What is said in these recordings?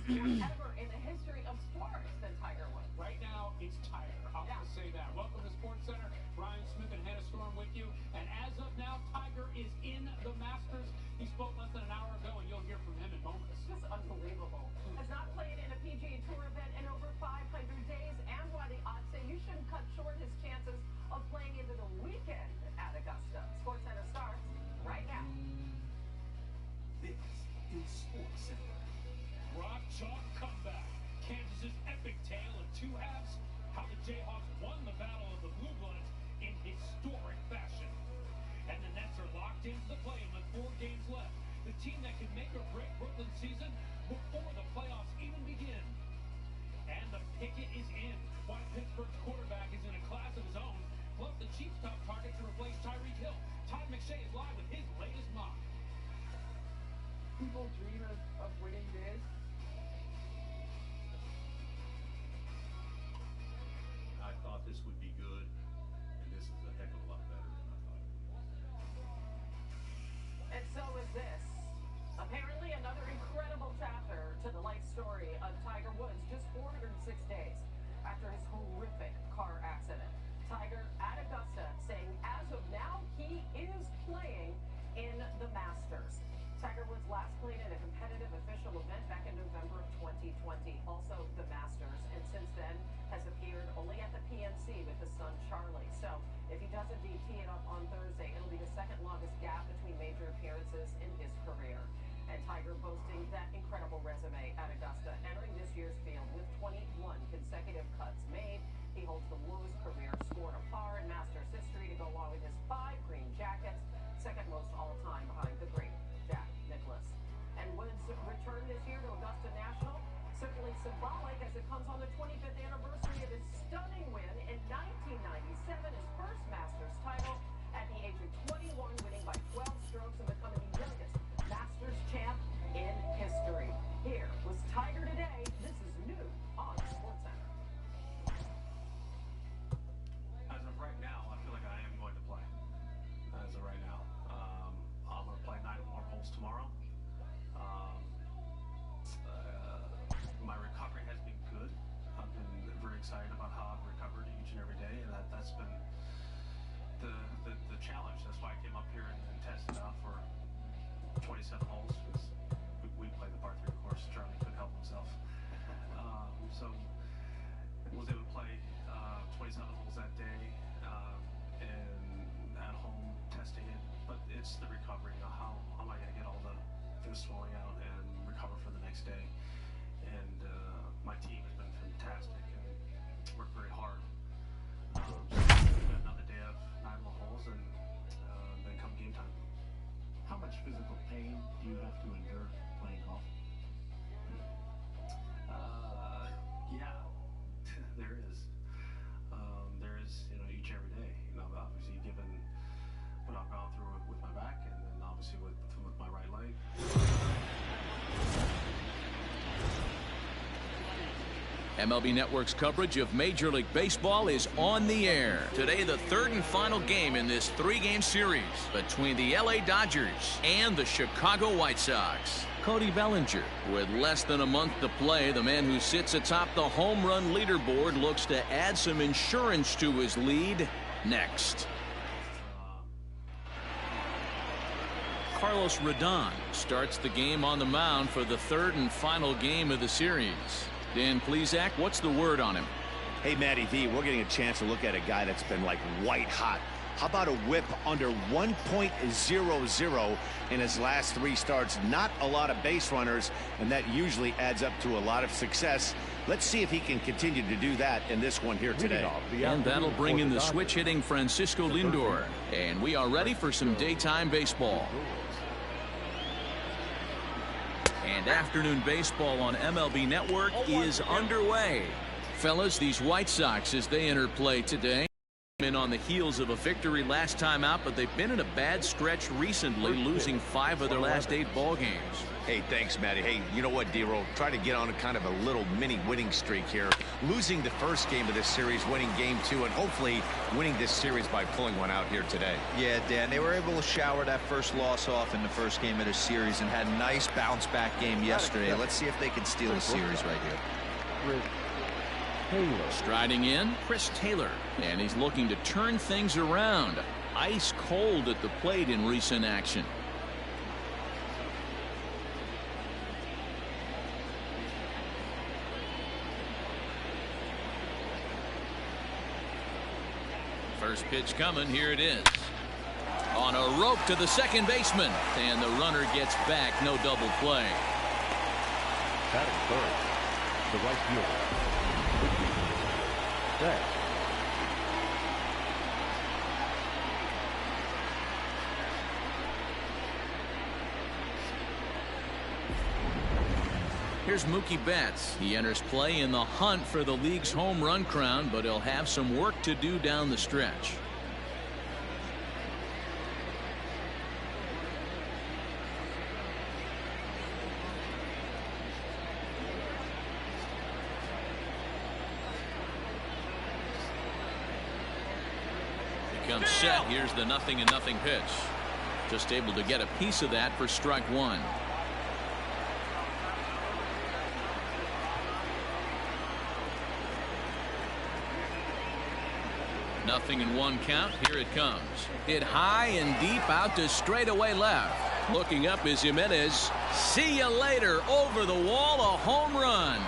ever in the history of sports than Tiger Woods. Right now, it's Tiger. I'll just say that. Welcome to Sports Center. Brian Smith and Hannah Storm with you. And as of now, Tiger is in the Masters. He spoke less than an hour ago, and you'll hear from him in moments. Just unbelievable. Has not played in a PGA Tour event in over 500 days, and why the odds say you shouldn't cut short his chances of playing into the weekend at Augusta. Sports Center starts right now. This is Sports Center. Rock chalk comeback. Kansas's epic tale of two halves. How the Jayhawks won the battle of the Blue Bloods in historic fashion. And the Nets are locked into the play with 4 games left. The team that can make or break Brooklyn's season before the playoffs even begin. And the picket is in. Why Pittsburgh's quarterback is in a class of his own. Plus the Chiefs' top target to replace Tyreek Hill. Todd McShay is live with his latest mock. People dream of winning big. I thought this would be good, and this is a heck of a lot better than I thought. And so is this. Apparently another incredible chapter to the life story of Tiger Woods just 406 days after his horrific car accident. Tiger at Augusta saying as of now he is playing in the Masters. Tiger Woods last played in a competitive official event back in November of 2020, also the Masters, and since then has appeared only at the PNC with his son Charlie. So if he does indeed tee it up on Thursday, it'll be the second longest gap between major appearances in his career. And Tiger boasting that incredible resume at Augusta, entering this year's field with 21 consecutive cuts made. He holds the lowest career score to par in Masters history to go along with his 5 green jackets, second most all time behind the great Jack Nicklaus. And Woods' return this year to Augusta National, certainly symbolic as it comes on the 25th anniversary of his stunning win in 1997, his first Masters title at the age of 21, winning by 12 strokes and becoming the youngest Masters champ in history. Here was Tiger today. This is new on SportsCenter. As of right now, I feel like I am going to play. As of right now, I'm going to play 9 more holes tomorrow. My recovery has been good. I've been very excited about how I've recovered each and every day, and that's been the challenge. That's why I came up here and tested out for 27 holes, because we played the par 3 course. Charlie couldn't help himself. So was able to play 27 holes that day, and at home testing it. But it's the recovery. How am I going to get all the things swelling out and recover for the next day? And my team has been fantastic and worked very hard. So we've got another day of 9 more holes, and then come game time. How much physical pain do you have to endure playing golf? Yeah, there is. There is, each and every day. Obviously, given what I've gone through with my back, and then obviously with my right leg. MLB Network's coverage of Major League Baseball is on the air. Today, the third and final game in this 3-game series between the LA Dodgers and the Chicago White Sox. Cody Bellinger, with less than a month to play, the man who sits atop the home run leaderboard looks to add some insurance to his lead next. Carlos Rodon starts the game on the mound for the third and final game of the series. Dan Plesac, what's the word on him? Hey, Matty V, we're getting a chance to look at a guy that's been like white hot. How about a whip under 1.00 in his last 3 starts? Not a lot of base runners, and that usually adds up to a lot of success. Let's see if he can continue to do that in this one here today. And that'll bring in the switch-hitting Francisco Lindor. And we are ready for some daytime baseball. And afternoon baseball on MLB Network is underway. Fellas, these White Sox, as they enter play today, in on the heels of a victory last time out, but they've been in a bad stretch recently, losing 5 of their last 8 ball games. Hey, thanks, Matty. Hey, you know what, D-Roll? Try to get on a kind of a little mini winning streak here. Losing the first game of this series, winning game 2, and hopefully winning this series by pulling one out here today. Yeah, Dan, they were able to shower that first loss off in the first game of the series and had a nice bounce-back game yesterday. Let's see if they can steal the series right here. Striding in, Chris Taylor, and he's looking to turn things around. Ice cold at the plate in recent action. First pitch coming. Here it is. On a rope to the second baseman, and the runner gets back. No double play. Batting third, the right fielder. Here's Mookie Betts. He enters play in the hunt for the league's home run crown, but he'll have some work to do down the stretch. Comes set. Here's the 0-0 pitch. Just able to get a piece of that for strike 1. Nothing in 1 count. Here it comes. Hit high and deep out to straightaway left. Looking up is Jimenez. See you later. Over the wall, a home run.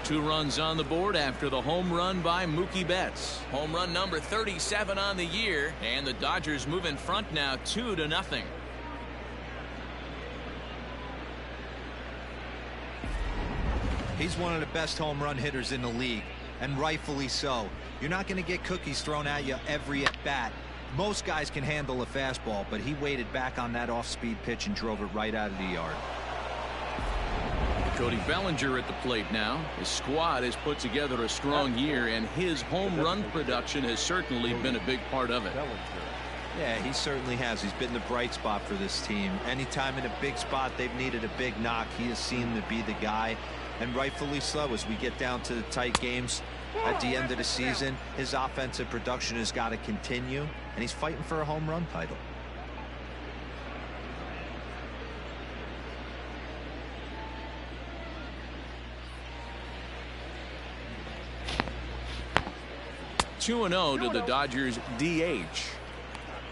Two runs on the board after the home run by Mookie Betts. Home run number 37 on the year, and the Dodgers move in front now 2-0. He's one of the best home run hitters in the league, and rightfully so. You're not going to get cookies thrown at you every at bat. Most guys can handle a fastball, but he waited back on that off-speed pitch and drove it right out of the yard. Cody Bellinger at the plate now. His squad has put together a strong year, and his home run production has certainly been a big part of it. Yeah, he certainly has. He's been the bright spot for this team. Anytime in a big spot they've needed a big knock, he has seemed to be the guy, and rightfully so. As we get down to the tight games at the end of the season, his offensive production has got to continue, and he's fighting for a home run title. (2-0) to the Dodgers DH.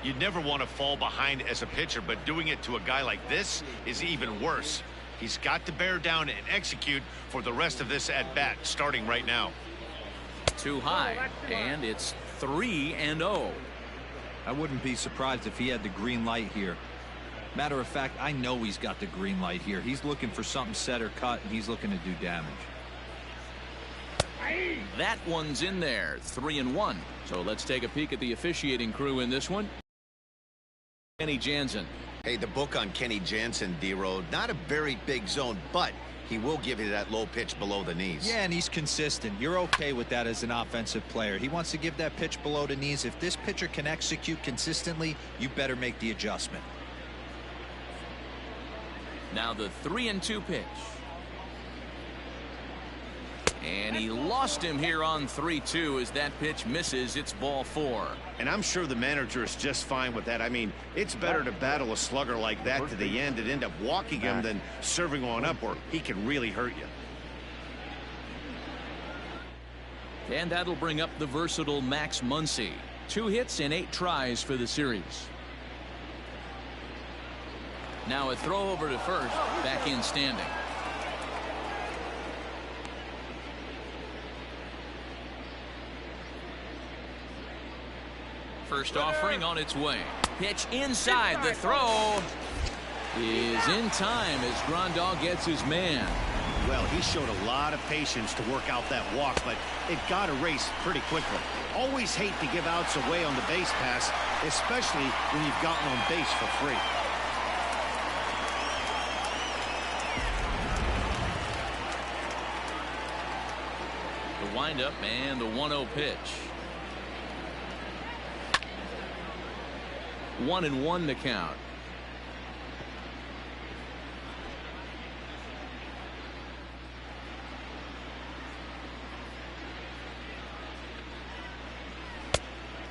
You'd never want to fall behind as a pitcher, but doing it to a guy like this is even worse. He's got to bear down and execute for the rest of this at bat, starting right now. Too high, and it's 3-0. I wouldn't be surprised if he had the green light here. Matter of fact, I know he's got the green light here. He's looking for something set or cut, and he's looking to do damage. That one's in there. 3-1. So let's take a peek at the officiating crew in this one. Kenny Jansen. Hey, the book on Kenny Jansen, D-Road, not a very big zone, but he will give you that low pitch below the knees. Yeah, and he's consistent. You're okay with that as an offensive player. He wants to give that pitch below the knees. If this pitcher can execute consistently, you better make the adjustment. Now the 3-2 pitch. And he lost him here on 3-2 as that pitch misses. It's ball 4. And I'm sure the manager is just fine with that. I mean, it's better to battle a slugger like that to the end and end up walking him than serving on up where he can really hurt you. And that'll bring up the versatile Max Muncie. 2 hits and 8 tries for the series. Now a throw over to first. Back in standing. First offering on its way. Pitch inside. The throw is in time as Grandal gets his man. Well, he showed a lot of patience to work out that walk, but it got erased pretty quickly. Always hate to give outs away on the base pass, especially when you've gotten on base for free. windup and the 1-0 pitch. 1-1 the count.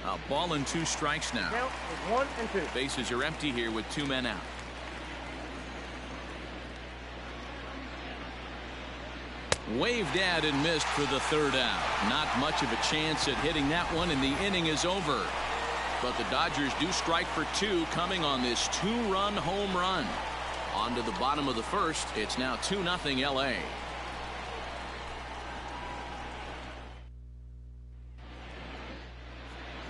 A ball and 2 strikes now. Count is 1 and 2. Bases are empty here with 2 men out. Waved at and missed for the 3rd out. Not much of a chance at hitting that one, and the inning is over. But the Dodgers do strike for 2 coming on this 2-run home run. On to the bottom of the 1st. It's now 2-0 LA.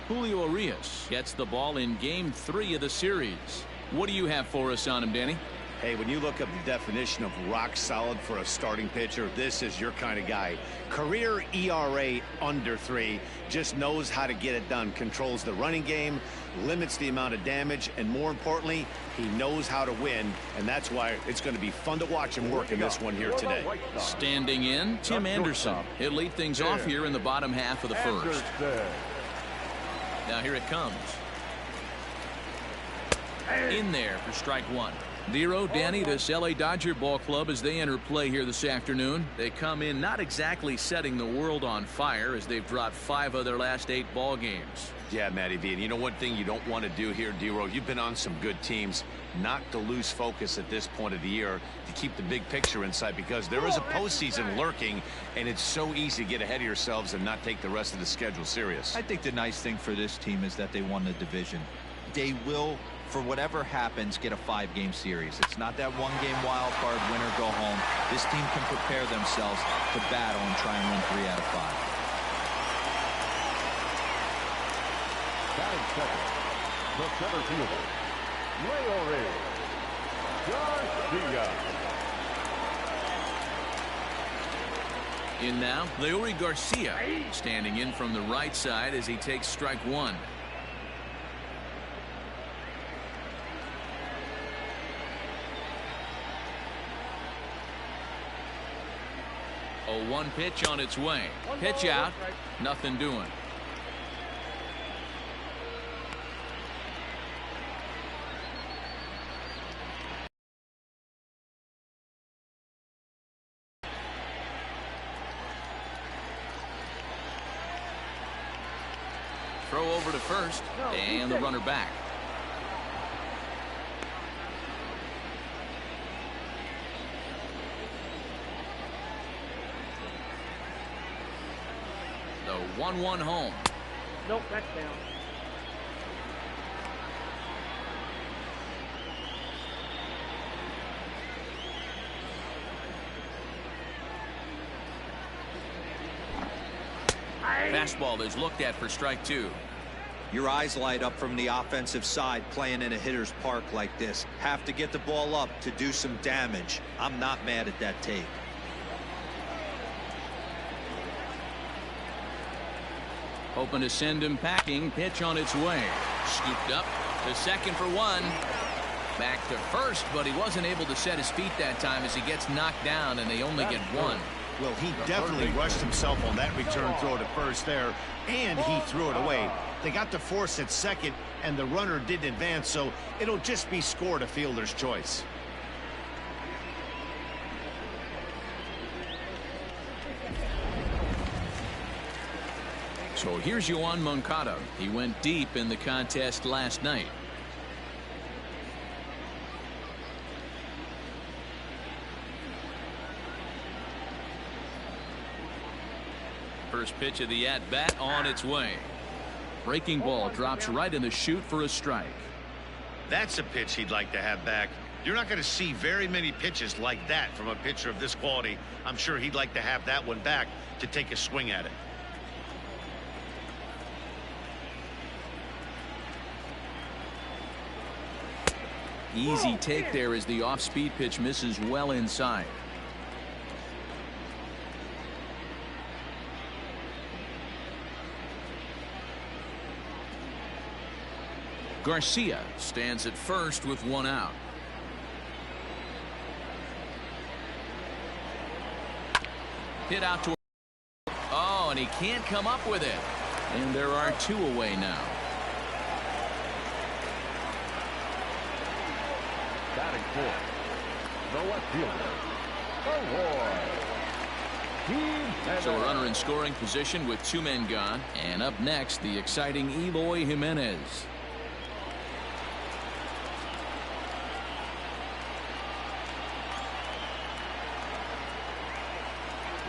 Julio Urias gets the ball in game 3 of the series. What do you have for us on him, Danny? Hey, when you look up the definition of rock solid for a starting pitcher, this is your kind of guy. Career ERA under 3, just knows how to get it done, controls the running game, limits the amount of damage, and more importantly, he knows how to win, and that's why it's going to be fun to watch him work in this one here today. Standing in, Tim Anderson. He'll lead things off here in the bottom half of the 1st. Now here it comes. In there for strike 1. 0, Danny, this LA Dodger ball club as they enter play here this afternoon. They come in not exactly setting the world on fire as they've dropped 5 of their last 8 ball games. Yeah, Matty V, and you know one thing you don't want to do here, D-Row, you've been on some good teams, not to lose focus at this point of the year, to keep the big picture in sight, because there is a postseason lurking, and it's so easy to get ahead of yourselves and not take the rest of the schedule serious. I think the nice thing for this team is that they won the division. They will, for whatever happens, get a 5-game series. It's not that 1-game wild card, win or go home. This team can prepare themselves to battle and try and win 3 out of 5. Batting second, the center fielder, Laurie Garcia. In now, Laurie Garcia standing in from the right side as he takes strike 1. A 1 pitch on its way. Pitch out. Nothing doing. Throw over to first and the runner back. The 1-1 home. Nope, that's down. Fastball is looked at for strike 2. Your eyes light up from the offensive side playing in a hitter's park like this. Have to get the ball up to do some damage. I'm not mad at that take. Hoping to send him packing. Pitch on its way. Scooped up to second for 1. Back to first, but he wasn't able to set his feet that time as he gets knocked down, and they only get 1. Well, he definitely rushed himself on that return throw to first there, and he threw it away. They got the force at second, and the runner didn't advance, so it'll just be scored a fielder's choice. So here's Yoan Moncada. He went deep in the contest last night. First pitch of the at-bat on its way. Breaking ball drops right in the chute for a strike. That's a pitch he'd like to have back. You're not going to see very many pitches like that from a pitcher of this quality. I'm sure he'd like to have that one back to take a swing at it. Easy take there as the off-speed pitch misses well inside. Garcia stands at first with 1 out. Hit out to. Oh, Oh, and he can't come up with it. And there are 2 away now. Batting fourth, the left fielder, Eloy Jimenez. So a runner in scoring position with 2 men gone. And up next, the exciting Eloy Jimenez.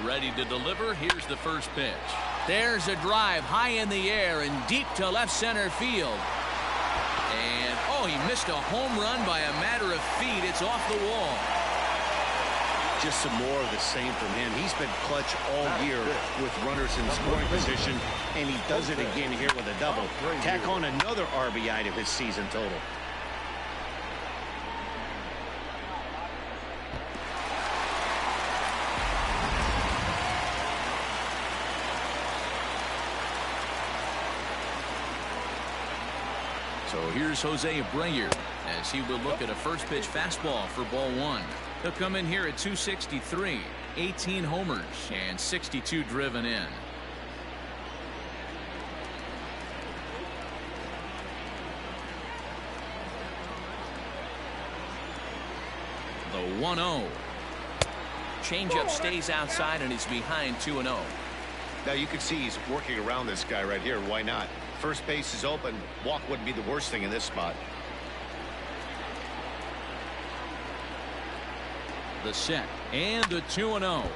Ready to deliver. Here's the first pitch. There's a drive high in the air and deep to left center field. And, oh, he missed a home run by a matter of feet. It's off the wall. Just some more of the same from him. He's been clutch all year with runners in scoring position, and he does it again here with a double. Tack on another RBI to his season total. So here's Jose Brayer as he will look at a first pitch fastball for ball 1. He'll come in here at 263, 18 homers, and 62 driven in. The 1-0. Changeup stays outside and he's behind 2-0. Now you can see he's working around this guy right here. Why not? First base is open. Walk wouldn't be the worst thing in this spot. The set and the 2-0.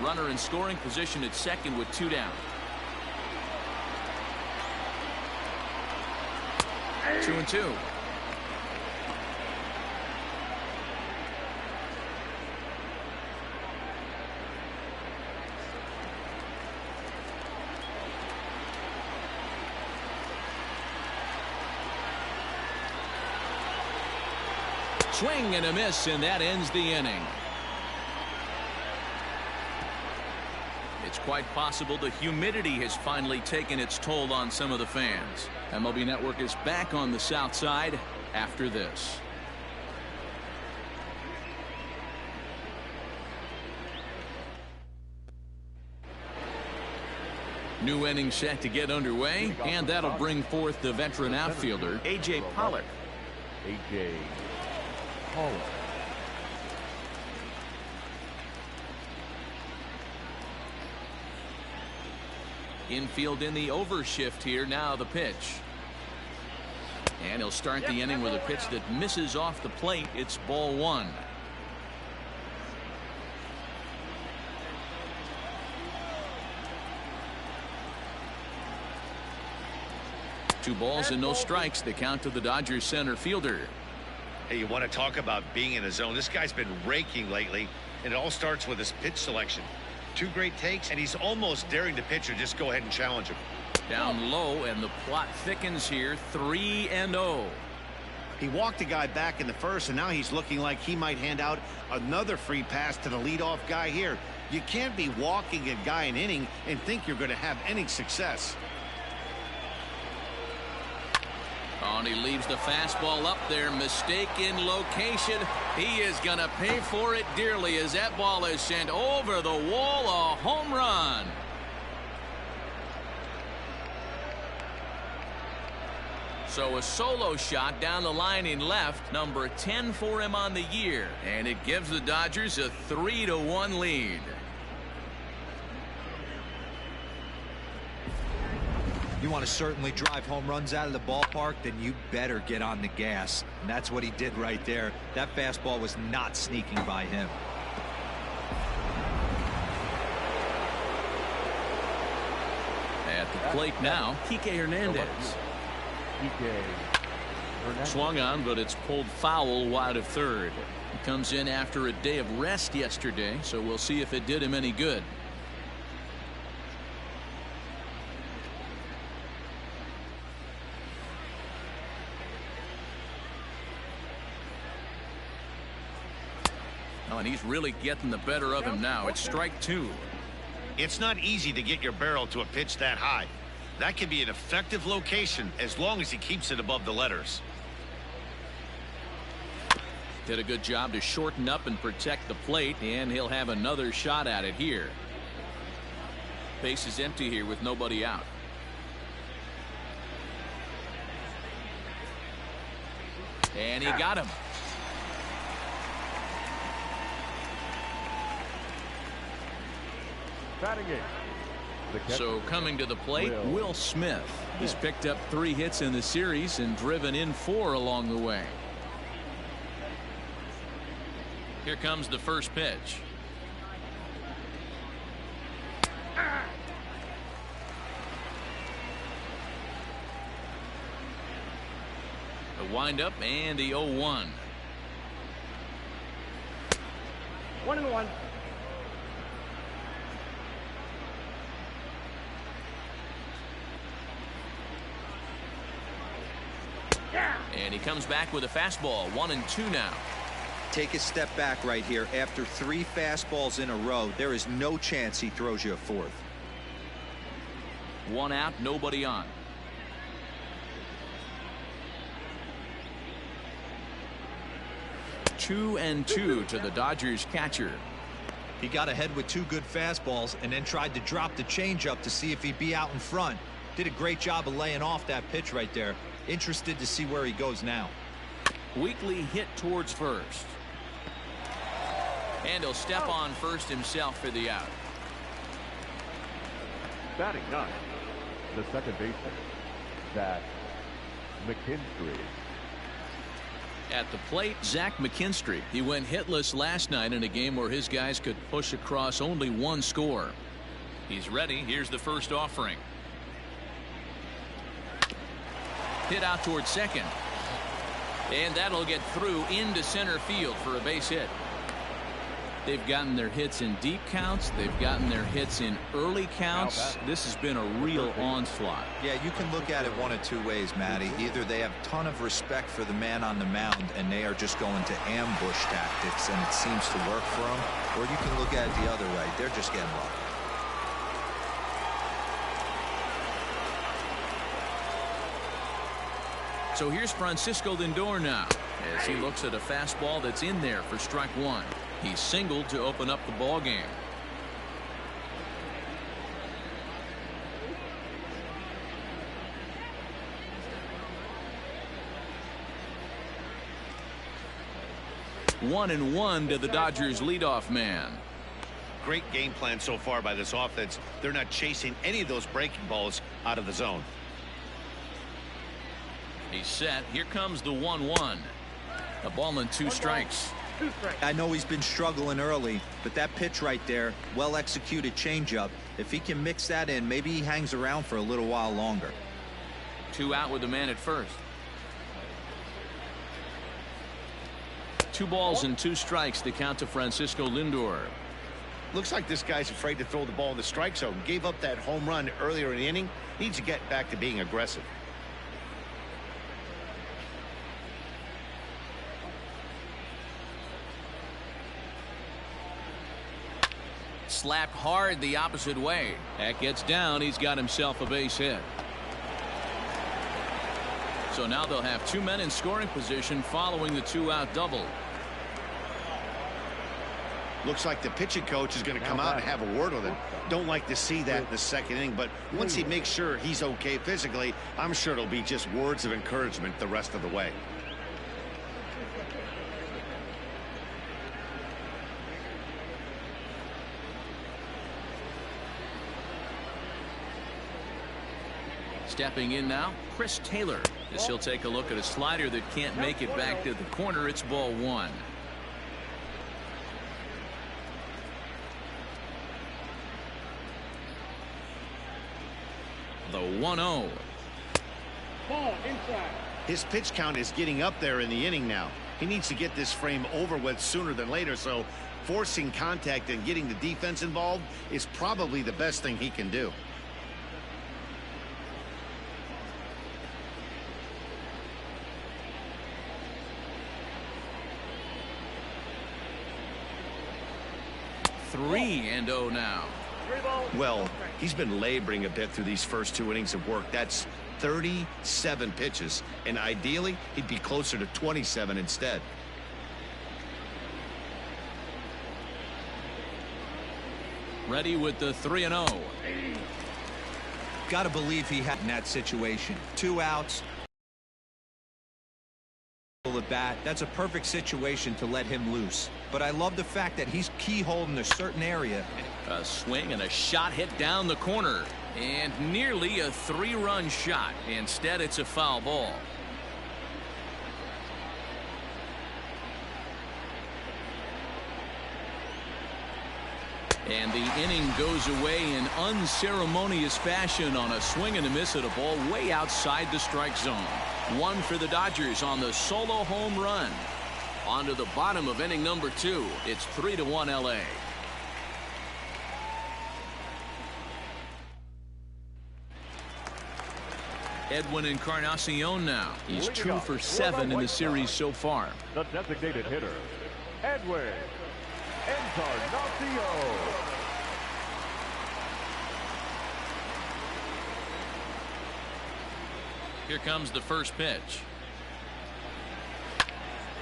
Runner in scoring position at second with 2 down. 2-2. Swing and a miss, and that ends the inning. It's quite possible the humidity has finally taken its toll on some of the fans. MLB Network is back on the south side after this. New inning set to get underway, and that'll bring forth the veteran outfielder, A.J. Pollock. A.J. Pollock. Infield in the overshift here. Now the pitch. And he'll start the inning with a pitch that misses off the plate. It's ball 1. Two balls and no strikes. The count to the Dodgers center fielder. Hey, you want to talk about being in a zone? This guy's been raking lately, and it all starts with his pitch selection. 2 great takes, and he's almost daring the pitcher just go ahead and challenge him. Down low, and the plot thickens here. 3-0. He walked a guy back in the first, and now he's looking like he might hand out another free pass to the leadoff guy here. You can't be walking a guy an inning and think you're going to have any success. Oh, and he leaves the fastball up there. Mistaken location. He is going to pay for it dearly as that ball is sent over the wall. A home run. So a solo shot down the line in left. Number 10 for him on the year. And it gives the Dodgers a 3-1 lead. You want to certainly drive home runs out of the ballpark, then you better get on the gas. And that's what he did right there. That fastball was not sneaking by him. At the plate now, Kike Hernandez. Swung on, but it's pulled foul wide of third. He comes in after a day of rest yesterday, so we'll see if it did him any good. Oh, and he's really getting the better of him now. It's strike 2. It's not easy to get your barrel to a pitch that high. That can be an effective location as long as he keeps it above the letters. Did a good job to shorten up and protect the plate, and he'll have another shot at it here. Base is empty here with nobody out. And he got him. Batting in. So coming to the plate, Will Smith. He's picked up 3 hits in the series and driven in 4 along the way. Here comes the first pitch. The windup and the 0-1. 1-1. And he comes back with a fastball. 1-2 now. Take a step back right here. After 3 fastballs in a row, there is no chance he throws you a 4th. 1 out, nobody on. Two and 2 to the Dodgers catcher. He got ahead with 2 good fastballs and then tried to drop the changeup to see if he'd be out in front. Did a great job of laying off that pitch right there. Interested to see where he goes now. Weekly hit towards first. And he'll step on first himself for the out. Batting 9, the second baseman, Zach McKinstry. At the plate, Zach McKinstry. He went hitless last night in a game where his guys could push across only 1 score. He's ready. Here's the first offering. Hit out towards second. And that'll get through into center field for a base hit. They've gotten their hits in deep counts. They've gotten their hits in early counts. This has been a real onslaught. Yeah, you can look at it one of 2 ways, Matty. Either they have a ton of respect for the man on the mound and they are just going to ambush tactics and it seems to work for them, or you can look at it the other way. They're just getting lucky. So here's Francisco Lindor now as he looks at a fastball that's in there for strike 1. He singled to open up the ball game. One and 1 to the Dodgers leadoff man. Great game plan so far by this offense. They're not chasing any of those breaking balls out of the zone. He's set. Here comes the 1-1. A ball and 2 strikes. I know he's been struggling early, but that pitch right there, well executed changeup. If he can mix that in, maybe he hangs around for a little while longer. 2 out with the man at first. 2 balls and 2 strikes to count to Francisco Lindor. Looks like this guy's afraid to throw the ball in the strike zone. Gave up that home run earlier in the inning. Needs to get back to being aggressive. Slapped hard the opposite way. That gets down. He's got himself a base hit. So now they'll have 2 men in scoring position following the 2-out double. Looks like the pitching coach is going to come out and have a word with him. Don't like to see that in the second inning, but once he makes sure he's okay physically, I'm sure it'll be just words of encouragement the rest of the way. Stepping in now, Chris Taylor, as he'll take a look at a slider that can't make it back to the corner. It's ball 1. The 1-0. Ball inside. His pitch count is getting up there in the inning now. He needs to get this frame over with sooner than later, so forcing contact and getting the defense involved is probably the best thing he can do. Three and 0 now. Well, he's been laboring a bit through these first 2 innings of work. That's 37 pitches, and ideally he'd be closer to 27 instead. Ready with the 3-0. Got to believe he had in that situation. 2 outs. The bat. That's a perfect situation to let him loose. But I love the fact that he's keyholed in a certain area. A swing and a shot hit down the corner. And nearly a 3-run shot. Instead, it's a foul ball. And the inning goes away in unceremonious fashion on a swing and a miss at a ball way outside the strike zone. 1 for the Dodgers on the solo home run. On to the bottom of inning number 2. It's 3-1 LA. Edwin Encarnacion now. He's 2 for 7 in the series so far. The designated hitter, Edwin Encarnacion. Here comes the first pitch.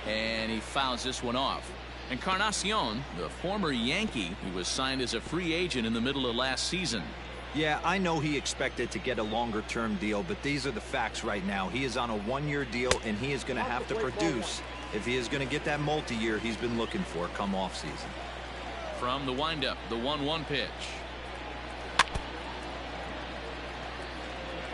And he fouls this one off. Encarnacion, the former Yankee, who was signed as a free agent in the middle of last season. Yeah, I know he expected to get a longer-term deal, but these are the facts right now. He is on a 1-year deal, and he is going to have to produce if he is going to get that multi-year he's been looking for come off-season. From the windup, the 1-1 pitch.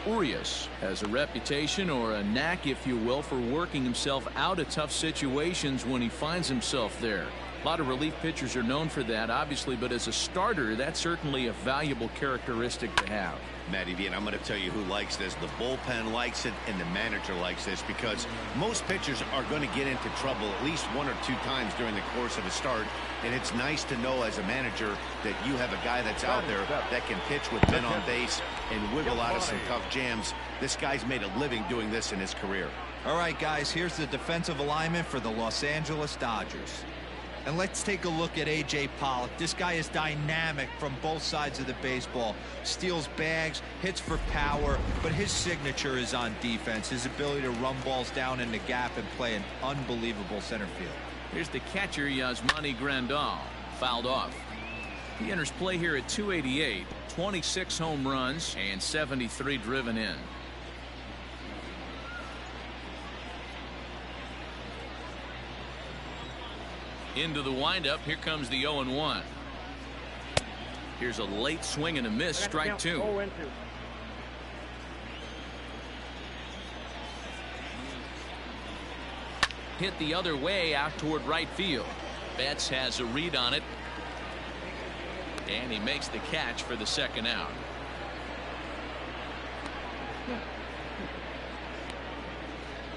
Urias has a reputation, or a knack if you will, for working himself out of tough situations when he finds himself there. A lot of relief pitchers are known for that, obviously, but as a starter, that's certainly a valuable characteristic to have. Matty V, and I'm going to tell you who likes this. The bullpen likes it, and the manager likes this, because most pitchers are going to get into trouble at least 1 or 2 times during the course of a start, and it's nice to know as a manager that you have a guy that's out there that can pitch with men on base and wiggle out of some tough jams. This guy's made a living doing this in his career. All right, guys, here's the defensive alignment for the Los Angeles Dodgers. And let's take a look at A.J. Pollock. This guy is dynamic from both sides of the baseball. Steals bags, hits for power, but his signature is on defense. His ability to run balls down in the gap and play an unbelievable center field. Here's the catcher, Yasmani Grandal, fouled off. He enters play here at 288, 26 home runs, and 73 driven in. Into the windup. Here comes the 0-1. Here's a late swing and a miss. Strike 2. Hit the other way out toward right field. Betts has a read on it. And he makes the catch for the second out.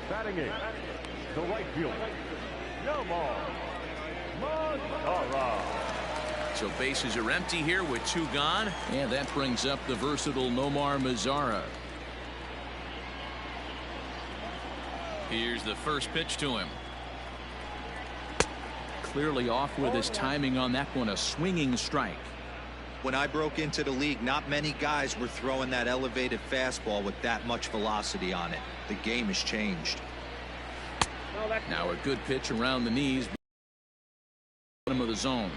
Batting in, the right fielder, Nomar Mazara. So bases are empty here with 2 gone, and that brings up the versatile Nomar Mazara. Here's the first pitch to him. Clearly off with his timing on that one, a swinging strike. When I broke into the league, not many guys were throwing that elevated fastball with that much velocity on it. The game has changed. Now a good pitch around the knees. Bottom of the zone.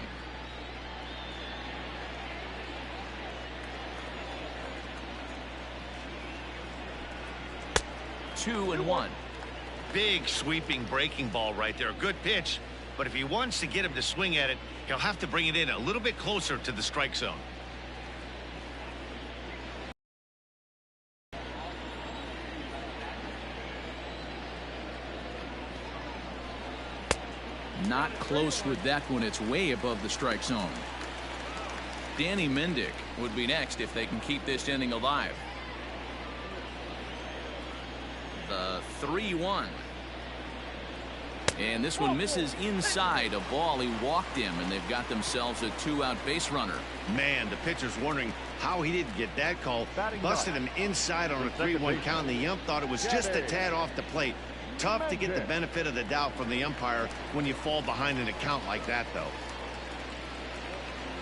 Two and one. Big sweeping breaking ball right there. Good pitch. But if he wants to get him to swing at it, he'll have to bring it in a little bit closer to the strike zone. Not close with that one. It's way above the strike zone. Danny Mendick would be next if they can keep this inning alive. The 3-1. And this one misses inside a ball. He walked him, and they've got themselves a 2-out base runner. Man, the pitcher's wondering how he didn't get that call. Busted him inside on a 3-1 count, and the ump thought it was just a tad off the plate. Tough to get the benefit of the doubt from the umpire when you fall behind in a count like that, though.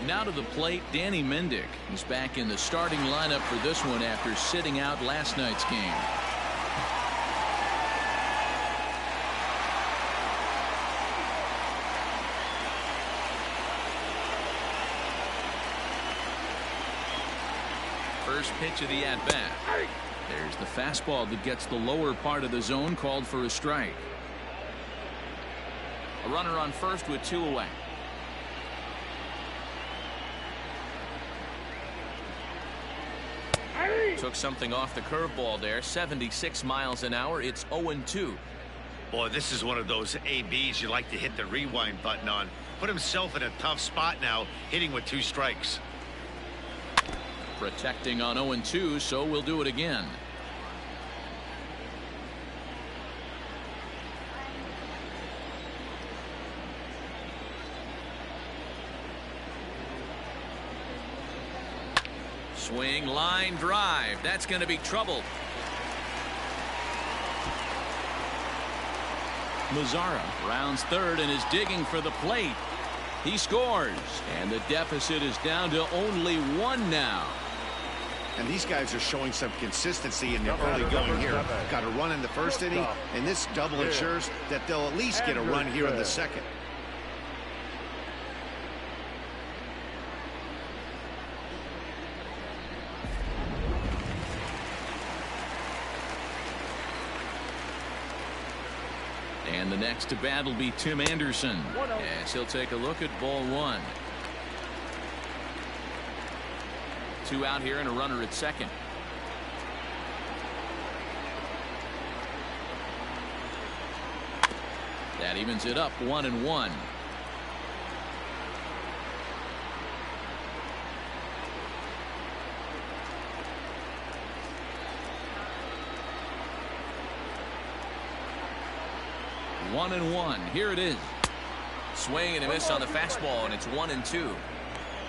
Now to the plate, Danny Mendick. He's back in the starting lineup for this one after sitting out last night's game. First pitch of the at-bat. There's the fastball that gets the lower part of the zone, called for a strike. A runner on first with 2 away. Took something off the curveball there. 76 miles an hour. It's 0-2. Boy, this is one of those ABs you like to hit the rewind button on. Put himself in a tough spot now, hitting with 2 strikes. Protecting on 0-2, so we'll do it again. Swing, line drive. That's going to be trouble. Mazara rounds third and is digging for the plate. He scores, and the deficit is down to only 1 now. And these guys are showing some consistency in their early going here. Got a run in the first inning, and this double ensures that they'll at least get a run here in the second. And the next to bat will be Tim Anderson, as he'll take a look at ball 1. 2 out here and a runner at second. That evens it up 1-1. One and one. Here it is. Swing and a miss on the fastball, and it's 1-2.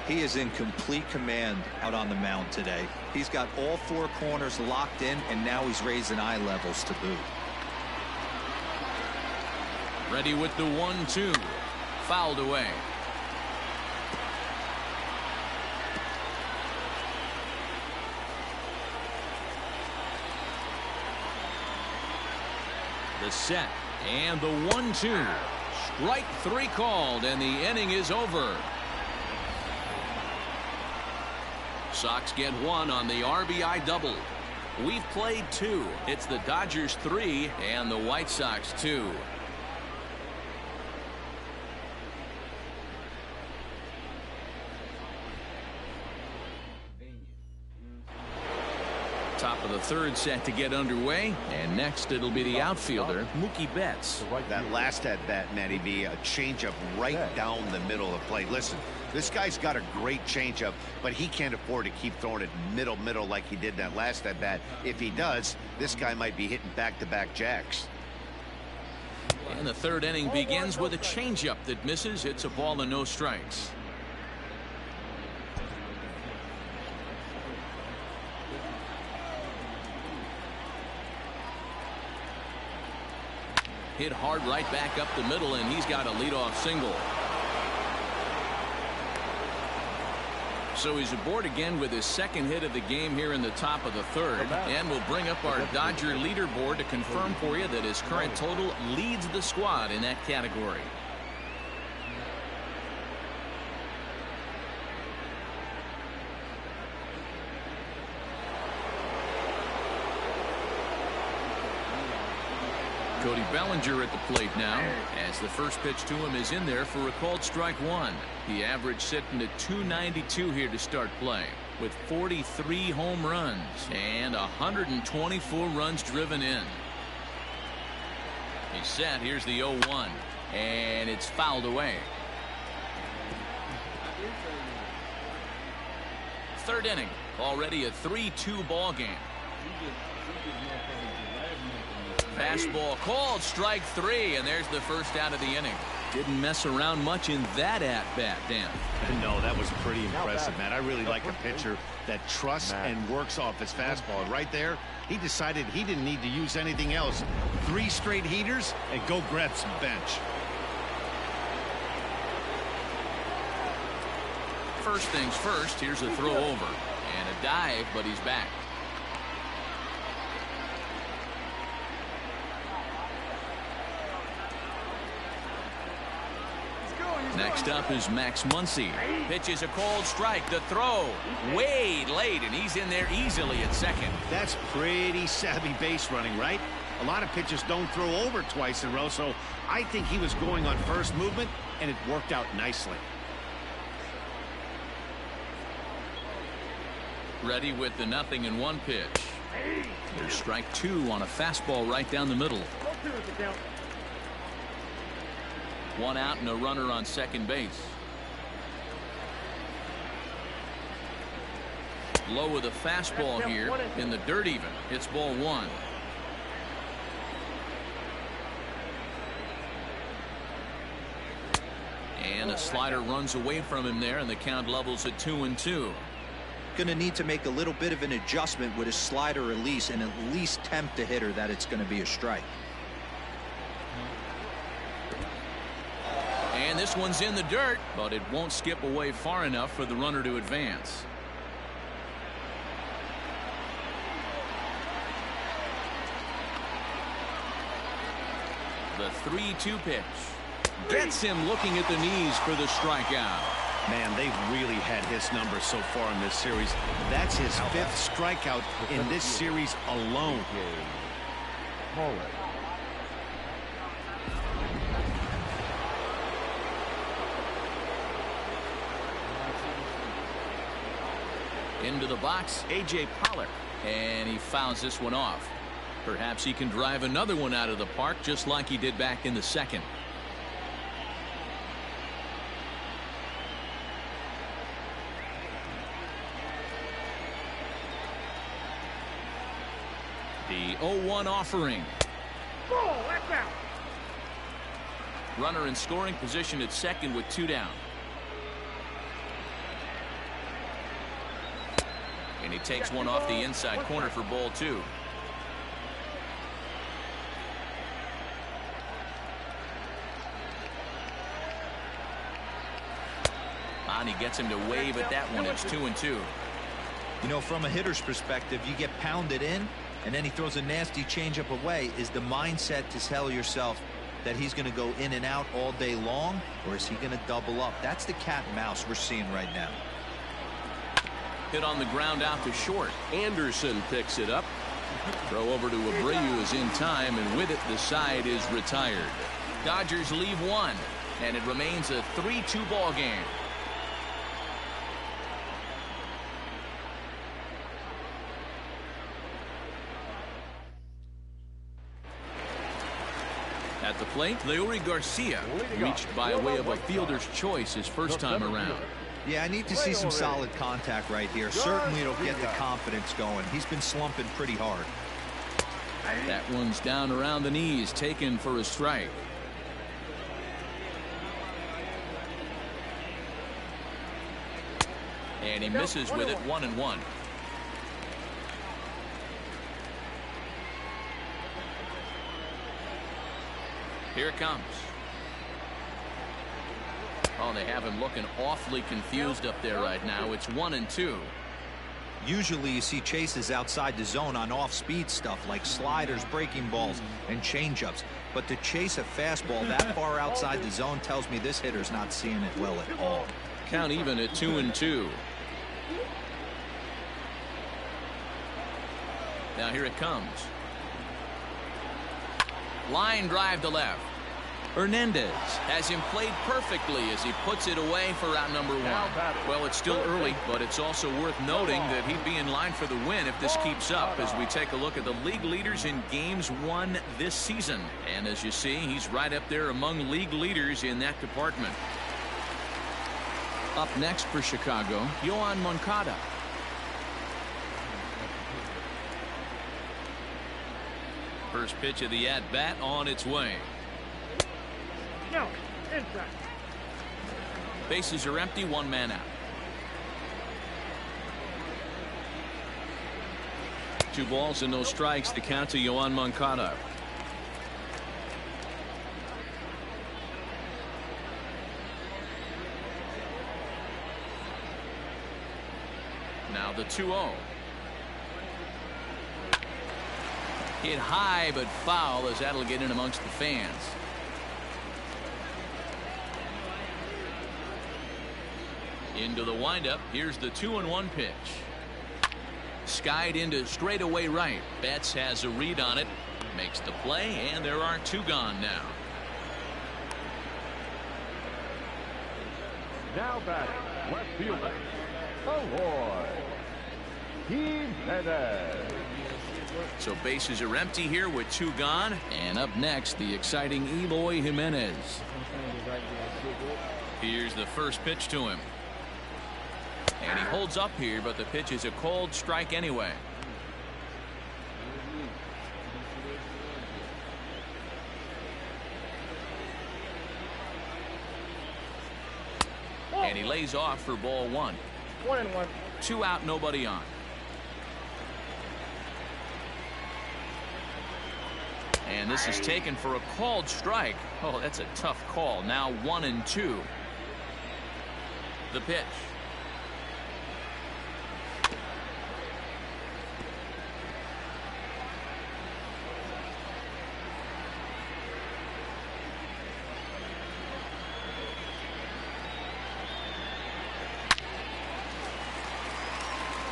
He is in complete command out on the mound today. He's got all 4 corners locked in, and now he's raising eye levels to boot. Ready with the 1-2. Fouled away. The set and the 1-2. Strike 3 called, and the inning is over. Sox get 1 on the RBI double. We've played 2. It's the Dodgers 3 and the White Sox 2. Top of the 3rd set to get underway, and next it'll be the outfielder Mookie Betts. That last at bat, Matty B, a changeup right down the middle of the plate. Listen, this guy's got a great changeup, but he can't afford to keep throwing it middle like he did that last at bat. If he does, this guy might be hitting back-to-back jacks. And the 3rd inning begins with a changeup that misses. It's a ball and no strikes. Hit hard right back up the middle, and he's got a leadoff single. So he's aboard again with his 2nd hit of the game here in the top of the 3rd, and we'll bring up our Dodger leaderboard to confirm for you that his current total leads the squad in that category. Cody Bellinger at the plate now, as the first pitch to him is in there for a called strike 1. The average sitting at .292 here to start play, with 43 home runs and 124 runs driven in. He's set. Here's the 0-1, and it's fouled away. 3rd inning, already a 3-2 ball game. Fastball called, strike 3, and there's the first out of the inning. Didn't mess around much in that at-bat, Dan. No, that was pretty impressive, man. I really like a pitcher that trusts and works off his fastball. Right there, he decided he didn't need to use anything else. 3 straight heaters and go grab some bench. First things first, here's a throw over and a dive, but he's back. Next up is Max Muncie. Pitches a cold strike. The throw way late, and he's in there easily at second. That's pretty savvy base running, right? A lot of pitchers don't throw over twice in a row, so I think he was going on first movement, and it worked out nicely. Ready with the 0-1 pitch. There's strike 2 on a fastball right down the middle. 1 out and a runner on second base. Low with a fastball here in the dirt even. It's ball 1. And a slider runs away from him there, and the count levels at 2-2. Going to need to make a little bit of an adjustment with his slider release and at least tempt the hitter that it's going to be a strike. And this one's in the dirt, but it won't skip away far enough for the runner to advance. The 3-2 pitch gets him looking at the knees for the strikeout. Man, they've really had his number so far in this series. That's his 5th strikeout in this series alone. Into the box, A.J. Pollock, and he fouls this one off. Perhaps he can drive another one out of the park just like he did back in the second. The 0-1 offering. Runner in scoring position at second with 2 down. And he takes one off the inside corner for ball 2. And he gets him to wave at that one. It's 2-2. You know, from a hitter's perspective, you get pounded in, and then he throws a nasty changeup away. Is the mindset to tell yourself that he's going to go in and out all day long, or is he going to double up? That's the cat and mouse we're seeing right now. Hit on the ground out to short. Anderson picks it up. Throw over to Abreu is in time, and with it, the side is retired. Dodgers leave 1, and it remains a 3-2 ball game. At the plate, Laurie Garcia reached by way of a fielder's choice his first time around. Yeah, I need to see some solid contact right here. Certainly it'll get the confidence going. He's been slumping pretty hard. That one's down around the knees, taken for a strike. And he misses with it. 1-1. Here it comes. Oh, they have him looking awfully confused up there right now. It's 1-2. Usually you see chases outside the zone on off-speed stuff like sliders, breaking balls, and changeups. But to chase a fastball that far outside the zone tells me this hitter's not seeing it well at all. Count even at 2-2. Now here it comes. Line drive to left. Hernandez has him played perfectly as he puts it away for out number 1. Well, it's still early, but it's also worth noting that he'd be in line for the win if this keeps up as we take a look at the league leaders in games won this season. And as you see, he's right up there among league leaders in that department. Up next for Chicago, Yoan Moncada. First pitch of the at-bat on its way. No, inside. Bases are empty, 1 man out. 2 balls and no strikes. The count to Yoan Moncada. Now the 2-0. Hit high but foul as that'll get in amongst the fans. Into the windup. Here's the 2-1 pitch. Skied into straightaway right. Betts has a read on it. Makes the play, and there are 2 gone now. Now batting, left fielder, Eloy Jimenez. So bases are empty here with 2 gone. And up next, the exciting Eloy Jimenez. Here's the first pitch to him. And he holds up here, but the pitch is a cold strike anyway. And he lays off for ball 1. 1-1. 2 out, nobody on. And this is taken for a called strike. Oh, that's a tough call. Now 1-2. The pitch.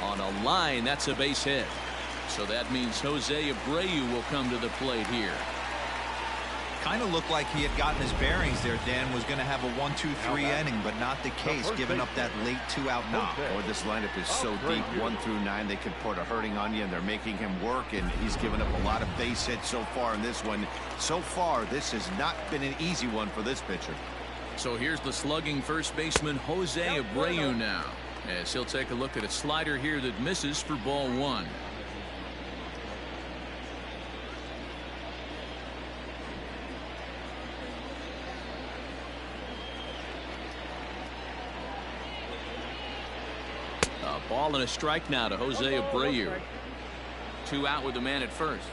On a line, that's a base hit. So that means Jose Abreu will come to the plate here. Kind of looked like he had gotten his bearings there. Dan was going to have a 1-2-3 inning, but not the case, giving up that late 2-out knock. Or this lineup is so deep, 1 through 9, they could put a hurting on you, and they're making him work, and he's given up a lot of base hits so far in this one. So far, this has not been an easy one for this pitcher. So here's the slugging first baseman Jose Abreu now, as he'll take a look at a slider here that misses for ball 1. A ball and a strike now to Jose Abreu. 2 out with the man at first.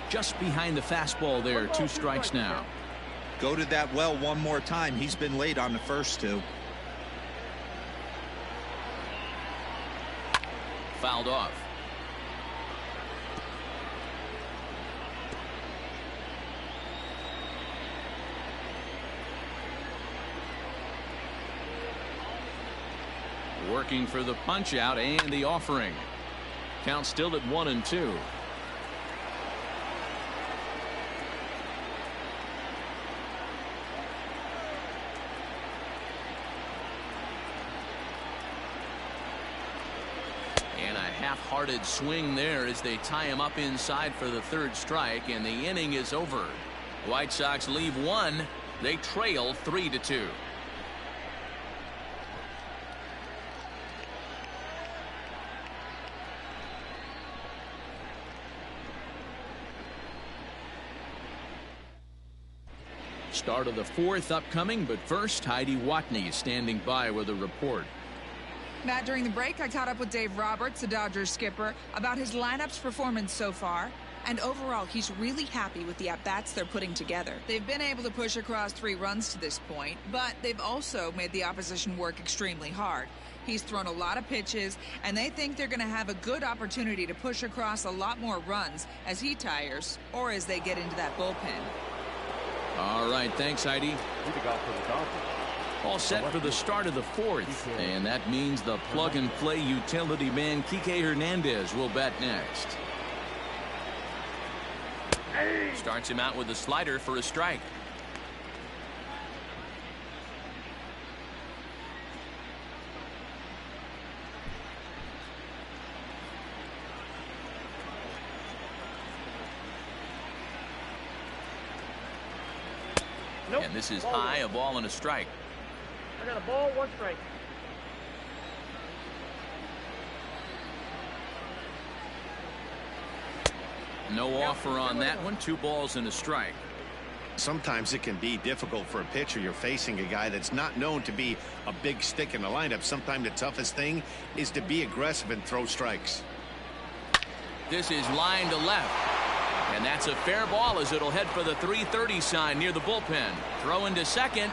Just behind the fastball there. 2 strikes now. Go to that well one more time. He's been late on the first 2. Fouled off. Working for the punch out and the offering. Count still at 1-2. And a half-hearted swing there as they tie him up inside for the 3rd strike, and the inning is over. White Sox leave 1. They trail 3-2. Start of the 4th upcoming, but first, Heidi Watney standing by with a report. Matt, during the break, I caught up with Dave Roberts, the Dodgers skipper, about his lineup's performance so far. And overall, he's really happy with the at-bats they're putting together. They've been able to push across 3 runs to this point, but they've also made the opposition work extremely hard. He's thrown a lot of pitches, and they think they're going to have a good opportunity to push across a lot more runs as he tires or as they get into that bullpen. All right, thanks, Heidi. All set for the start of the 4th, and that means the plug-and-play utility man Kike Hernandez will bat next. Starts him out with a slider for a strike. Nope. And this is high, a ball and a strike. I got a ball, 1 strike. No offer on that one. 2 balls and a strike. Sometimes it can be difficult for a pitcher. You're facing a guy that's not known to be a big stick in the lineup. Sometimes the toughest thing is to be aggressive and throw strikes. This is line to left. And that's a fair ball as it'll head for the 330 sign near the bullpen. Throw into second.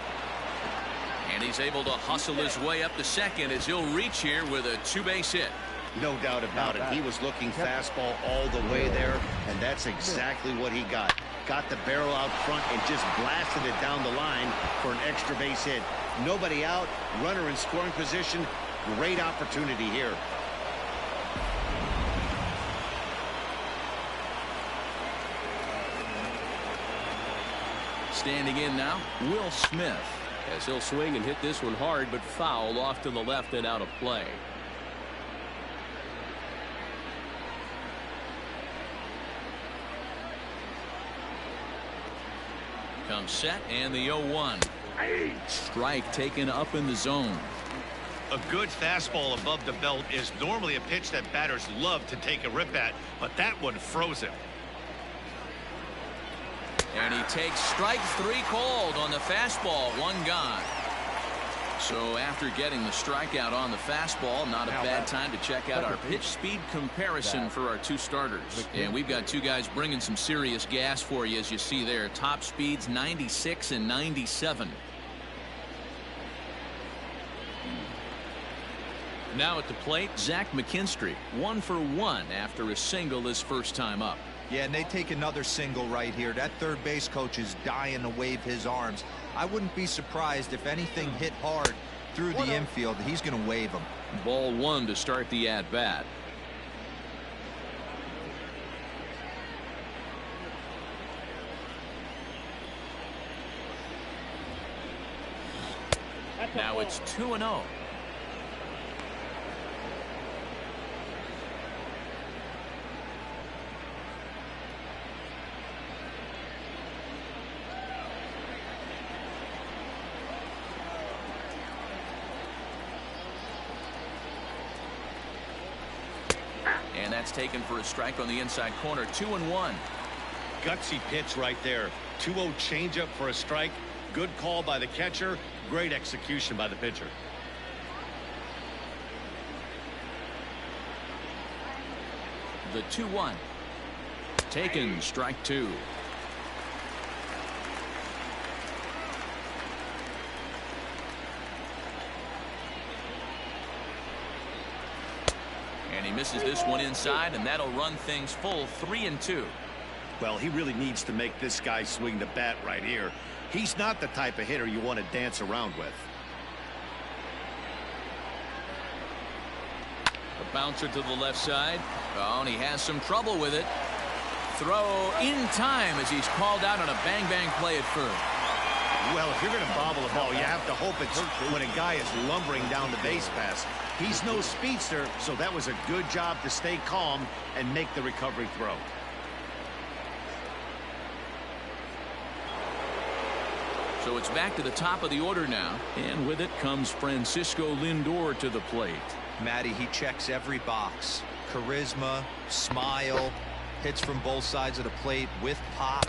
And he's able to hustle his way up to second as he'll reach here with a 2-base hit. No doubt about it. He was looking fastball all the way there, and that's exactly what he got. got the barrel out front and just blasted it down the line for an extra base hit. Nobody out, runner in scoring position. Great opportunity here. Standing in now, Will Smith. As he'll swing and hit this one hard, but foul off to the left and out of play. Comes set and the 0-1. Strike taken up in the zone. A good fastball above the belt is normally a pitch that batters love to take a rip at, but that one froze him. And he takes strike 3 called on the fastball. 1 gone. So after getting the strikeout on the fastball, not a bad time to check out our pitch speed comparison for our 2 starters. And we've got 2 guys bringing some serious gas for you, as you see there. Top speeds 96 and 97. Now at the plate, Zach McKinstry, 1 for 1 after a single his first time up. Yeah, and they take another single right here. That third base coach is dying to wave his arms. I wouldn't be surprised if anything hit hard through the infield. He's going to wave them. Ball 1 to start the at-bat. Now it's 2-0. And that's taken for a strike on the inside corner. 2-1. Gutsy pitch right there. 2-0 changeup for a strike. Good call by the catcher. Great execution by the pitcher. The 2-1. Taken, strike 2. And he misses this one inside, and that'll run things full. 3-2. Well, he really needs to make this guy swing the bat right here. He's not the type of hitter you want to dance around with. A bouncer to the left side. Oh, and he has some trouble with it. Throw in time as he's called out on a bang-bang play at first. Well, if you're going to bobble a ball, you have to hope it's when a guy is lumbering down the base pass. He's no speedster, so that was a good job to stay calm and make the recovery throw. So it's back to the top of the order now. And with it comes Francisco Lindor to the plate. Matty, he checks every box. Charisma, smile, hits from both sides of the plate with pop,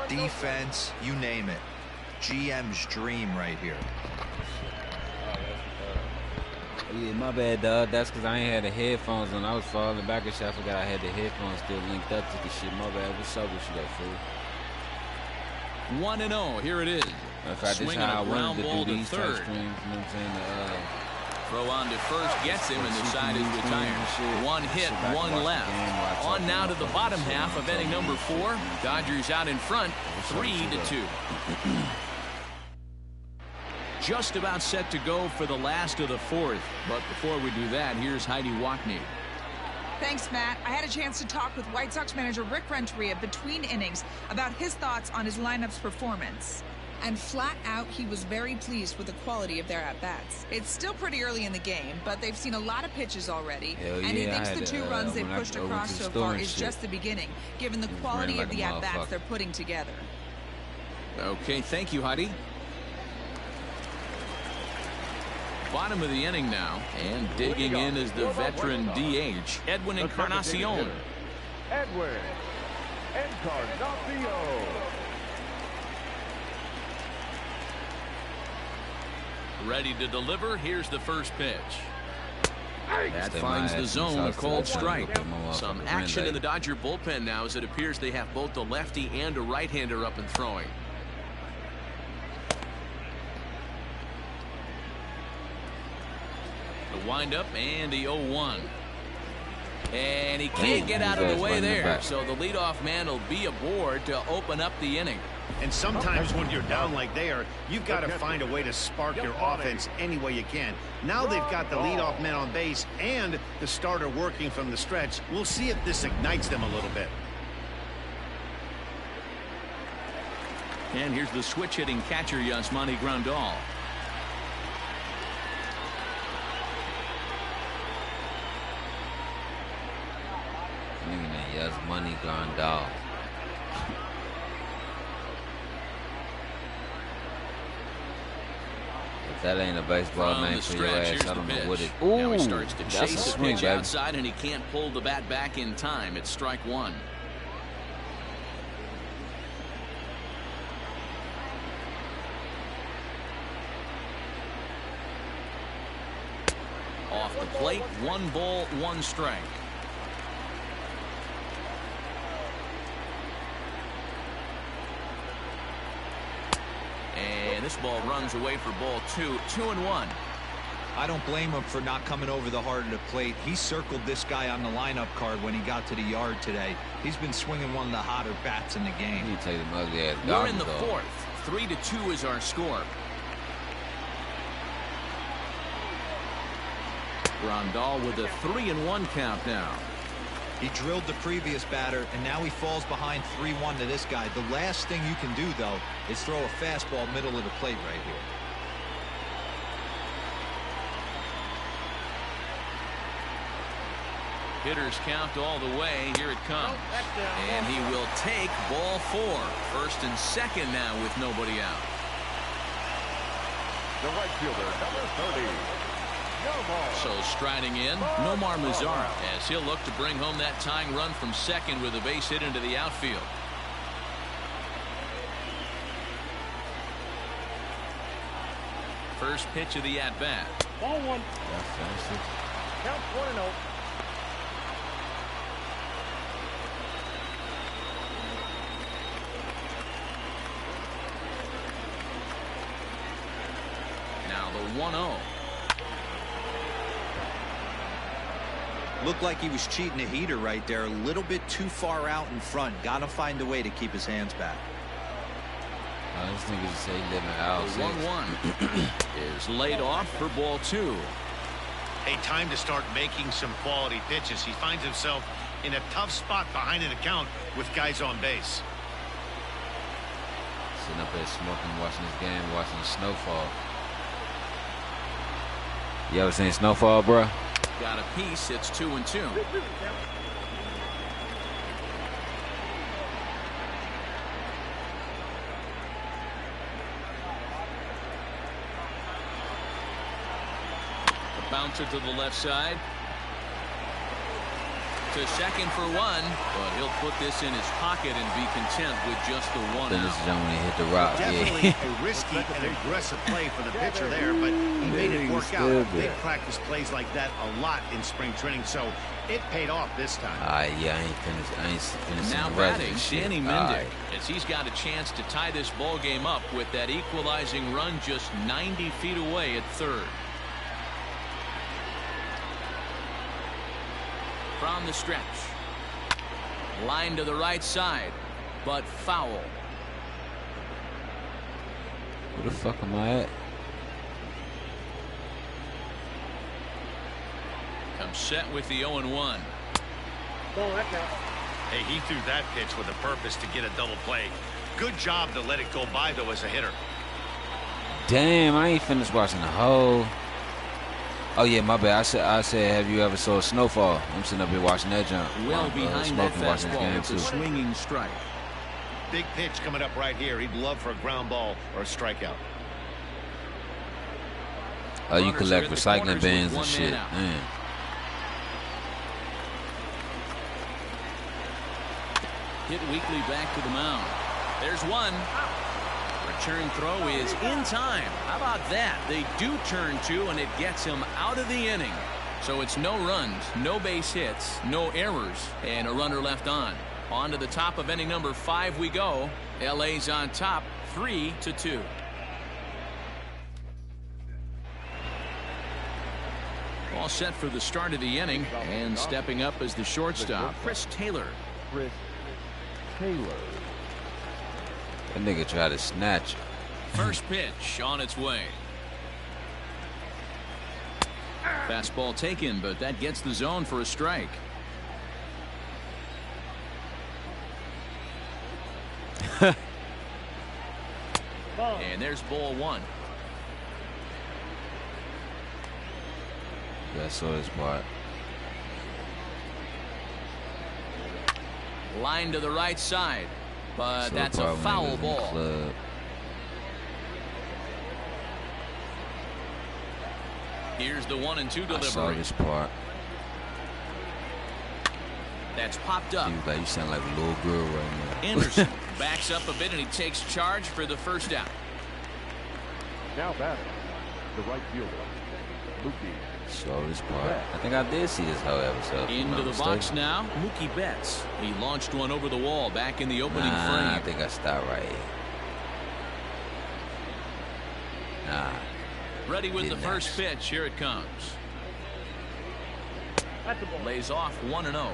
defense, you name it. GM's dream right here. Yeah, my bad, dog. That's because I ain't had the headphones on. I was falling back and shit. I forgot I had the headphones still linked up to the shit. My bad. What's up with you, though, fool? 1-0. Here it is. In fact, this is how I wanted to do these type streams. You know what I'm saying? Throw on to first gets him, and the side is retired. 1 hit, 1 left. On now to the bottom half of inning number 4. Dodgers out in front, 3-2. Just about set to go for the last of the 4th. But before we do that, here's Heidi Wackney. Thanks, Matt. I had a chance to talk with White Sox manager Rick Renteria between innings about his thoughts on his lineup's performance. And flat out, he was very pleased with the quality of their at-bats. It's still pretty early in the game, but they've seen a lot of pitches already. And he thinks the 2 runs they've pushed across so far is just the beginning, given the quality of the at-bats they're putting together. Okay, thank you, Heidi. Bottom of the inning now, and digging in is the veteran DH, Edwin Encarnacion. Edwin Encarnacion. Ready to deliver. Here's the first pitch. That finds the zone, a called strike. Some action in the Dodger bullpen now, as it appears they have both a lefty and a right-hander up and throwing. The windup and the 0-1. And he can't get out of the way there. So the leadoff man will be aboard to open up the inning. And sometimes when you're down like they are, you've got to find a way to spark your offense any way you can. Now they've got the leadoff man on base and the starter working from the stretch. We'll see if this ignites them a little bit. And here's the switch hitting catcher, Yasmani Grandal. Yasmani Grandal. If that ain't a baseball name for your ass, I don't know what it is. Now he starts to chase the pitch outside, and he can't pull the bat back in time. It's strike one. Off the plate, 1 ball, 1 strike. And this ball runs away for ball 2, 2-1. I don't blame him for not coming over the heart of the plate. He circled this guy on the lineup card when he got to the yard today. He's been swinging one of the hotter bats in the game. You take the ugly ass. We're in the 4th. 3-2 is our score. Grandal with a 3-1 count now. He drilled the previous batter, and now he falls behind 3-1 to this guy. The last thing you can do, though, is throw a fastball middle of the plate right here. Hitters count all the way. Here it comes. And he will take ball 4. 1st and 2nd now with nobody out. The right fielder, number 30. So striding in, Nomar Mazara, as he'll look to bring home that tying run from 2nd with a base hit into the outfield. First pitch of the at-bat. Ball 1. Count 1-0. Now the 1-0. Looked like he was cheating a heater right there. A little bit too far out in front. Got to find a way to keep his hands back. This nigga just say living out. 1-1 is laid off for ball 2. Hey, time to start making some quality pitches. He finds himself in a tough spot behind an account with guys on base. Sitting up there smoking, watching this game, watching the snowfall. You ever seen snowfall, bro? Got a piece. It's 2-2. A bouncer to the left side. To 2nd for 1, but he'll put this in his pocket and be content with just the 1 Then out. this is when he hit the rock. Definitely a risky and aggressive play for the pitcher there, but he made it work out. They practice plays like that a lot in spring training, so it paid off this time. Yeah, I ain't finished. Now the batting, rest Danny Mendick, as he's got a chance to tie this ball game up with that equalizing run just 90 feet away at 3rd. From the stretch. Line to the right side, but foul. Where the fuck am I at? Comes set with the 0-1. Hey, he threw that pitch with a purpose to get a double play. Good job to let it go by, though, as a hitter. Damn, I ain't finished watching the whole. Oh yeah, my bad. I said, have you ever saw snowfall? I'm sitting up here watching that jump. Well behind that fastball, it's a too. swinging strike. Big pitch coming up right here. He'd love for a ground ball or a strikeout. Oh, you collect recycling bins and shit. Man. Hit Weekly back to the mound. There's one. Return throw is in time. How about that? They do turn 2, and it gets him out of the inning. So it's no runs, no base hits, no errors, and a runner left on. On to the top of inning number 5 we go. LA's on top, 3-2. All set for the start of the inning, and stepping up as the shortstop, Chris Taylor. Chris Taylor. That nigga tried to snatch. First pitch on its way. Fastball taken, but that gets the zone for a strike. And there's ball one. Yeah, I saw this part. Line to the right side, but that's a foul ball. Here's the 1-2 delivery. I saw this part. That's popped up. Dude, like, you sound like a little girl right now. Anderson backs up a bit and he takes charge for the first out. Now batting, the right fielder, Mookie. Saw this part. I think I did see this, however. So into the box now, Mookie Betts. He launched one over the wall back in the opening frame. I think I stopped right here. Nah. Ready with the first pitch. Here it comes. Lays off 1-0. 1-1,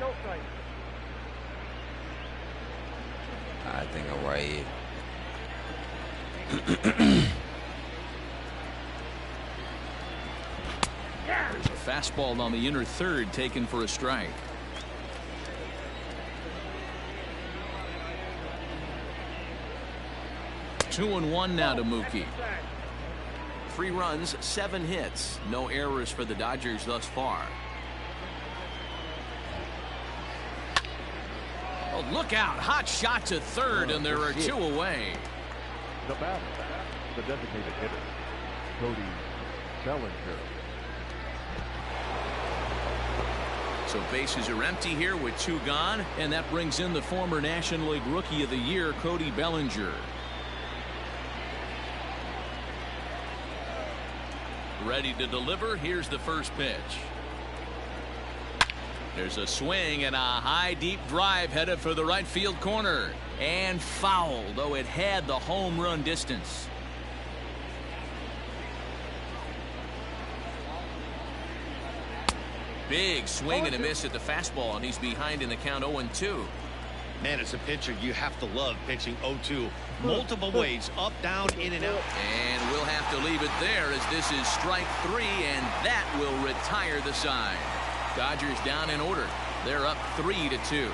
no strike. I think I'm right here. There's a fastball on the inner third taken for a strike. Two and one now to Mookie. 3 runs, 7 hits. No errors for the Dodgers thus far. Oh, look out. Hot shot to third, and there are 2 away. The batter, the designated hitter, Cody Bellinger. So bases are empty here with 2 gone, and that brings in the former National League Rookie of the Year, Cody Bellinger. Ready to deliver. Here's the first pitch. There's a swing and a high deep drive headed for the right field corner, and foul, though it had the home run distance. Big swing and a miss at the fastball, and he's behind in the count 0-2. Man, as a pitcher, you have to love pitching 0-2 multiple ways, up, down, in, and out. And we'll have to leave it there, as this is strike 3, and that will retire the side. Dodgers down in order. They're up 3-2.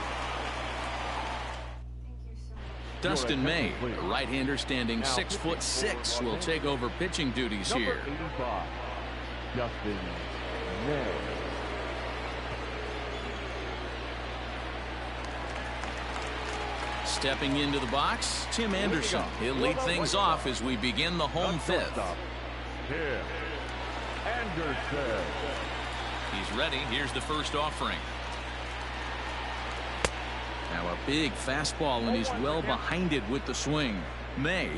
Dustin May, a right-hander standing 6'6", will take over pitching duties here. Number 85, Dustin May. Stepping into the box, Tim Anderson. He'll lead things off as we begin the home fifth. Tim Anderson. He's ready. Here's the first offering. Now a big fastball, and he's well behind it with the swing. May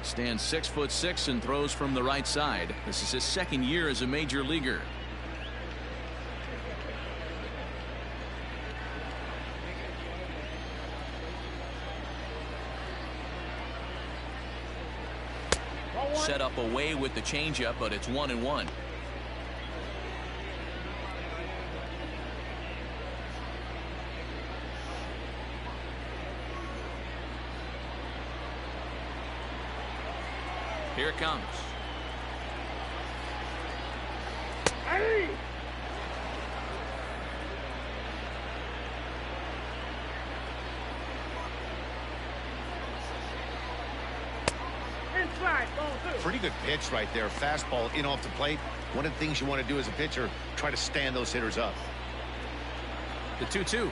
stands 6'6" and throws from the right side. This is his 2nd year as a major leaguer. Set up away with the changeup, but it's 1-1. Here it comes. Hey! Pretty good pitch right there. Fastball in off the plate. One of the things you want to do as a pitcher, try to stand those hitters up. The 2-2.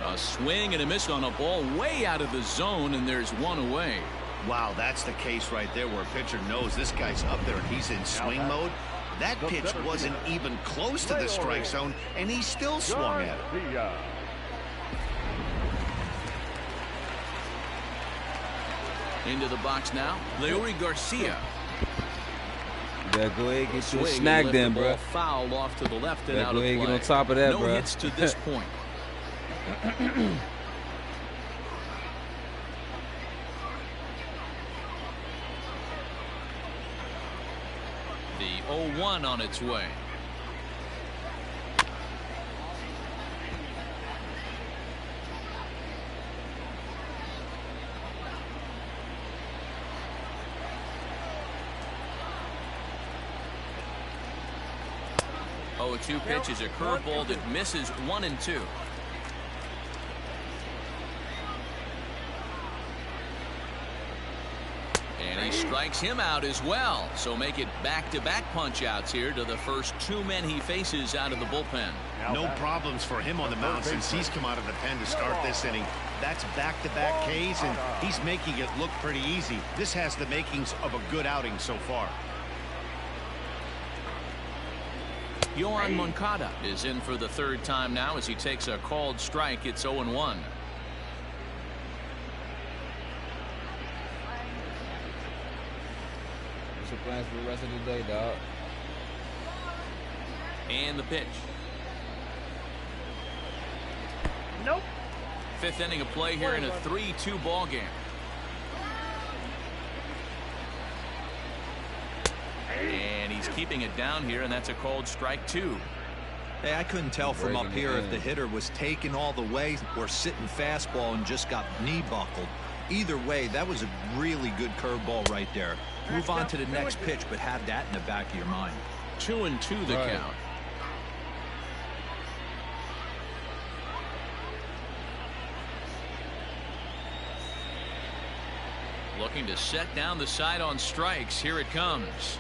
A swing and a miss on a ball way out of the zone, and there's 1 away. Wow, that's the case right there where a pitcher knows this guy's up there and he's in swing mode. That pitch wasn't even close to the strike zone, and he still swung at it. Into the box now, Laurie Garcia. You better go ahead and get your snag then, bro. Foul off to the left and out of play. play. Get on top of that, no bro. hits to this point. The 0-1 on its way. Oh, 2 pitch is a curveball that misses 1 and 2. And he strikes him out as well. So make it back-to-back punch-outs here to the first 2 men he faces out of the bullpen. No problems for him on the mound since he's come out of the pen to start this inning. That's back-to-back Ks, and he's making it look pretty easy. This has the makings of a good outing so far. Yohan Moncada is in for the 3rd time now as he takes a called strike. It's 0-1. What's your plans for the rest of the day, dog? And the pitch. Nope. 5th inning of play here in a 3-2 ball game. And he's keeping it down here, and that's a called strike 2. Hey, I couldn't tell from up here if the hitter was taken all the way or sitting fastball and just got knee buckled. Either way, that was a really good curveball right there. Move on to the next pitch, but have that in the back of your mind. 2-2 the count. Looking to set down the side on strikes. Here it comes.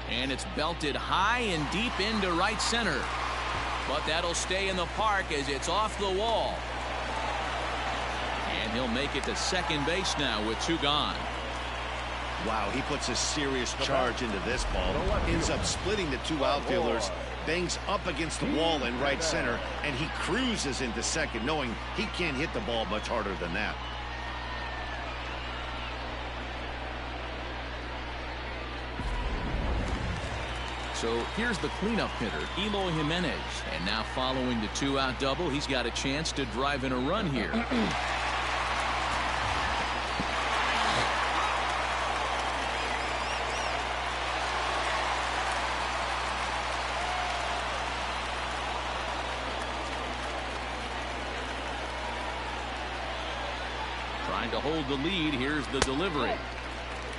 And it's belted high and deep into right center. But that'll stay in the park as it's off the wall. And he'll make it to second base now with 2 gone. Wow, he puts a serious charge into this ball. Ends up splitting the 2 outfielders. Bangs up against the wall in right center. And he cruises into second, knowing he can't hit the ball much harder than that. So here's the cleanup hitter, Eloy Jimenez. And now following the 2-out double, he's got a chance to drive in a run here. Trying to hold the lead. Here's the delivery.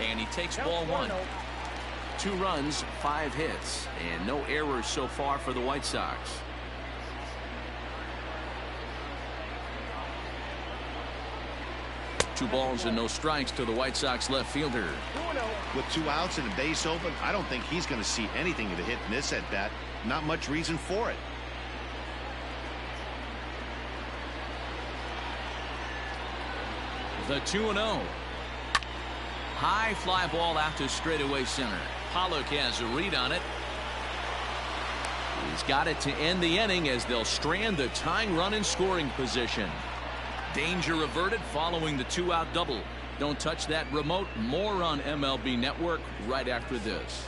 And he takes ball 1. 2 runs, 5 hits, and no errors so far for the White Sox. Two balls and no strikes to the White Sox left fielder. With 2 outs and a base open, I don't think he's going to see anything to hit in this at bat. Not much reason for it. The 2-0. High fly ball out to straightaway center. Pollock has a read on it. He's got it to end the inning as they'll strand the tying run in scoring position. Danger averted following the 2-out double. Don't touch that remote. More on MLB Network right after this.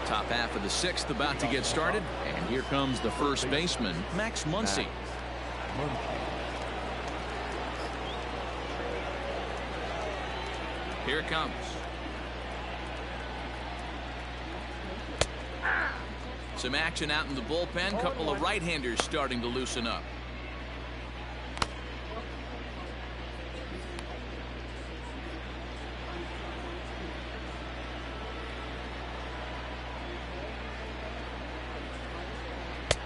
Top half of the 6th about to get started, and here comes the first baseman, Max Muncie. Here it comes. Some action out in the bullpen. Couple of right-handers starting to loosen up.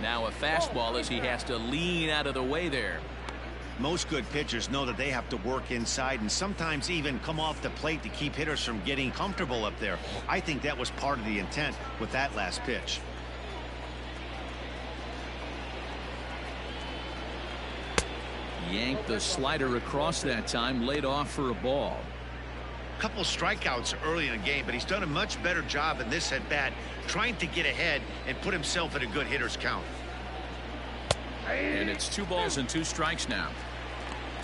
Now a fastball as he has to lean out of the way there. Most good pitchers know that they have to work inside and sometimes even come off the plate to keep hitters from getting comfortable up there. I think that was part of the intent with that last pitch. Yanked the slider across that time, laid off for a ball. Couple strikeouts early in the game, but he's done a much better job in this at bat trying to get ahead and put himself in a good hitter's count. And it's 2 balls and 2 strikes now.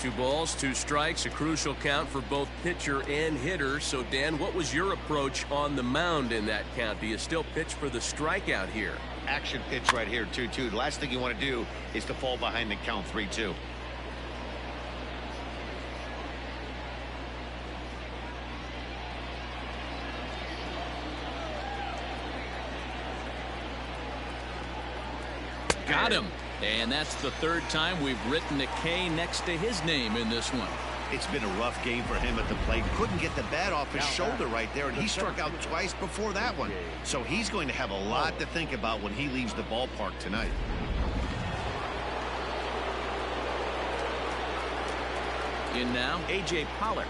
2 balls, 2 strikes, a crucial count for both pitcher and hitter. So Dan, what was your approach on the mound in that count? Do you still pitch for the strikeout here? Action pitch right here, 2-2. The last thing you want to do is to fall behind the count 3-2. Got him. And that's the third time we've written a K next to his name in this one. It's been a rough game for him at the plate. Couldn't get the bat off his shoulder right there, and he struck out twice before that one. So he's going to have a lot to think about when he leaves the ballpark tonight. In now, A.J. Pollock.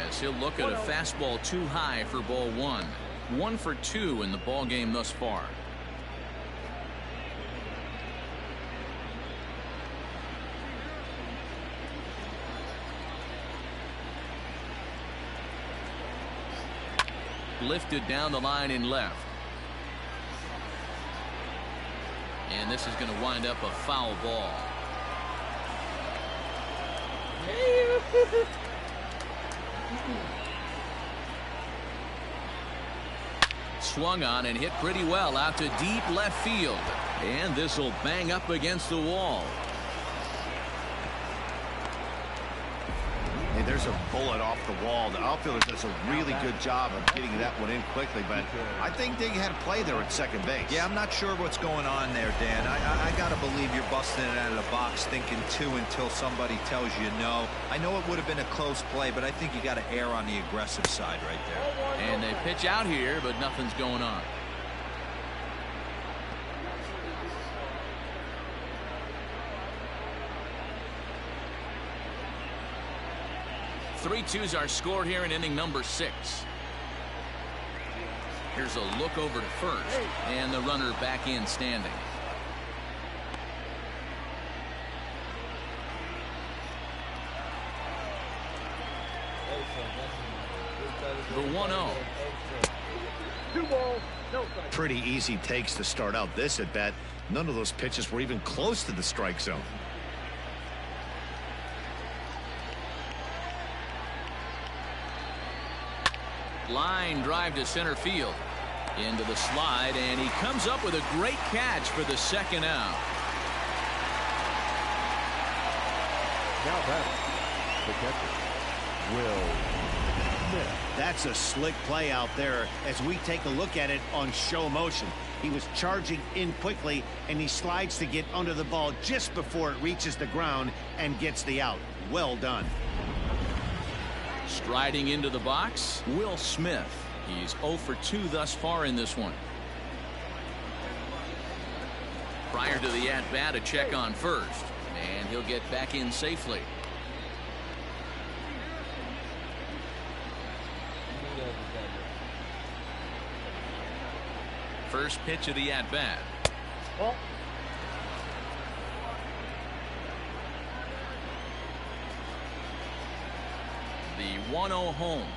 As he'll look at a fastball too high for ball one. 1 for 2 in the ball game thus far. Lifted down the line in left. And this is going to wind up a foul ball. Swung on and hit pretty well out to deep left field. And this will bang up against the wall. Hey, there's a bullet off the wall. The outfielder does a really good job of getting that one in quickly, but I think they had a play there at second base. Yeah, I'm not sure what's going on there, Dan. I got to believe you're busting it out of the box thinking 2 until somebody tells you no. I know it would have been a close play, but I think you got to err on the aggressive side right there. And they pitch out here, but nothing's going on. Three twos are scored here in inning number 6. Here's a look over to first, and the runner back in standing. The 1-0. Pretty easy takes to start out this at bat. None of those pitches were even close to the strike zone. Line drive to center field. Into the slide, and he comes up with a great catch for the second out. Now batting, the catcher, Will Smith. That's a slick play out there as we take a look at it on show motion. He was charging in quickly, and he slides to get under the ball just before it reaches the ground and gets the out. Well done. Striding into the box, Will Smith. He's 0 for 2 thus far in this one. Prior to the at-bat, a check on first, and he'll get back in safely. First pitch of the at-bat. The 1-0 home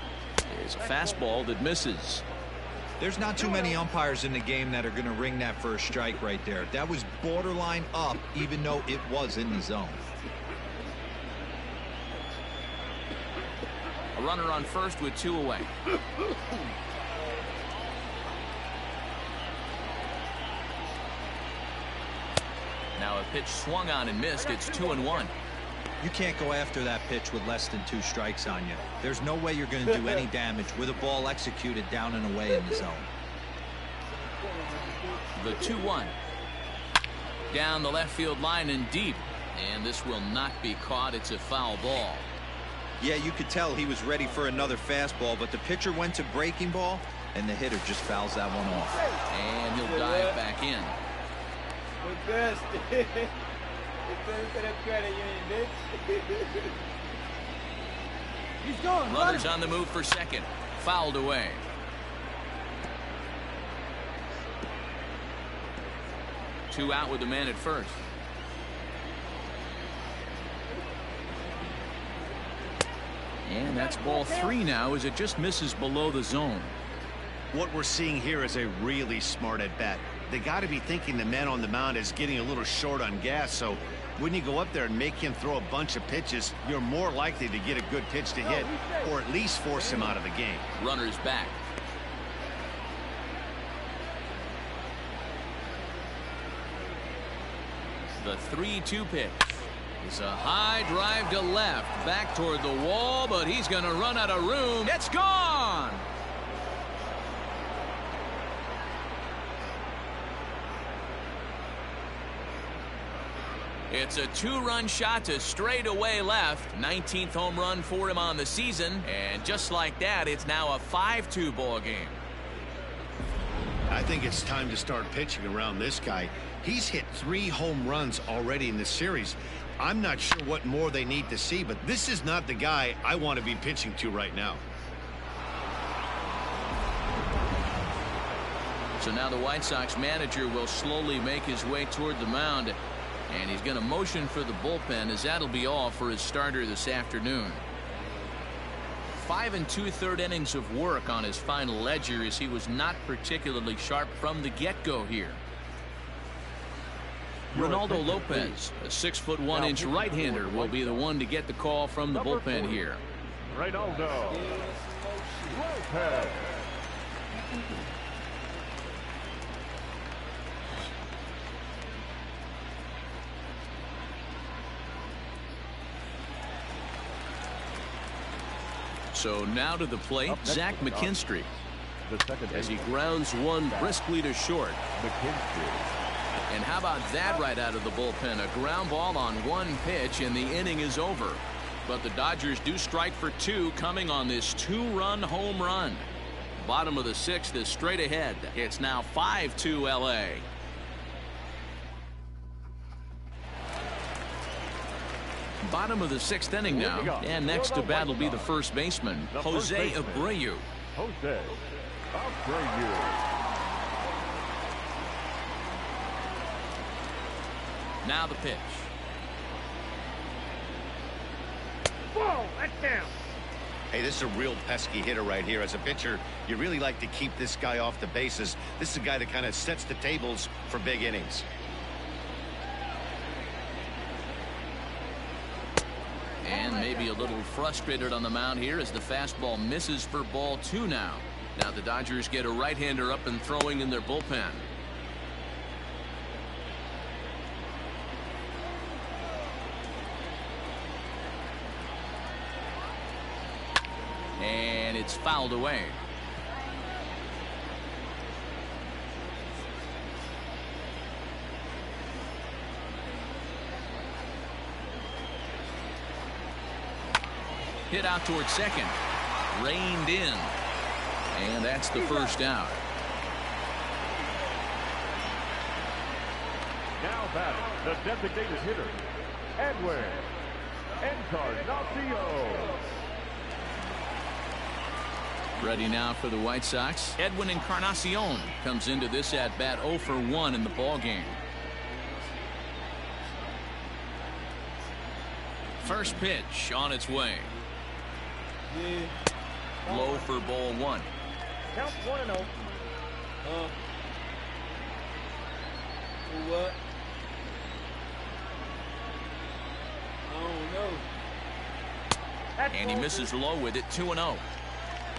is a fastball that misses. There's not too many umpires in the game that are going to ring that first strike right there. That was borderline up, even though it was in the zone. A runner on first with 2 away. Now a pitch swung on and missed. It's 2-1. You can't go after that pitch with less than 2 strikes on you. There's no way you're going to do any damage with a ball executed down and away in the zone. The 2-1. Down the left field line and deep. And this will not be caught. It's a foul ball. Yeah, you could tell he was ready for another fastball, but the pitcher went to breaking ball, and the hitter just fouls that one off. And he'll dive back in. He's going. Runners on the move for second. Fouled away. Two out with the man at first. And that's ball 3 now as it just misses below the zone. What we're seeing here is a really smart at bat. They got to be thinking the man on the mound is getting a little short on gas, so when you go up there and make him throw a bunch of pitches, you're more likely to get a good pitch to hit or at least force him out of the game. Runners back. The 3-2 pitch. It's a high drive to left, back toward the wall, but he's going to run out of room. It's gone! It's a 2-run shot to straightaway left. 19th home run for him on the season. And just like that, it's now a 5-2 ball game. I think it's time to start pitching around this guy. He's hit 3 home runs already in this series. I'm not sure what more they need to see, but this is not the guy I want to be pitching to right now. So now the White Sox manager will slowly make his way toward the mound. And he's going to motion for the bullpen, as that'll be all for his starter this afternoon. 5 2/3 innings of work on his final ledger, as he was not particularly sharp from the get-go here. Ronaldo Lopez, a 6'1" right-hander, will be the one to get the call from the bullpen here. Ronaldo Lopez. So now to the plate, Zach McKinstry, as he grounds one briskly to short. And how about that right out of the bullpen? A ground ball on one pitch, and the inning is over. But the Dodgers do strike for 2 coming on this 2-run home run. Bottom of the 6th is straight ahead. It's now 5-2 LA. Bottom of the 6th inning now, and next to bat will be the first baseman, Jose Abreu. Now the pitch. Whoa, that's down. Hey, this is a real pesky hitter right here. As a pitcher, you really like to keep this guy off the bases. This is a guy that kind of sets the tables for big innings. And maybe a little frustrated on the mound here as the fastball misses for ball 2 now. Now the Dodgers get a right-hander up and throwing in their bullpen. And it's fouled away. Hit out towards second. Reined in. And that's the first out. Now batting, the designated hitter, Edwin Encarnacion. Ready now for the White Sox. Edwin Encarnacion comes into this at bat 0 for 1 in the ball game. First pitch on its way. Low for ball 1. Count 1-0. What? I don't know. And he misses low with it. 2-0.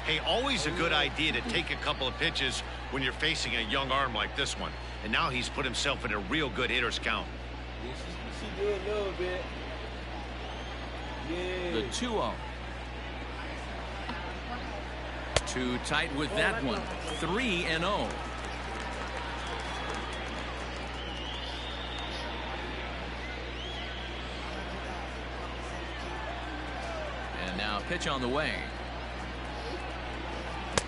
Hey, always a good idea to take a couple of pitches when you're facing a young arm like this one. And now he's put himself in a real good hitter's count. She do a little bit. Yeah. The 2-0. Too tight with that one. 3-0. And now pitch on the way.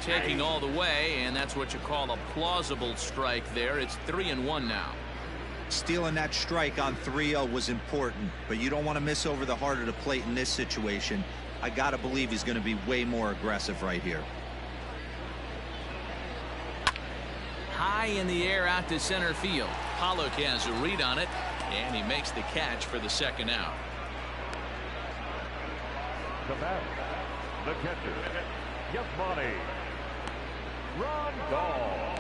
Taking all the way, and that's what you call a plausible strike there. It's 3-1 now. Stealing that strike on 3-0 was important, but you don't want to miss over the heart of the plate in this situation. I got to believe he's going to be way more aggressive right here. High in the air out to center field. Pollock has a read on it, and he makes the catch for the second out. The batter, the catcher, Yasmani Grandal.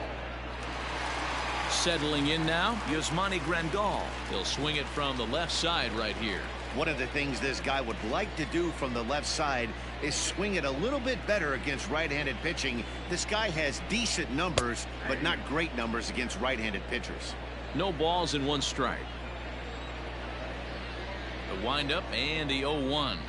Settling in now, Yasmani Grandal. He'll swing it from the left side right here. One of the things this guy would like to do from the left side is swing it a little bit better against right-handed pitching. This guy has decent numbers, but not great numbers against right-handed pitchers. No balls and 1 strike. The windup and the 0-1.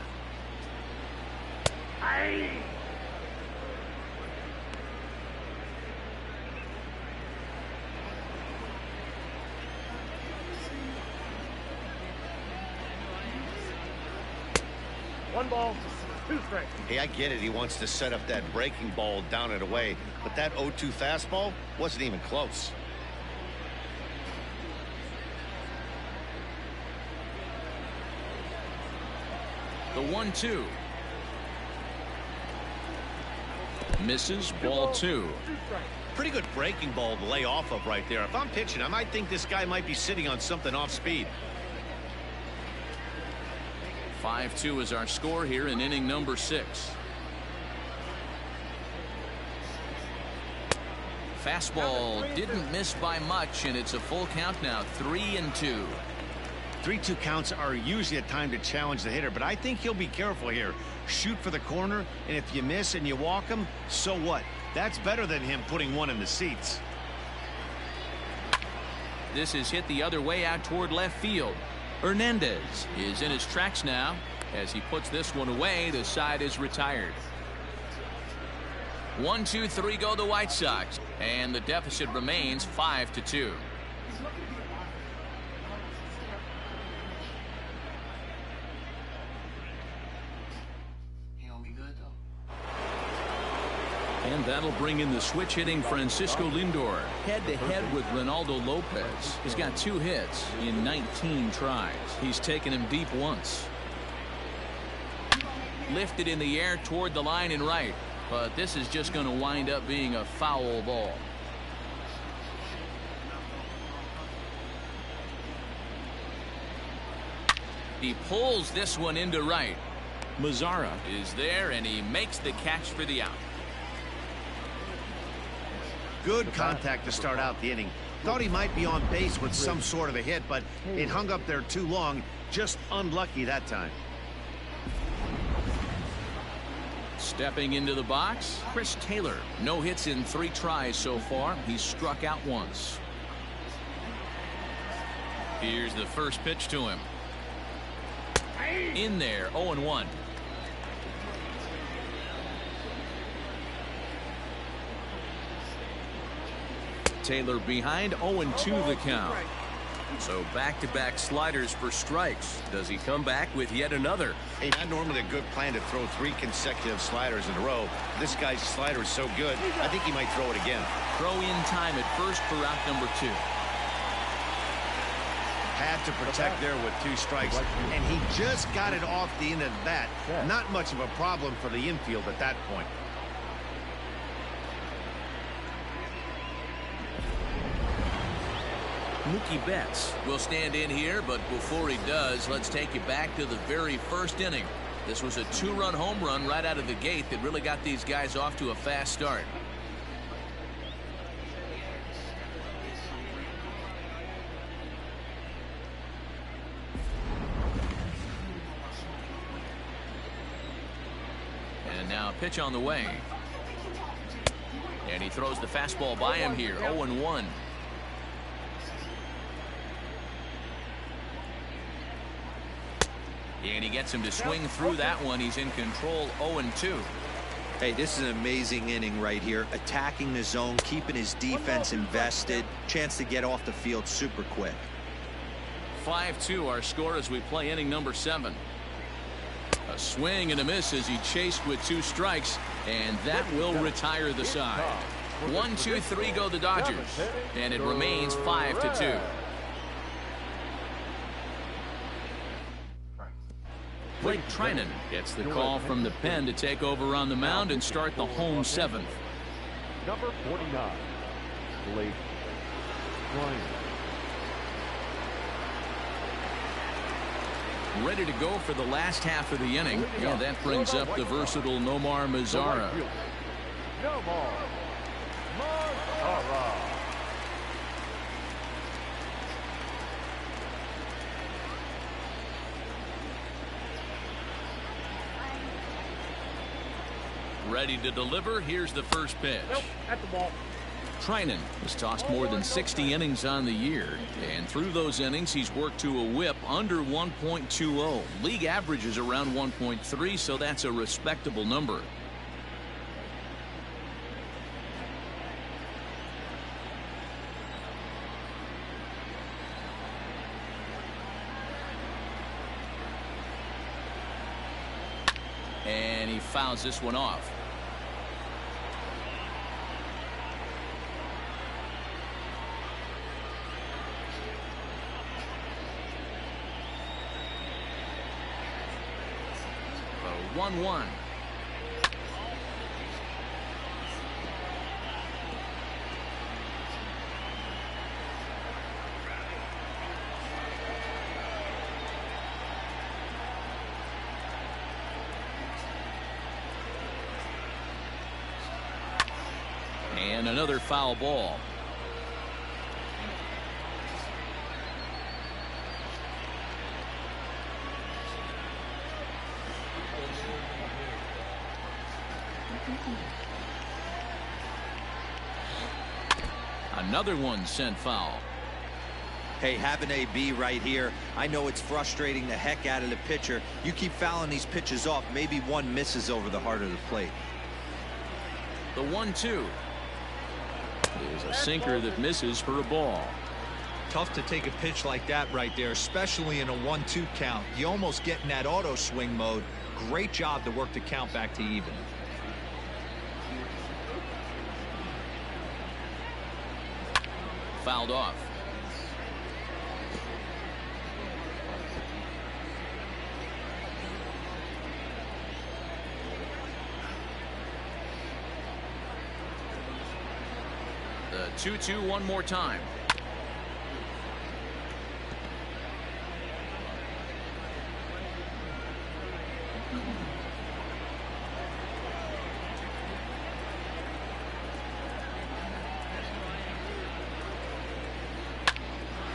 1 ball, 2 strikes. Hey, I get it. He wants to set up that breaking ball down and away, but that 0-2 fastball wasn't even close. The 1-2. Misses, ball 2. Pretty good breaking ball to lay off of right there. If I'm pitching, I might think this guy might be sitting on something off speed. 5-2 is our score here in inning number 6. Fastball didn't miss by much, and it's a full count now, 3-2. 3-2 counts are usually a time to challenge the hitter, but I think he'll be careful here. Shoot for the corner, and if you miss and you walk him, so what? That's better than him putting one in the seats. This is hit the other way out toward left field. Hernandez is in his tracks now. As he puts this one away, the side is retired. 1, 2, 3 go the White Sox, and the deficit remains 5-2. And that'll bring in the switch hitting Francisco Lindor. Head-to-head with Ronaldo Lopez. He's got 2 hits in 19 tries. He's taken him deep once. Lifted in the air toward the line and right. But this is just going to wind up being a foul ball. He pulls this one into right. Mazara is there, and he makes the catch for the out. Good contact to start out the inning. Thought he might be on base with some sort of a hit, but it hung up there too long. Just unlucky that time. Stepping into the box, Chris Taylor. No hits in 3 tries so far. He's struck out once. Here's the first pitch to him. In there, 0-1. Taylor behind, 0-2 the count. So back-to-back sliders for strikes. Does he come back with yet another? Hey, not normally a good plan to throw 3 consecutive sliders in a row. This guy's slider is so good, I think he might throw it again. Throw in time at first for out number 2. Had to protect there with 2 strikes, and he just got it off the end of the bat. Not much of a problem for the infield at that point. Mookie Betts will stand in here, but before he does, let's take you back to the very first inning. This was a 2-run home run right out of the gate that really got these guys off to a fast start. And now a pitch on the way. And he throws the fastball by him here, 0-1. And he gets him to swing through that one. He's in control, 0-2. Hey, this is an amazing inning right here. Attacking the zone, keeping his defense invested. Chance to get off the field super quick. 5-2 our score as we play inning number 7. A swing and a miss as he chased with 2 strikes, and that will retire the side. 1, 2, 3 go the Dodgers, and it remains 5-2. Blake Trinan gets the call from the pen to take over on the mound and start the home 7th. Number 49, Blake Trinan. Ready to go for the last half of the inning, and that brings up the versatile Nomar Mazara. Nomar Mazara. Ready to deliver. Here's the first pitch. At the ball. Trinan has tossed more than 60 innings on the year, and through those innings he's worked to a whip under 1.20. League average is around 1.3, so that's a respectable number. And he fouls this one off. The 1-1. And another foul ball. Another one sent foul. Hey, have an AB right here. I know it's frustrating the heck out of the pitcher. You keep fouling these pitches off, maybe one misses over the heart of the plate. The 1-2 is a sinker that misses for a ball. Tough to take a pitch like that right there, especially in a 1-2 count. You almost get in that auto swing mode. Great job to work the count back to even. Fouled off. The 2-2 one more time.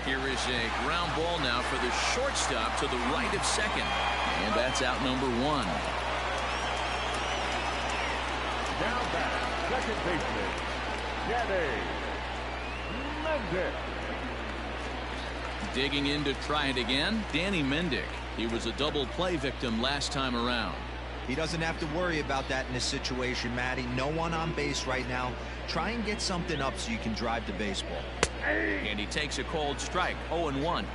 Here is a ground ball now for the shortstop to the right of second. And that's out number one. Now back, second baseman, Mendick. Digging in to try it again, Danny Mendick. He was a double play victim last time around. He doesn't have to worry about that in this situation, Matty. No one on base right now. Try and get something up so you can drive the baseball. And he takes a cold strike. 0-1.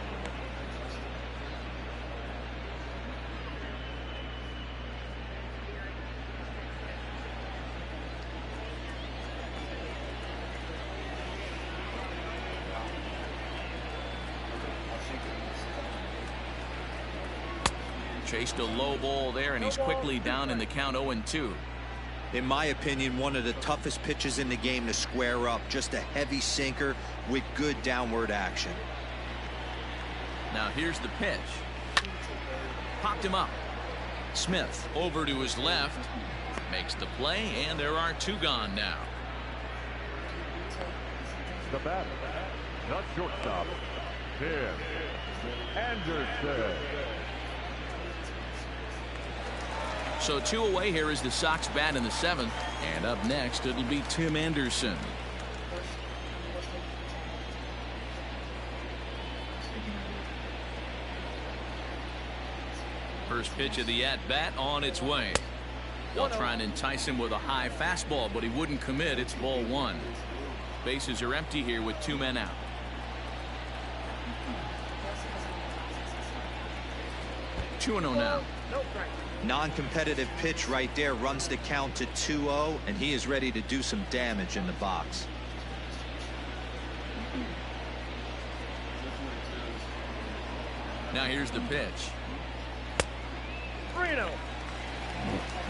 Chased a low ball there, and he's quickly down in the count. 0-2. In my opinion, one of the toughest pitches in the game to square up. Just a heavy sinker with good downward action. Now here's the pitch. Popped him up. Smith over to his left. Makes the play, and there are two gone now. The batter, the shortstop, Tim Anderson. So two away. Here is the Sox bat in the seventh. And up next, it'll be Tim Anderson. First pitch of the at-bat on its way. They'll try and entice him with a high fastball, but he wouldn't commit. It's ball one. Bases are empty here with two men out. Two 2-0 now. Non-competitive pitch right there, runs the count to 2-0, and he is ready to do some damage in the box. Now here's the pitch. 3-0.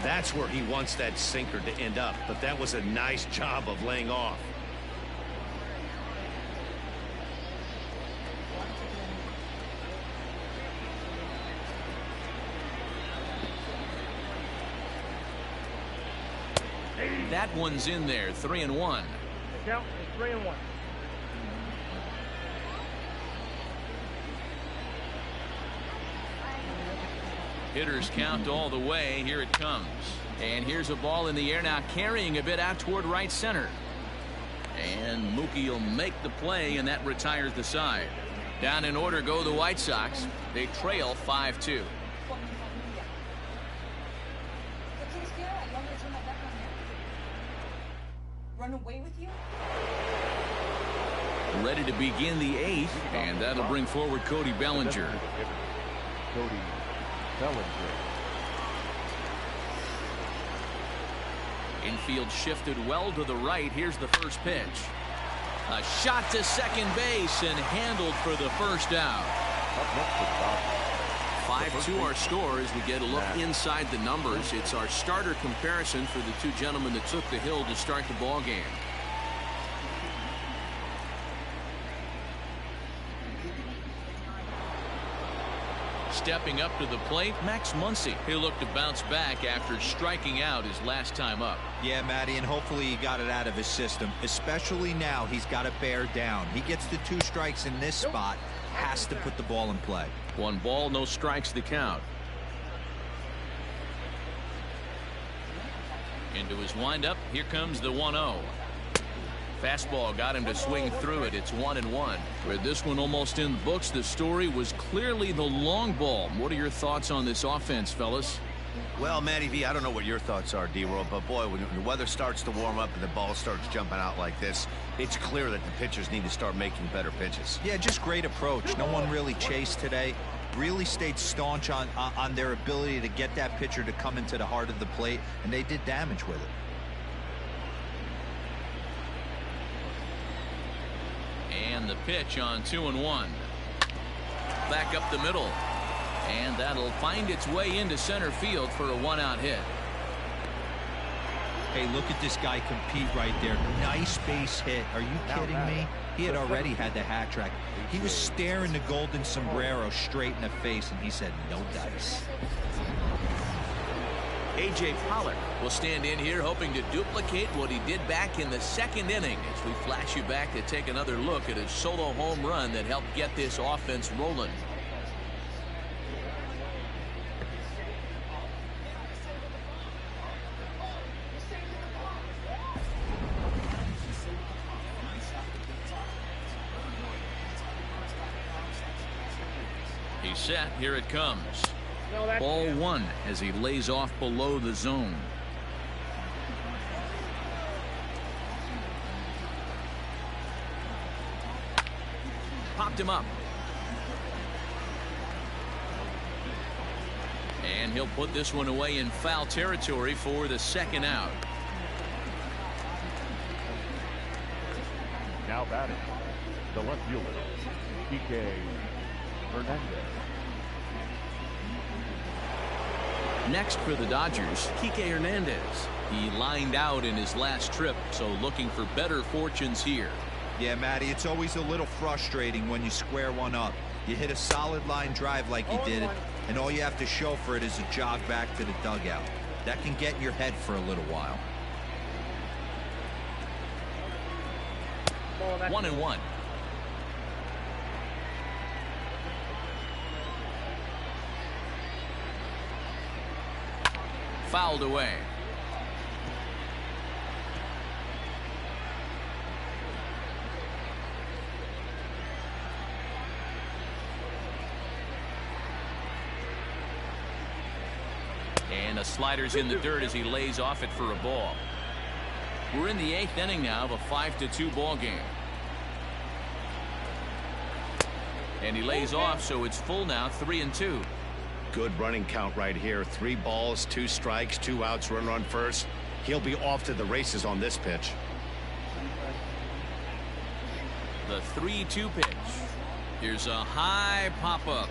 That's where he wants that sinker to end up, but that was a nice job of laying off. That one's in there. 3-1. Count is 3-1. Hitters count all the way. Here it comes. And here's a ball in the air now, carrying a bit out toward right center. And Mookie will make the play, and that retires the side. Down in order go the White Sox. They trail 5-2. Run away with you? Ready to begin the eighth, and that'll bring forward Cody Bellinger. Cody Bellinger. Infield shifted well to the right. Here's the first pitch. A shot to second base and handled for the first out. 5-2 our score as we get a look inside the numbers. It's our starter comparison for the two gentlemen that took the hill to start the ball game. Stepping up to the plate, Max Muncie. He'll look to bounce back after striking out his last time up. Yeah, Matty, and hopefully he got it out of his system. Especially now, he's got to bear down. He gets the 2 strikes in this spot, has to put the ball in play. 1 ball, no strikes the count. Into his windup, here comes the 1-0. Fastball got him to swing through it. It's 1-1. With this one almost in the books, the story was clearly the long ball. What are your thoughts on this offense, fellas? Well, Matty V, I don't know what your thoughts are, D-Roll, but boy, when the weather starts to warm up and the ball starts jumping out like this, it's clear that the pitchers need to start making better pitches. Yeah, just great approach. No one really chased today. Really stayed staunch on their ability to get that pitcher to come into the heart of the plate, and they did damage with it. And the pitch on 2-1. Back up the middle. And that'll find its way into center field for a 1-out hit. Hey, look at this guy compete right there. Nice base hit. Are you kidding me? He had already had the hat trick. He was staring the golden sombrero straight in the face, and he said, no dice. A.J. Pollock will stand in here hoping to duplicate what he did back in the 2nd inning as we flash you back to take another look at his solo home run that helped get this offense rolling. He's set. Here it comes. Ball 1 as he lays off below the zone. Popped him up. And he'll put this one away in foul territory for the 2nd out. Now batting, the left fielder, Kike Hernandez. Next for the Dodgers, Kike Hernandez. He lined out in his last trip, so looking for better fortunes here. Yeah, Matty, it's always a little frustrating when you square one up. You hit a solid line drive like you did, and all you have to show for it is a jog back to the dugout. That can get in your head for a little while. 1-1. Fouled away. And a slider's in the dirt as he lays off it for a ball. We're in the 8th inning now of a 5-2 ball game. And he lays off, so it's full now, 3-2. Good running count right here. 3 balls, 2 strikes, 2 outs, runner on first. He'll be off to the races on this pitch. The 3-2 pitch. Here's a high pop-up.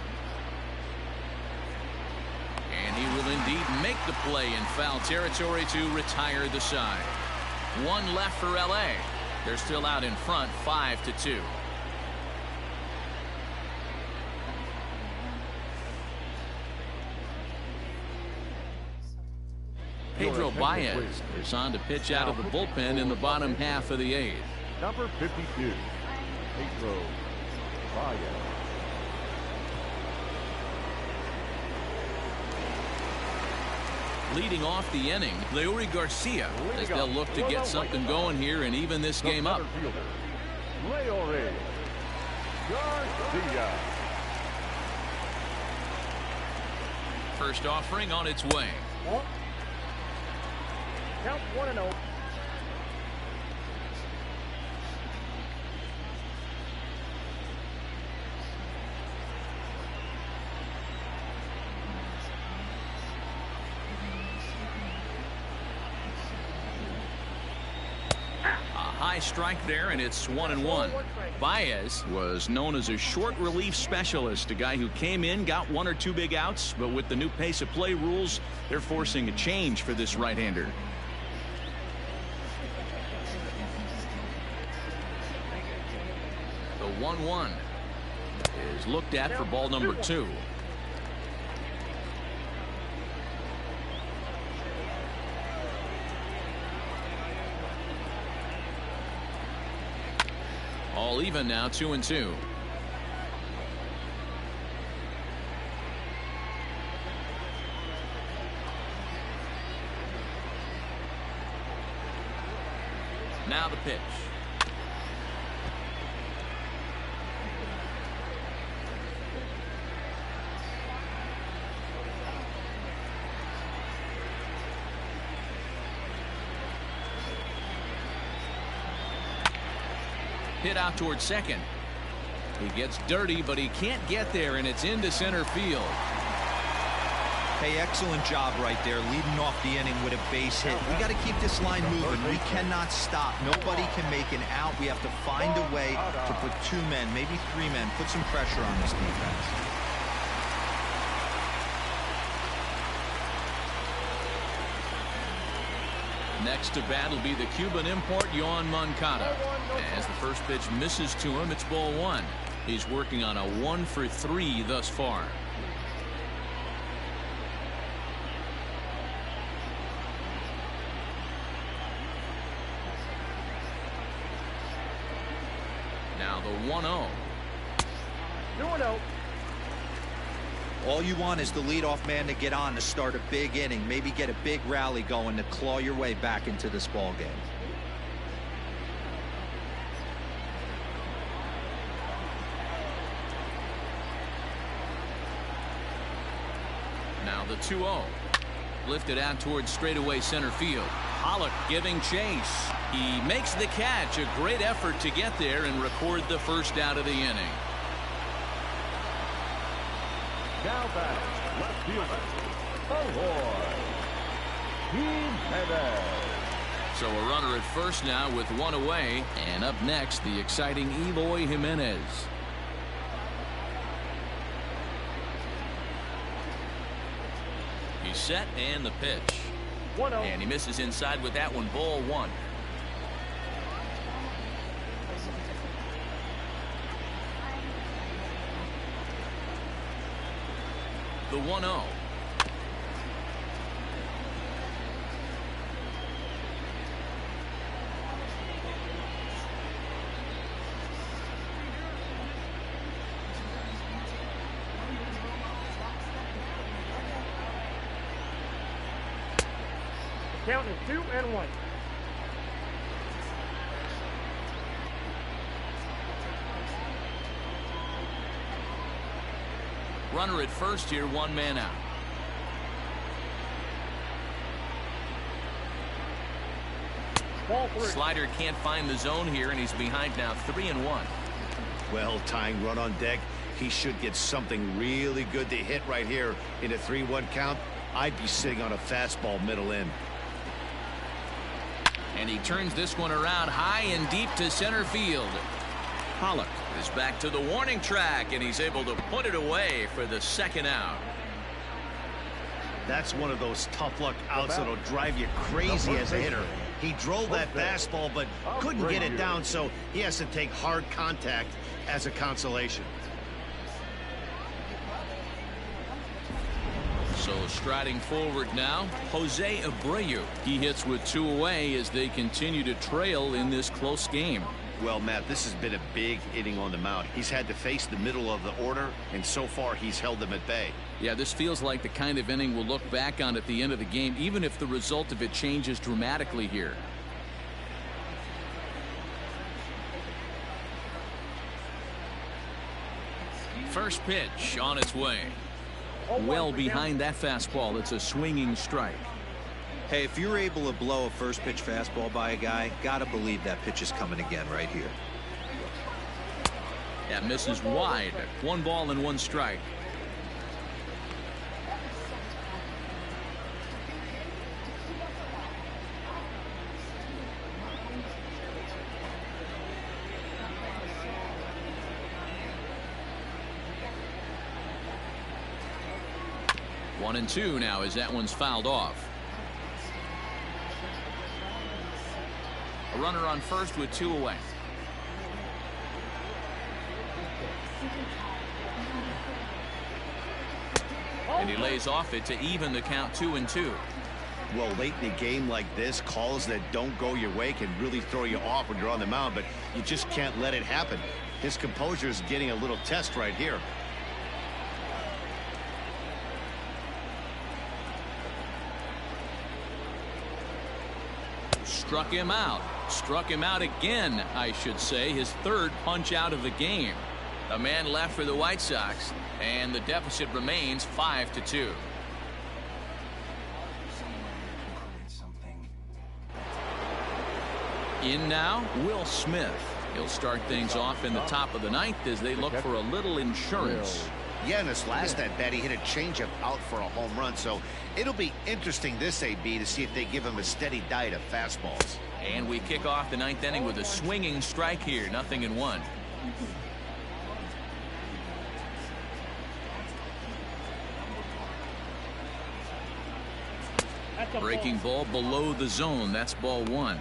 And he will indeed make the play in foul territory to retire the side. 1 left for L.A. They're still out in front, 5-2. Pedro Baez is on to pitch out of the bullpen in the bottom half of the 8th. Number 52, Pedro Baez. Leading off the inning, Laurie Garcia, as they'll look to get something going here and even this game up. Laurie Garcia. First offering on its way. Count 1-0. high strike there, and it's 1-1. Baez was known as a short relief specialist, a guy who came in, got 1 or 2 big outs, but with the new pace of play rules, they're forcing a change for this right-hander. The 1-1 is looked at for ball number 2. All even now, 2-2. Now the pitch. Hit out towards second. He gets dirty, but he can't get there, and it's into center field. Hey, excellent job right there, leading off the inning with a base hit. We got to keep this line moving. We cannot stop. Nobody can make an out. We have to find a way to put 2 men, maybe 3 men, put some pressure on this defense. Next to bat will be the Cuban import Yoan Moncada. As the first pitch misses to him, it's ball 1. He's working on a 1 for 3 thus far. Now the 1-0. 2-0. All you want is the leadoff man to get on to start a big inning, maybe get a big rally going to claw your way back into this ball game. Now the 2-0. Lifted out towards straightaway center field. Pollock giving chase. He makes the catch. A great effort to get there and record the first out of the inning. Now back, left fielder, Eloy Jimenez. So a runner at first now with 1 away. And up next, the exciting Eloy Jimenez. He's set and the pitch. 1-0. And he misses inside with that one, ball 1. The 1-0. Count is 2-1. Runner at first here, 1 man out. Ball 3. Slider can't find the zone here, and he's behind now, 3-1. Well, tying run on deck. He should get something really good to hit right here in a 3-1 count. I'd be sitting on a fastball middle in. And he turns this one around high and deep to center field. Pollock is back to the warning track, and he's able to put it away for the second out. That's one of those tough luck outs that'll drive you crazy as a hitter. He drove that fastball but couldn't get it down, so he has to take hard contact as a consolation. So striding forward now, Jose Abreu. He hits with 2 away as they continue to trail in this close game. Well, Matt, this has been a big inning on the mound. He's had to face the middle of the order, and so far he's held them at bay. Yeah, this feels like the kind of inning we'll look back on at the end of the game, even if the result of it changes dramatically here. First pitch on its way. Well behind that fastball. It's a swinging strike. Hey, if you're able to blow a first pitch fastball by a guy, gotta believe that pitch is coming again right here. That misses wide. 1 ball and 1 strike. 1-2 now as that one's fouled off. A runner on first with 2 away. And he lays off it to even the count 2-2. Well, late in a game like this, calls that don't go your way can really throw you off when you're on the mound, but you just can't let it happen. His composure is getting a little test right here. Struck him out. Struck him out again, I should say. His 3rd punch out of the game. A man left for the White Sox, and the deficit remains 5-2. In now, Will Smith. He'll start things off in the top of the 9th as they look for a little insurance. Yeah, in his last at bat, he hit a changeup out for a home run, so it'll be interesting this AB to see if they give him a steady diet of fastballs. And we kick off the 9th inning with a swinging strike here, 0-1. Breaking ball below the zone. That's ball 1.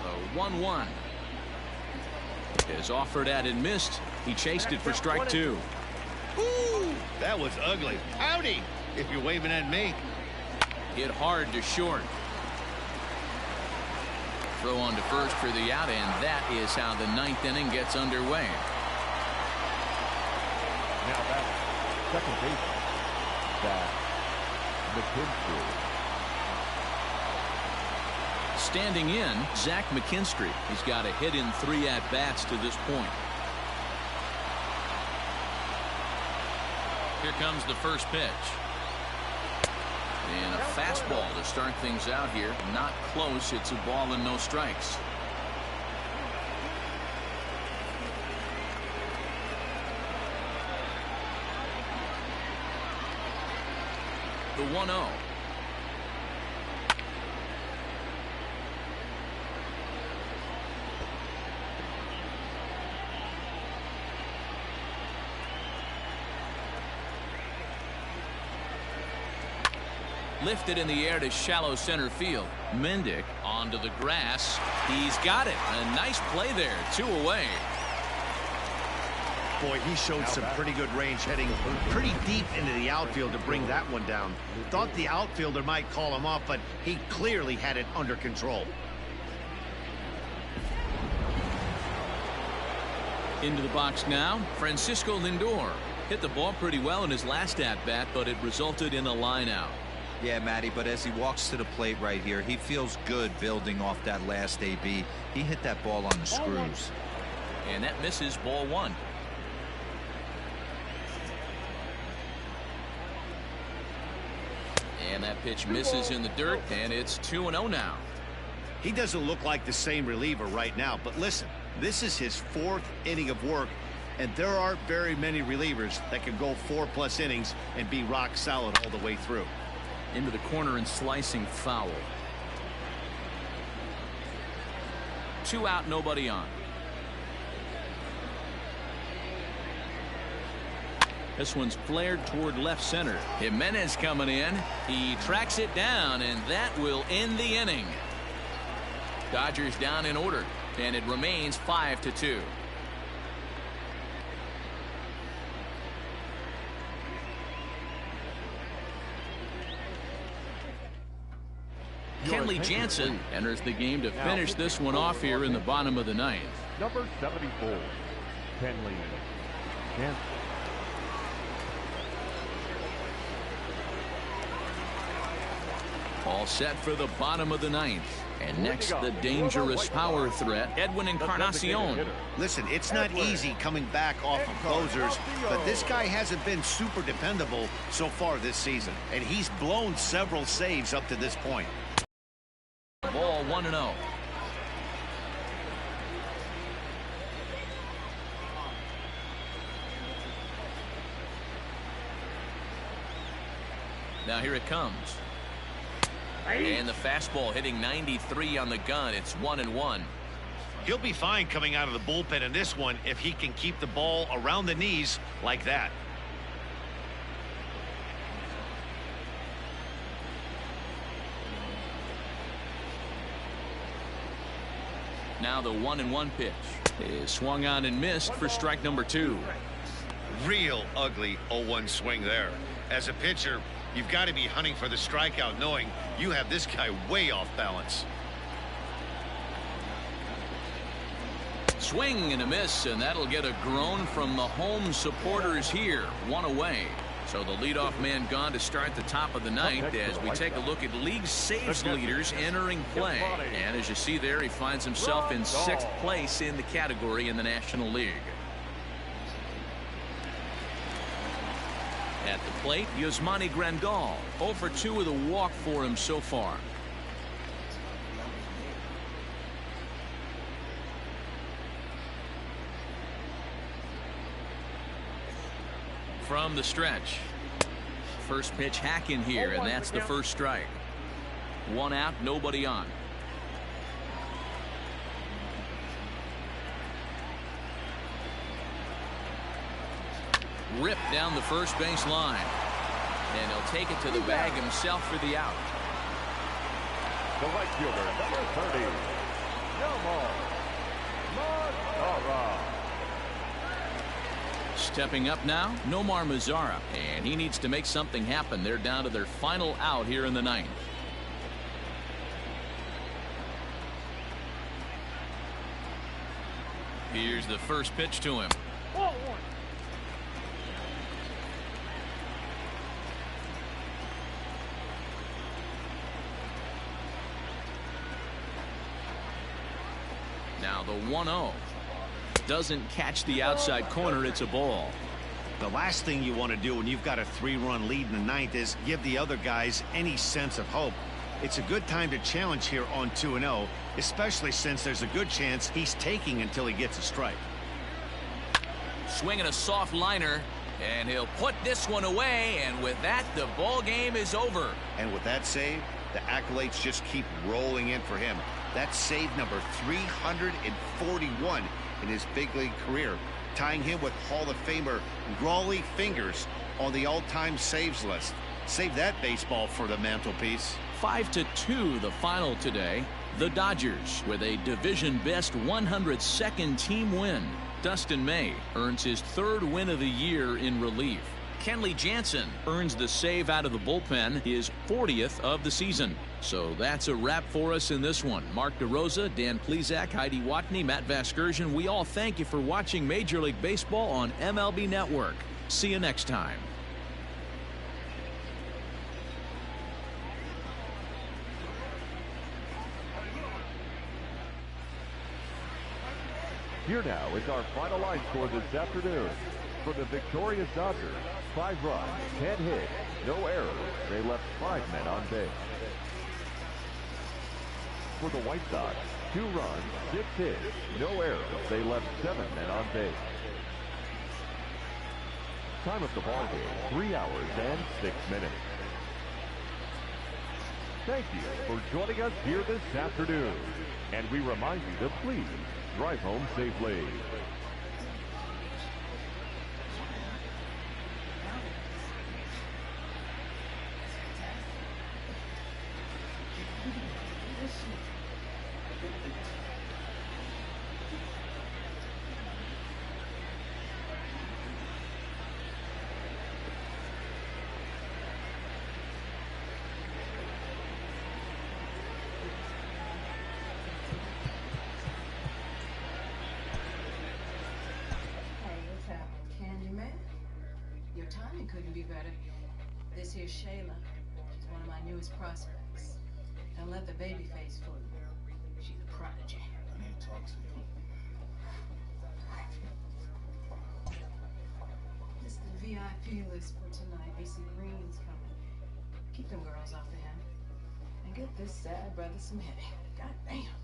The 1-1 is offered at and missed. He chased it for strike 2. Ooh, that was ugly. Howdy, if you're waving at me. Hit hard to short. Throw on to first for the out, and that is how the 9th inning gets underway. Now that's second baseman, Mccutchen. Standing in, Zach McKinstry. He's got a hit in 3 at-bats to this point. Here comes the first pitch. And a fastball to start things out here. Not close. It's a ball and no strikes. The 1-0. Lifted in the air to shallow center field. Mendick onto the grass. He's got it. A nice play there. 2 away. Boy, he showed some pretty good range heading pretty deep into the outfield to bring that one down. Thought the outfielder might call him off, but he clearly had it under control. Into the box now, Francisco Lindor. Hit the ball pretty well in his last at-bat, but it resulted in a line out. Yeah, Matty, but as he walks to the plate right here, he feels good building off that last AB. He hit that ball on the screws. And that misses ball 1. And that pitch misses in the dirt, and it's 2-0 now. He doesn't look like the same reliever right now, but listen, this is his 4th inning of work, and there aren't very many relievers that can go 4+ innings and be rock solid all the way through. Into the corner and slicing foul. 2 out, nobody on. This one's flared toward left center. Jimenez coming in. He tracks it down, and that will end the inning. Dodgers down in order, and it remains 5-2. Kenley Jansen enters the game to finish this one off here in the bottom of the 9th. Number 74, Kenley Jansen. All set for the bottom of the 9th. And next, the dangerous power threat, Edwin Encarnacion. Listen, it's not easy coming back off of closers, but this guy hasn't been super dependable so far this season, and he's blown several saves up to this point. Ball 1-0. Now here it comes. And the fastball hitting 93 on the gun. It's 1-1. He'll be fine coming out of the bullpen in this one if he can keep the ball around the knees like that. Now the 1-1 pitch is swung on and missed for strike number 2. Real ugly 0-1 swing there. As a pitcher, you've got to be hunting for the strikeout, knowing you have this guy way off balance. Swing and a miss, and that'll get a groan from the home supporters here. 1 away. So the leadoff man gone to start the top of the ninth as we take a look at league saves leaders entering play. And as you see there, he finds himself in 6th place in the category in the National League. At the plate, Yasmani Grandal. 0 for 2 with a walk for him so far. From the stretch. First pitch hack in here, and that's the first strike. 1 out, nobody on. Ripped down the first base line. And he'll take it to the bag himself for the out. The right fielder, number 30, Nomar Mazara. Stepping up now, Nomar Mazara, and he needs to make something happen. They're down to their final out here in the 9th. Here's the first pitch to him. Now the 1-0. Doesn't catch the outside corner. It's a ball. The last thing you want to do when you've got a 3-run lead in the 9th is give the other guys any sense of hope. It's a good time to challenge here on 2-0, especially since there's a good chance he's taking until he gets a strike. Swinging a soft liner, and he'll put this one away, and with that, the ball game is over. And with that save, the accolades just keep rolling in for him. That's save number 341 in his big league career, tying him with Hall of Famer Raleigh Fingers on the all-time saves list. Save that baseball for the mantelpiece. 5-2 the final today. The Dodgers with a division best 102nd team win. Dustin May earns his 3rd win of the year in relief. Kenley Jansen earns the save out of the bullpen, his 40th of the season. So that's a wrap for us in this one. Mark DeRosa, Dan Plesac, Heidi Watney, Matt Vasgersian, we all thank you for watching Major League Baseball on MLB Network. See you next time. Here now is our final line score this afternoon. For the victorious Dodgers, 5 runs, 10 hits, no errors. They left 5 men on base. For the White Sox, 2 runs, 6 hits, no errors. They left 7 men on base. Time of the ball game, 3 hours and 6 minutes. Thank you for joining us here this afternoon. And we remind you to please drive home safely. Couldn't be better. This here's Shayla. She's one of my newest prospects. Don't let the baby face fool you. She's a prodigy. I need to talk to you. This is the VIP list for tonight. AC Green's coming. Keep them girls off of him. And get this sad brother some headache. God damn.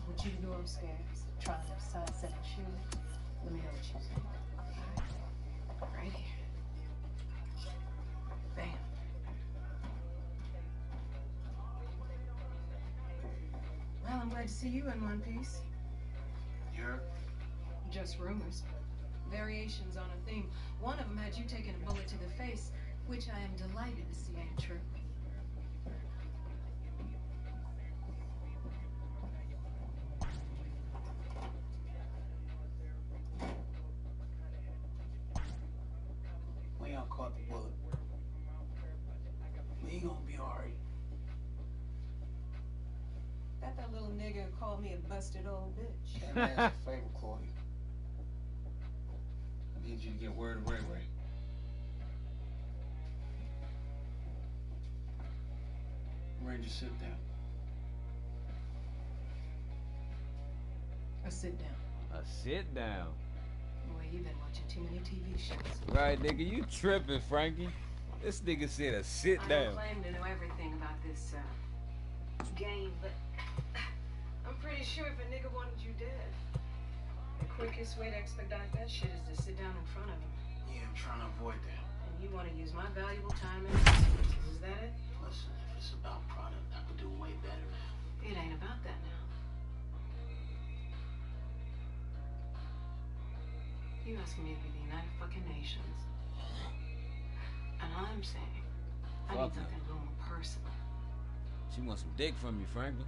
What you do upstairs? Try to size 7 shoes. Let me know what you think. Right here. Bam. I'm glad to see you in one piece. You're... Just rumors. Variations on a theme. One of them had you taking a bullet to the face, which I am delighted to see ain't true. We all caught the bullet. But he gonna be alright. That little nigga called me a busted old bitch. Can I ask a favor, Chloe? I need you to get word of Ray Ray. Ranger, sit down. A sit down. A sit down. Boy, you've been watching too many TV shows. Right, nigga, you tripping, Frankie. This nigga said a sit I down. don't claim to know everything about this game, but I'm pretty sure if a nigga wanted you dead, the quickest way to expedite that shit is to sit down in front of him. Yeah, I'm trying to avoid that. And you want to use my valuable time and resources, is that it? Listen, if it's about product, I could do way better now. It ain't about that now. You asking me to be the United fucking Nations. And I'm saying, I need something a little more personal. She wants some dick from you, Frankie.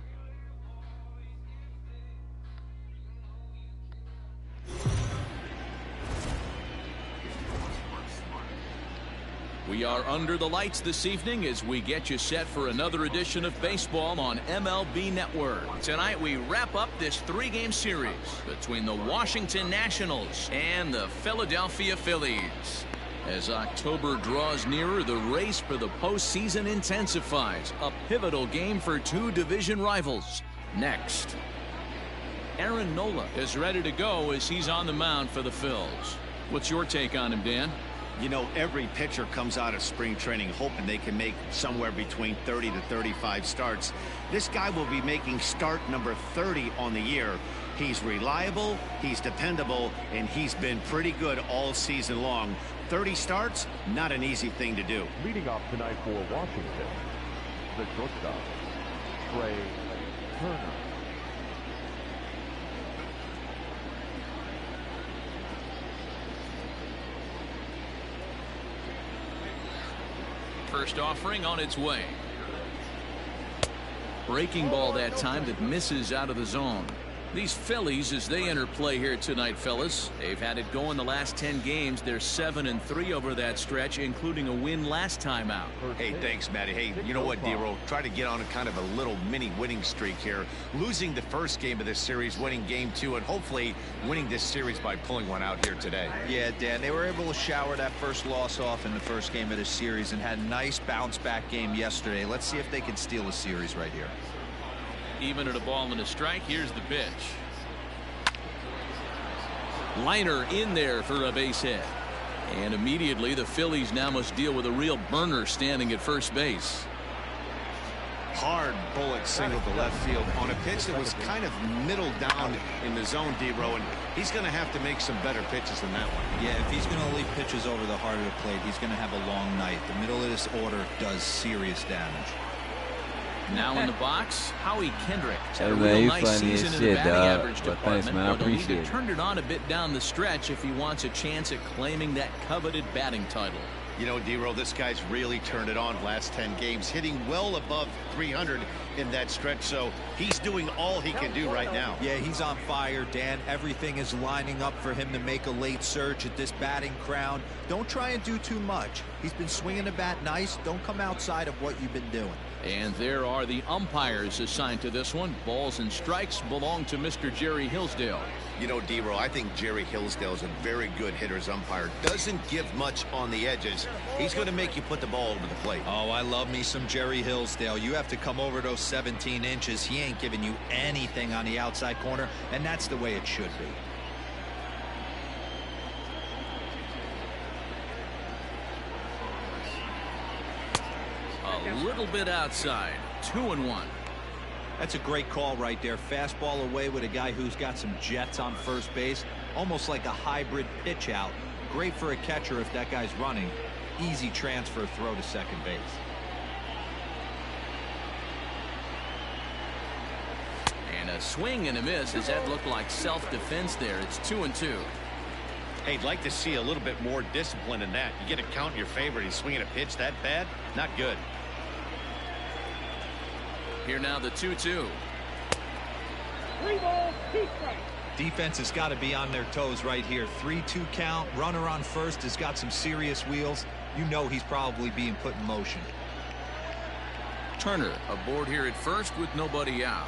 We are under the lights this evening as we get you set for another edition of baseball on MLB Network. Tonight we wrap up this three-game series between the Washington Nationals and the Philadelphia Phillies. As October draws nearer, the race for the postseason intensifies. A pivotal game for two division rivals. Next, Aaron Nola is ready to go as he's on the mound for the Phils. What's your take on him, Dan? You know, every pitcher comes out of spring training hoping they can make somewhere between 30 to 35 starts. This guy will be making start number 30 on the year. He's reliable, he's dependable, and he's been pretty good all season long. 30 starts, not an easy thing to do. Leading off tonight for Washington, the shortstop, Trey Turner. First offering on its way. Breaking ball that time that misses out of the zone. These Phillies, as they enter play here tonight, fellas, they've had it going the last 10 games. They're 7-3 over that stretch, including a win last time out. Hey, thanks, Matty. Hey, you know what, D-Roll? Try to get on a kind of a little mini winning streak here. Losing the first game of this series, winning game 2, and hopefully winning this series by pulling one out here today. Yeah, Dan, they were able to shower that first loss off in the first game of this series and had a nice bounce-back game yesterday. Let's see if they can steal a series right here. Even at a ball and a strike, here's the pitch. Liner in there for a base hit. And immediately the Phillies now must deal with a real burner standing at first base. Hard bullet single to left field on a pitch that was kind of middle down in the zone, D-Row, and he's going to have to make some better pitches than that one. Yeah, if he's going to leave pitches over the heart of the plate, he's going to have a long night. The middle of this order does serious damage. Now in the box, Howie Kendrick. Hey, a man, real you nice funny season as in the shit, batting dog. average But department, thanks, man. I but he'll need appreciate to it. turn it on a bit down the stretch if he wants a chance at claiming that coveted batting title. You know, D-Row, this guy's really turned it on last 10 games, hitting well above 300 in that stretch, so he's doing all he can do right now. Yeah, he's on fire, Dan. Everything is lining up for him to make a late surge at this batting crown. Don't try and do too much. He's been swinging the bat nice. Don't come outside of what you've been doing. And there are the umpires assigned to this one. Balls and strikes belong to Mr. Jerry Hillsdale. You know, D-Row, I think Jerry Hillsdale is a very good hitter's umpire. Doesn't give much on the edges. He's going to make you put the ball over the plate. Oh, I love me some Jerry Hillsdale. You have to come over those 17 inches. He ain't giving you anything on the outside corner, and that's the way it should be. A little bit outside. 2-1. That's a great call right there. Fastball away with a guy who's got some jets on first base. Almost like a hybrid pitch out. Great for a catcher if that guy's running. Easy transfer throw to second base. And a A swing and a miss. Does that look like self-defense there? It's 2-2. Hey, I'd like to see a little bit more discipline in that. You get a count in your favor. He's swinging a pitch that bad. Not good. Here now the 2-2. 3 balls, 2 strikes. Defense has got to be on their toes right here. 3-2 count. Runner on first has got some serious wheels. You know he's probably being put in motion. Turner aboard here at first with nobody out.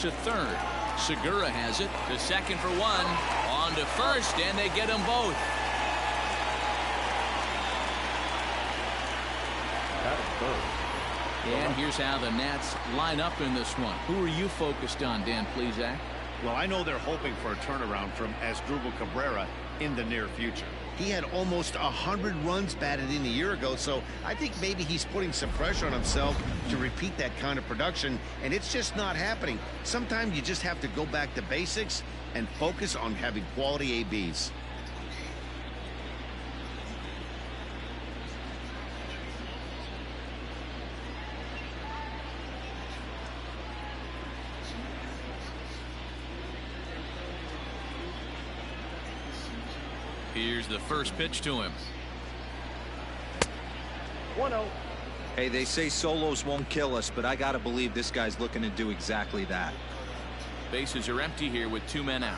To third. Segura has it. To second for one. On to first, and they get them both. And here's how the Nats line up in this one. Who are you focused on, Dan Plesac? Well, I know they're hoping for a turnaround from Asdrubal Cabrera in the near future. He had almost 100 runs batted in a year ago, so I think maybe he's putting some pressure on himself to repeat that kind of production, and it's just not happening. Sometimes you just have to go back to basics and focus on having quality ABs. Here's the first pitch to him. 1-0. Hey, they say solos won't kill us, but I got to believe this guy's looking to do exactly that. Bases are empty here with 2 men out.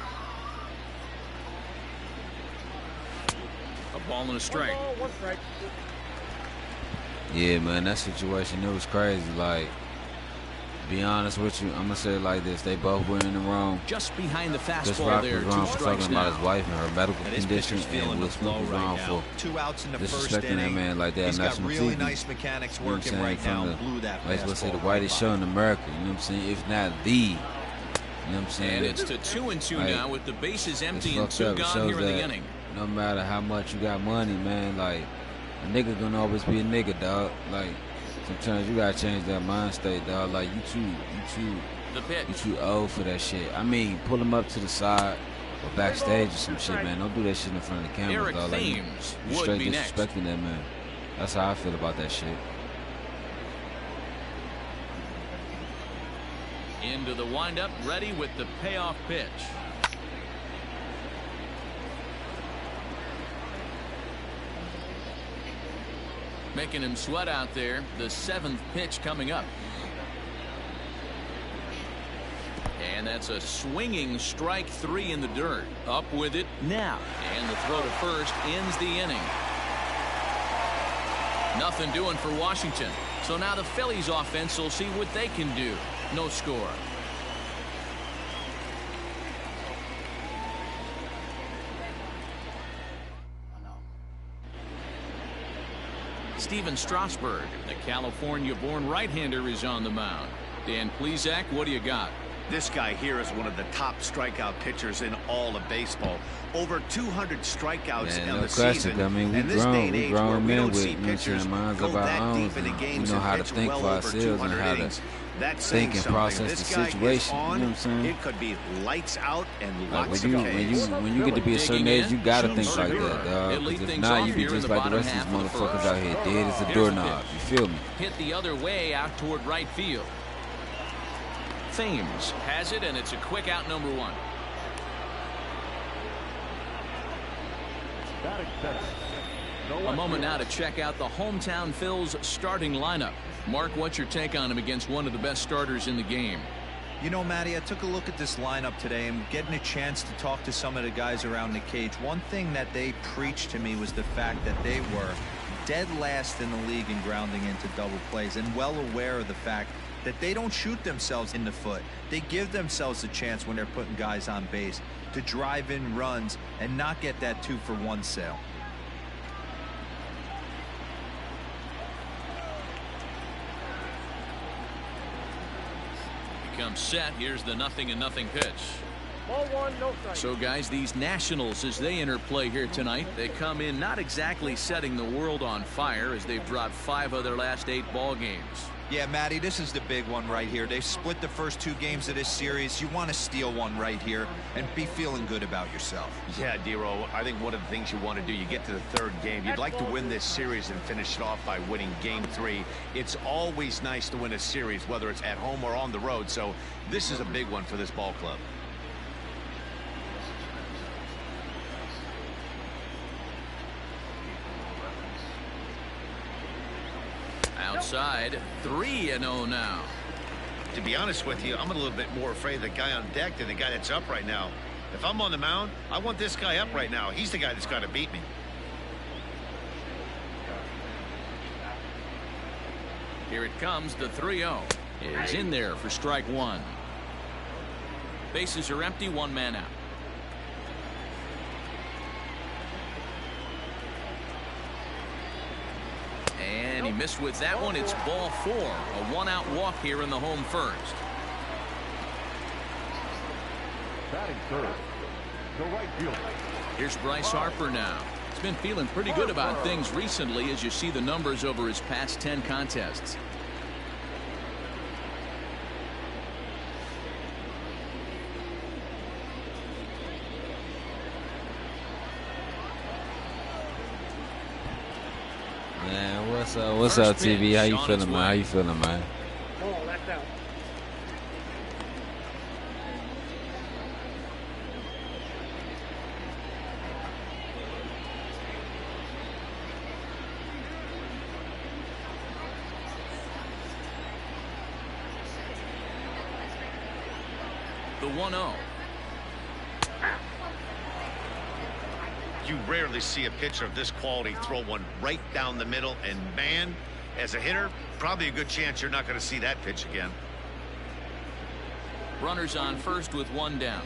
A ball and a strike. 1 ball, 1 strike. Yeah, man, that situation, it was crazy. Like, be honest with you, I'm gonna say it like this: they both were in the wrong. Just behind the Chris fastball Rock there. was wrong 2 for strikes talking now. about his wife and her medical And this condition, pitcher's feeling and Will the Smith flow was right wrong now. for 2 outs in the first disrespecting inning. that man like that He's got national really TV. nice mechanics You know what I'm working saying? right now. From the, Blew that let's say the fastball whitest right show by. in America. You know what I'm saying? If not the, you know what I'm saying? And it's to 2-2 like, now with the bases empty it's and fucked 2 up. It gone shows here in the that inning. no matter how much you got money, man, like a nigga gonna always be a nigga, dog. Like sometimes you gotta change that mind state, dog. Like you too old for that shit. I mean, pull him up to the side or backstage or some shit, man. Don't do that shit in front of the camera, Eric dog. Like, Thames you would straight be next. disrespecting that man. That's how I feel about that shit. Into the windup, ready with the payoff pitch. Making him sweat out there. The 7th pitch coming up. And that's a swinging strike 3 in the dirt. Up with it now. And the throw to first ends the inning. Nothing doing for Washington. So now the Phillies offense will see what they can do. No score. Steven Strasberg, the California-born right-hander, is on the mound. Dan Plesac, what do you got? This guy here is one of the top strikeout pitchers in all of baseball. Over 200 strikeouts Man, in no the question. season. I mean, we and this day and we age where grown we men don't with, see you know what I'm pitchers saying, minds go of our that own. deep into games We know and how to pitch think well for over ourselves 200 and how to innings. That's saying think and something. process This the guy is situation. on. You know what I'm saying? It could be lights out and Like lots when of Ks. you get to be a certain Digging age, in, you gotta Gene think like Segura. that, They dog. lead Because if things not, off you be here in just the like the bottom rest of these half of the motherfuckers first. out here dead as a Here's the doorknob. pitch. You feel me? Hit the other way out toward right field. Thames has it, and it's a quick out, number 1. A moment now to check out the hometown Phil's starting lineup. Mark, what's your take on him against one of the best starters in the game? You know, Matty, I took a look at this lineup today and getting a chance to talk to some of the guys around the cage. One thing that they preached to me was the fact that they were dead last in the league in grounding into double plays, and well aware of the fact that they don't shoot themselves in the foot. They give themselves a chance when they're putting guys on base to drive in runs and not get that 2-for-1 sale. Comes set. Here's the 0-0 pitch. Ball 1, no strike. So, guys, these Nationals, as they interplay here tonight, they come in not exactly setting the world on fire, as they've dropped 5 of their last 8 ball games. Yeah, Matty, this is the big one right here. They split the first 2 games of this series. You want to steal one right here and be feeling good about yourself. Yeah, D-Row, I think one of the things you want to do, you get to the 3rd game, you'd like to win this series and finish it off by winning game 3. It's always nice to win a series, whether it's at home or on the road, so this is a big one for this ball club. Outside, 3-0 now. To be honest with you, I'm a little bit more afraid of the guy on deck than the guy that's up right now. If I'm on the mound, I want this guy up right now. He's the guy that's got to beat me. Here it comes, the 3-0. Is in there for strike 1. Bases are empty, 1 man out. And he missed with that one. It's ball 4. A 1-out walk here in the home first. Batting third, the right fielder. Here's Bryce Harper now. He's been feeling pretty good about things recently as you see the numbers over his past 10 contests. Man, what's up, TV? How you feeling, man? How you feeling, man? Oh, that's out. The 1-0. You rarely see a pitcher of this quality throw one right down the middle, and man, as a hitter, probably a good chance you're not going to see that pitch again. Runners on first with 1 down.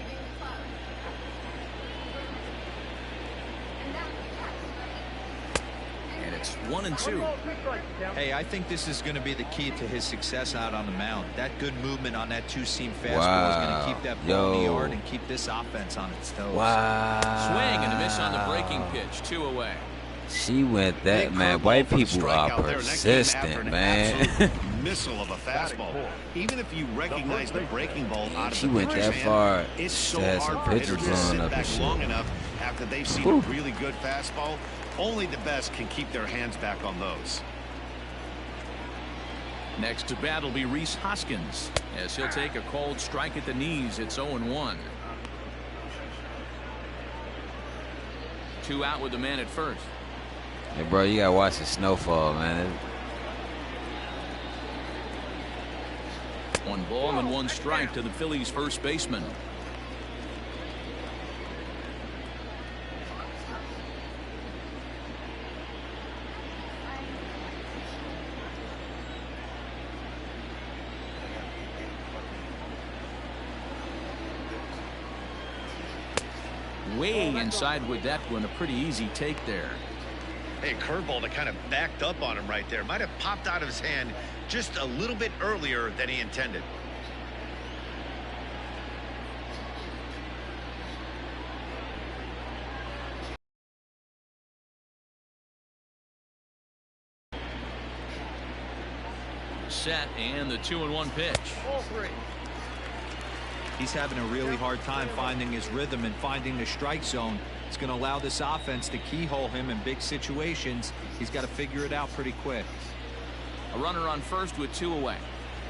And it's 1-2. Hey, I think this is going to be the key to his success out on the mound. That good movement on that 2-seam fastball is going to keep that ball in the yard and keep this offense on its toes. Wow. Swing and a miss on the breaking pitch. 2 away. She went that, Big man. White people are there, persistent, man. Missile of a fastball. Even if you recognize the breaking ball out of She the went that hand, far. it's so She had hard some for pictures hitters to blowing sit up and back shit. long enough after they've seen a really good fastball. Only the best can keep their hands back on those. Next to bat will be Rhys Hoskins as he'll take a cold strike at the knees. It's 0-1. 2 out with the man at first. Hey, bro, you gotta watch the snowfall, man. 1 ball and 1 strike to the Phillies' first baseman. Way inside with that one. A pretty easy take there. Hey, curveball that kind of backed up on him right there. Might have popped out of his hand just a little bit earlier than he intended. Set and the 2-1 pitch. He's having a really hard time finding his rhythm and finding the strike zone. It's going to allow this offense to keyhole him in big situations. He's got to figure it out pretty quick. A runner on first with 2 away.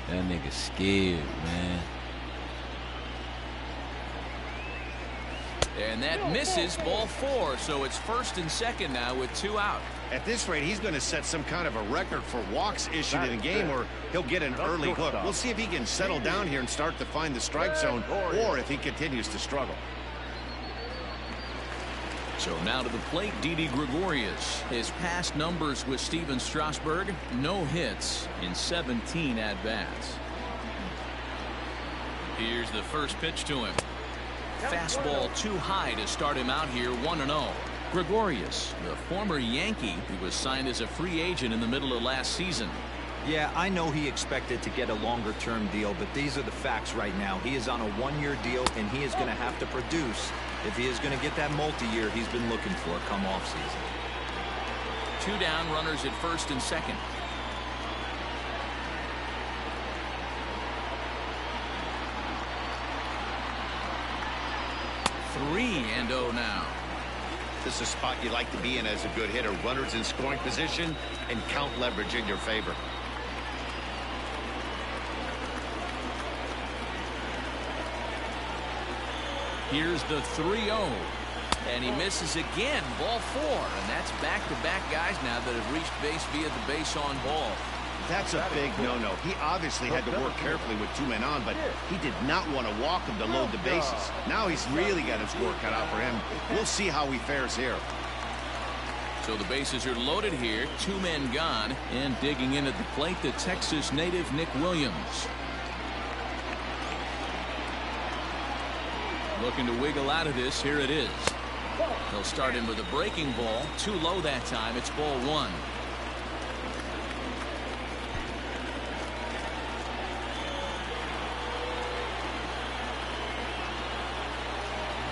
That nigga scared, man. And that misses, ball 4. So it's first and second now with 2 out. At this rate, he's going to set some kind of a record for walks issued in a game, or he'll get an early hook. We'll see if he can settle down here and start to find the strike zone, or if he continues to struggle. So now to the plate, Didi Gregorius. His past numbers with Steven Strasberg, no hits in 17 at-bats. Here's the first pitch to him. Fastball too high to start him out here, 1-0. Gregorius, the former Yankee who was signed as a free agent in the middle of last season. Yeah, I know he expected to get a longer-term deal, but these are the facts right now. He is on a 1-year deal, and he is going to have to produce if he is going to get that multi-year he's been looking for come off-season. 2 down, runners at first and second. 3-0 now. This is a spot you like to be in as a good hitter. Runners in scoring position and count leverage in your favor. Here's the 3-0. And he misses again. Ball 4. And that's back-to-back guys now that have reached base via the base on ball. That's a big no-no. He obviously had to work carefully with 2 men on, but he did not want to walk him to load the bases. Now he's really got his work cut out for him. We'll see how he fares here. So the bases are loaded here. 2 men gone. And digging in at the plate, the Texas native Nick Williams. Looking to wiggle out of this. Here it is. He'll start him with a breaking ball. Too low that time. It's ball 1.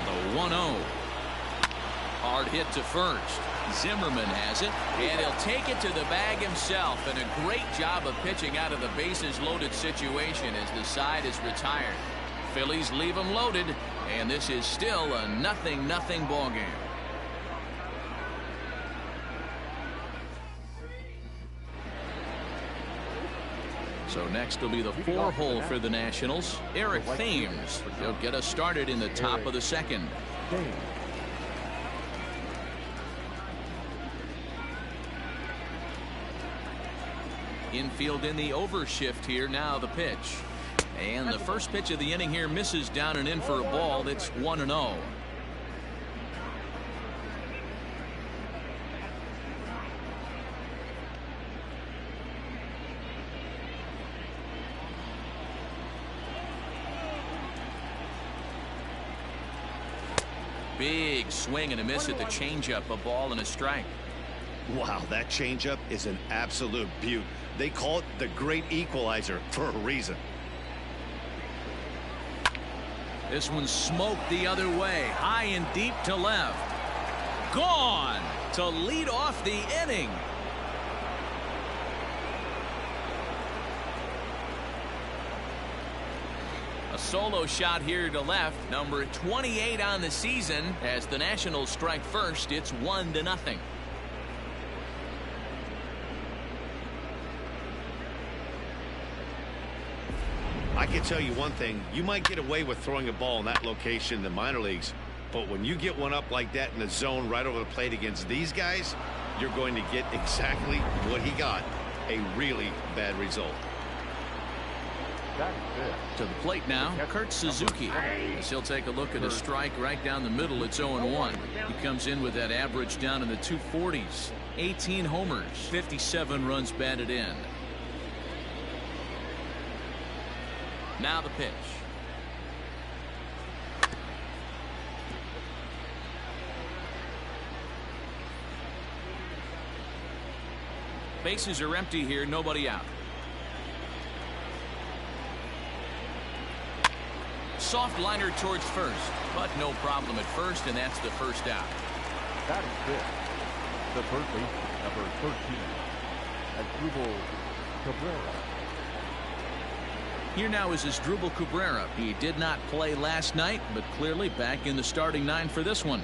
The 1-0. Hard hit to first. Zimmerman has it, and he'll take it to the bag himself. And a great job of pitching out of the bases loaded situation as the side is retired. Phillies leave him loaded, and this is still a 0-0 ball game. So next will be the 4-hole for the Nationals. Eric Thames. He'll get us started in the top of the 2nd. Infield in the overshift here. Now the pitch. And the first pitch of the inning here misses down and in for a ball. That's 1-0. Big swing and a miss at the changeup. A ball and a strike. Wow, that changeup is an absolute beaut. They call it the great equalizer for a reason. This one smoked the other way, high and deep to left. Gone to lead off the inning. A solo shot here to left, number 28 on the season. As the Nationals strike first, it's 1-0. I can tell you one thing, you might get away with throwing a ball in that location in the minor leagues, but when you get one up like that in the zone right over the plate against these guys, you're going to get exactly what he got, a really bad result. To the plate now, Kurt Suzuki. As he'll take a look at a strike right down the middle. It's 0-1. He comes in with that average down in the 240s. 18 homers, 57 runs batted in. Now the pitch. Bases are empty here, nobody out. Soft liner towards first, but no problem at first, and that's the first out. That is it. The first baseman, number 13, Asdrubal Cabrera. Here now is Asdrubal Cabrera. He did not play last night, but clearly back in the starting 9 for this one.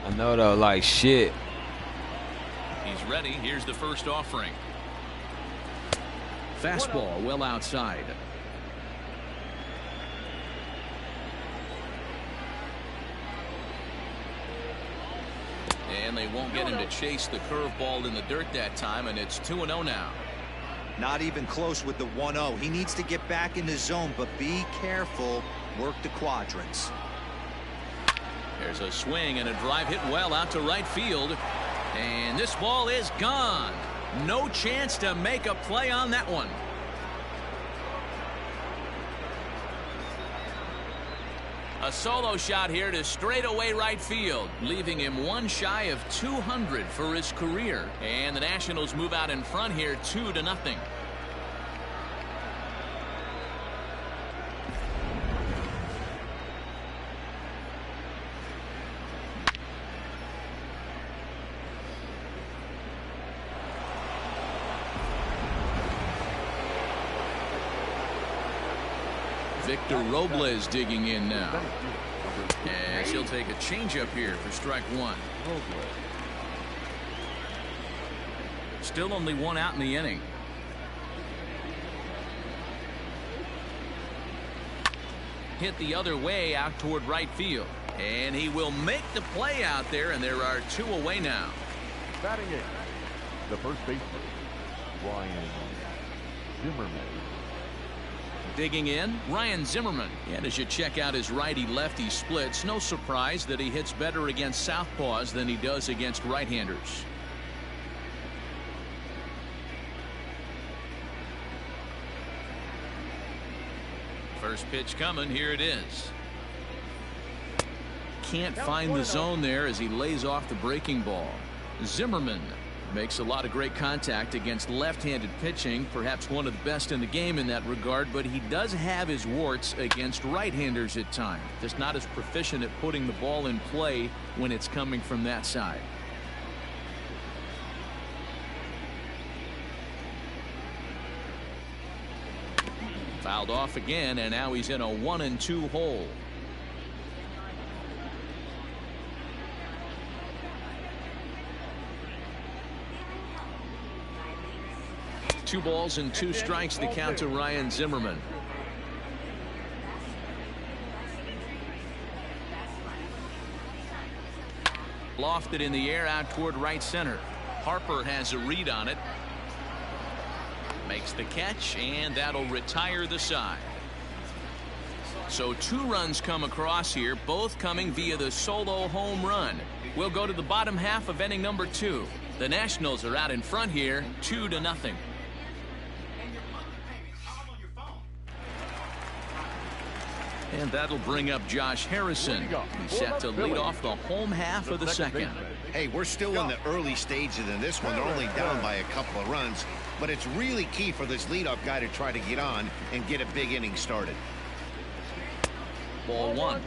I know though, like shit. He's ready. Here's the first offering. Fastball well outside. And they won't get him to chase the curveball in the dirt that time, and it's 2-0 now. Not even close with the 1-0. He needs to get back in the zone, but be careful. Work the quadrants. There's a swing and a drive hit well out to right field. And this ball is gone. No chance to make a play on that one. A solo shot here to straightaway right field, leaving him one shy of 200 for his career. And the Nationals move out in front here 2-0. Victor Robles digging in now. As he'll take a changeup here for strike one. Still only one out in the inning. Hit the other way out toward right field. And he will make the play out there, and there are two away now. Batting in, the first baseman, Ryan Zimmerman. Digging in, Ryan Zimmerman. And as you check out his righty-lefty splits, no surprise that he hits better against southpaws than he does against right-handers. First pitch coming. Here it is. Can't find the zone there as he lays off the breaking ball. Zimmerman makes a lot of great contact against left-handed pitching, perhaps one of the best in the game in that regard, but he does have his warts against right-handers at times. Just not as proficient at putting the ball in play when it's coming from that side. Fouled off again, and now he's in a 1-2 hole. Two balls and two strikes to count to Ryan Zimmerman. Lofted in the air out toward right center. Harper has a read on it. Makes the catch, and that'll retire the side. So two runs come across here, both coming via the solo home run. We'll go to the bottom half of inning number 2. The Nationals are out in front here, 2-0. And that'll bring up Josh Harrison. He's set to lead off the home half of the second. Hey, we're still in the early stages in this one. They're only down by a couple of runs, but it's really key for this leadoff guy to try to get on and get a big inning started. Ball one.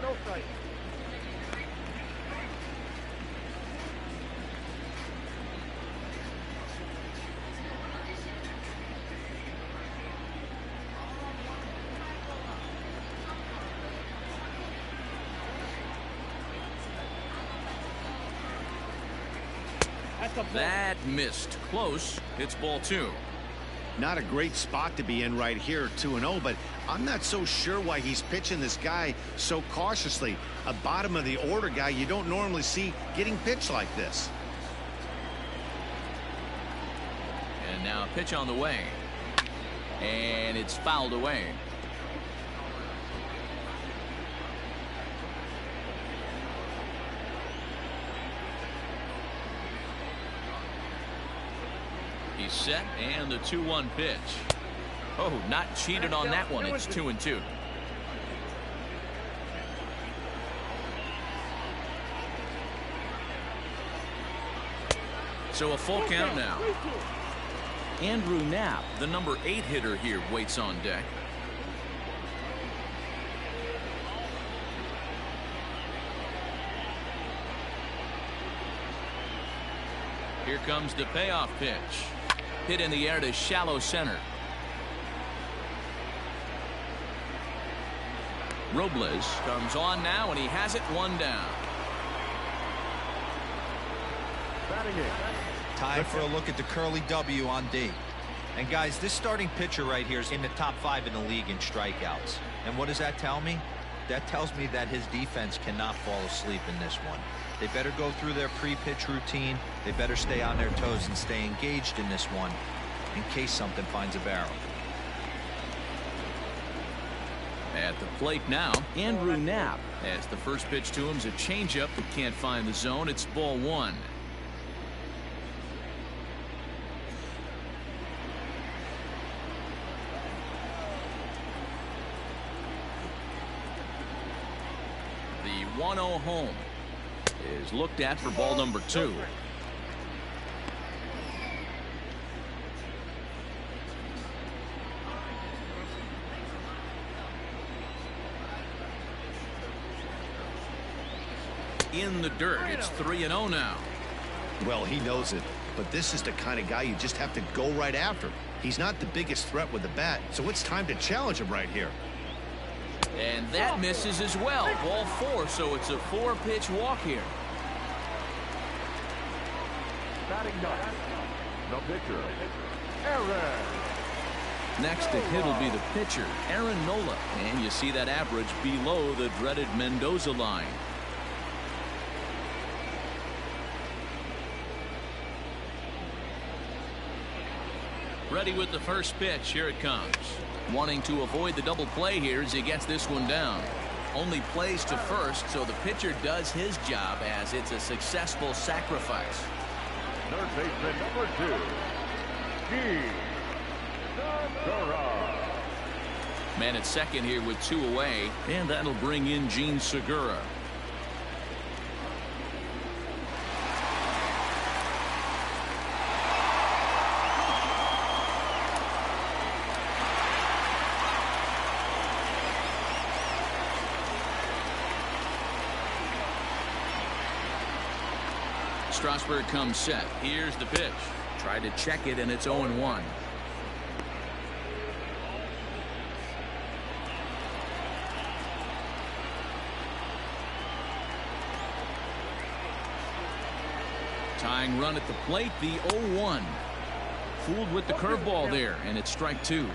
That missed. Close. It's ball 2. Not a great spot to be in right here, 2-0, but I'm not so sure why he's pitching this guy so cautiously. A bottom of the order guy you don't normally see getting pitched like this. And now a pitch on the way. And it's fouled away. He's set, and the 2-1 pitch. Oh, not cheated on that one. It's 2-2. So a full count now. Andrew Knapp, the number 8 hitter here, waits on deck. Here comes the payoff pitch. Hit in the air to shallow center. Robles comes on now, and he has it 1 down. Time for a look at the curly W on D. And guys, this starting pitcher right here is in the top 5 in the league in strikeouts. And what does that tell me? That tells me that his defense cannot fall asleep in this one. They better go through their pre-pitch routine. They better stay on their toes and stay engaged in this one in case something finds a barrel. At the plate now, Andrew Knapp. As the first pitch to him is a changeup that can't find the zone. It's ball 1. The 1-0 home is looked at for ball number 2. In the dirt. It's 3-0 now. Well, he knows it, but this is the kind of guy you just have to go right after. He's not the biggest threat with the bat, so it's time to challenge him right here. And that misses as well. Ball 4, so it's a 4-pitch walk here. Batting ninth, the pitcher, Aaron. Next to hit will be the pitcher, Aaron Nola. And you see that average below the dreaded Mendoza line. Ready with the first pitch. Here it comes. Wanting to avoid the double play here as he gets this one down. Only plays to first, so the pitcher does his job as it's a successful sacrifice. Third baseman number 2, Segura. Man at second here with 2 away, and that'll bring in Gene Segura. Strasberg comes set. Here's the pitch. Tried to check it, and it's 0-1. Tying run at the plate, the 0-1. Fooled with the curveball there, and it's strike 2.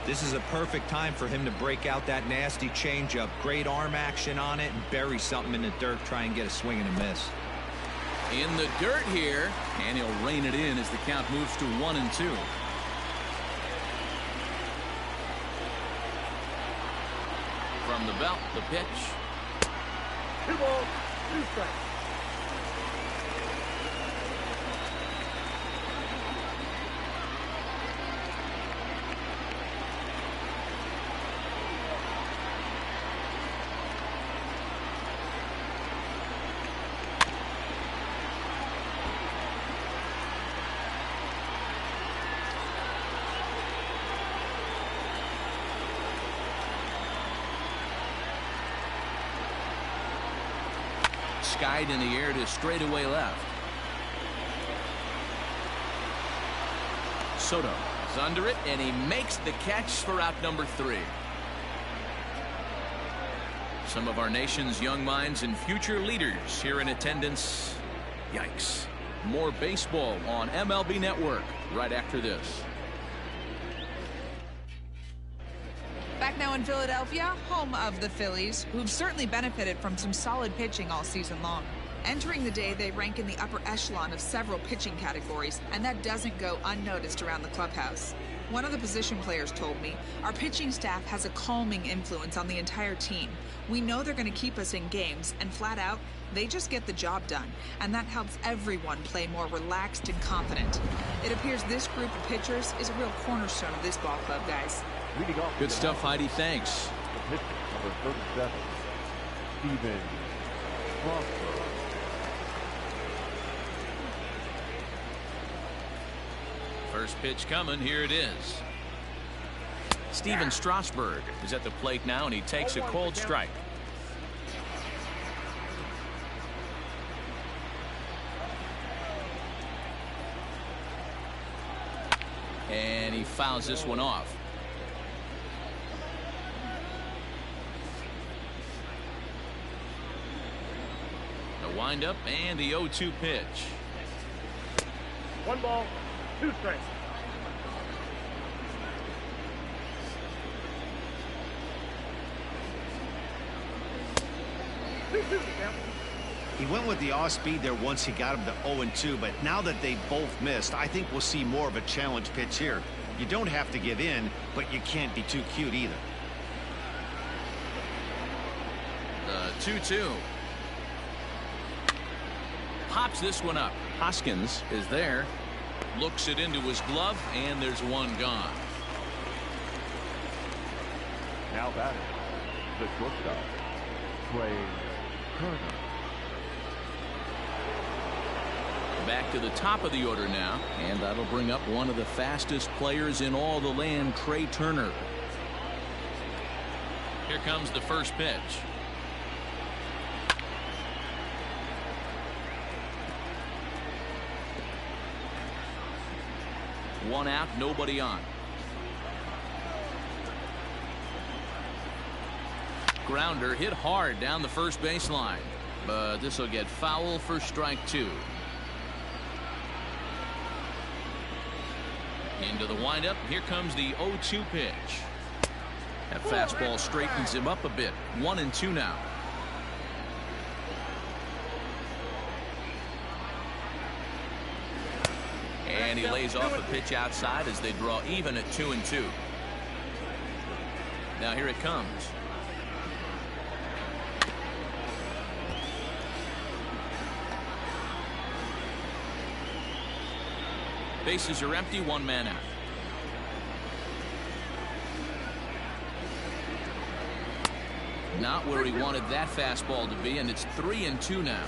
This is a perfect time for him to break out that nasty changeup. Great arm action on it and bury something in the dirt. Try and get a swing and a miss. In the dirt here, and he'll rein it in as the count moves to 1-2. From the belt, the pitch. 2 balls, 2 strikes. Skied in the air to straightaway left. Soto is under it, and he makes the catch for out number 3. Some of our nation's young minds and future leaders here in attendance. Yikes. More baseball on MLB Network right after this. Back now in Philadelphia, home of the Phillies, who've certainly benefited from some solid pitching all season long. Entering the day, they rank in the upper echelon of several pitching categories, and that doesn't go unnoticed around the clubhouse. One of the position players told me, our pitching staff has a calming influence on the entire team. We know they're going to keep us in games, and flat out, they just get the job done, and that helps everyone play more relaxed and confident. It appears this group of pitchers is a real cornerstone of this ball club, guys. Good stuff, Heidi. Thanks. The pitcher, number 37, Steven Strasberg. First pitch coming. Here it is. Steven Strasberg is at the plate now, and he takes a cold strike. And he fouls this one off. The windup and the 0-2 pitch. 1 ball, 2 strikes. He went with the off speed there once he got him to 0-2, but now that they both missed, I think we'll see more of a challenge pitch here. You don't have to give in, but you can't be too cute either. The 2-2. Pops this one up. Hoskins is there. Looks it into his glove, and there's one gone. Now batting, the shortstop, Turner. Back to the top of the order now, and that'll bring up one of the fastest players in all the land, Trey Turner. Here comes the first pitch. One out, nobody on. grounder hit hard down the first baseline, but this will get foul for strike 2. Into the windup. Here comes the 0-2 pitch. That fastball straightens him up a bit. 1-2 now. And he lays off a pitch outside as they draw even at 2-2. Now here it comes. Bases are empty, 1 man out. Not where he wanted that fastball to be, and it's 3-2 now.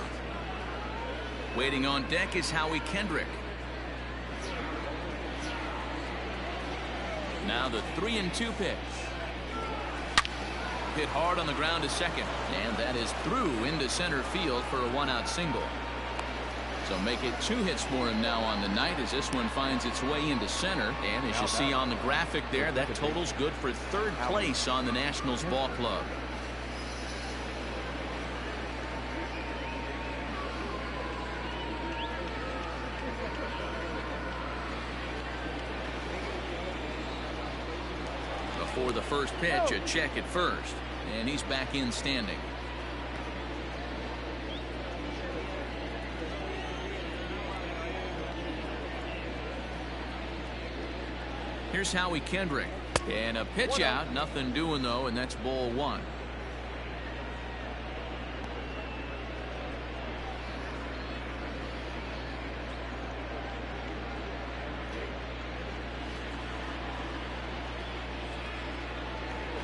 Waiting on deck is Howie Kendrick. Now the 3-2 pitch. Hit hard on the ground to second, and that is through into center field for a 1-out single. So make it 2 hits for him now on the night as this one finds its way into center. And as you see on the graphic there, that total's good for 3rd place on the Nationals ball club. Before the first pitch, a check at first, and he's back in standing. Here's Howie Kendrick, and a pitch out, nothing doing though, and that's ball 1.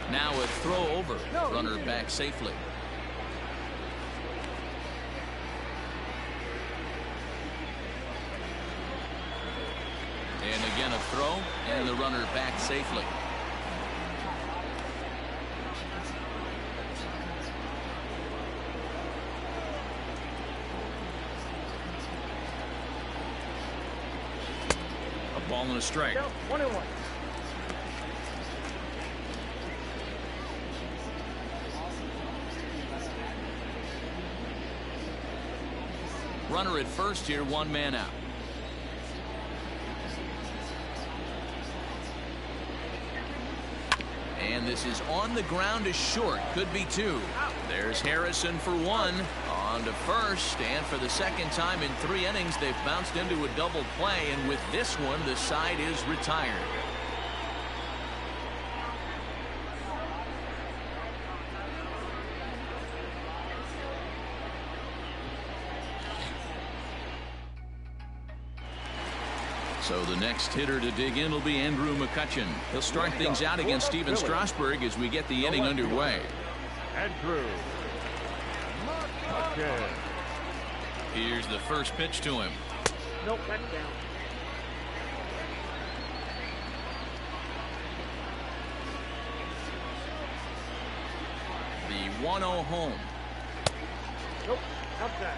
Now a throw over, runner back safely. And again a throw, and the runner back safely. A ball and a strike. 1-1. Runner at first here, 1 man out. And this is on the ground to short. Could be 2. There's Harrison for 1. On to first. And for the second time in 3 innings, they've bounced into a double play. And with this one, the side is retired. So the next hitter to dig in will be Mccutchen. He'll start things out against Steven Strasberg as we get the inning underway. McCutchen. Here's the first pitch to him. Nope, that's down. The 1-0 home. Nope, outside.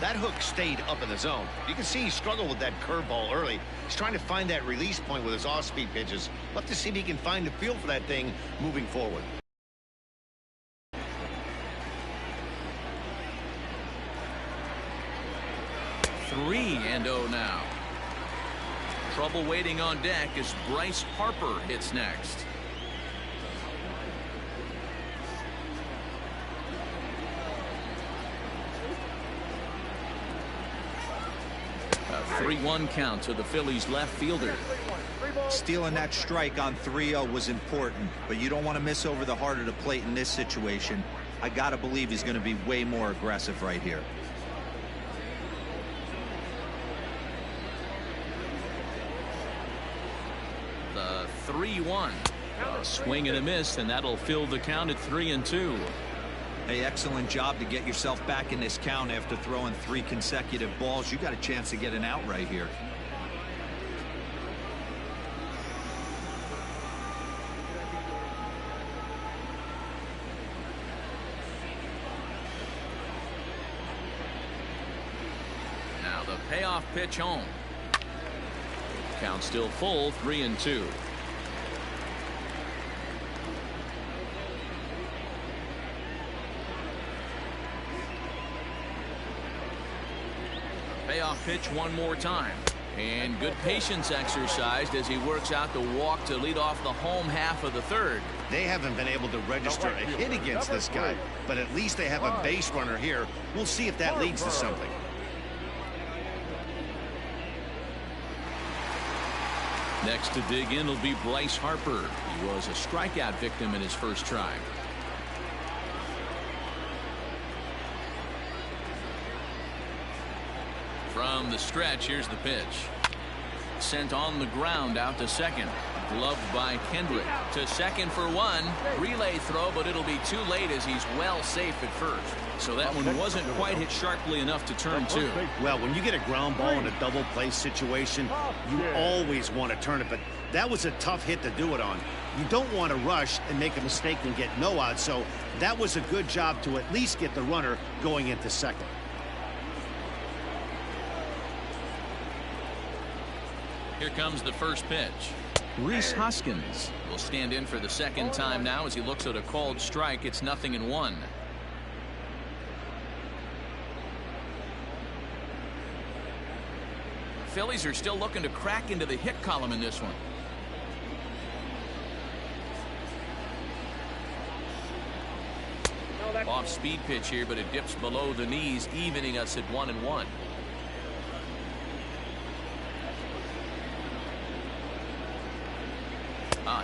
That hook stayed up in the zone. You can see he struggled with that curveball early. He's trying to find that release point with his off-speed pitches. Love to see if he can find the feel for that thing moving forward. Three and 0 now. Trouble waiting on deck as Bryce Harper hits next. A 3-1 count to the Phillies left fielder. Stealing that strike on 3-0 was important, but you don't want to miss over the heart of the plate in this situation. I gotta believe he's going to be way more aggressive right here. The 3-1. A swing and a miss, and that'll fill the count at 3-2. Hey, excellent job to get yourself back in this count after throwing 3 consecutive balls. You got a chance to get an out right here. Now the payoff pitch home. Count still full, 3-2. Payoff pitch one more time. And good patience exercised as he works out the walk to lead off the home half of the third. They haven't been able to register a hit against this guy, but at least they have a base runner here. We'll see if that leads to something. Next to dig in will be Bryce Harper. He was a strikeout victim in his first try. From the stretch, here's the pitch. Sent on the ground out to second. Gloved by Kendrick. To second for one. Relay throw, but it'll be too late as he's well safe at first. So that one wasn't quite hit sharply enough to turn two. Well, when you get a ground ball in a double play situation, you always want to turn it, but that was a tough hit to do it on. You don't want to rush and make a mistake and get no out, so that was a good job to at least get the runner going into second. Here comes the first pitch. Rhys Hoskins will stand in for the second time now as he looks at a called strike. It's 0-1. Phillies are still looking to crack into the hit column in this one. Off speed pitch here, but it dips below the knees, evening us at 1-1.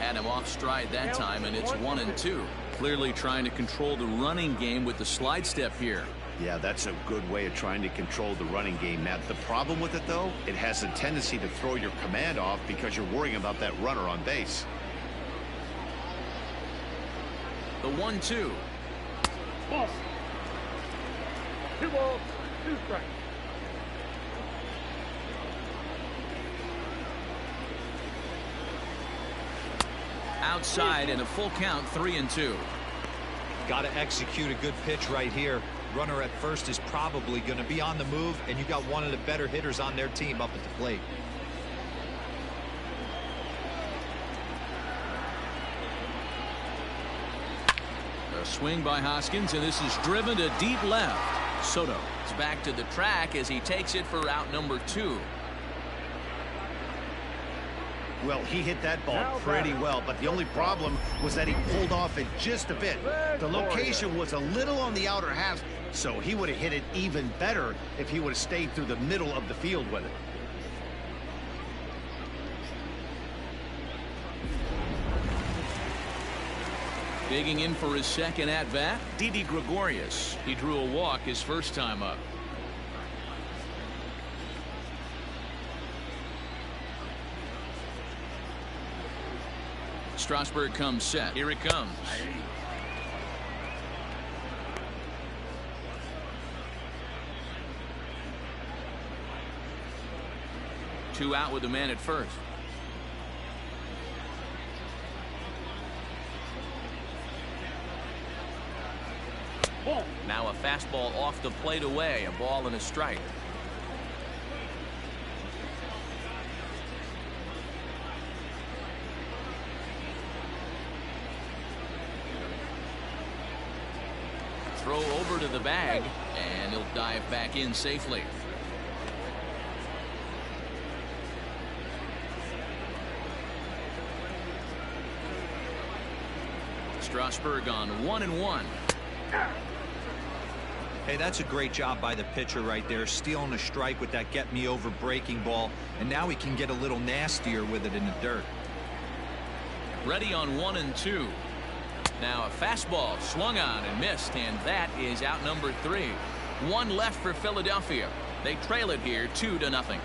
Had him off stride that time, and it's 1-2. Clearly trying to control the running game with the slide step here. Yeah, that's a good way of trying to control the running game, Matt. The problem with it, though, it has a tendency to throw your command off because you're worrying about that runner on base. The 1-2. Ball. 2 balls, 2 strikes. Outside and a full count, 3-2. Got to execute a good pitch right here. Runner at first is probably going to be on the move, and you got one of the better hitters on their team up at the plate. A swing by Hoskins, and this is driven to deep left. Soto is back to the track as he takes it for out number 2. Well, he hit that ball pretty well, but the only problem was that he pulled off it just a bit. The location was a little on the outer half, so he would have hit it even better if he would have stayed through the middle of the field with it. Digging in for his second at-bat, Didi Gregorius. He drew a walk his first time up. Strasberg comes set. Here it comes. Two out with the man at first. Now a fastball off the plate away. A ball and a strike. Throw over to the bag, and he'll dive back in safely. Strasberg on 1-1. Hey, that's a great job by the pitcher right there, stealing a strike with that get me over breaking ball, and now he can get a little nastier with it in the dirt. Ready on 1-2. Now a fastball swung on and missed, and that is out number 3. One left for Philadelphia. They trail it here 2-0.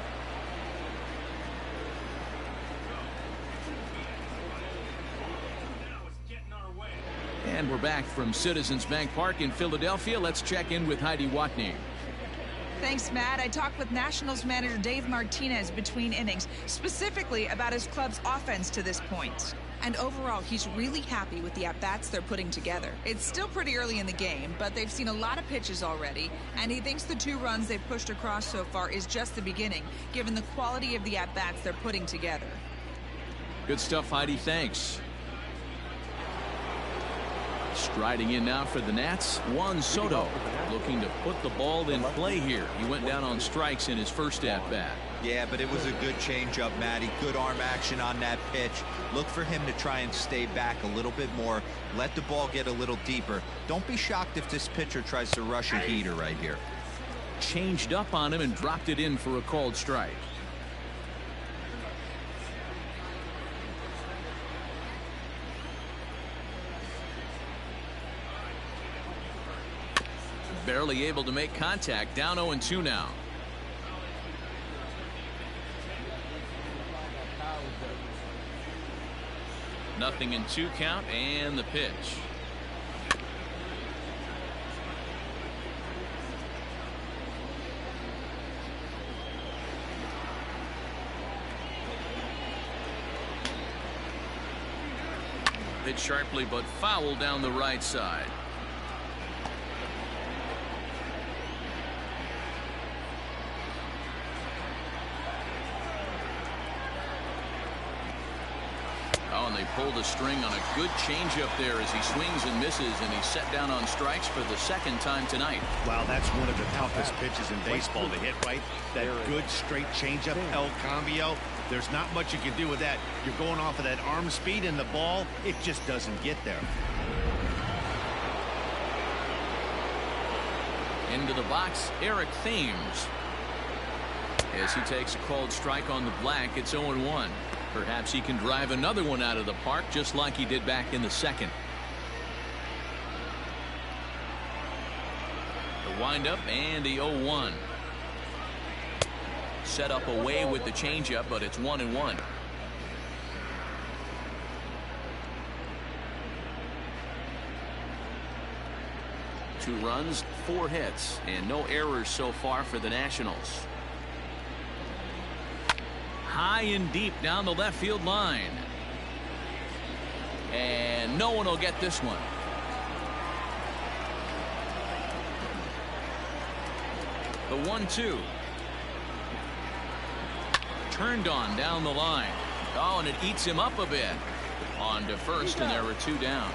And we're back from Citizens Bank Park in Philadelphia. Let's check in with Heidi Watney. Thanks, Matt. I talked with Nationals manager Dave Martinez between innings, specifically about his club's offense to this point. And overall, he's really happy with the at-bats they're putting together. It's still pretty early in the game, but they've seen a lot of pitches already, and he thinks the 2 runs they've pushed across so far is just the beginning, given the quality of the at-bats they're putting together. Good stuff, Heidi. Thanks. Striding in now for the Nats, Juan Soto, looking to put the ball in play here. He went down on strikes in his first at-bat. Yeah, but it was a good changeup, Matty. Good arm action on that pitch. Look for him to try and stay back a little bit more. Let the ball get a little deeper. Don't be shocked if this pitcher tries to rush a heater right here. Changed up on him and dropped it in for a called strike. Barely able to make contact. Down 0-2 now. Nothing in 2 count, and the pitch. Hit sharply but foul down the right side. Oh, and they pulled a string on a good changeup there as he swings and misses, and he's set down on strikes for the 2nd time tonight. Wow, that's one of the toughest pitches in baseball to hit, right? That good straight changeup, El Cambio. There's not much you can do with that. You're going off of that arm speed, and the ball, it just doesn't get there. Into the box, Eric Thames. As he takes a called strike on the black, it's 0-1. Perhaps he can drive another one out of the park just like he did back in the 2nd. The windup and the 0-1. Set up away with the changeup, but it's 1-1. Two runs, 4 hits, and no errors so far for the Nationals. High and deep down the left field line. And no one will get this one. The 1-2. Turned on down the line. Oh, and it eats him up a bit. On to first, and there were 2 down.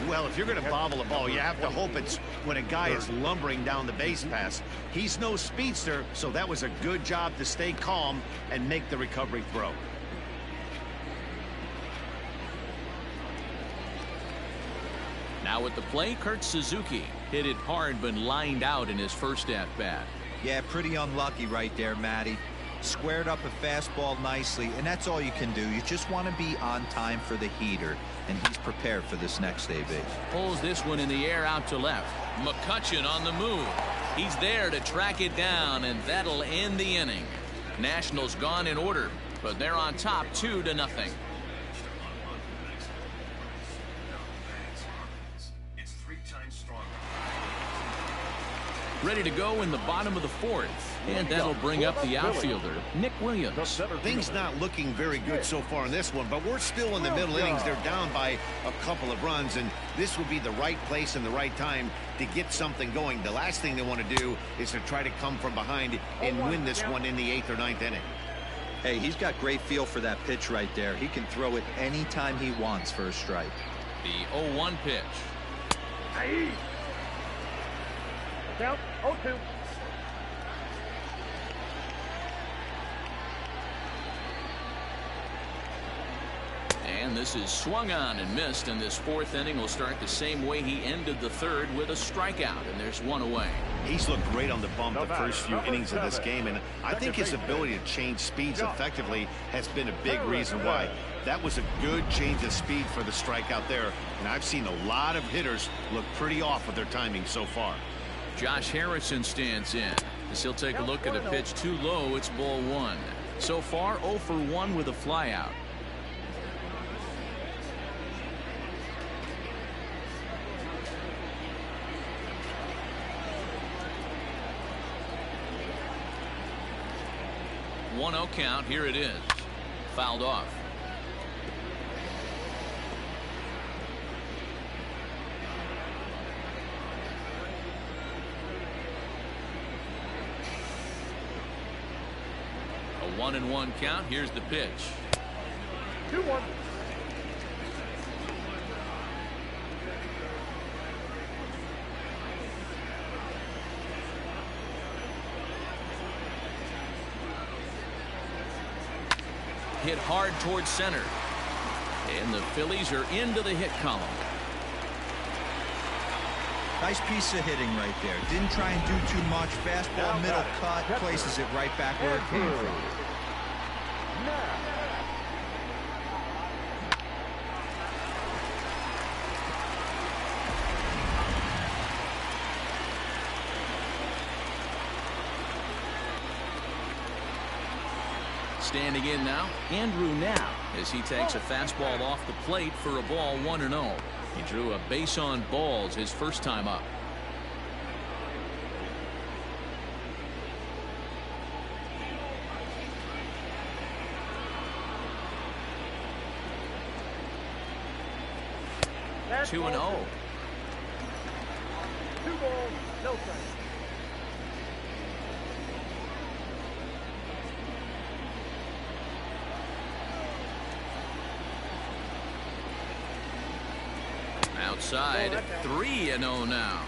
Well, if you're going to bobble a ball, you have to hope it's when a guy is lumbering down the base pass. He's no speedster, so that was a good job to stay calm and make the recovery throw. Now at the plate, Kurt Suzuki hit it hard but lined out in his first at-bat. Yeah, pretty unlucky right there, Matty. Squared up a fastball nicely, and that's all you can do. You just want to be on time for the heater, and he's prepared for this next AB. Pulls this one in the air out to left. Mccutchen on the move. He's there to track it down, and that'll end the inning. Nationals gone in order, but they're on top 2-0. It's 3 times stronger. Ready to go in the bottom of the 4th, and that'll bring up the outfielder, Nick Williams. Things not looking very good so far in this one, but we're still in the middle innings. They're down by a couple of runs, and this would be the right place and the right time to get something going. The last thing they want to do is to try to come from behind and win this one in the 8th or 9th inning. Hey, he's got great feel for that pitch right there. He can throw it anytime he wants for a strike. The 0-1 pitch. Aye. Count 0-2. And this is swung on and missed, and this 4th inning will start the same way he ended the 3rd with a strikeout, and there's 1 away. He's looked great on the bump the first few innings of this game, and I think his ability to change speeds effectively has been a big reason why. That was a good change of speed for the strikeout there, and I've seen a lot of hitters look pretty off with their timing so far. Josh Harrison stands in as he'll take a look at a pitch too low. It's ball 1. So far 0 for 1 with a flyout. One 0 count. Here it is. Fouled off. A 1-1 count. Here's the pitch. 2-1. hit hard towards center. And the Phillies are into the hit column. Nice piece of hitting right there. Didn't try and do too much. Fastball, middle cut, places it right back where it came from. Standing in now, Andrew Knapp, as he takes a fastball off the plate for a ball 1-0. He drew a base on balls his first time up. That's 2-0. 2 balls, no strikes. Outside, 3-0 now.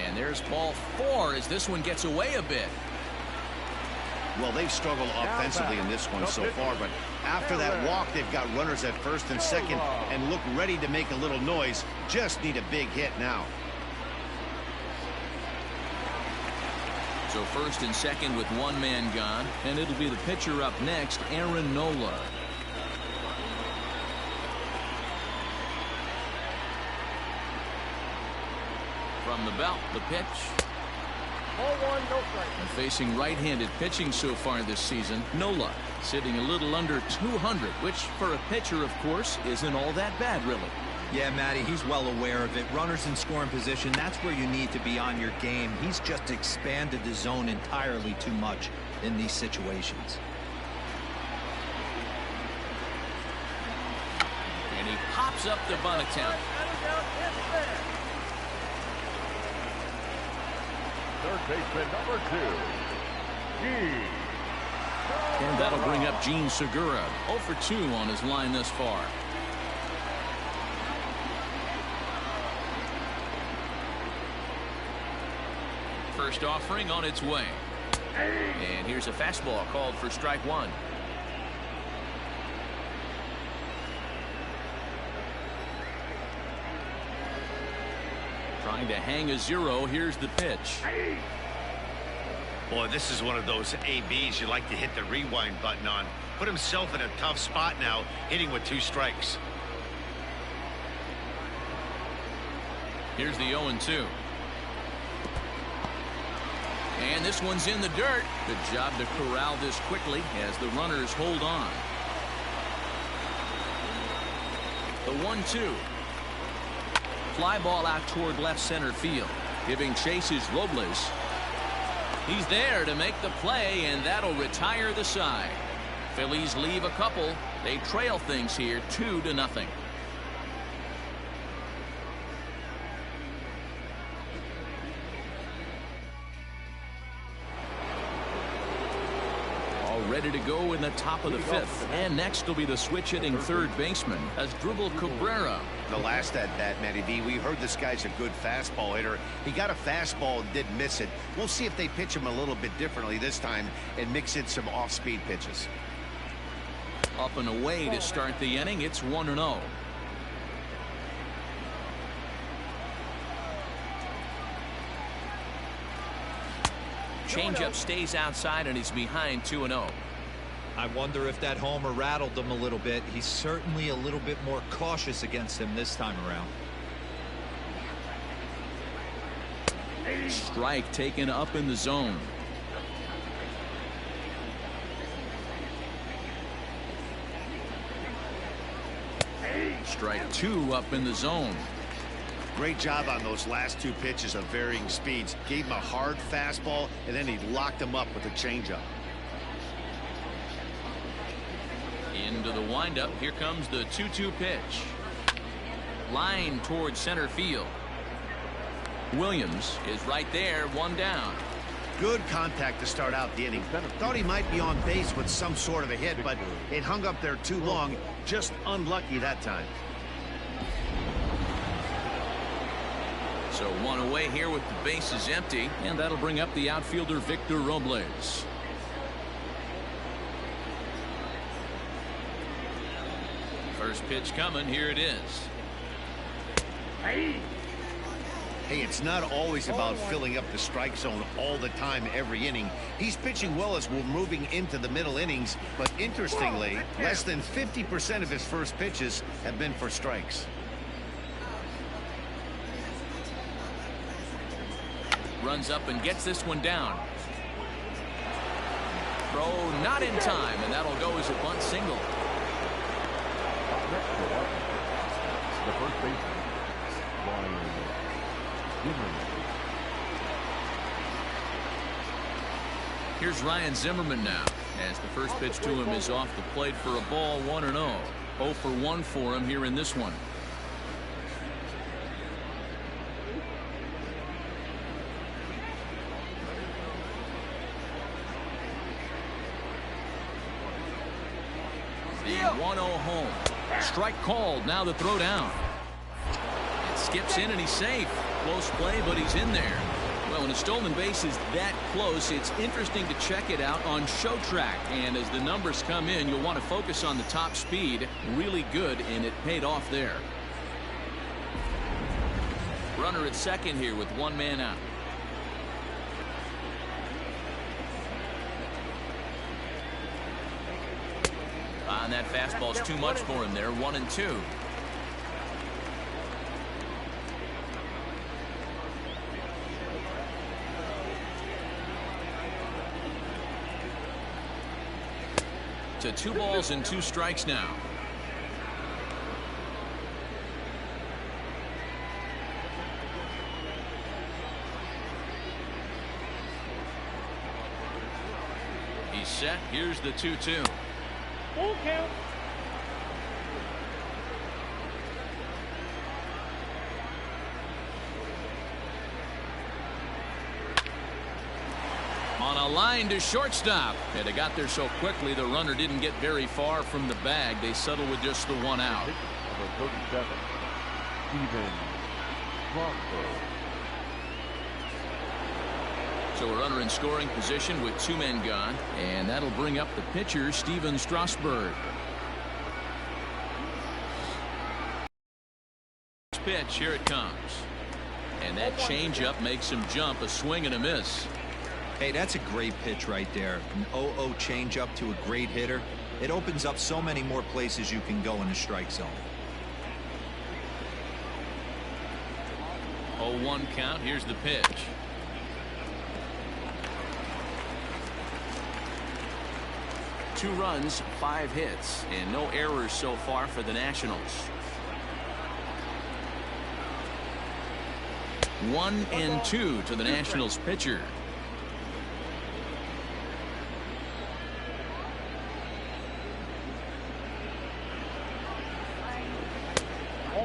And there's ball 4 as this one gets away a bit. Well, they've struggled offensively in this one so far, but after that walk, they've got runners at first and second and look ready to make a little noise. Just need a big hit now. So first and second with one man gone, and it'll be the pitcher up next, Aaron Nola. From the belt, the pitch. Ball 1, no strikes. And facing right-handed pitching so far this season, Nola sitting a little under 200, which for a pitcher, of course, isn't all that bad, really. Yeah, Matty, he's well aware of it. Runners in scoring position, that's where you need to be on your game. He's just expanded the zone entirely too much in these situations. And he pops up the bunt attempt. Third baseman number 2, Gene. And that'll bring up Gene Segura, 0 for 2 on his line thus far. First offering on its way. And here's a fastball called for strike 1. Trying to hang a 0. Here's the pitch. Boy, this is one of those ABs you like to hit the rewind button on. Put himself in a tough spot now, hitting with 2 strikes. Here's the 0-2. And this one's in the dirt. Good job to corral this quickly as the runners hold on. The 1-2. Fly ball out toward left center field. Giving chase is Robles. He's there to make the play, and that'll retire the side. Phillies leave a couple. They trail things here 2-0. Ready to go in the top of the 5th. And next will be the switch-hitting third baseman, Asdrubal Cabrera. The last at-bat, Matty B, we heard this guy's a good fastball hitter. He got a fastball and didn't miss it. We'll see if they pitch him a little bit differently this time and mix in some off-speed pitches. Up and away to start the inning. It's 1-0. Changeup stays outside and he's behind 2-0. I wonder if that homer rattled him a little bit. He's certainly a little bit more cautious against him this time around. Strike taken up in the zone. Strike 2 up in the zone. Great job on those last 2 pitches of varying speeds. Gave him a hard fastball, and then he locked him up with a changeup. Into the windup. Here comes the 2-2 pitch. Line towards center field. Williams is right there, 1 down. Good contact to start out the inning. Thought he might be on base with some sort of a hit, but it hung up there too long. Just unlucky that time. So one away here with the bases empty, and that'll bring up the outfielder Victor Robles. First pitch coming. Here it is. Hey, it's not always about filling up the strike zone all the time every inning. He's pitching well as we're moving into the middle innings, but interestingly, less than 50% of his first pitches have been for strikes. Runs up and gets this one down. Throw not in time, and that'll go as a bunt single. The first baseman, Zimmerman. Here's Ryan Zimmerman now, as the first pitch to him is off the plate for a ball, 1-0. 0 for 1 for him here in this one. The 1-0 home. Strike called. Now the throw down. It skips in and he's safe. Close play, but he's in there. Well, when a stolen base is that close, it's interesting to check it out on show track. And as the numbers come in, you'll want to focus on the top speed. Really good, and it paid off there. Runner at second here with one man out. And that fastball's too much for him there. 1-2. To 2 balls and 2 strikes now. He's set. Here's the 2-2. Full count. On a line to shortstop, and it got there so quickly the runner didn't get very far from the bag. They settled with just the 1 out. Number 37, Strasberg. So a runner in scoring position with 2 men gone, and that'll bring up the pitcher, Steven Strasberg. Pitch, here it comes. And that changeup makes him jump. A swing and a miss. Hey, that's a great pitch right there. An 0-0 changeup to a great hitter. It opens up so many more places you can go in the strike zone. 0-1 count. Here's the pitch. Two runs, 5 hits, and no errors so far for the Nationals. 1-2 to the Nationals pitcher.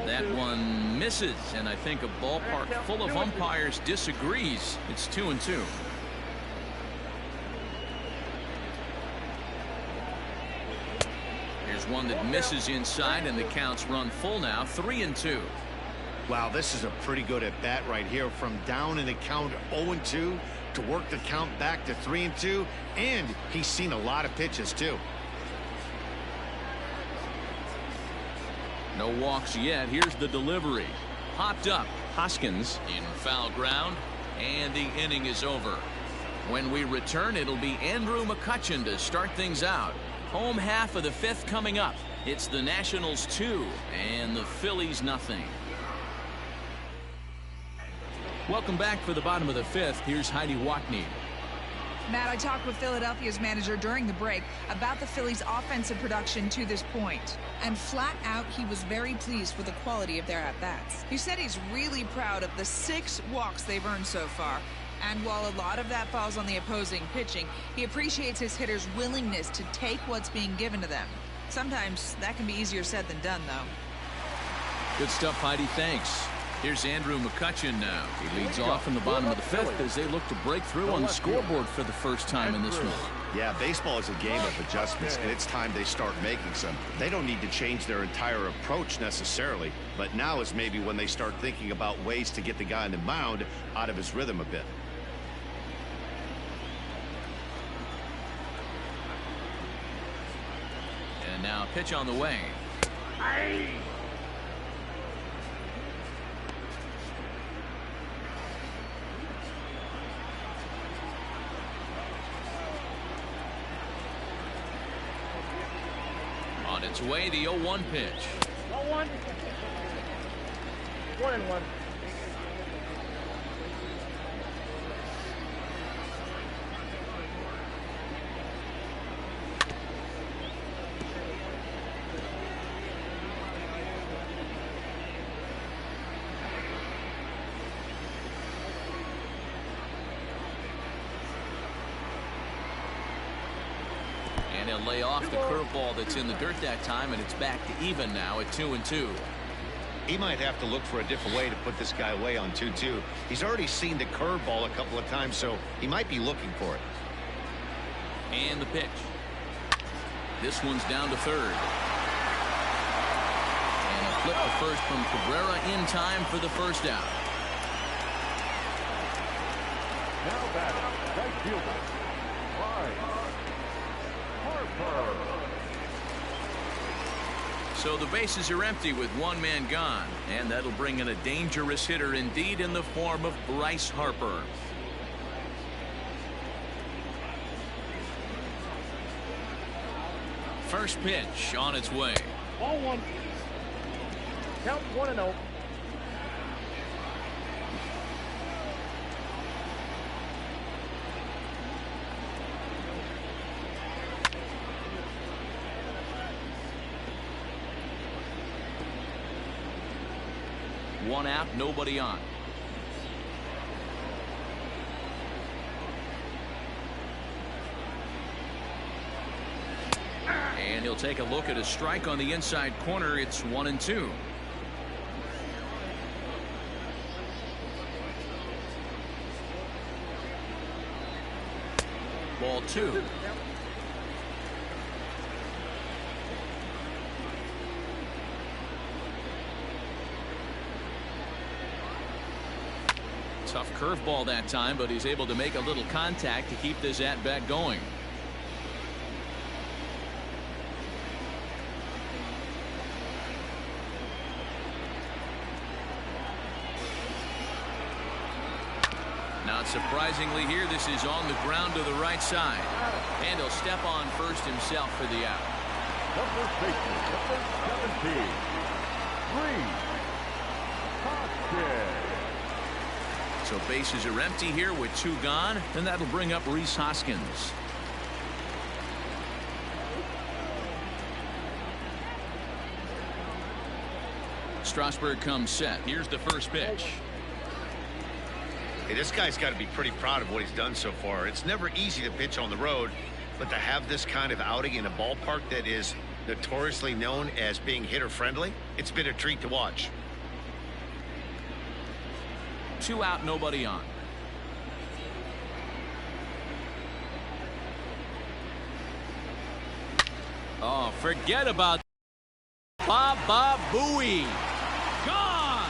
That one misses, and I think a ballpark full of umpires disagrees. It's 2-2. Here's one that misses inside, and the count's run full now. 3-2. Wow, this is a pretty good at bat right here. From down in the count 0-2 to work the count back to 3-2, and he's seen a lot of pitches too. No walks yet. Here's the delivery. Popped up. Hoskins in foul ground, and the inning is over. When we return, it'll be Andrew Mccutchen to start things out. Home half of the 5th coming up. It's the Nationals 2 and the Phillies nothing. Welcome back for the bottom of the 5th. Here's Heidi Watney. Matt, I talked with Philadelphia's manager during the break about the Phillies' offensive production to this point. And flat out, he was very pleased with the quality of their at-bats. He said he's really proud of the 6 walks they've earned so far. And while a lot of that falls on the opposing pitching, he appreciates his hitters' willingness to take what's being given to them. Sometimes that can be easier said than done, though. Good stuff, Heidi. Thanks. Here's Andrew Mccutchen now. He leads off in the bottom of the 5th as they look to break through on the scoreboard for the first time in this one. Yeah, baseball is a game of adjustments, and it's time they start making some. They don't need to change their entire approach necessarily, but now is maybe when they start thinking about ways to get the guy on the mound out of his rhythm a bit. And now pitch on the way. On its way, the 0-1 pitch. 1-1. 1-1. And he'll lay off the curveball that's in the dirt that time, and it's back to even now at 2-2. He might have to look for a different way to put this guy away on 2-2. He's already seen the curveball a couple of times, so he might be looking for it. And the pitch. This one's down to third. And a flip to first from Cabrera in time for the first out. Now batting, right fielder, Bryce Harper. So the bases are empty with one man gone, and that'll bring in a dangerous hitter indeed in the form of Bryce Harper. First pitch on its way. Ball 1. Count 1-0. One out, nobody on. And he'll take a look at a strike on the inside corner. It's 1-2. Ball 2. Tough curveball that time, but he's able to make a little contact to keep this at-bat going. Not surprisingly here, this is on the ground to the right side. And he'll step on first himself for the out. Number 17, Rhys Hoskins. So bases are empty here with two gone, and that'll bring up Rhys Hoskins. Strasberg comes set. Here's the first pitch. Hey, this guy's got to be pretty proud of what he's done so far. It's never easy to pitch on the road, but to have this kind of outing in a ballpark that is notoriously known as being hitter friendly, it's been a treat to watch. 2 out, nobody on. Oh, forget about Baba Booey. Gone.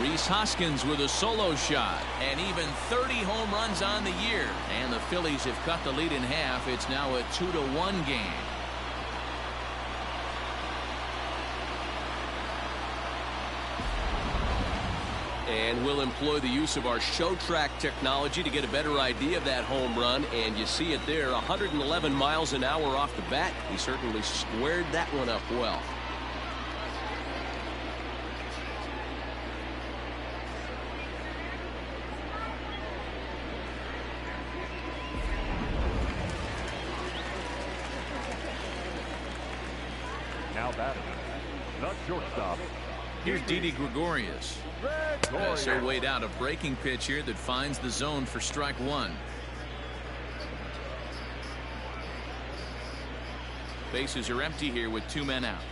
Rhys Hoskins with a solo shot, and even 30 home runs on the year. And the Phillies have cut the lead in half. It's now a 2-1 game. And we'll employ the use of our show track technology to get a better idea of that home run. And you see it there, 111 miles an hour off the bat. He certainly squared that one up well. Now batting, the shortstop. Here's Didi Gregorius. So weighed out a breaking pitch here that finds the zone for strike one. Bases are empty here with 2 men out.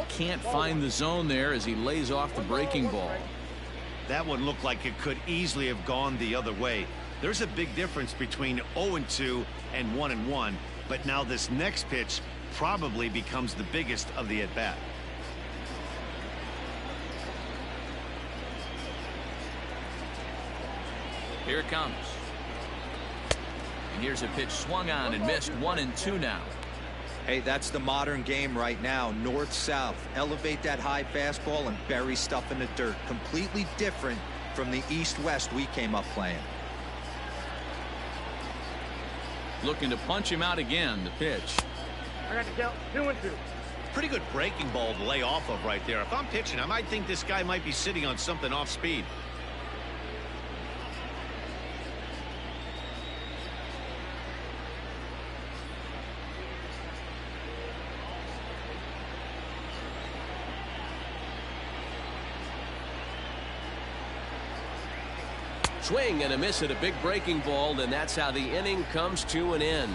Can't find the zone there as he lays off the breaking ball. That one looked like it could easily have gone the other way. There's a big difference between 0-2 and 1-1, but now this next pitch probably becomes the biggest of the at-bat. Here it comes. And here's a pitch swung on and missed. 1-2 now. Hey, that's the modern game right now. North-south. Elevate that high fastball and bury stuff in the dirt. Completely different from the east-west we came up playing. Looking to punch him out again. The pitch. I got to count 2-2. Pretty good breaking ball to lay off of right there. If I'm pitching, I might think this guy might be sitting on something off speed. Swing and a miss at a big breaking ball, and that's how the inning comes to an end.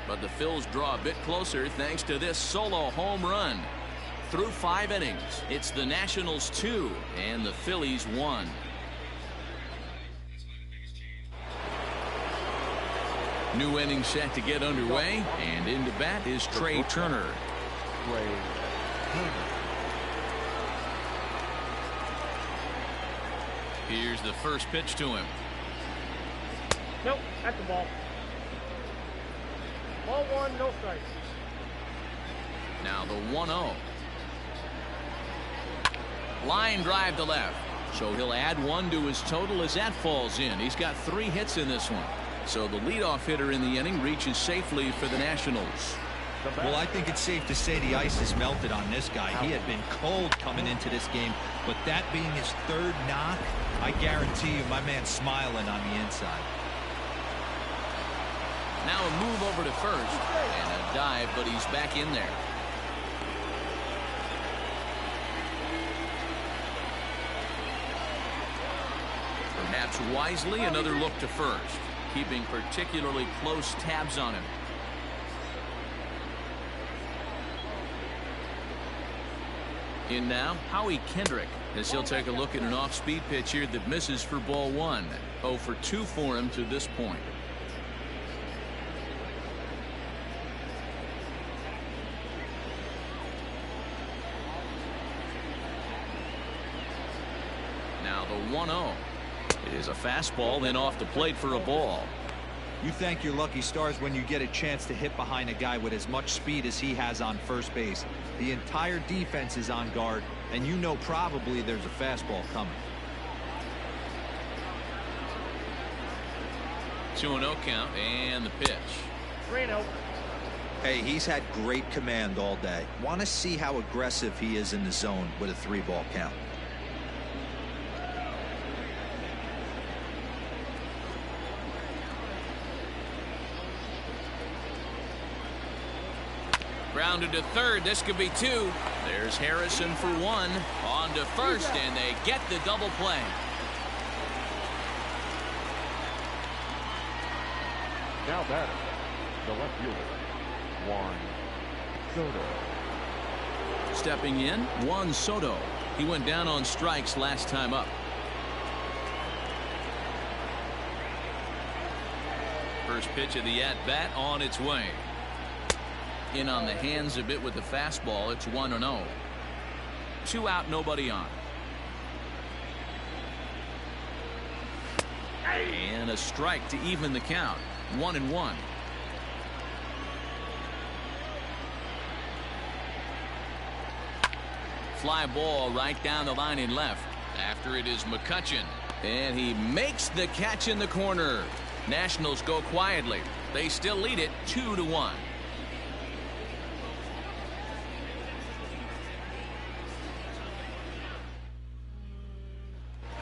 But the Phils draw a bit closer thanks to this solo home run. Through 5 innings, it's the Nationals 2 and the Phillies 1. New inning set to get underway, and into bat is Trey Turner. Here's the first pitch to him. Nope, that's the ball. Ball 1, no strike. Now the 1-0. Line drive to left. So he'll add 1 to his total as that falls in. He's got 3 hits in this one. So the leadoff hitter in the inning reaches safely for the Nationals. Well, I think it's safe to say the ice has melted on this guy. He had been cold coming into this game, but that being his 3rd knock, I guarantee you my man's smiling on the inside. Now a move over to first and a dive, but he's back in there. Perhaps wisely, another look to first, keeping particularly close tabs on him. In now, Howie Kendrick, as he'll take a look at an off-speed pitch here that misses for ball 1. 0 for 2 for him to this point. Now the 1-0. It is a fastball, then off the plate for a ball. You thank your lucky stars when you get a chance to hit behind a guy with as much speed as he has on first base. The entire defense is on guard, and you know probably there's a fastball coming. 2-0 count and the pitch. 3-0. Hey, he's had great command all day. Want to see how aggressive he is in the zone with a 3-ball count. Grounded to third. This could be 2. There's Harrison for 1. On to first, and they get the double play. Now batting, the left fielder, Juan Soto. Stepping in, Juan Soto. He went down on strikes last time up. First pitch of the at-bat on its way. In on the hands a bit with the fastball. It's 1-0. 2 out, nobody on. And a strike to even the count. 1-1. Fly ball right down the line in left. After it is Mccutchen. And he makes the catch in the corner. Nationals go quietly. They still lead it 2-1.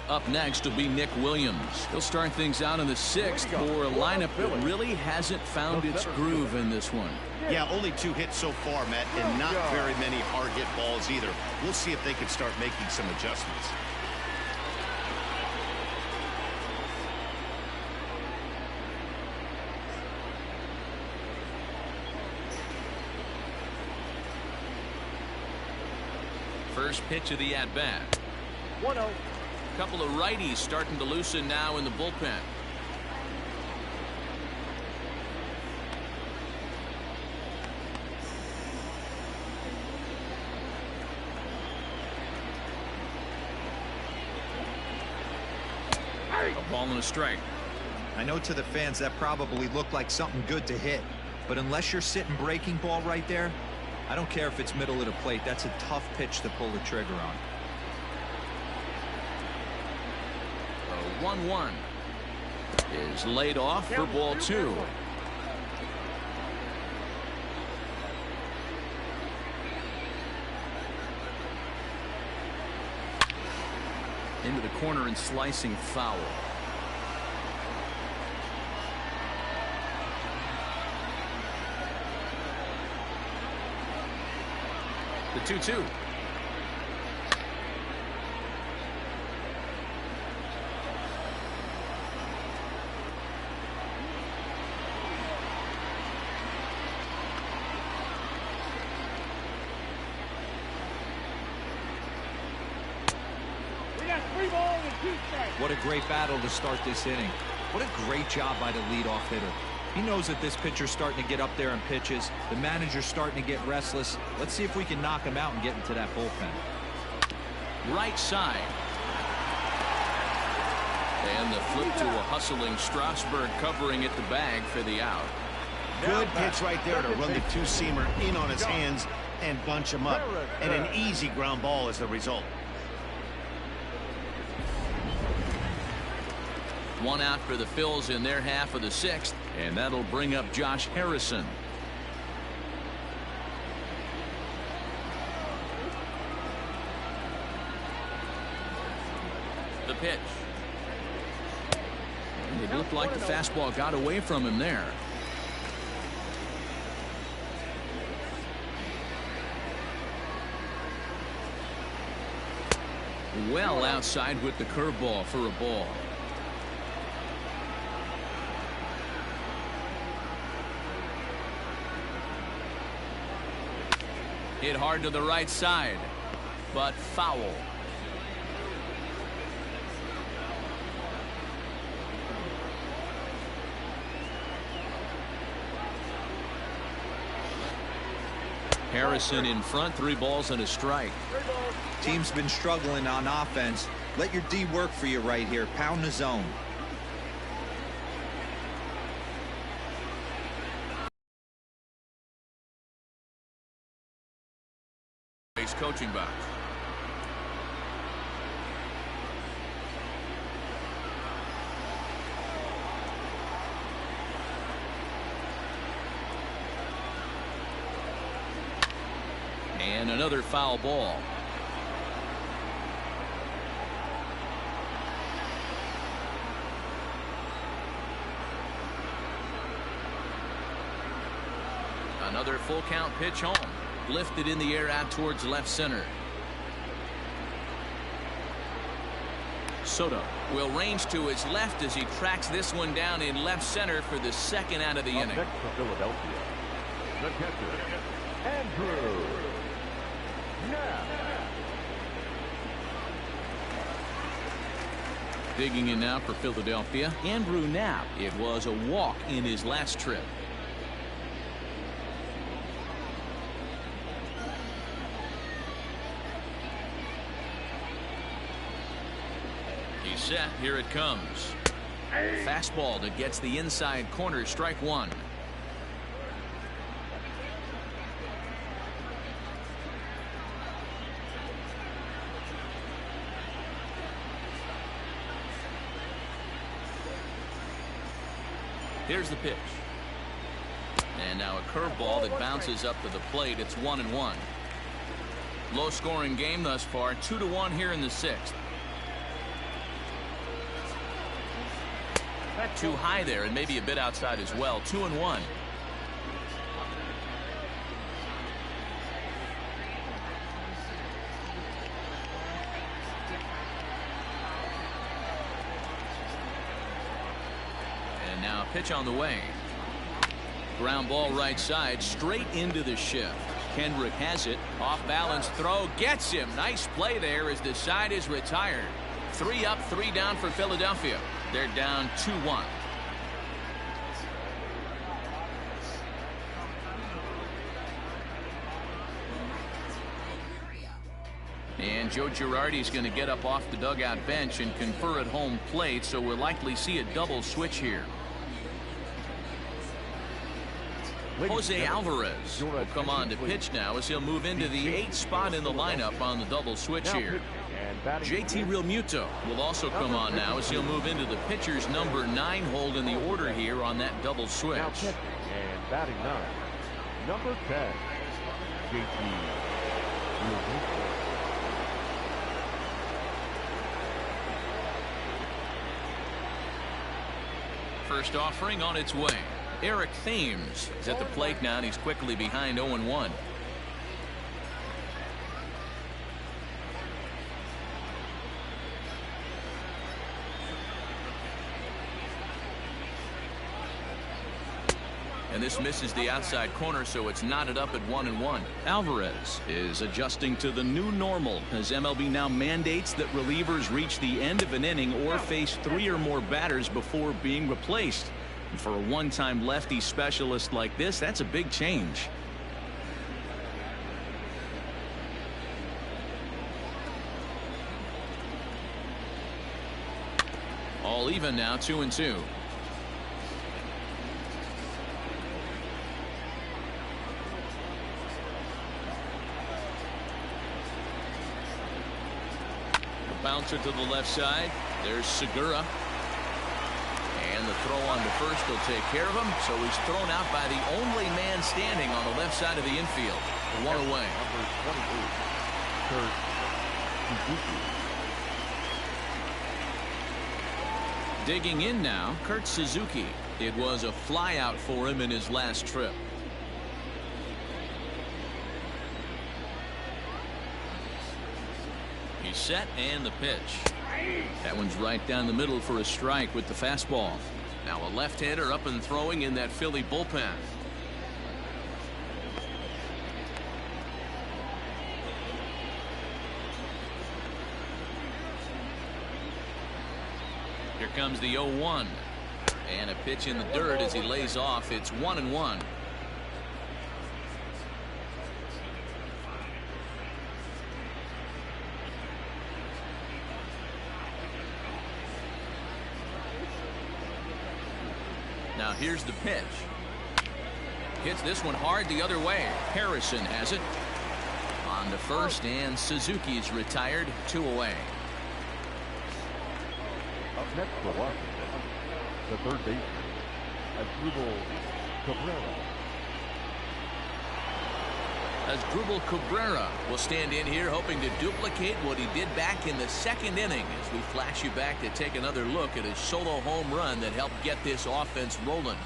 Up next will be Nick Williams. He'll start things out in the 6th for a lineup that really hasn't found its groove in this one. Yeah, only 2 hits so far, Matt, and not very many hard hit balls either. We'll see if they can start making some adjustments. First pitch of the at-bat. 1-0. Couple of righties starting to loosen now in the bullpen. A ball and a strike. I know to the fans that probably looked like something good to hit, but unless you're sitting breaking ball right there, I don't care if it's middle of the plate. That's a tough pitch to pull the trigger on. 1-1 is laid off for ball 2. Into the corner and slicing foul. The 2-2. What a great battle to start this inning. What a great job by the leadoff hitter. He knows that this pitcher's starting to get up there in pitches. The manager's starting to get restless. Let's see if we can knock him out and get into that bullpen. Right side. And the flip to a hustling Strasberg covering at the bag for the out. Good pitch right there to run the two-seamer in on his hands and bunch him up. And an easy ground ball as the result. One out for the Phils in their half of the 6th, and that'll bring up Josh Harrison. The pitch. And it looked like the fastball got away from him there. Well outside with the curveball for a ball. Hit hard to the right side, but foul. Harrison in front, 3 balls and a strike. Team's been struggling on offense. Let your D work for you right here. Pound the zone. Coaching box. And another foul ball. Another full count pitch home. Lifted in the air out towards left center. Soto will range to his left as he tracks this one down in left center for the 2nd out of the inning. Next for Philadelphia, the catcher, Andrew Knapp. Digging in now for Philadelphia, Andrew Knapp. It was a walk in his last trip. Set. Here it comes. Fastball that gets the inside corner. Strike 1. Here's the pitch. And now a curveball that bounces up to the plate. It's 1-1. Low scoring game thus far. 2-1 here in the 6th. Too high there and maybe a bit outside as well. 2-1. And now a pitch on the way. Ground ball right side straight into the shift. Kendrick has it. Off balance throw gets him. Nice play there as the side is retired. 3 up, 3 down for Philadelphia. They're down 2-1. And Joe Girardi's going to get up off the dugout bench and confer at home plate, so we'll likely see a double switch here. Jose Alvarez will come on to pitch now as he'll move into the 8th spot in the lineup on the double switch here. JT Realmuto will also come on now as he'll move into the pitcher's number 9 hold in the order here on that double switch. And batting 9, number 10, JT Realmuto. First offering on its way. Eric Thames is at the plate now, and he's quickly behind 0-1. And this misses the outside corner, so it's knotted up at 1-1. Alvarez is adjusting to the new normal as MLB now mandates that relievers reach the end of an inning or face 3 or more batters before being replaced. And for a one-time lefty specialist like this, that's a big change. All even now, 2-2. Bouncer to the left side. There's Segura. And the throw on to first will take care of him. So he's thrown out by the only man standing on the left side of the infield. 1 away. Number 28, Kurt Suzuki. Digging in now, Kurt Suzuki. It was a fly out for him in his last trip. He's set and the pitch. That one's right down the middle for a strike with the fastball. Now a left-hander up and throwing in that Philly bullpen. Here comes the 0-1. And a pitch in the dirt as he lays off. It's 1-1. Now here's the pitch. Hits this one hard the other way. Harrison has it. On to first, and Suzuki's retired. 2 away. Up next for Washington, the third baseman, Asdrubal Cabrera. Asdrubal Cabrera will stand in here hoping to duplicate what he did back in the 2nd inning as we flash you back to take another look at his solo home run that helped get this offense rolling.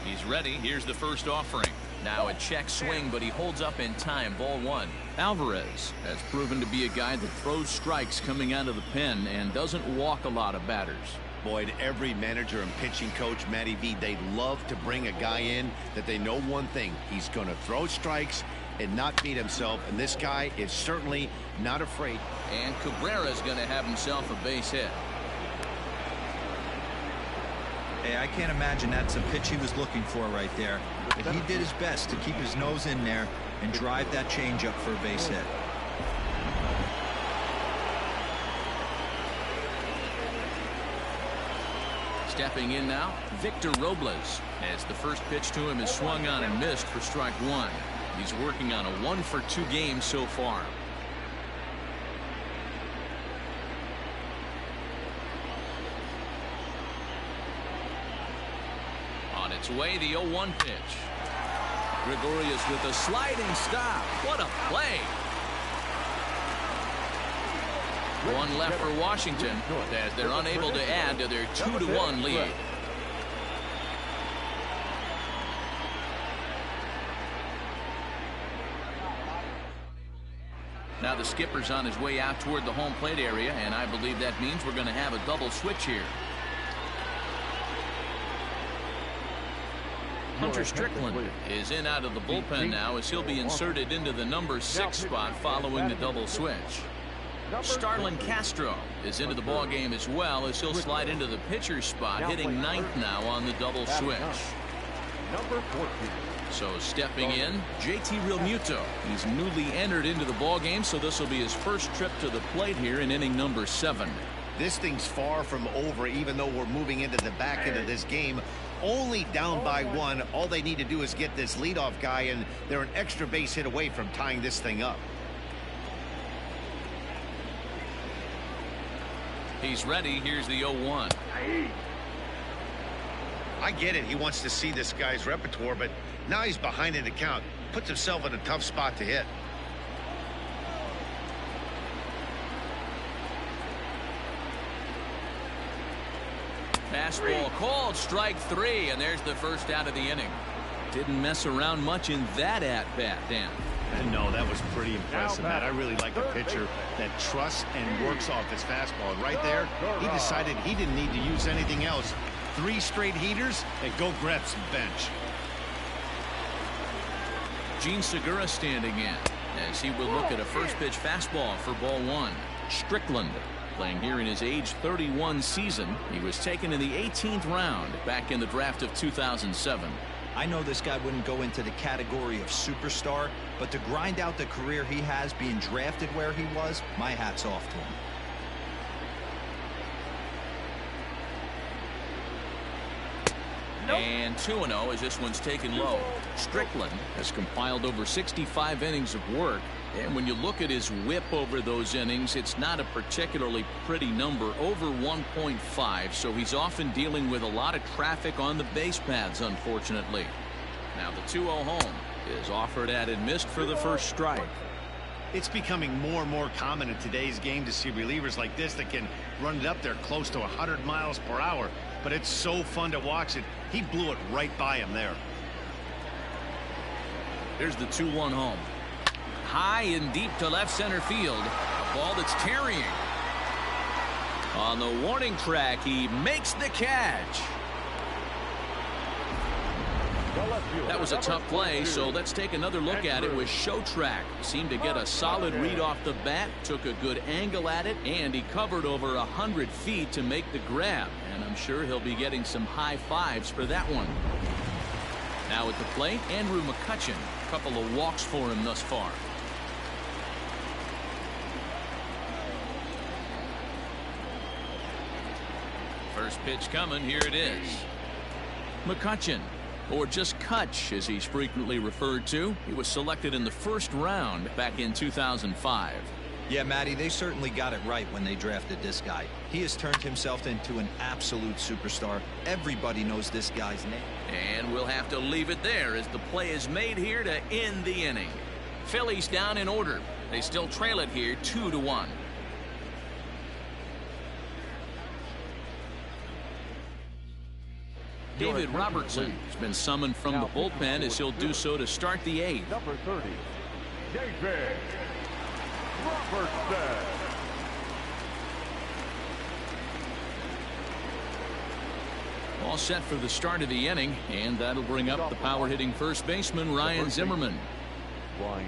He's ready. Here's the first offering. Now a check swing, but he holds up in time. Ball 1. Alvarez has proven to be a guy that throws strikes coming out of the pen and doesn't walk a lot of batters. Boyd, every manager and pitching coach, Matty V, they love to bring a guy in that they know one thing. He's going to throw strikes and not beat himself, and this guy is certainly not afraid. And Cabrera's going to have himself a base hit. Hey, I can't imagine that's a pitch he was looking for right there. But he did his best to keep his nose in there and drive that changeup for a base hit. Stepping in now, Victor Robles, as the first pitch to him is swung on and missed for strike 1. He's working on a 1-for-2 game so far. On its way, the 0-1 pitch. Gregorius with a sliding stop. What a play. One left for Washington as they're unable to add to their 2-1 lead. Now Now the skipper's on his way out toward the home plate area, and I believe that means we're going to have a double switch here. Hunter Strickland is in out of the bullpen now as he'll be inserted into the number 6 spot following the double switch. Starlin Castro is into the ball game as well as he'll slide into the pitcher's spot, hitting 9th now on the double switch. Number 14. So stepping in, JT Realmuto. He's newly entered into the ball game, so this will be his first trip to the plate here in inning number 7. This thing's far from over, even though we're moving into the back end of this game. Only down by 1. All they need to do is get this leadoff guy, and they're an extra base hit away from tying this thing up. He's ready. Here's the 0-1. I get it. He wants to see this guy's repertoire, but now he's behind in the count. Puts himself in a tough spot to hit. Fastball called, strike 3, and there's the first out of the inning. Didn't mess around much in that at-bat, Dan. No, that was pretty impressive, Matt. I really like a pitcher that trusts and works off his fastball. And right there, he decided he didn't need to use anything else. 3 straight heaters and go grab some bench. Gene Segura standing in as he will look at a first pitch fastball for ball 1. Strickland playing here in his age 31 season. He was taken in the 18th round back in the draft of 2007. I know this guy wouldn't go into the category of superstar, but to grind out the career he has being drafted where he was, my hat's off to him. And 2-0 as this one's taken low. Strickland has compiled over 65 innings of work, and when you look at his whip over those innings, it's not a particularly pretty number, over 1.5, so he's often dealing with a lot of traffic on the base paths, unfortunately. Now the 2-0 home is offered at and missed for the first strike. It's becoming more and more common in today's game to see relievers like this that can run it up there close to 100 miles per hour. But it's so fun to watch it. He blew it right by him there. Here's the 2-1 home. High and deep to left center field. A ball that's tarrying. On the warning track, he makes the catch. That was a tough play, so let's take another look at it with show track. Seemed to get a solid read off the bat, took a good angle at it, and he covered over 100 feet to make the grab. And I'm sure he'll be getting some high fives for that one. Now at the plate, Andrew Mccutchen. A couple of walks for him thus far. First pitch coming, here it is. Mccutchen, or just Kutch as he's frequently referred to. He was selected in the first round back in 2005. Yeah, Matty, they certainly got it right when they drafted this guy. He has turned himself into an absolute superstar. Everybody knows this guy's name. And we'll have to leave it there as the play is made here to end the inning. Phillies down in order. They still trail it here 2-1. David Robertson has been summoned from the bullpen as he'll do so to start the 8th. Number 30, David Robertson. All set for the start of the inning, and that'll bring up the power hitting first baseman Ryan Zimmerman. Ryan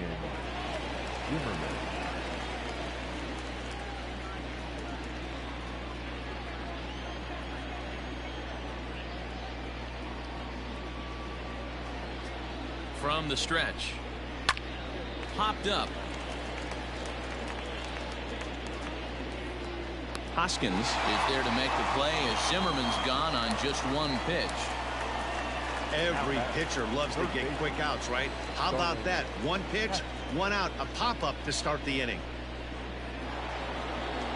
Zimmerman. From the stretch. Popped up. Hoskins is there to make the play as Zimmerman's gone on just one pitch. Every pitcher loves to get quick outs, right? How about that? One pitch, one out, a pop-up to start the inning.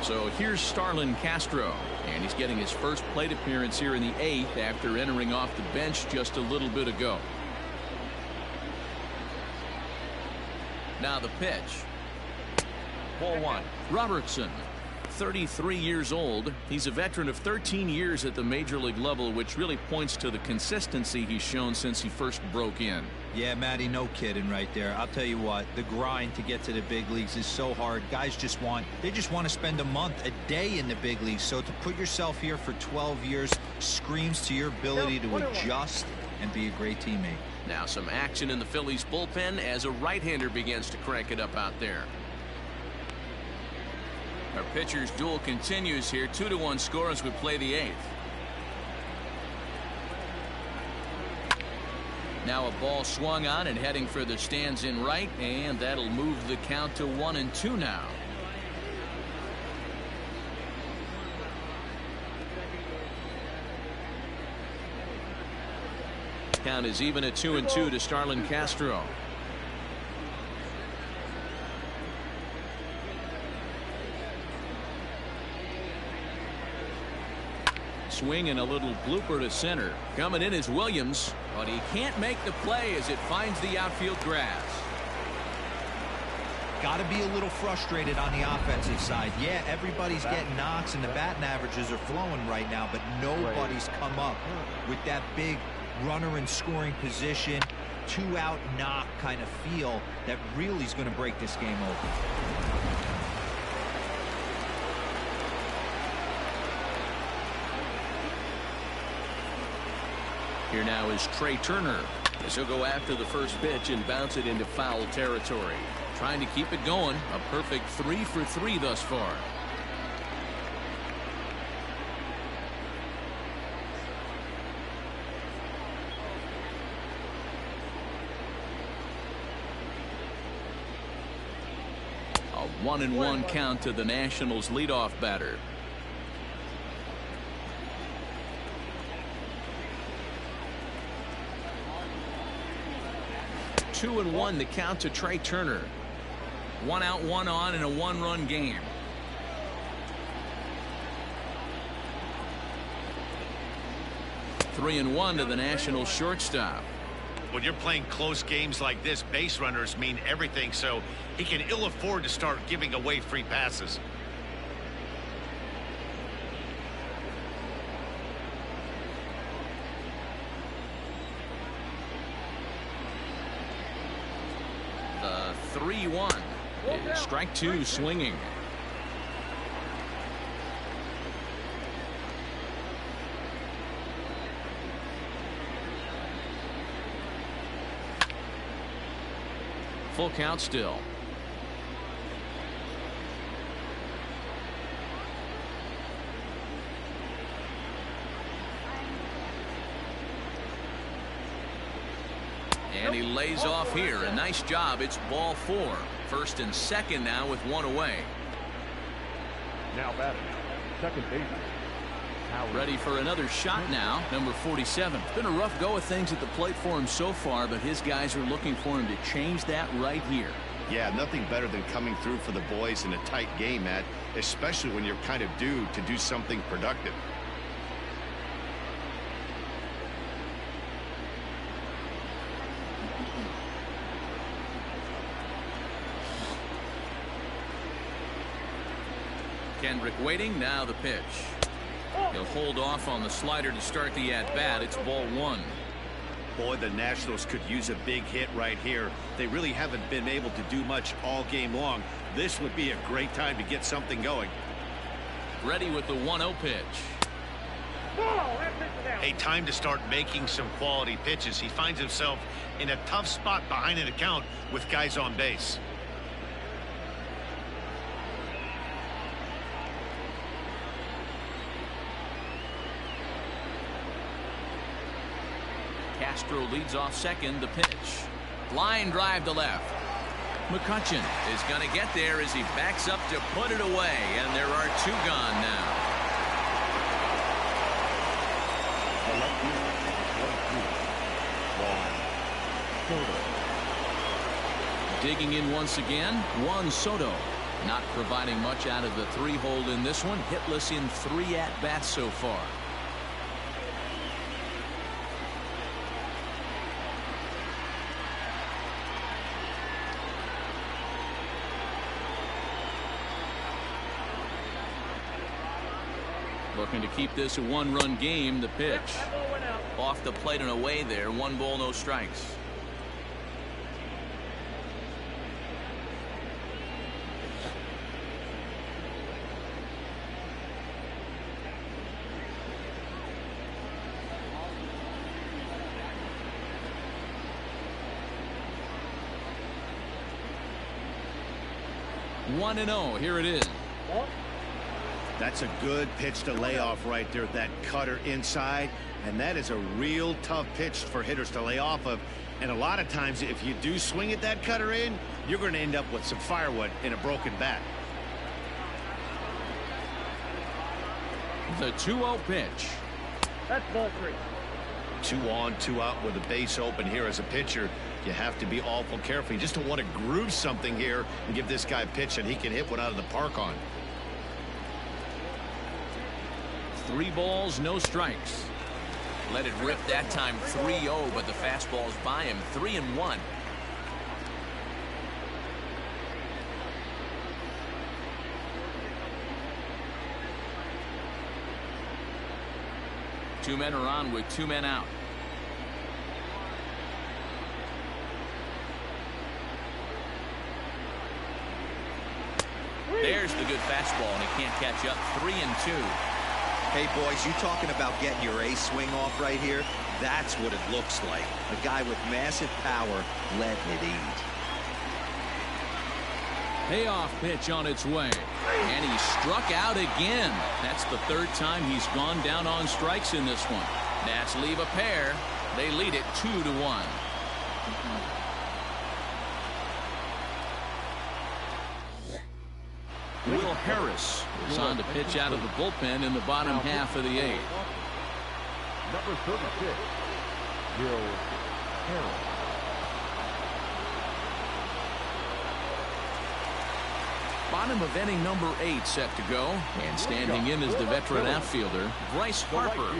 So here's Starlin Castro, and he's getting his first plate appearance here in the 8th after entering off the bench just a little bit ago. Now the pitch. Ball 1. Robertson. 33 years old. He's a veteran of 13 years at the major league level, which really points to the consistency he's shown since he first broke in. Yeah, Matty, no kidding right there. I'll tell you what, the grind to get to the big leagues is so hard. Guys just want to spend a month, a day in the big leagues. So to put yourself here for 12 years screams to your ability to adjust and be a great teammate. Now some action in the Phillies bullpen as a right-hander begins to crank it up out there. Our pitcher's duel continues here. 2-1 score as we play the 8th. Now a ball swung on and heading for the stands in right, and that'll move the count to 1-2 now. Count is even at 2-2 to Starlin Castro. Swing and a little blooper to center. Coming in is Williams, but he can't make the play as it finds the outfield grass. Got to be a little frustrated on the offensive side. Yeah, everybody's getting knocks and the batting averages are flowing right now, but nobody's come up with that big runner in scoring position, 2-out knock kind of feel that really is going to break this game open. Here now is Trey Turner as he'll go after the first pitch and bounce it into foul territory. Trying to keep it going. A perfect 3 for 3 thus far. A 1-1 count to the Nationals leadoff batter. 2-1 the count to Trey Turner. 1 out, 1 on in a 1-run game. Three and 1 to the Nationals shortstop. When you're playing close games like this, base runners mean everything, so he can ill afford to start giving away free passes. The 3-1 is strike 2 swinging. Full count still. And he lays off here. A nice job. It's ball 4. First and second now with 1 away. Now batting, second baseman. Ready for another shot now, number 47. It's been a rough go of things at the plate for him so far, but his guys are looking for him to change that right here. Yeah, nothing better than coming through for the boys in a tight game, Matt, especially when you're kind of due to do something productive. Kendrick waiting. Now the pitch. He'll hold off on the slider to start the at-bat. It's ball 1. Boy, the Nationals could use a big hit right here. They really haven't been able to do much all game long. This would be a great time to get something going. Ready with the 1-0 pitch. A time to start making some quality pitches. He finds himself in a tough spot behind an account with guys on base. Castro leads off second. The pitch. Line drive to left. Mccutchen is going to get there as he backs up to put it away, and there are 2 gone now. Digging in once again, Juan Soto. Not providing much out of the 3-hole in this one. Hitless in 3 at-bats so far. Looking to keep this a one-run game. The pitch. Off the plate and away there. 1 ball, no strikes. One and 0. Here it is. That's a good pitch to lay off right there. That cutter inside. And that is a real tough pitch for hitters to lay off of. And a lot of times, if you do swing at that cutter in, you're going to end up with some firewood in a broken bat. The 2-0 pitch. That's ball 3. 2 on, 2 out with a base open here as a pitcher. You have to be awful careful. You just don't want to groove something here and give this guy a pitch that he can hit one out of the park on. 3 balls, no strikes. Let it rip that time. 3-0, but the fastball's by him. 3-1. Two men are on with 2 men out. There's the good fastball, and he can't catch up. 3-2. Hey, boys, you talking about getting your ace swing off right here? That's what it looks like. A guy with massive power letting it eat. Payoff pitch on its way. And he struck out again. That's the 3rd time he's gone down on strikes in this one. Nats leave a pair. They lead it 2-1. Will Harris is on to pitch out of the bullpen in the bottom half of the 8th. Number 36, Will Harris. Bottom of inning number 8 set to go. And standing in is the veteran outfielder, Bryce Harper.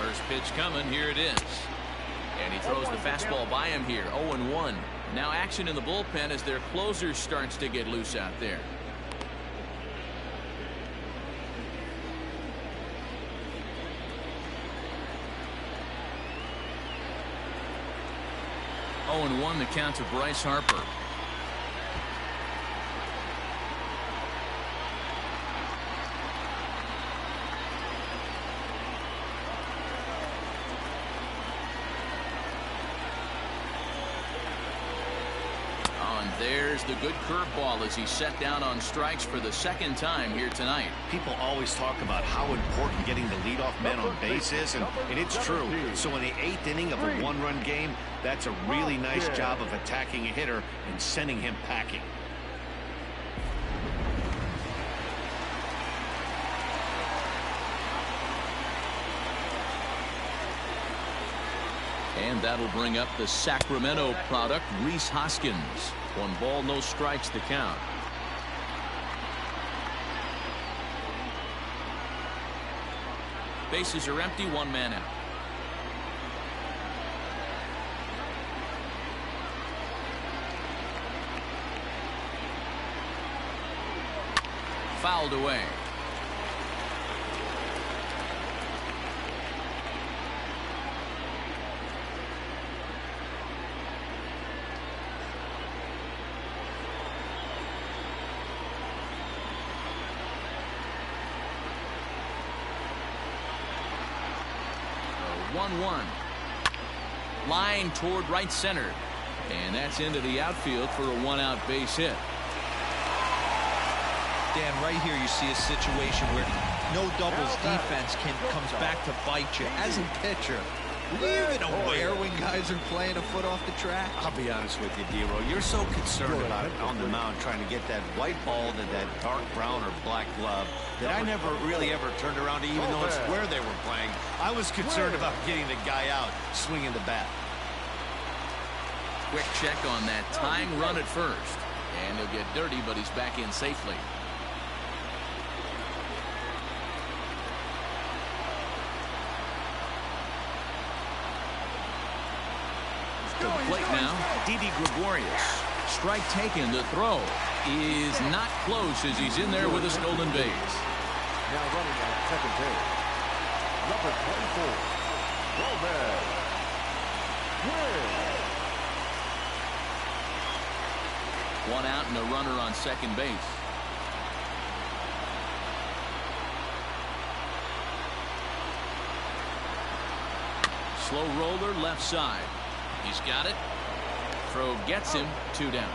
First pitch coming. Here it is. And he throws the fastball by him here. 0-1. Now action in the bullpen as their closer starts to get loose out there. Oh, and 1 the count to Bryce Harper. There's the good curveball as he's set down on strikes for the 2nd time here tonight. People always talk about how important getting the leadoff man on base is, and it's true. So in the 8th inning of a 1-run game, that's a really nice job of attacking a hitter and sending him packing. And that'll bring up the Sacramento product, Rhys Hoskins. 1 ball, no strikes to count. Bases are empty, 1 man out. Fouled away. Line toward right center. And that's into the outfield for a 1-out base hit. Dan, right here you see a situation where no doubles defense comes back to bite you. As a pitcher, are you even aware when guys are playing a foot off the track? I'll be honest with you, D-Roll. You're so concerned about it on the mound trying to get that white ball to that dark brown or black glove that I never really ever turned around to, even though it's where they were playing. I was concerned about getting the guy out swinging the bat. Quick check on that tying run at first. And he'll get dirty, but he's back in safely. To the plate now, Didi Gregorius. Strike taken. The throw is not close as he's in there with a stolen base. Now running at second base, number 24, Robles. Win. One out and a runner on second base. Slow roller left side. He's got it. Throw gets him. 2 down.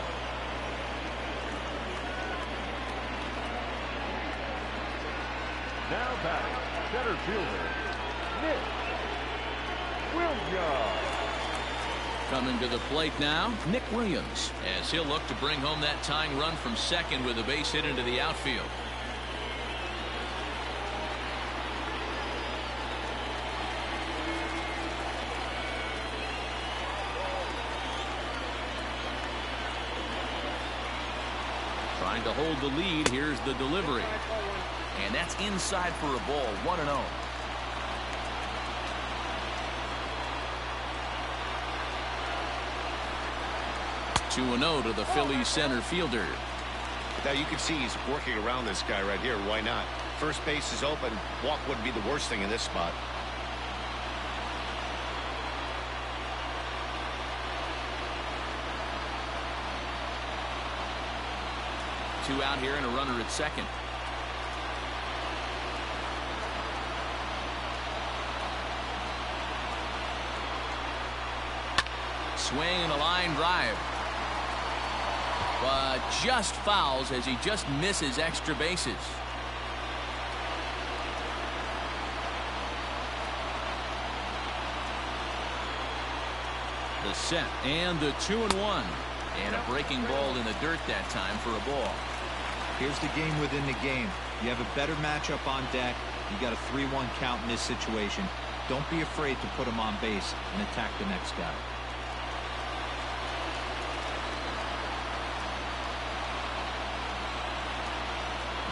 Now batting, center fielder, Nick Williams. Coming to the plate now, Nick Williams, as he'll look to bring home that tying run from second with a base hit into the outfield. Trying to hold the lead. Here's the delivery. And that's inside for a ball. 1-0. Two and 0 to the Phillies center fielder. Now you can see he's working around this guy right here. Why not? First base is open. Walk wouldn't be the worst thing in this spot. Two out here and a runner at second. Swing and a line drive. But just fouls as he just misses extra bases. The set and the 2-1. And a breaking ball in the dirt that time for a ball. Here's the game within the game. You have a better matchup on deck. You got a 3-1 count in this situation. Don't be afraid to put him on base and attack the next guy.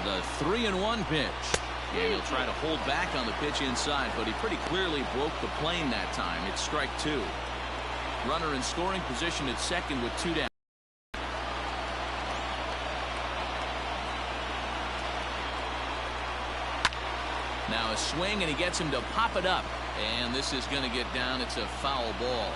The 3-1 pitch. And he'll try to hold back on the pitch inside, but he pretty clearly broke the plane that time. It's strike 2. Runner in scoring position at second with 2 down. Now a swing, and he gets him to pop it up. And this is going to get down. It's a foul ball.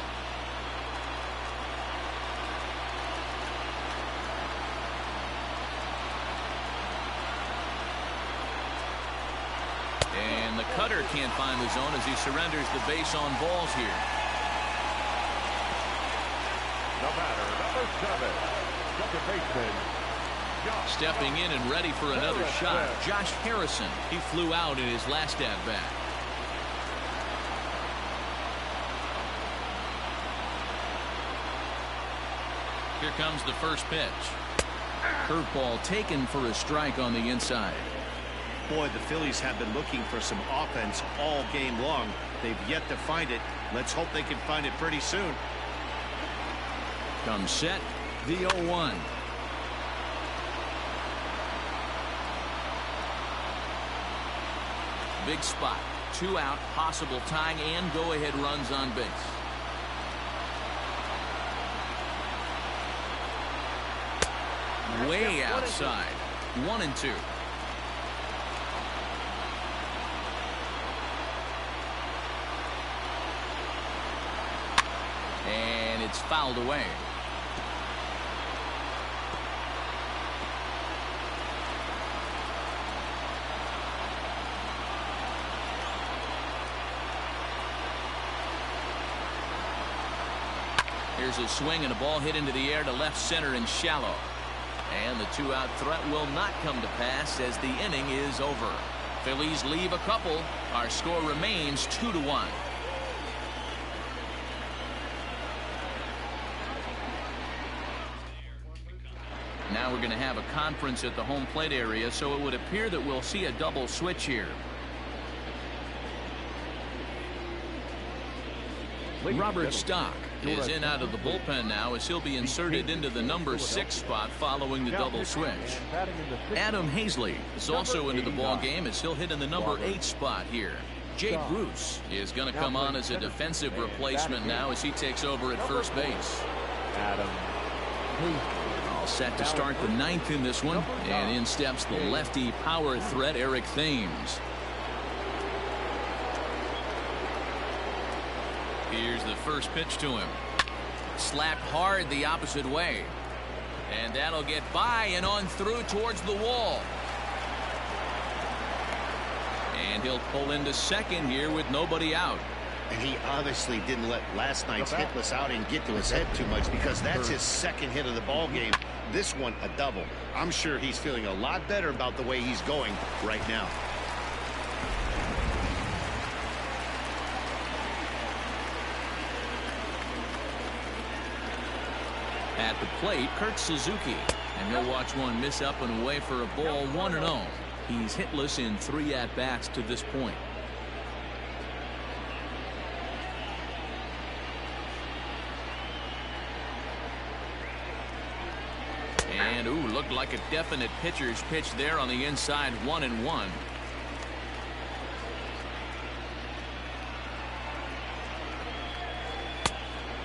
And the cutter can't find the zone as he surrenders the base on balls here. The batter, number 7, second baseman. Stepping in and ready for another shot, Josh Harrison. He flew out in his last at-bat. Here comes the first pitch. Curveball taken for a strike on the inside. Boy, the Phillies have been looking for some offense all game long. They've yet to find it. Let's hope they can find it pretty soon. Comes set, the 0-1. Big spot. 2 out, possible tying and go-ahead runs on base. Way outside. 1-2. And it's fouled away. Here's a swing and a ball hit into the air to left center and shallow. And the 2-out threat will not come to pass as the inning is over. Phillies leave a couple. Our score remains 2-1. Now we're going to have a conference at the home plate area, so it would appear that we'll see a double switch here. Robert Stock is in out of the bullpen now as he'll be inserted into the number 6 spot following the double switch. Adam Hazley is also into the ball game as he'll hit in the number 8 spot here. Jay Bruce is going to come on as a defensive replacement now as he takes over at first base. Adam Hazley. All set to start the 9th in this one, and in steps the lefty power threat Eric Thames. Here's the first pitch to him. Slapped hard the opposite way, and that'll get by and on through towards the wall. And he'll pull into second here with nobody out. And he obviously didn't let last night's hitless outing get to his head too much, because that's his second hit of the ball game. This one a double. I'm sure he's feeling a lot better about the way he's going right now. At the plate, Kurt Suzuki, and he'll watch one miss up and away for a ball, 1-0. He's hitless in 3 at-bats to this point. And ooh, looked like a definite pitcher's pitch there on the inside, 1-1.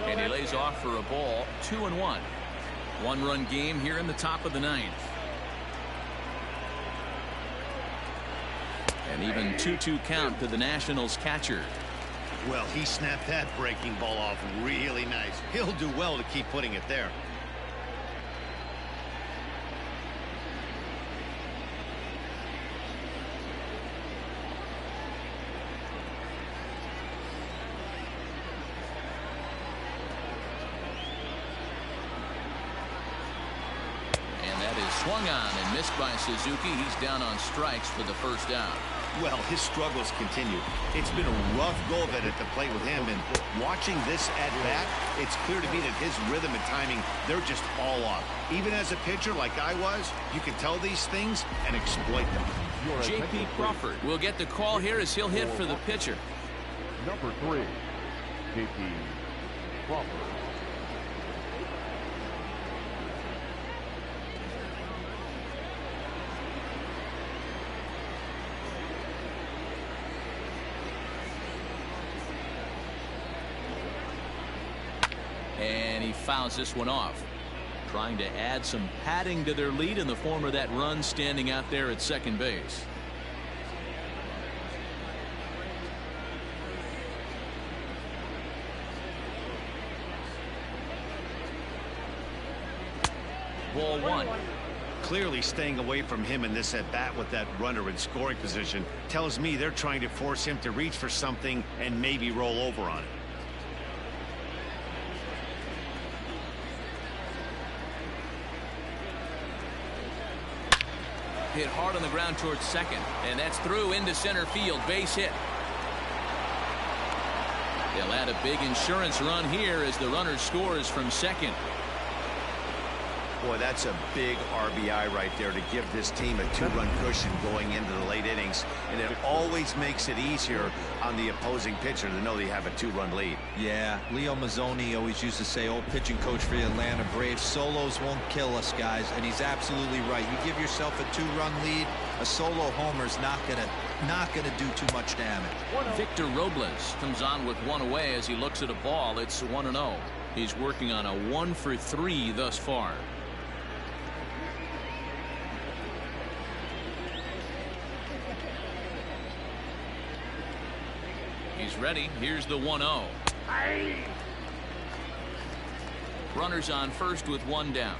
And he lays off for a ball, 2-1. 1-run game here in the top of the 9th. And even 2-2 count to the Nationals catcher. Well, he snapped that breaking ball off really nice. He'll do well to keep putting it there. Swung on and missed by Suzuki. He's down on strikes for the first out. Well, his struggles continue. It's been a rough go of it at the plate with him, and watching this at bat, it's clear to me that his rhythm and timing, they're just all off. Even as a pitcher like I was, you can tell these things and exploit them. J.P. Crawford will get the call here as he'll hit for the pitcher. Number 3, J.P. Crawford. And he fouls this one off, trying to add some padding to their lead in the form of that run standing out there at second base. Ball 1. Clearly staying away from him in this at bat with that runner in scoring position tells me they're trying to force him to reach for something and maybe roll over on it. Hit hard on the ground towards second, and that's through into center field. Base hit. They'll add a big insurance run here as the runner scores from second. Boy, that's a big RBI right there to give this team a 2-run cushion going into the late innings, and it always makes it easier on the opposing pitcher to know they have a 2-run lead. Yeah, Leo Mazzoni always used to say, old pitching coach for the Atlanta Braves, solos won't kill us, guys, and he's absolutely right. You give yourself a 2-run lead, a solo homer's not gonna do too much damage. Victor Robles comes on with one away as he looks at a ball. It's 1-0. He's working on a 1-for-3 thus far. He's ready. Here's the 1-0. Runners on first with one down.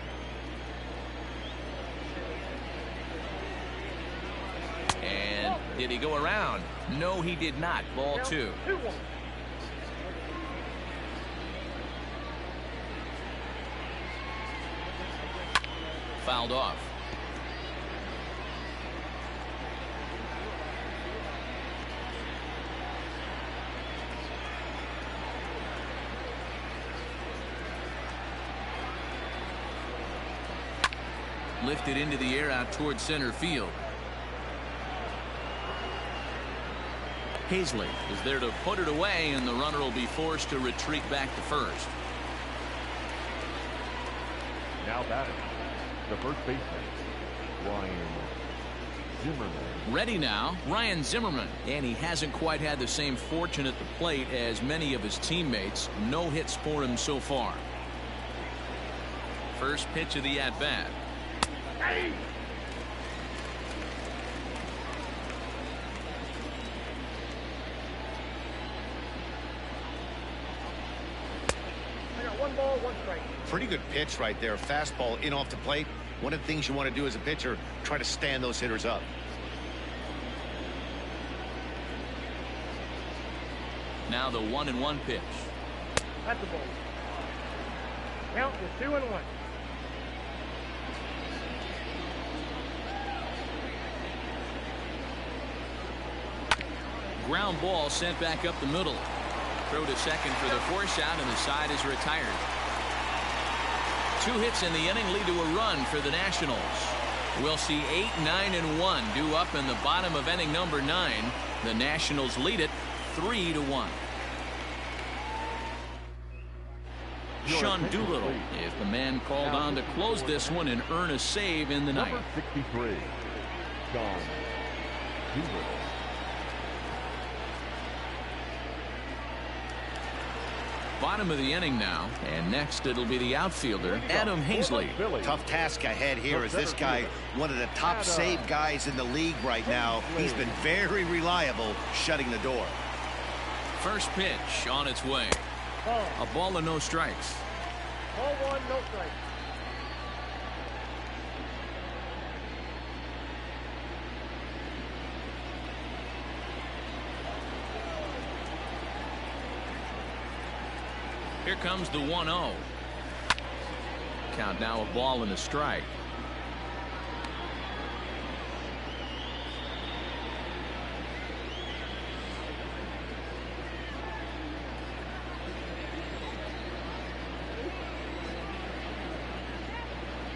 And did he go around? No, he did not. Ball 2. Fouled off. Lifted into the air out towards center field. Hazley is there to put it away, and the runner will be forced to retreat back to first. Now batting, the first baseman, Ryan Zimmerman. Ready now, Ryan Zimmerman, and he hasn't quite had the same fortune at the plate as many of his teammates. No hits for him so far. First pitch of the at-bat. Hey! I got 1 ball, 1 strike. Pretty good pitch right there. Fastball in off the plate. One of the things you want to do as a pitcher, try to stand those hitters up. Now the 1-1 pitch. That's the ball. Count is 2-1. Ground ball sent back up the middle. Throw to second for the force out, and the side is retired. 2 hits in the inning lead to a run for the Nationals. We'll see 8, 9, and 1 due up in the bottom of inning number 9. The Nationals lead it 3-1. Sean Doolittle is the man called on to close this one and earn a save in the ninth. Number 63, Sean Doolittle. Bottom of the inning now, and next it'll be the outfielder Adam Hazley. Tough task ahead here as this guy, one of the top save guys in the league right now. He's been very reliable shutting the door. First pitch on its way. A ball and no strikes. Ball 1, no strikes. Here comes the 1-0. Count now a ball and a strike.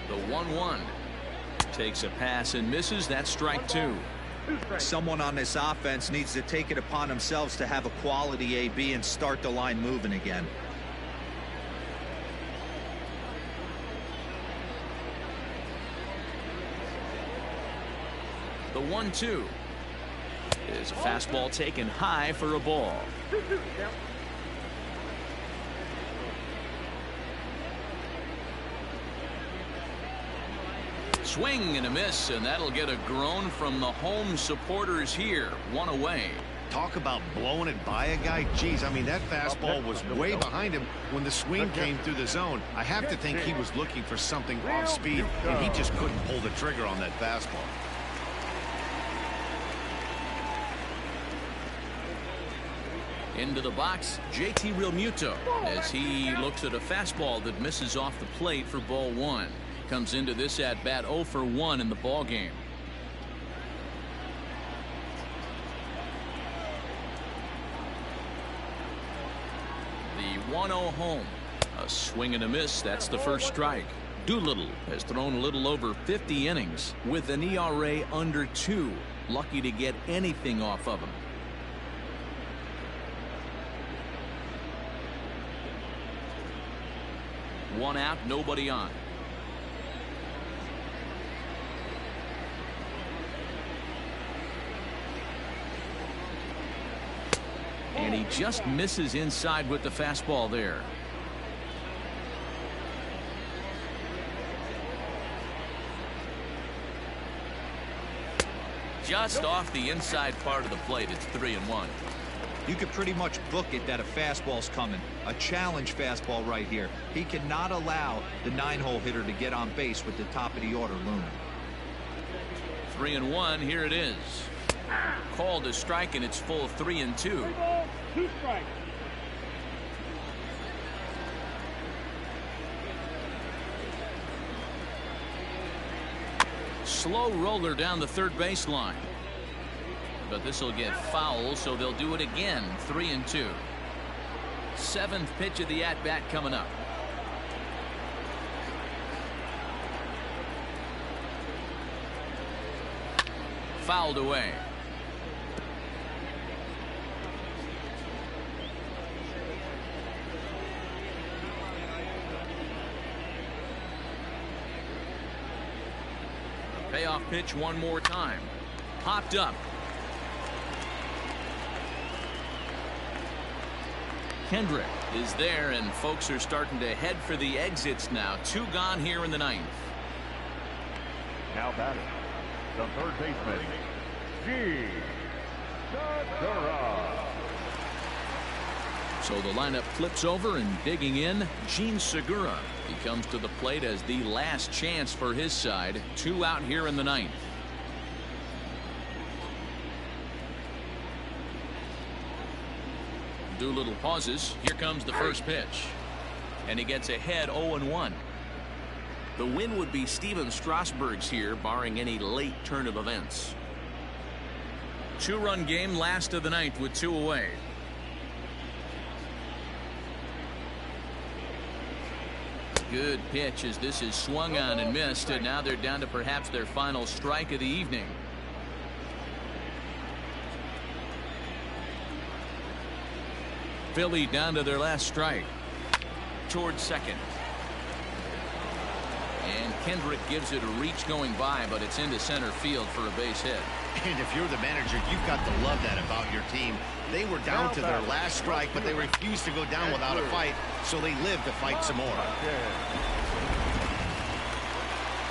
The 1-1 takes a pass and misses. That's strike 2. Someone on this offense needs to take it upon themselves to have a quality AB and start the line moving again. The 1-2 is a fastball taken high for a ball. Swing and a miss, and that'll get a groan from the home supporters here. 1 away. Talk about blowing it by a guy. Geez, I mean, that fastball was way behind him when the swing came through the zone. I have to think he was looking for something off speed, and he just couldn't pull the trigger on that fastball. Into the box, JT Realmuto as he looks at a fastball that misses off the plate for ball 1. Comes into this at bat 0 for 1 in the ball game. The 1-0 home. A swing and a miss. That's the first strike. Doolittle has thrown a little over 50 innings with an ERA under 2. Lucky to get anything off of him. 1 out, nobody on. And he just misses inside with the fastball there. Just off the inside part of the plate. It's 3-1. You could pretty much book it that a fastball's coming. A challenge fastball right here. He cannot allow the 9-hole hitter to get on base with the top of the order looming. 3-1. Here it is. Called a strike, and it's full 3-2. 3 balls, 2 strikes. Slow roller down the third baseline. But this will get foul, so they'll do it again. 3-2. 7th pitch of the at-bat coming up. Fouled away. Payoff pitch one more time. Popped up. Kendrick is there, and folks are starting to head for the exits now. 2 gone here in the 9th. Now batting, the third baseman, G. Segura. So the lineup flips over, and digging in, Jean Segura. He comes to the plate as the last chance for his side. 2 out here in the 9th. Doolittle pauses. Here comes the first pitch, and he gets ahead 0-1. The win would be Steven Strasberg's here, barring any late turn of events. 2-run game, last of the 9th with 2 away. Good pitch as this is swung on and missed, and now they're down to perhaps their final strike of the evening. Philly down to their last strike. Towards second. And Kendrick gives it a reach going by, but it's into center field for a base hit. And if you're the manager, you've got to love that about your team. They were down to their last strike, but they refused to go down without a fight, so they lived to fight some more.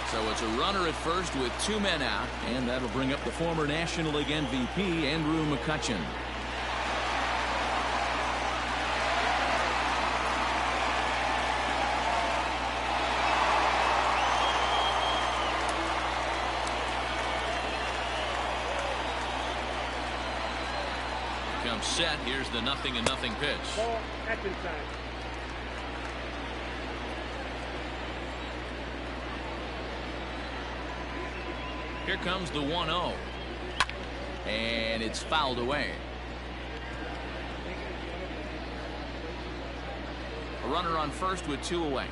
So it's a runner at first with 2 men out, and that'll bring up the former National League MVP, Andrew Mccutchen. Comes set. Here's the 0-0 pitch. Ball, action time. Here comes the 1-0. And it's fouled away. A runner on first with 2 away.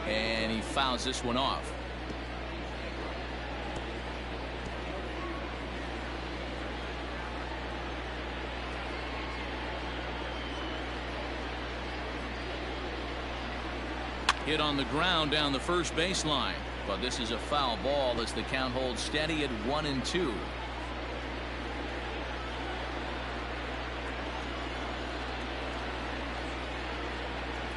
And he fouls this one off. Hit on the ground down the first baseline, but this is a foul ball as the count holds steady at 1-2.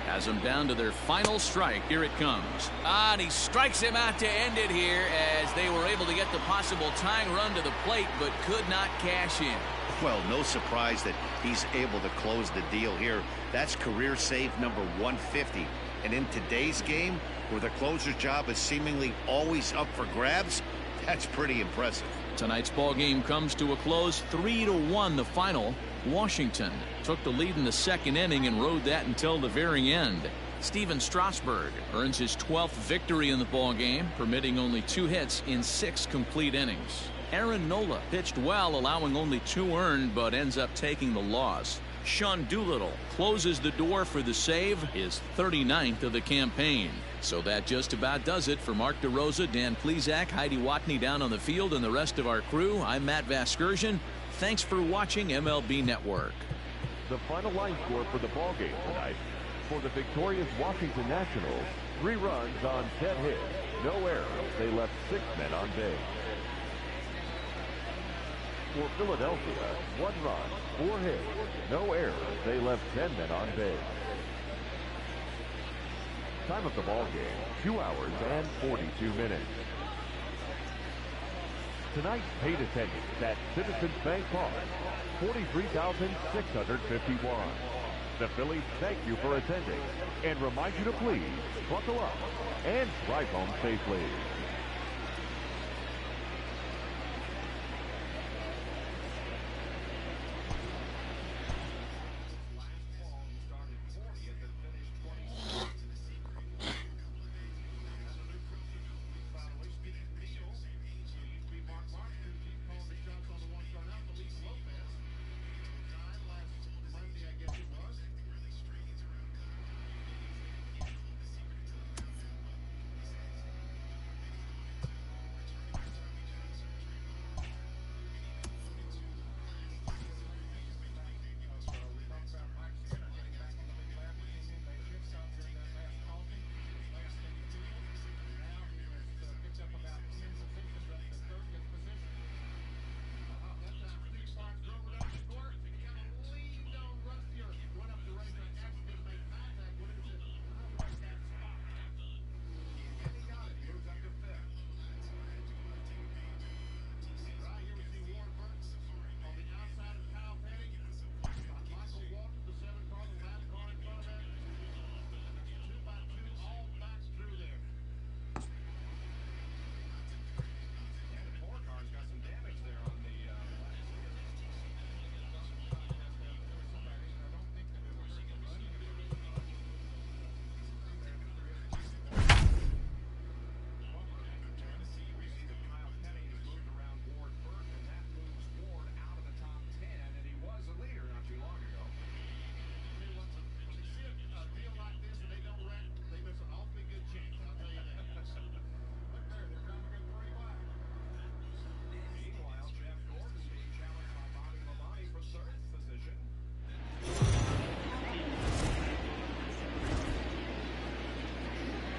Has them down to their final strike. Here it comes. And he strikes him out to end it here as they were able to get the possible tying run to the plate, but could not cash in. Well, no surprise that he's able to close the deal here. That's career save number 150. And in today's game, where the closer's job is seemingly always up for grabs, that's pretty impressive. Tonight's ball game comes to a close, 3-1 the final. Washington took the lead in the 2nd inning and rode that until the very end. Steven Strasberg earns his 12th victory in the ball game, permitting only 2 hits in 6 complete innings. Aaron Nola pitched well, allowing only 2 earned, but ends up taking the loss. Sean Doolittle closes the door for the save, his 39th of the campaign. So that just about does it for Mark DeRosa, Dan Plesac, Heidi Watney down on the field, and the rest of our crew. I'm Matt Vasgersian. Thanks for watching MLB Network. The final line score for the ball game tonight: for the victorious Washington Nationals, 3 runs on 10 hits, no errors. They left 6 men on base. For Philadelphia, 1 run, 4 hits, no errors. They left 10 men on base. Time of the ball game, 2 hours and 42 minutes. Tonight's paid attendance at Citizens Bank Park, 43,651. The Phillies thank you for attending and remind you to please buckle up and drive home safely.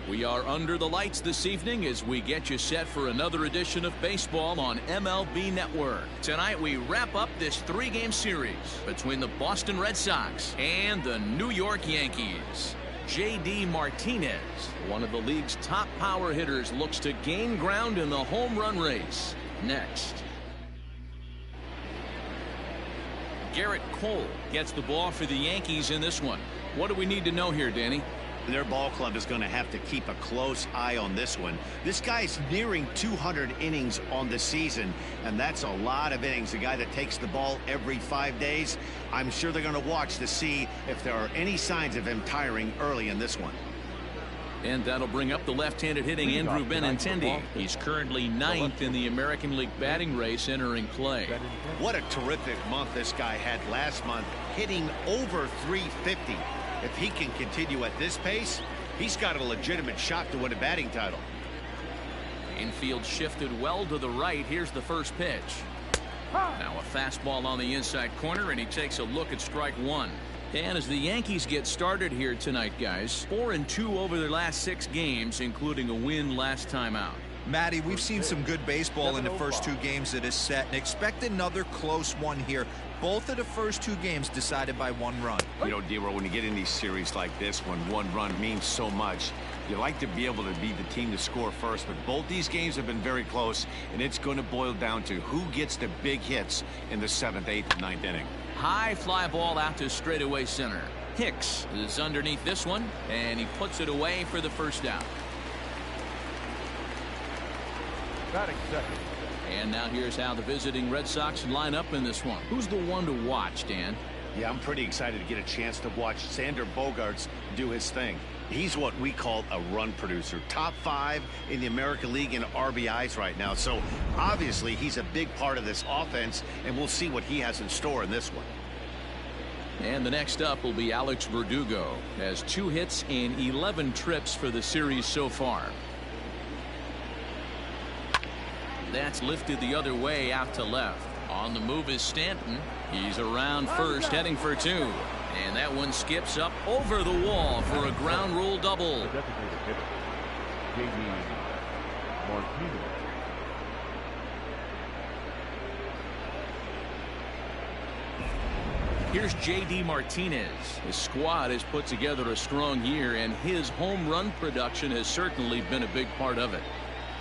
We are under the lights this evening as we get you set for another edition of baseball on MLB Network. Tonight we wrap up this three-game series between the Boston Red Sox and the New York Yankees. J.D. Martinez, one of the league's top power hitters, looks to gain ground in the home run race. Next. Garrett Cole gets the ball for the Yankees in this one. What do we need to know here, Danny? Their ball club is going to have to keep a close eye on this one. This guy's nearing 200 innings on the season, and that's a lot of innings. A guy that takes the ball every 5 days. I'm sure they're going to watch to see if there are any signs of him tiring early in this one. And that'll bring up the left-handed hitting Andrew Benintendi. He's currently 9th in the American League batting race entering play. What a terrific month this guy had last month, hitting over 350. If he can continue at this pace, he's got a legitimate shot to win a batting title. Infield shifted well to the right. Here's the first pitch. Now a fastball on the inside corner, and he takes a look at strike one. And as the Yankees get started here tonight, guys, 4-2 over their last 6 games, including a win last time out. Matty, we've seen some good baseball in the first 2 games of this set, and expect another close one here. Both of the first 2 games decided by 1 run. You know, D-Roll, when you get in these series like this, when 1 run means so much, you like to be able to be the team to score first. But both these games have been very close, and it's going to boil down to who gets the big hits in the 7th, 8th, and 9th inning. High fly ball out to straightaway center. Hicks is underneath this one, and he puts it away for the first out. Batting second. And now here's how the visiting Red Sox line up in this one. Who's the one to watch, Dan? Yeah, I'm pretty excited to get a chance to watch Sander Bogaerts do his thing. He's what we call a run producer. Top 5 in the American League in RBIs right now. So obviously he's a big part of this offense, and we'll see what he has in store in this one. And the next up will be Alex Verdugo. Has 2 hits in 11 trips for the series so far. That's lifted the other way out to left. On the move is Stanton. He's around first, heading for 2. And that one skips up over the wall for a ground rule double. The designated hitter, J.D. Martinez. Here's J.D. Martinez. His squad has put together a strong year, and his home run production has certainly been a big part of it.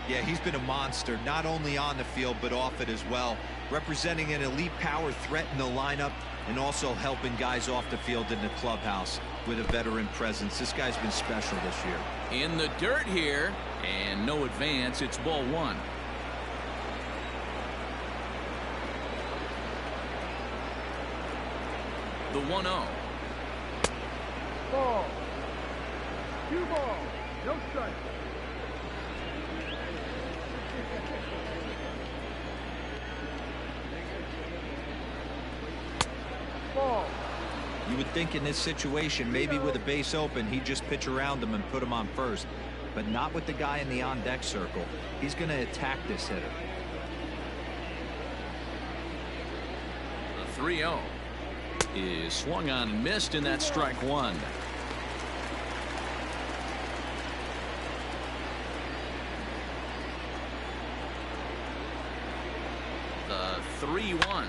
Yeah, he's been a monster, not only on the field, but off it as well. Representing an elite power threat in the lineup, and also helping guys off the field in the clubhouse with a veteran presence. This guy's been special this year. In the dirt here, and no advance. It's ball 1. The 1-0. Ball. 2 balls. No strike. Ball. You would think in this situation, maybe with a base open, he'd just pitch around him and put him on first. But not with the guy in the on-deck circle. He's going to attack this hitter. The 3-0 is swung on and missed, and that's strike 1. The 3-1.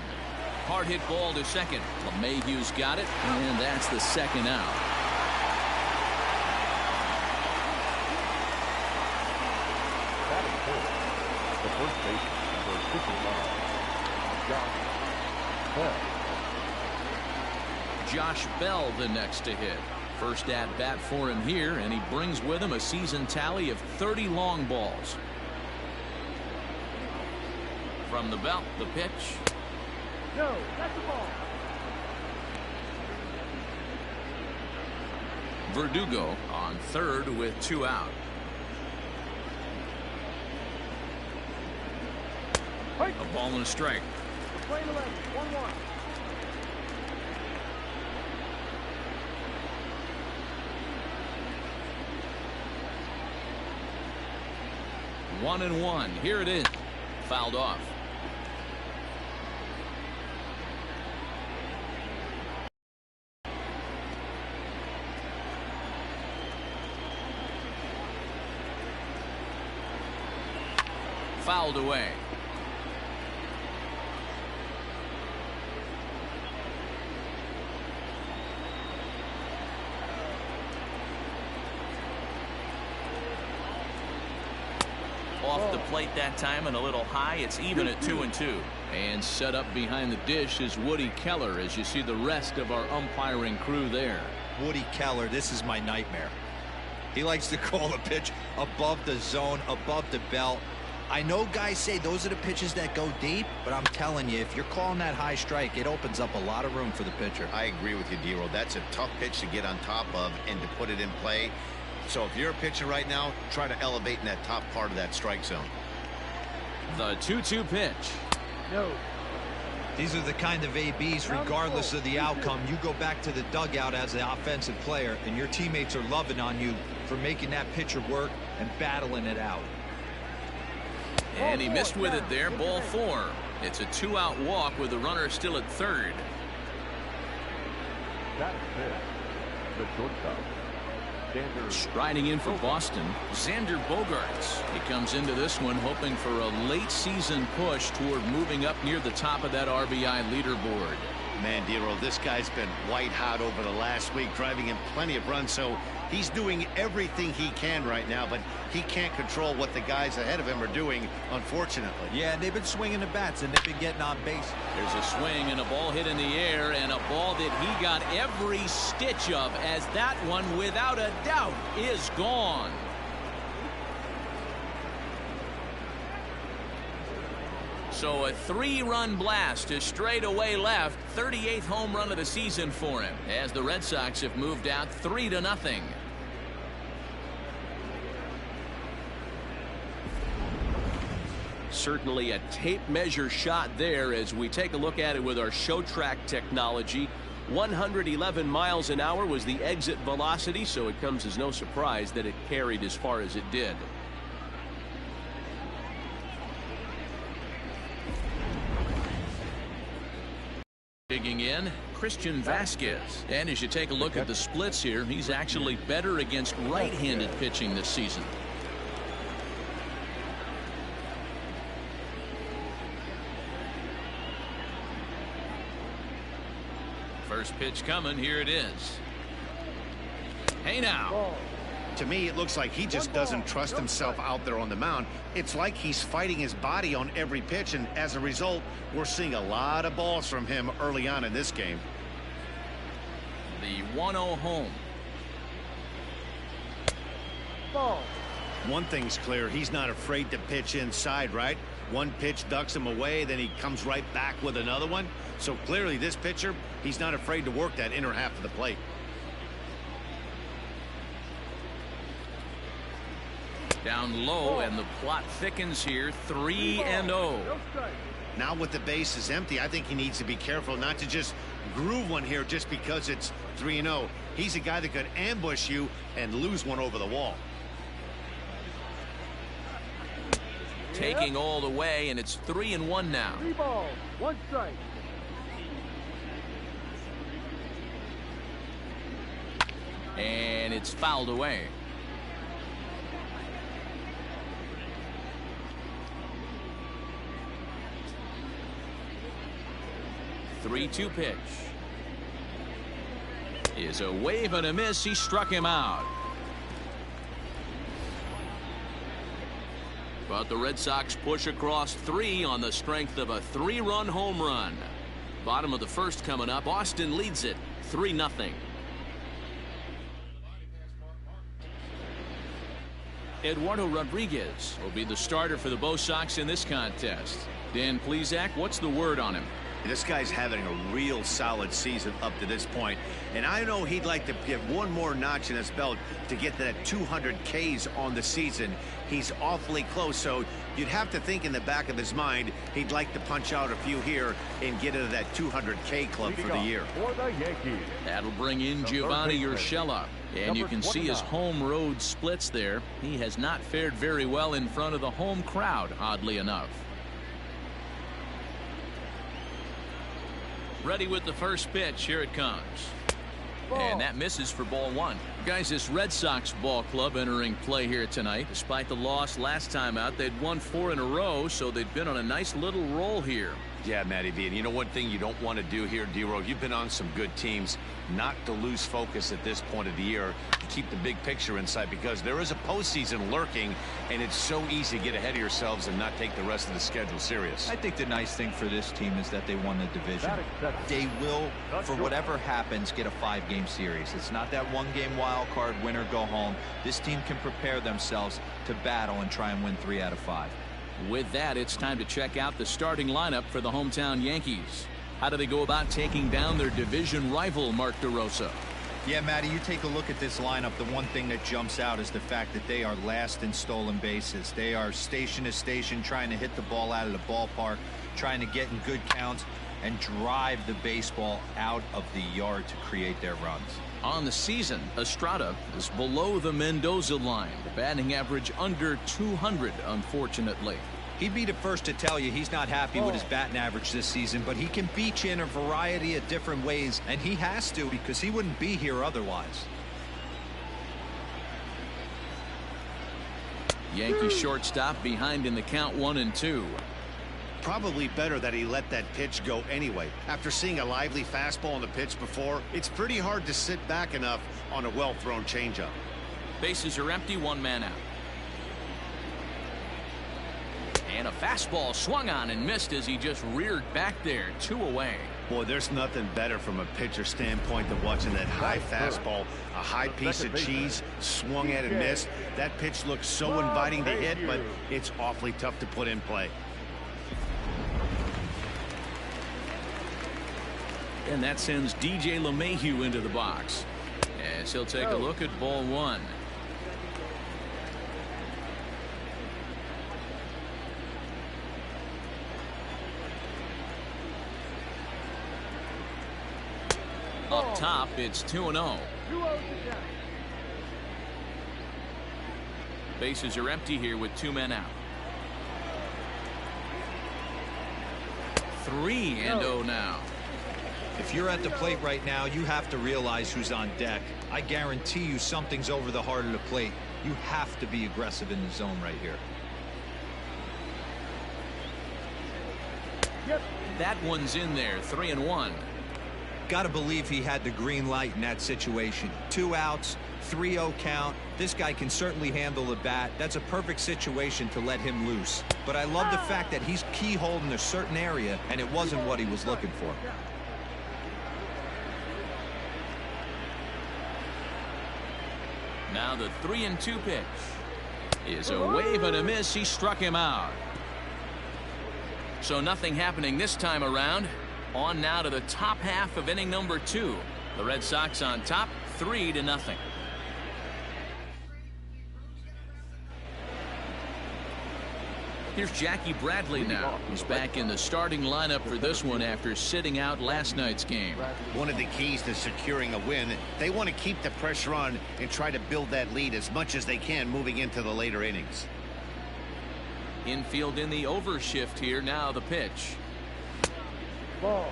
Hard hit ball to second. LeMahieu's got it, and that's the second out. Batting fourth, the first baseman, number 55, Josh Bell. Josh Bell the next to hit. First at bat for him here, and he brings with him a season tally of 30 long balls. From the belt, the pitch. No, that's the ball. Verdugo on third with 2 out. A ball and a strike. Playing 11, 1-1. One and one. Here it is. Fouled off. fouled away. Off the plate that time and a little high. It's even at 2-2. And set up behind the dish is Woody Keller as you see the rest of our umpiring crew there. Woody Keller, this is my nightmare. He likes to call a pitch above the zone, above the belt. I know guys say those are the pitches that go deep, but I'm telling you, if you're calling that high strike, it opens up a lot of room for the pitcher. I agree with you, D-Roll. That's a tough pitch to get on top of and to put it in play. So if you're a pitcher right now, try to elevate in that top part of that strike zone. The 2-2 pitch. No. These are the kind of ABs, regardless of the outcome. You go back to the dugout as the offensive player, and your teammates are loving on you for making that pitcher work and battling it out. And he missed with it there. Ball 4. It's a 2-out walk with the runner still at third. That's it. The shortstop. Striding in for Boston, Xander Bogaerts. He comes into this one hoping for a late season push toward moving up near the top of that RBI leaderboard. Man, D-Roll, this guy's been white hot over the last week, driving in plenty of runs, so he's doing everything he can right now, but he can't control what the guys ahead of him are doing, unfortunately. Yeah, they've been swinging the bats, and they've been getting on base. There's a swing and a ball hit in the air, and a ball that he got every stitch of, as that one, without a doubt, is gone. So a 3-run blast to straightaway left, 38th home run of the season for him, as the Red Sox have moved out 3-0. Certainly a tape measure shot there as we take a look at it with our show track technology. 111 miles an hour was the exit velocity, so it comes as no surprise that it carried as far as it did. Digging in, Christian Vasquez. And as you take a look at the splits here, he's actually better against right-handed pitching this season. First pitch coming, here it is. Hey now. To me, it looks like he just doesn't trust himself out there on the mound. It's like he's fighting his body on every pitch, and as a result, we're seeing a lot of balls from him early on in this game. The 1-0 home. Ball. One thing's clear, he's not afraid to pitch inside, right? One pitch ducks him away, then he comes right back with another one. So clearly this pitcher, he's not afraid to work that inner half of the plate. Down low, and the plot thickens here. 3-0. Now with the bases empty, I think he needs to be careful not to just groove one here just because it's 3-0. He's a guy that could ambush you and lose one over the wall. Taking all the way, and it's 3-1 now. 3 balls, 1 strike. And it's fouled away. The 3-2 pitch is a wave and a miss. He struck him out. But the Red Sox push across 3 on the strength of a 3-run home run. Bottom of the first coming up. Boston leads it 3-0. Eduardo Rodriguez will be the starter for the Bo Sox in this contest. Dan Plesac, what's the word on him? This guy's having a real solid season up to this point, and I know he'd like to get one more notch in his belt to get that 200 Ks on the season. He's awfully close, so you'd have to think in the back of his mind he'd like to punch out a few here and get into that 200 K club for the year. For the Yankees. That'll bring in Giovanni Urshela, and you can see his home road splits there. He has not fared very well in front of the home crowd, oddly enough. Ready with the first pitch. Here it comes. And that misses for ball one. Guys, this Red Sox ball club entering play here tonight. Despite the loss last time out, they'd won 4 in a row, so they've been on a nice little roll here. Yeah, Matty V. And you know one thing you don't want to do here, D-Row, you've been on some good teams, not to lose focus at this point of the year, to keep the big picture in sight, because there is a postseason lurking, and it's so easy to get ahead of yourselves and not take the rest of the schedule serious. I think the nice thing for this team is that they won the division. They will, for whatever happens, get a 5-game series. It's not that 1-game wild card, win or go home. This team can prepare themselves to battle and try and win 3 out of 5. With that, it's time to check out the starting lineup for the hometown Yankees. How do they go about taking down their division rival, Mark DeRosa? Yeah, Matty, you take a look at this lineup. The one thing that jumps out is the fact that they are last in stolen bases. They are station to station trying to hit the ball out of the ballpark, trying to get in good counts and drive the baseball out of the yard to create their runs. On the season, Estrada is below the Mendoza line. The batting average under 200, unfortunately. He'd be the first to tell you he's not happy with his batting average this season, but he can beat you in a variety of different ways, and he has to, because he wouldn't be here otherwise. Yankee shortstop behind in the count 1-2. Probably better that he let that pitch go anyway. After seeing a lively fastball on the pitch before, it's pretty hard to sit back enough on a well-thrown changeup. Bases are empty, 1 man out. And a fastball swung on and missed as he just reared back there, 2 away. Boy, there's nothing better from a pitcher standpoint than watching that high fastball, a high piece of cheese, swung at and missed. That pitch looks so inviting to hit, but it's awfully tough to put in play. And that sends DJ LeMahieu into the box as he'll take a look at ball 1. Up top, it's 2-0. Bases are empty here with 2 men out. 3-0 now. If you're at the plate right now, you have to realize who's on deck. I guarantee you something's over the heart of the plate. You have to be aggressive in the zone right here. That one's in there, 3-1. Got to believe he had the green light in that situation. 2 outs, 3-0 count. This guy can certainly handle the bat. That's a perfect situation to let him loose. But I love the fact that he's keyholed in a certain area, and it wasn't what he was looking for. Now the 3-2 pitch is a wave and a miss. He struck him out. So nothing happening this time around. On now to the top half of inning number 2. The Red Sox on top, 3-0. Here's Jackie Bradley now. He's back in the starting lineup for this one after sitting out last night's game. One of the keys to securing a win, they want to keep the pressure on and try to build that lead as much as they can moving into the later innings. Infield in the overshift here. Now the pitch. Ball.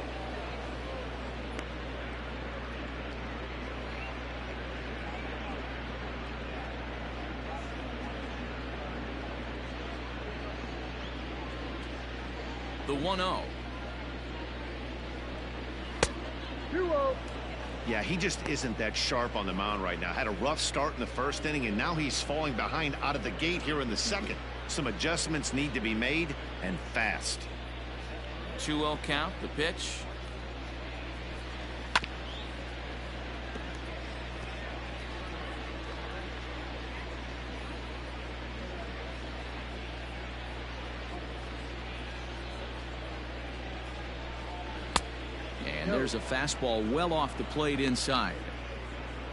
The 1-0. 2-0. Yeah, he just isn't that sharp on the mound right now. Had a rough start in the first inning, and now he's falling behind out of the gate here in the second. Some adjustments need to be made, and fast. 2-0 count, the pitch. And there's a fastball well off the plate inside.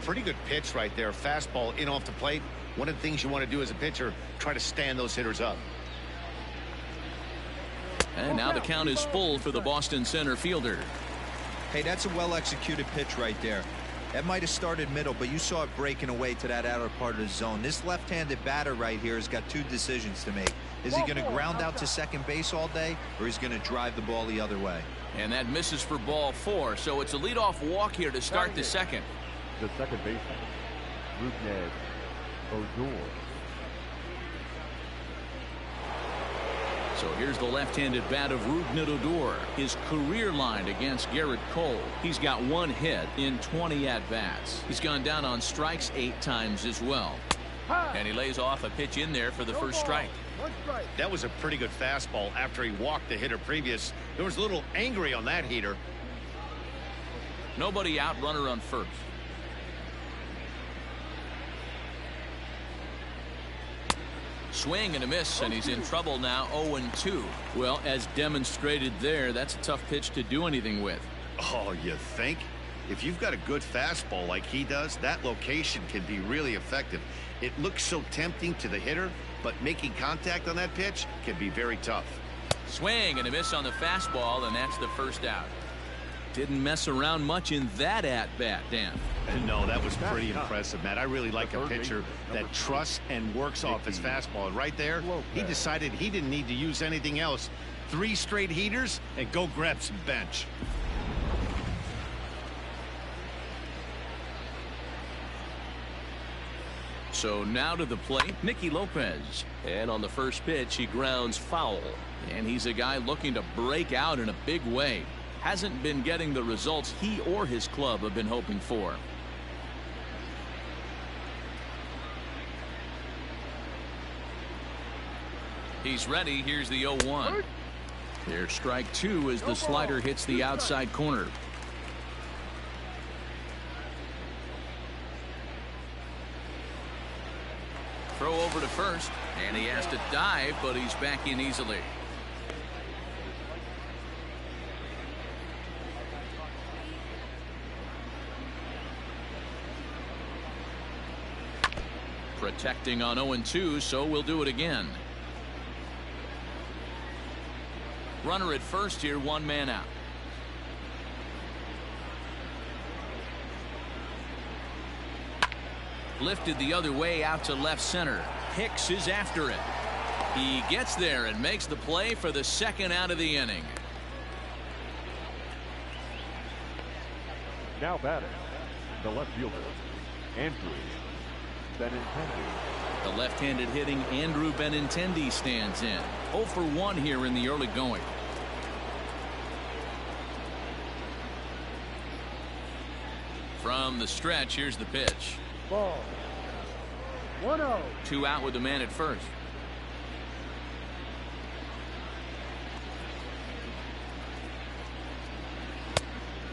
Pretty good pitch right there. Fastball in off the plate. One of the things you want to do as a pitcher, try to stand those hitters up. And now the count is full for the Boston center fielder. Hey, that's a well-executed pitch right there. That might have started middle, but you saw it breaking away to that outer part of the zone. This left-handed batter right here has got 2 decisions to make. Is he going to ground out to second base all day, or is he going to drive the ball the other way? And that misses for ball 4, so it's a leadoff walk here to start the second. the second baseman, Rhys Hoskins. So here's the left-handed bat of Rhys, his career line against Garrett Cole. He's got 1 hit in 20 at-bats. He's gone down on strikes 8 times as well. And he lays off a pitch in there for the first strike. That was a pretty good fastball after he walked the hitter previous. There was a little angry on that heater. Nobody out, runner on first. Swing and a miss, and he's in trouble now. 0-2. Well, as demonstrated there, that's a tough pitch to do anything with. Oh, you think? If you've got a good fastball like he does, that location can be really effective. It looks so tempting to the hitter, but making contact on that pitch can be very tough. Swing and a miss on the fastball, and that's the first out. Didn't mess around much in that at-bat, Dan. No, that was pretty impressive, Matt. I really like a pitcher that trusts and works off his fastball. And right there, he decided he didn't need to use anything else. 3 straight heaters and go grab some bench. So now to the plate, Nicky Lopez. And on the first pitch, he grounds foul. And he's a guy looking to break out in a big way. Hasn't been getting the results he or his club have been hoping for. He's ready. Here's the 0-1. There's strike 2 as the slider hits the outside corner. Throw over to first, and he has to dive, but he's back in easily. Protecting on 0-2, so we'll do it again. Runner at first here, 1 man out. Lifted the other way out to left center. Hicks is after it. He gets there and makes the play for the 2nd out of the inning. Now batting, the left fielder, Andrew Benintendi. The left-handed hitting Andrew Benintendi stands in. 0 for 1 here in the early going. From the stretch, here's the pitch. Ball. 1-0. 2 out with the man at first.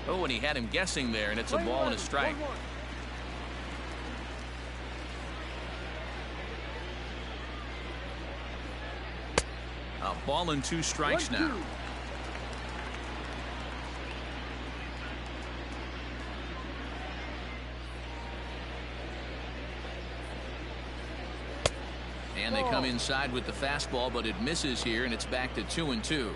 Oh, and he had him guessing there, and it's a ball and a strike. 1-1. A ball and 2 strikes now. 1-2. And they come inside with the fastball, but it misses here, and it's back to 2-2.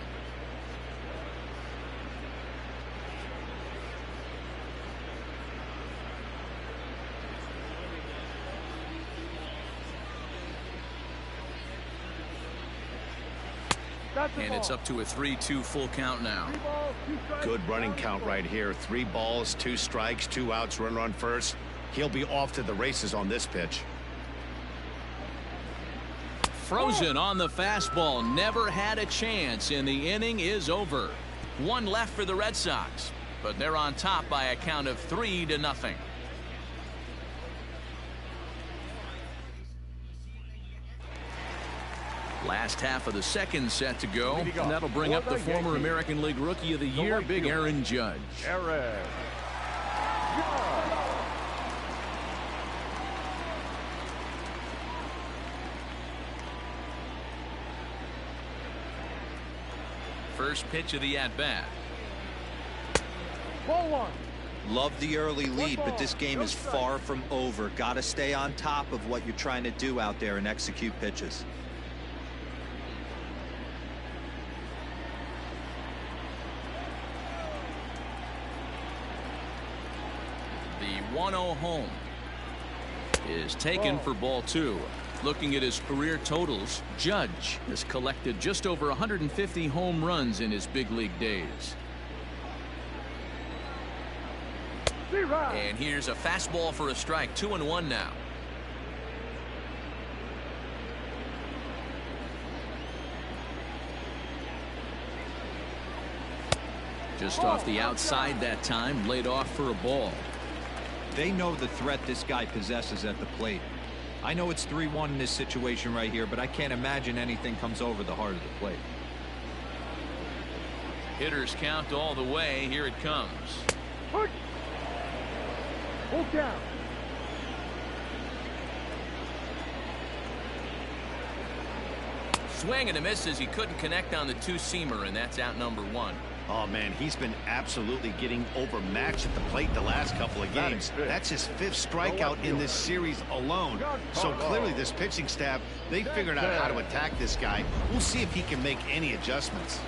And it's up to a 3-2 full count now. Good running count right here. 3 balls, 2 strikes, 2 outs, runner on first. He'll be off to the races on this pitch. Frozen on the fastball. Never had a chance, and the inning is over. 1 left for the Red Sox, but they're on top by a count of 3-0. Last half of the 2nd set to go, and that'll bring up the former American League Rookie of the Year, Big Aaron Judge. First pitch of the at-bat. Ball 1. Love the early lead, but this game is far from over. Got to stay on top of what you're trying to do out there and execute pitches. The 1-0 home is taken for ball 2. Looking at his career totals, Judge has collected just over 150 home runs in his big league days. And here's a fastball for a strike. 2-1 now. Just off the outside that time, laid off for a ball. They know the threat this guy possesses at the plate. I know it's 3-1 in this situation right here, but I can't imagine anything comes over the heart of the plate. Hitters count all the way. Here it comes. Full count. Swing and a miss as he couldn't connect on the two-seamer, and that's out number 1. Oh, man, he's been absolutely getting overmatched at the plate the last couple of games. That's his 5th strikeout in this series alone. So clearly this pitching staff, they figured out how to attack this guy. We'll see if he can make any adjustments.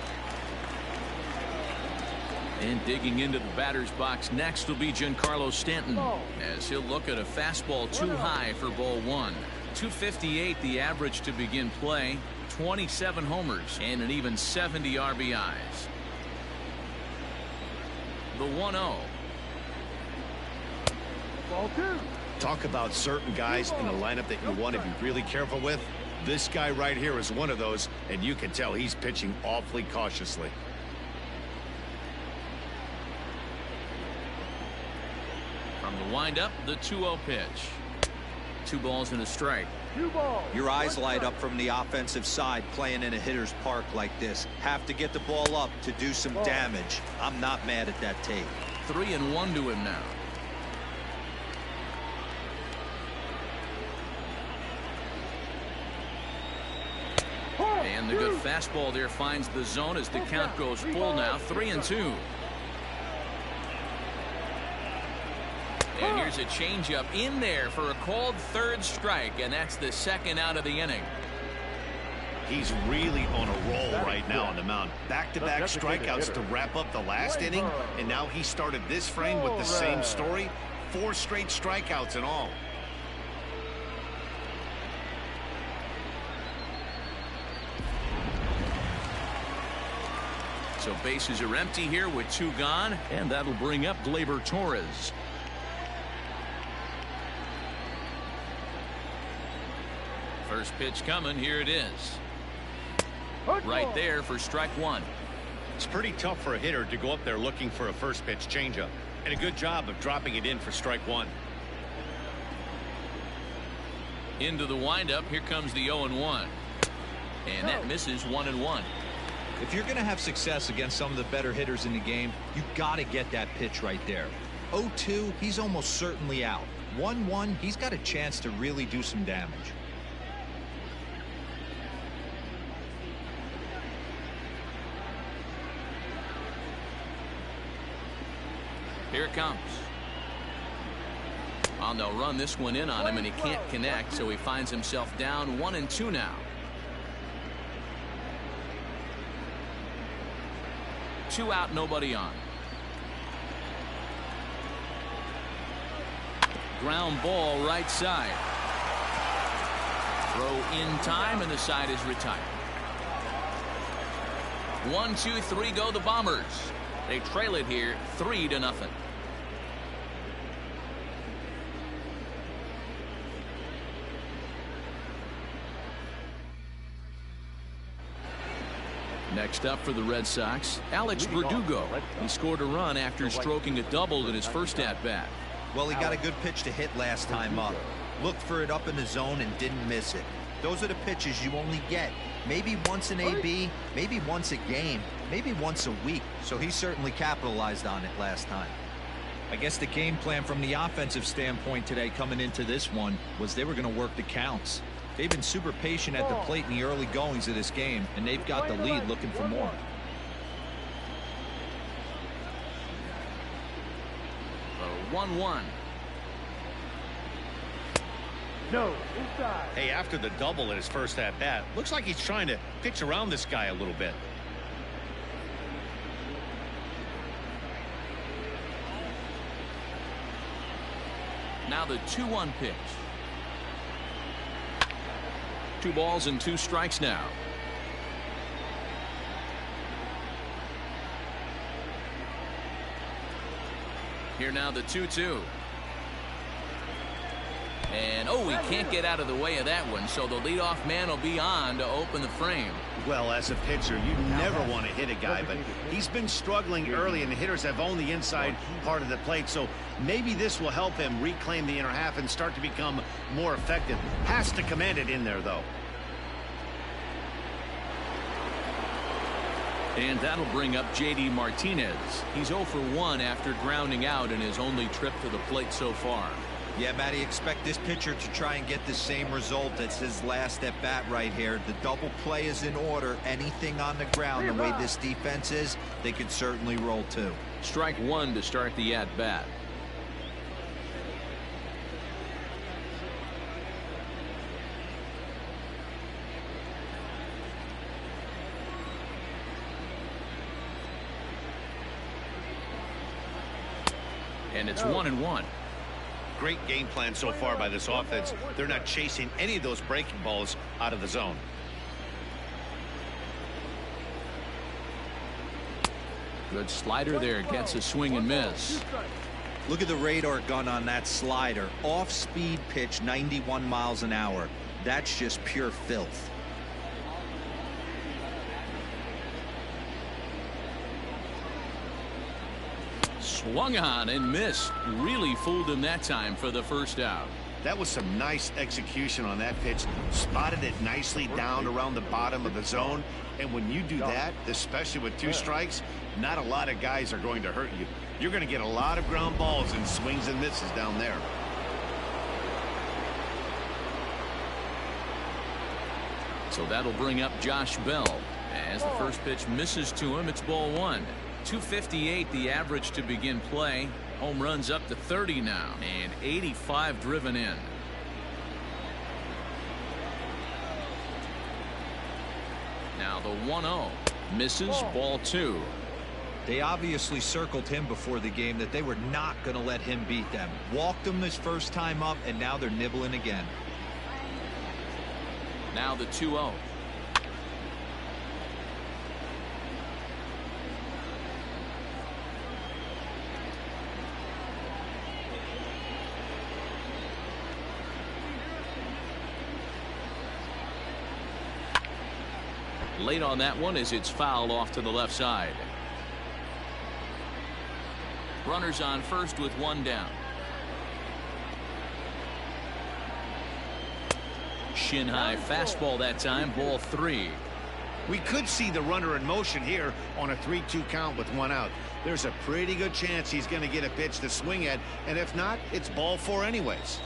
And digging into the batter's box next will be Giancarlo Stanton, as he'll look at a fastball too high for ball 1. 258 the average to begin play, 27 homers, and an even 70 RBIs. The 1-0. Ball 2. Talk about certain guys in the lineup that you want to be really careful with. This guy right here is one of those, and you can tell he's pitching awfully cautiously. From the windup, the 2-0 pitch. 2 balls and a strike. 2 balls. Your eyes light up from the offensive side playing in a hitter's park like this. Have to get the ball up to do some damage. I'm not mad at that tape. 3-1 to him now. And the good fastball there finds the zone as the count goes full now. 3-2. And here's a changeup in there for a called 3rd strike, and that's the 2nd out of the inning. He's really on a roll right now on the mound. Back-to-back strikeouts to wrap up the last inning, and now he started this frame with the same story. 4 straight strikeouts in all. So bases are empty here with 2 gone, and that'll bring up Gleyber Torres. First pitch coming. Here it is. Right there for strike 1. It's pretty tough for a hitter to go up there looking for a first pitch changeup, and a good job of dropping it in for strike 1. Into the windup. Here comes the 0-1, and that misses. 1-1. If you're going to have success against some of the better hitters in the game, you got to get that pitch right there. 0-2, he's almost certainly out. 1-1, he's got a chance to really do some damage. Here it comes. Oh, they'll run this one in on him, and he can't connect, so he finds himself down 1-2 now. 2 out, nobody on. Ground ball right side. Throw in time, and the side is retired. 1, 2, 3 go the Bombers. They trail it here 3-0. Next up for the Red Sox, Alex Verdugo. He scored a run after stroking a double in his first at-bat. Well, he got a good pitch to hit last time up. Looked for it up in the zone and didn't miss it. Those are the pitches you only get. Maybe once an AB, maybe once a game, maybe once a week. So he certainly capitalized on it last time. I guess the game plan from the offensive standpoint today coming into this one was they were going to work the counts. They've been super patient at the plate in the early goings of this game, and they've got the lead looking for more. A 1-1. No, inside. Hey, after the double in his first at-bat, looks like he's trying to pitch around this guy a little bit. Now the 2-1 pitch. 2 balls and 2 strikes now. Here now the 2-2. And, oh, he can't get out of the way of that one, so the leadoff man will be on to open the frame. Well, as a pitcher, you never want to hit a guy, but he's been struggling early, and the hitters have owned the inside part of the plate, so maybe this will help him reclaim the inner half and start to become more effective. Has to command it in there, though. And that'll bring up J.D. Martinez. He's 0 for 1 after grounding out in his only trip to the plate so far. Yeah, Matty, expect this pitcher to try and get the same result as his last at bat right here. The double play is in order. Anything on the ground, the way this defense is, they could certainly roll too. Strike one to start the at bat. And it's 1-1. Great game plan so far by this offense. They're not chasing any of those breaking balls out of the zone. Good slider there. Gets a swing and miss. Look at the radar gun on that slider. Off-speed pitch, 91 miles an hour. That's just pure filth. Swung on and missed. Really fooled him that time for the first out. That was some nice execution on that pitch. Spotted it nicely down around the bottom of the zone. And when you do that, especially with 2 strikes, not a lot of guys are going to hurt you. You're going to get a lot of ground balls and swings and misses down there. So that'll bring up Josh Bell. As the first pitch misses to him, it's ball 1. 258 the average to begin play. Home runs up to 30 now, and 85 driven in. Now the 1-0 misses, ball 2. They obviously circled him before the game that they were not going to let him beat them. Walked him his first time up, and now they're nibbling again. Now the 2-0. Late on that one as it's fouled off to the left side. Runners on first with 1 down. Shin high fastball that time, ball 3. We could see the runner in motion here on a 3-2 count with 1 out. There's a pretty good chance he's going to get a pitch to swing at, and if not, it's ball 4 anyways.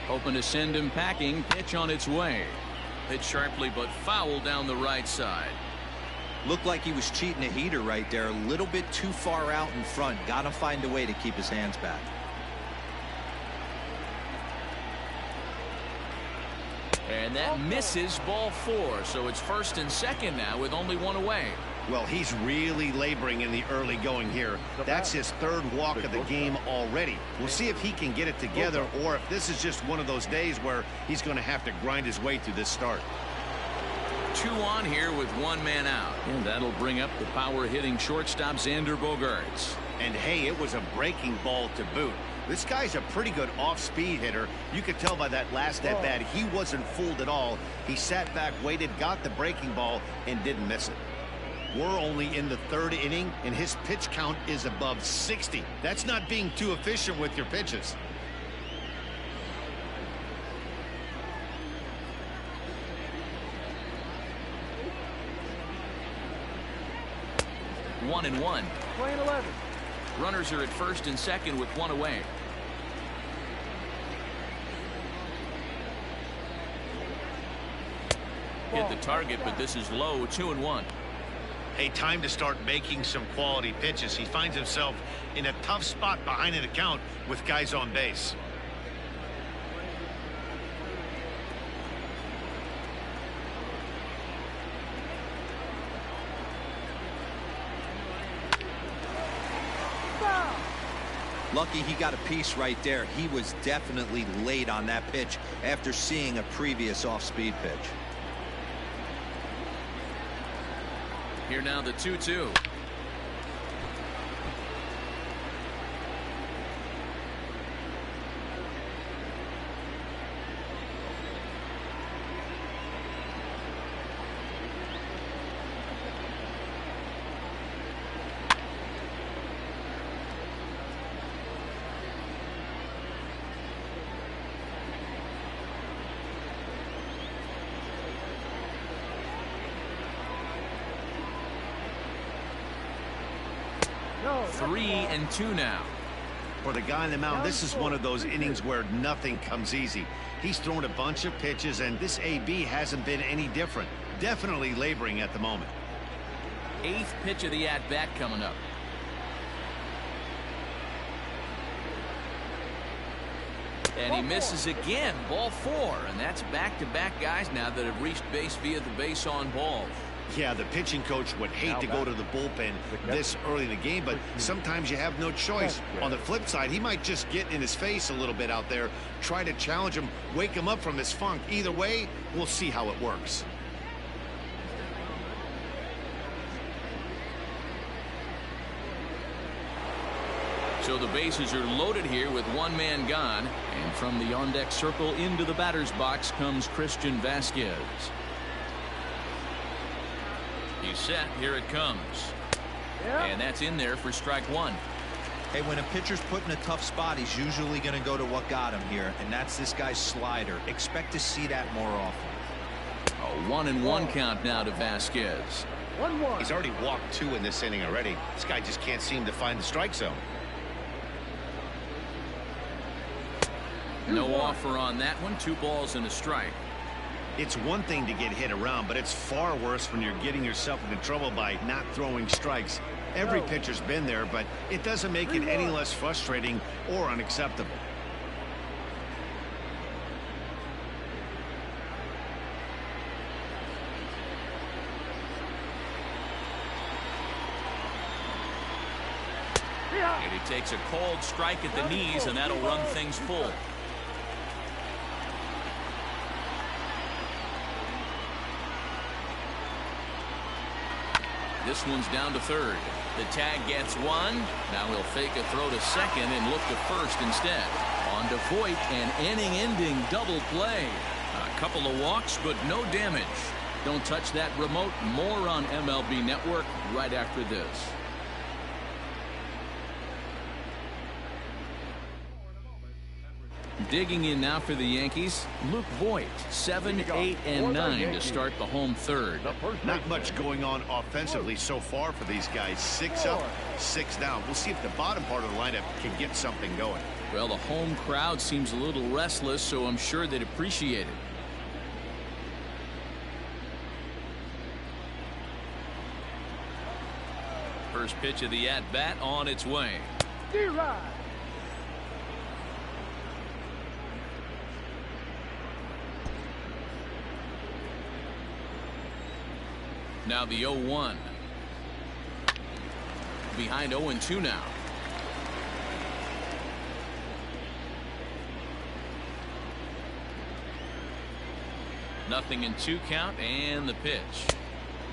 Hoping to send him packing. Pitch on its way. Hit sharply but foul down the right side. Looked like he was cheating a heater right there. A little bit too far out in front. Got to find a way to keep his hands back. And that misses, ball 4. So it's first and second now with only 1 away. Well, he's really laboring in the early going here. That's his 3rd walk of the game already. We'll see if he can get it together or if this is just one of those days where he's going to have to grind his way through this start. 2 on here with 1 man out. And that'll bring up the power-hitting shortstop Xander Bogaerts. And, hey, it was a breaking ball to boot. This guy's a pretty good off-speed hitter. You could tell by that last at-bat he wasn't fooled at all. He sat back, waited, got the breaking ball, and didn't miss it. We're only in the 3rd inning, and his pitch count is above 60. That's not being too efficient with your pitches. One and 1. Playing 11. Runners are at first and second with 1 away. Hit the target, but this is low. 2-1. Hey, time to start making some quality pitches. He finds himself in a tough spot behind an account with guys on base. Lucky he got a piece right there. He was definitely late on that pitch after seeing a previous off-speed pitch. Here now the 2-2. 3-2 now. For the guy on the mound, this is one of those innings where nothing comes easy. He's thrown a bunch of pitches, and this AB hasn't been any different. Definitely laboring at the moment. 8th pitch of the at-bat coming up. And he misses again. Ball 4. And that's back-to-back guys now that have reached base via the base on balls. Yeah, the pitching coach would hate to go to the bullpen this early in the game, but sometimes you have no choice. On the flip side, he might just get in his face a little bit out there, try to challenge him, wake him up from his funk. Either way, we'll see how it works. So the bases are loaded here with one man gone. And from the on-deck circle into the batter's box comes Christian Vasquez. He's set. Here it comes. And that's in there for strike 1. Hey, when a pitcher's put in a tough spot, he's usually going to go to what got him here, and that's this guy's slider. Expect to see that more often. A 1-1 count now to Vasquez. 1-1. He's already walked 2 in this inning already. This guy just can't seem to find the strike zone. No offer on that one. 2 balls and a strike. It's one thing to get hit around, but it's far worse when you're getting yourself into trouble by not throwing strikes. Every pitcher's been there, but it doesn't make it any less frustrating or unacceptable. And he takes a cold strike at the knees, and that'll run things full. This one's down to 3rd. The tag gets 1. Now he'll fake a throw to 2nd and look to 1st instead. On to Voit, an inning-ending double play. A couple of walks, but no damage. Don't touch that remote. More on MLB Network right after this. Digging in now for the Yankees, Luke Voit, 7, 8, and 9 to start the home 3rd. Not much going on offensively so far for these guys. 6 up, 6 down. We'll see if the bottom part of the lineup can get something going. Well, the home crowd seems a little restless, so I'm sure they'd appreciate it. First pitch of the at-bat on its way. Now the 0-1. Behind 0-2 now. Nothing in 2 count, and the pitch.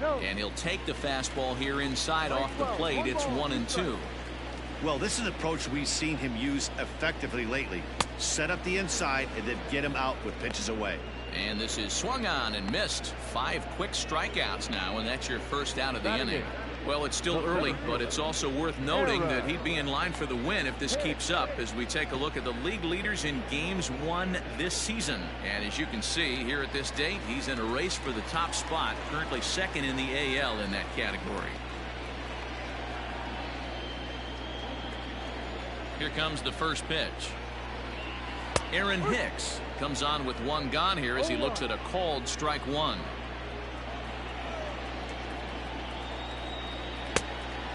And he'll take the fastball here inside off the plate. It's 1-2. Well, this is an approach we've seen him use effectively lately. Set up the inside and then get him out with pitches away. And this is swung on and missed. 5 quick strikeouts now, and that's your first out of the inning. Well, it's still early, but it's also worth noting that he'd be in line for the win if this keeps up as we take a look at the league leaders in games won this season. And as you can see here at this date, he's in a race for the top spot, currently 2nd in the AL in that category. Here comes the first pitch. Aaron Hicks comes on with 1 gone here as he looks at a called strike 1.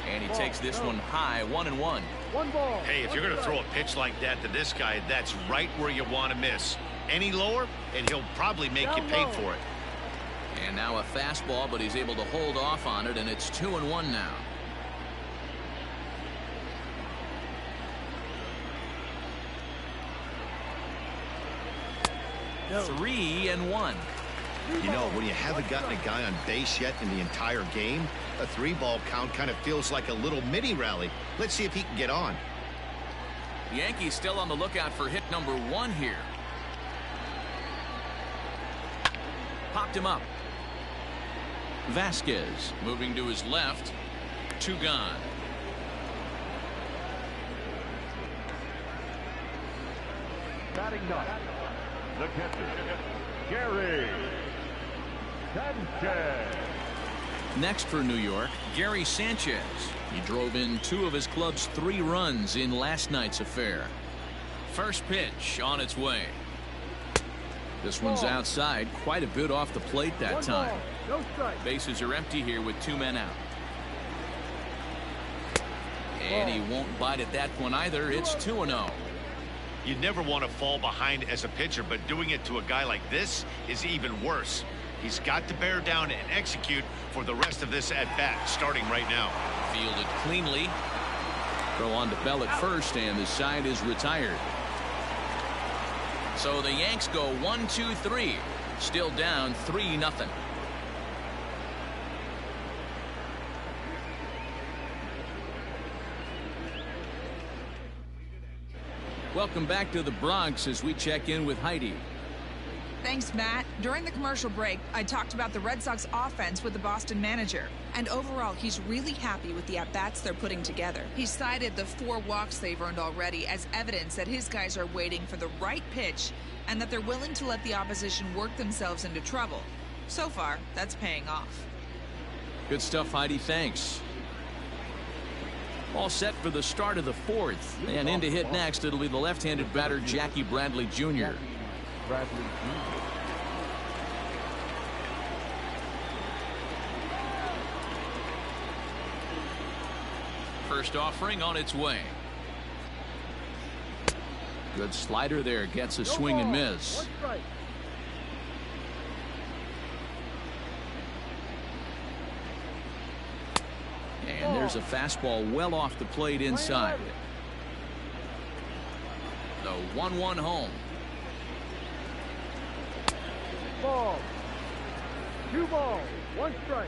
And he takes this one high, 1-1. Hey, if you're going to throw a pitch like that to this guy, that's right where you want to miss. Any lower, and he'll probably make you pay for it. And now a fastball, but he's able to hold off on it, and it's 2-1 now. No. 3-1. You know, when you haven't gotten a guy on base yet in the entire game, a 3-ball count kind of feels like a little mini rally. Let's see if he can get on. Yankees still on the lookout for hit number 1 here. Popped him up. Vasquez moving to his left. 2 gone. Batting ninth, the catcher, Gary Sanchez. Next for New York, Gary Sanchez. He drove in 2 of his club's 3 runs in last night's affair. First pitch on its way. This one's outside, quite a bit off the plate that time. No strike. Bases are empty here with 2 men out. And he won't bite at that one either. It's 2-0. You never want to fall behind as a pitcher, but doing it to a guy like this is even worse. He's got to bear down and execute for the rest of this at-bat, starting right now. Fielded cleanly. Throw on to Bell at first, and the side is retired. So the Yanks go 1-2-3. Still down 3-0. Welcome back to the Bronx as we check in with Heidi. Thanks, Matt. During the commercial break, I talked about the Red Sox offense with the Boston manager. And overall, he's really happy with the at-bats they're putting together. He cited the 4 walks they've earned already as evidence that his guys are waiting for the right pitch and that they're willing to let the opposition work themselves into trouble. So far, that's paying off. Good stuff, Heidi. Thanks. All set for the start of the 4th. And in to hit next, it'll be the left-handed batter, Jackie Bradley Jr. First offering on its way. Good slider there. Gets a swing and miss. And there's a fastball well off the plate inside. The 1-1 home. Ball. 2 balls. 1 strike.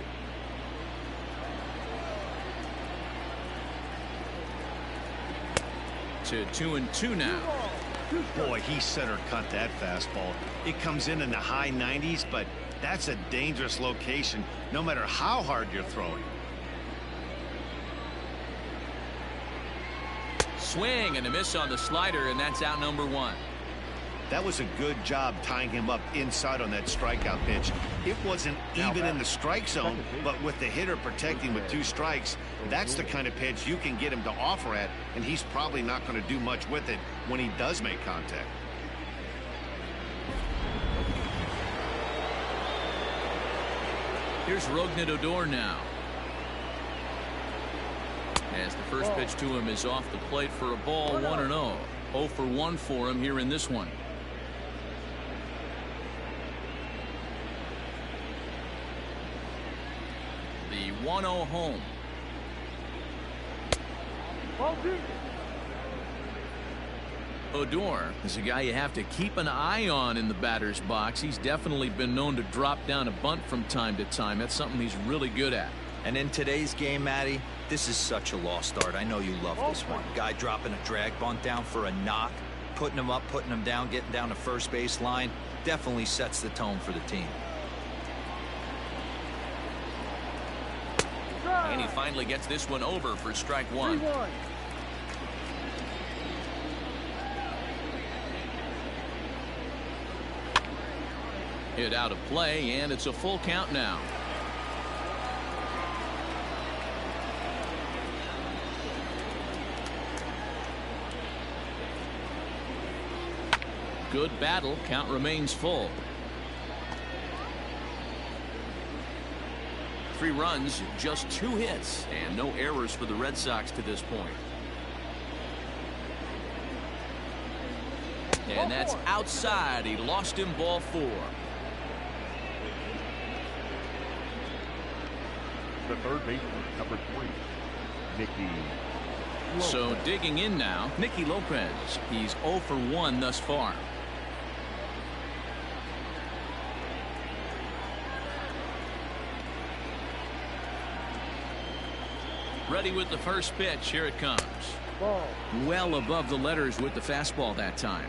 To 2-2 now. Boy, he center cut that fastball. It comes in the high 90s, but that's a dangerous location no matter how hard you're throwing. Swing and a miss on the slider, and that's out number 1. That was a good job tying him up inside on that strikeout pitch. It wasn't even in the strike zone, but with the hitter protecting with 2 strikes, that's the kind of pitch you can get him to offer at, and he's probably not going to do much with it when he does make contact. Here's Rougned Odor now. As the first pitch to him is off the plate for a ball, 1-0. 0 for 1 for him here in this one. The 1-0 home. Odor is a guy you have to keep an eye on in the batter's box. He's definitely been known to drop down a bunt from time to time. That's something he's really good at. And in today's game, Matty, this is such a lost art. I know you love this one. Guy dropping a drag bunt down for a knock, putting him up, putting him down, getting down the first base line. Definitely sets the tone for the team. And he finally gets this one over for strike 1. 3-1. Hit out of play, and it's a full count now. Good battle. Count remains full. 3 runs, just 2 hits, and no errors for the Red Sox to this point. And that's outside. He lost him, ball 4. The third baseman, number 3, Nicky Lopez. So digging in now, Nicky Lopez. He's 0 for 1 thus far. Ready with the first pitch. Here it comes. Ball. Well above the letters with the fastball that time.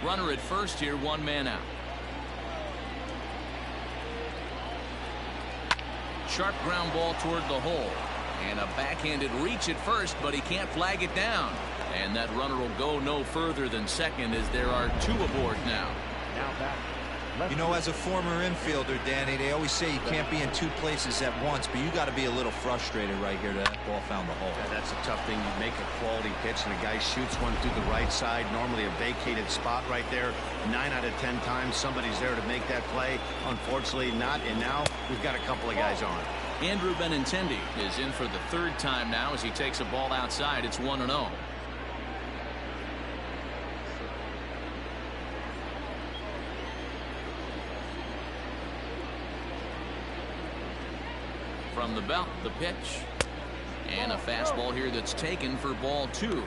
Runner at first here, 1 man out. Sharp ground ball toward the hole. And a backhanded reach at first, but he can't flag it down. And that runner will go no further than second as there are 2 aboard now. Now back, You know, as a former infielder, Danny, they always say you can't be in two places at once, but you got to be a little frustrated right here that ball found the hole. Yeah, that's a tough thing. You make a quality pitch and a guy shoots one through the right side, normally a vacated spot right there. 9 out of 10 times somebody's there to make that play. Unfortunately not, and now we've got a couple of guys on. Andrew Benintendi is in for the third time now as he takes a ball outside. It's 1-0. From the belt, the pitch. And a fastball here that's taken for ball 2.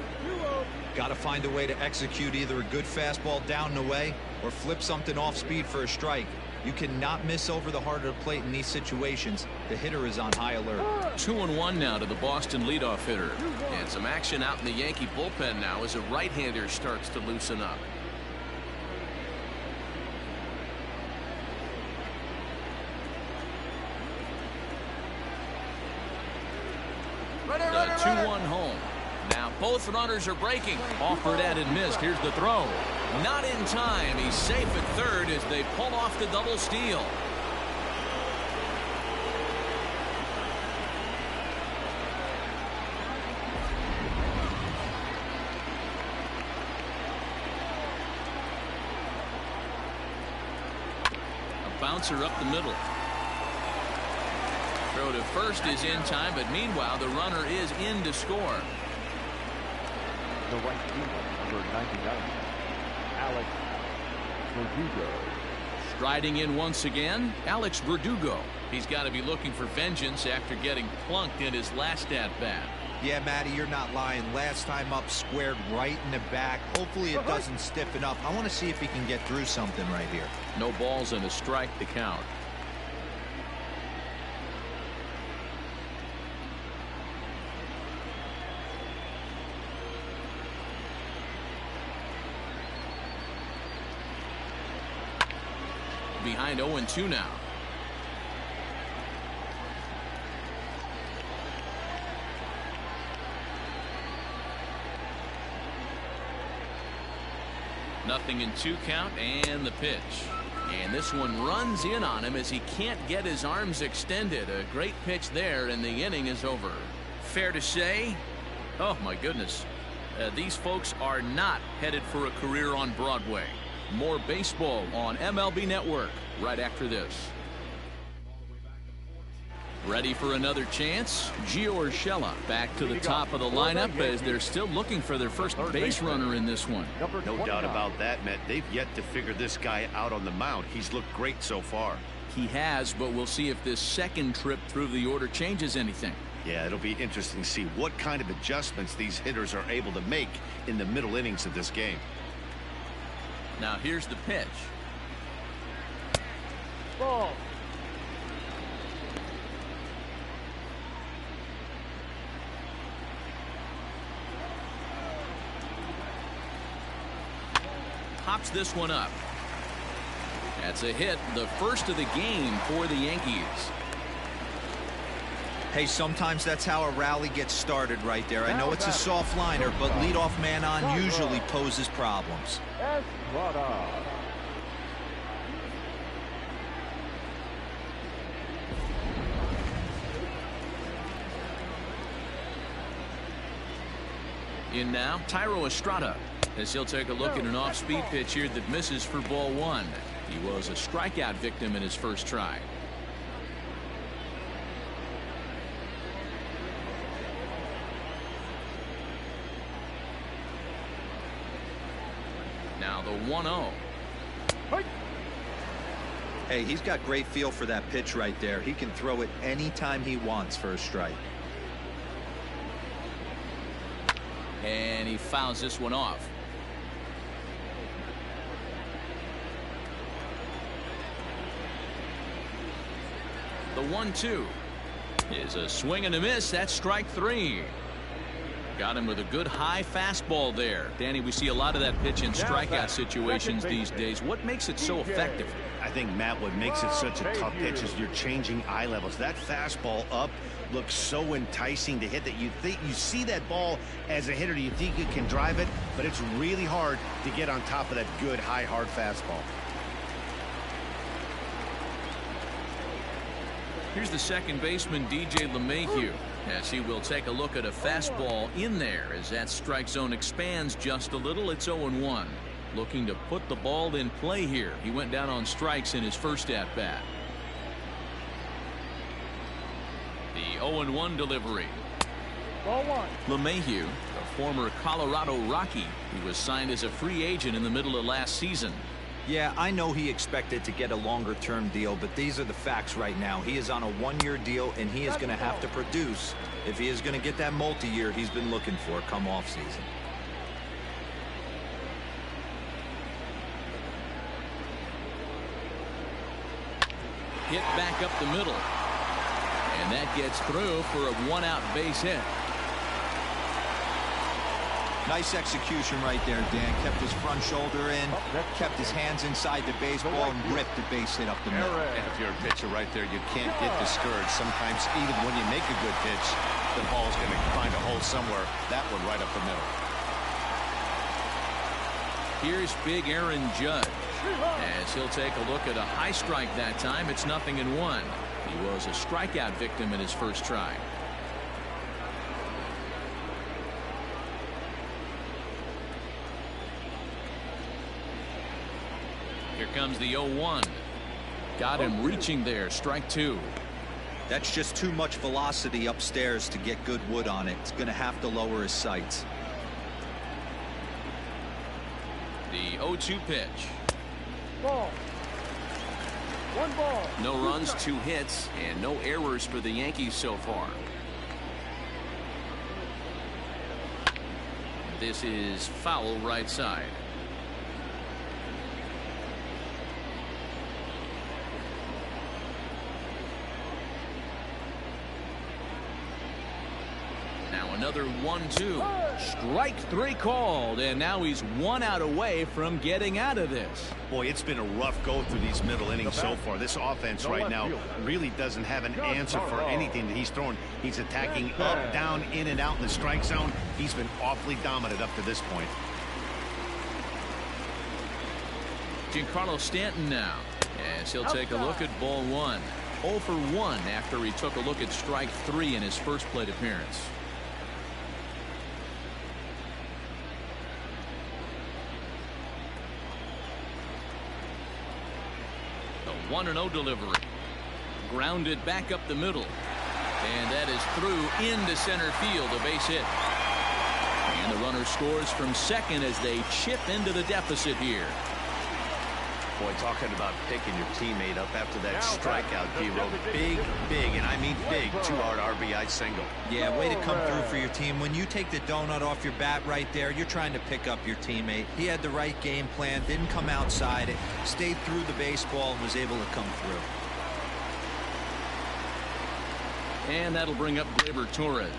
Got to find a way to execute either a good fastball down and away or flip something off speed for a strike. You cannot miss over the heart of the plate in these situations. The hitter is on high alert. 2-1 now to the Boston leadoff hitter. And some action out in the Yankee bullpen now as a right-hander starts to loosen up. The 2-1 home. Now both runners are breaking. Offered at and missed. Here's the throw. Not in time. He's safe at third as they pull off the double steal. A bouncer up the middle. Throw to first is in time, but meanwhile the runner is in to score. The right fielder, number 99, Alex Verdugo. Striding in once again, Alex Verdugo. He's got to be looking for vengeance after getting plunked in his last at-bat. Yeah, Matty, you're not lying. Last time up, squared right in the back. Hopefully it doesn't stiffen up. I want to see if he can get through something right here. No balls and a strike to count. Behind 0-2 now. Nothing in 2 count and the pitch. And this one runs in on him as he can't get his arms extended. A great pitch there and the inning is over. Fair to say, oh my goodness, these folks are not headed for a career on Broadway. More baseball on MLB Network right after this. Ready for another chance? Gio Urshela back to the top of the lineup as they're still looking for their first base runner in this one. No doubt about that, Matt. They've yet to figure this guy out on the mound. He's looked great so far. He has, but we'll see if this second trip through the order changes anything. Yeah, it'll be interesting to see what kind of adjustments these hitters are able to make in the middle innings of this game. Now here's the pitch. Ball. Pops this one up. That's a hit, the first of the game for the Yankees. Hey, sometimes that's how a rally gets started right there. I know it's a soft liner, but leadoff man on usually poses problems. In now, Thairo Estrada, as he'll take a look at an off-speed pitch here that misses for ball 1. He was a strikeout victim in his first try. Now the 1-0. Hey, he's got great feel for that pitch right there. He can throw it anytime he wants for a strike. And he fouls this one off. The 1-2 is a swing and a miss. That's strike 3. Got him with a good high fastball there. Danny, we see a lot of that pitch in strikeout situations these days. What makes it so effective? I think, Matt, what makes it such a tough pitch is you're changing eye levels. That fastball up looks so enticing to hit that you see that ball as a hitter, you think you can drive it, but it's really hard to get on top of that good high hard fastball. Here's the second baseman, DJ LeMahieu, as he will take a look at a fastball in there as that strike zone expands just a little. It's 0-1. Looking to put the ball in play here. He went down on strikes in his first at-bat. The 0-1 delivery. Ball one. LeMahieu, a former Colorado Rocky, who was signed as a free agent in the middle of last season. Yeah, I know he expected to get a longer-term deal, but these are the facts right now. He is on a one-year deal, and he is going to have to produce if he is going to get that multi-year he's been looking for come off-season. Hit back up the middle. And that gets through for a one-out base hit. Nice execution right there, Dan. Kept his front shoulder in, kept his hands inside the baseball, and ripped the base hit up the middle. And if you're a pitcher right there, you can't get discouraged. Sometimes even when you make a good pitch, the ball's going to find a hole somewhere. That one right up the middle. Here's big Aaron Judge. As he'll take a look at a high strike that time, it's 0-1. He was a strikeout victim in his first try. Here comes the 0-1. Got him reaching there. Strike two. That's just too much velocity upstairs to get good wood on it. It's going to have to lower his sights. The 0-2 pitch. Ball. One ball. No runs, 2 hits, and no errors for the Yankees so far. This is foul right side. Now another 1-2. Strike 3 called, and now he's 1 out away from getting out of this. Boy, it's been a rough go through these middle innings so far. This offense right now really doesn't have an answer for anything that he's throwing. He's attacking up, down, in and out in the strike zone. He's been awfully dominant up to this point. Giancarlo Stanton now, as he'll take a look at ball 1. 0 for 1 after he took a look at strike 3 in his first plate appearance. The 1-0 delivery. Grounded back up the middle. And that is through into center field, a base hit. And the runner scores from second as they chip into the deficit here. Boy, talking about picking your teammate up after that strikeout, D-Row. Big, and I mean big, 2-hard RBI single. Yeah, way to come through for your team. When you take the donut off your bat right there, you're trying to pick up your teammate. He had the right game plan, didn't come outside it, stayed through the baseball, and was able to come through. And that'll bring up Gleyber Torres.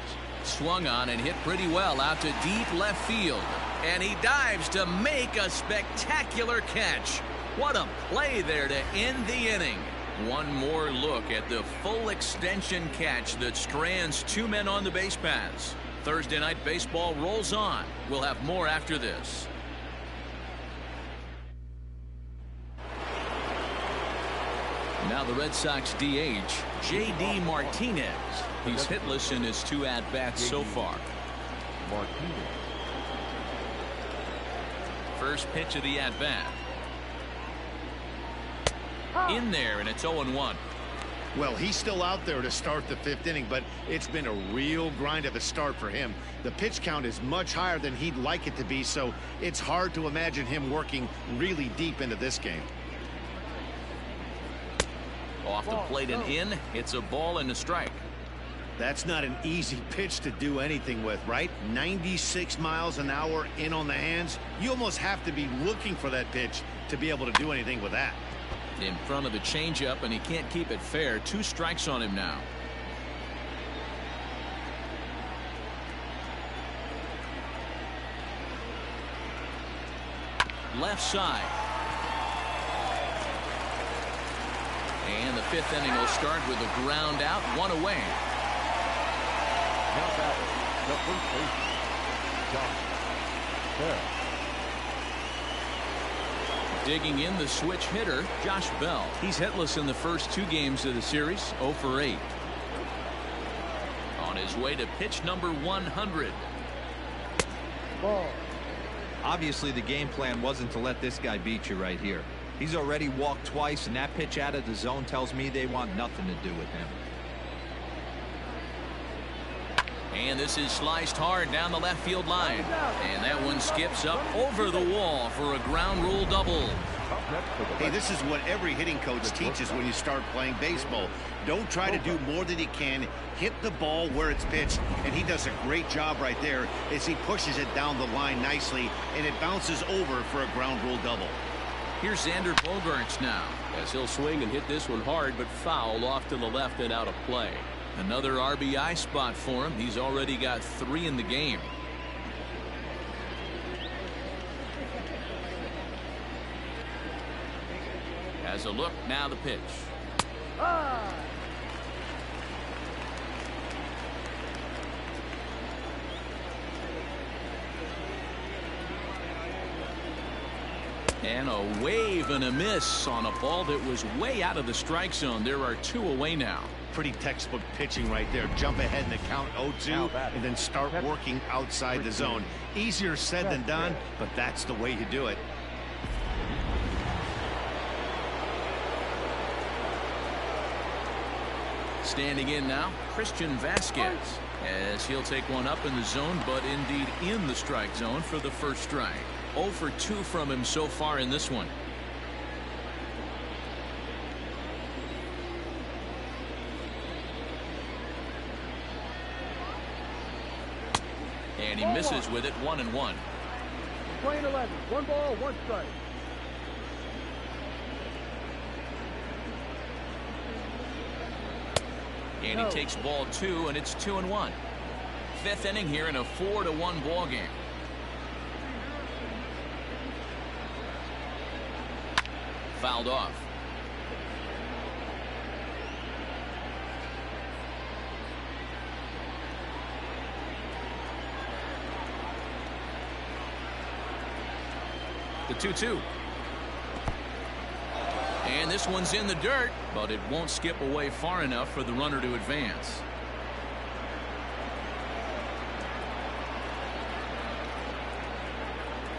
Swung on and hit pretty well out to deep left field. And he dives to make a spectacular catch. What a play there to end the inning. One more look at the full extension catch that strands 2 men on the base paths. Thursday night baseball rolls on. We'll have more after this. Now the Red Sox DH, J.D. Martinez. He's hitless in his 2 at-bats so far. Martinez. First pitch of the at-bat. In there, and it's 0-1. Well, he's still out there to start the 5th inning, but it's been a real grind of a start for him. The pitch count is much higher than he'd like it to be, so it's hard to imagine him working really deep into this game. Off the plate and in. It's a ball and a strike. That's not an easy pitch to do anything with, right? 96 miles an hour in on the hands. You almost have to be looking for that pitch to be able to do anything with that. In front of the changeup, and he can't keep it fair. 2 strikes on him now. Left side. And the 5th inning will start with a ground out, 1 away. Now batting, the first baseman, John. Digging in the switch hitter, Josh Bell. He's hitless in the first 2 games of the series, 0 for 8. On his way to pitch number 100. Ball. Obviously, the game plan wasn't to let this guy beat you right here. He's already walked twice, and that pitch out of the zone tells me they want nothing to do with him. And this is sliced hard down the left field line. And that one skips up over the wall for a ground rule double. Hey, this is what every hitting coach teaches when you start playing baseball. Don't try to do more than you can. Hit the ball where it's pitched, and he does a great job right there as he pushes it down the line nicely, and it bounces over for a ground rule double. Here's Xander Bogaerts now, as he'll swing and hit this one hard, but foul off to the left and out of play. Another RBI spot for him. He's already got 3 in the game. As a look, now the pitch. And a wave and a miss on a ball that was way out of the strike zone. There are 2 away now. Pretty textbook pitching right there. Jump ahead in the count 0-2 and then start working outside the zone. Easier said than done, but that's the way you do it. Standing in now, Christian Vasquez, as he'll take one up in the zone, but indeed in the strike zone for the first strike. 0 for 2 from him so far in this one. And he misses with it, 1-1. Playing 11, 1 ball, 1 strike. And he takes ball 2, and it's 2-1. 5th inning here in a 4-1 ball game. Fouled off. The 2-2. And this one's in the dirt, but it won't skip away far enough for the runner to advance.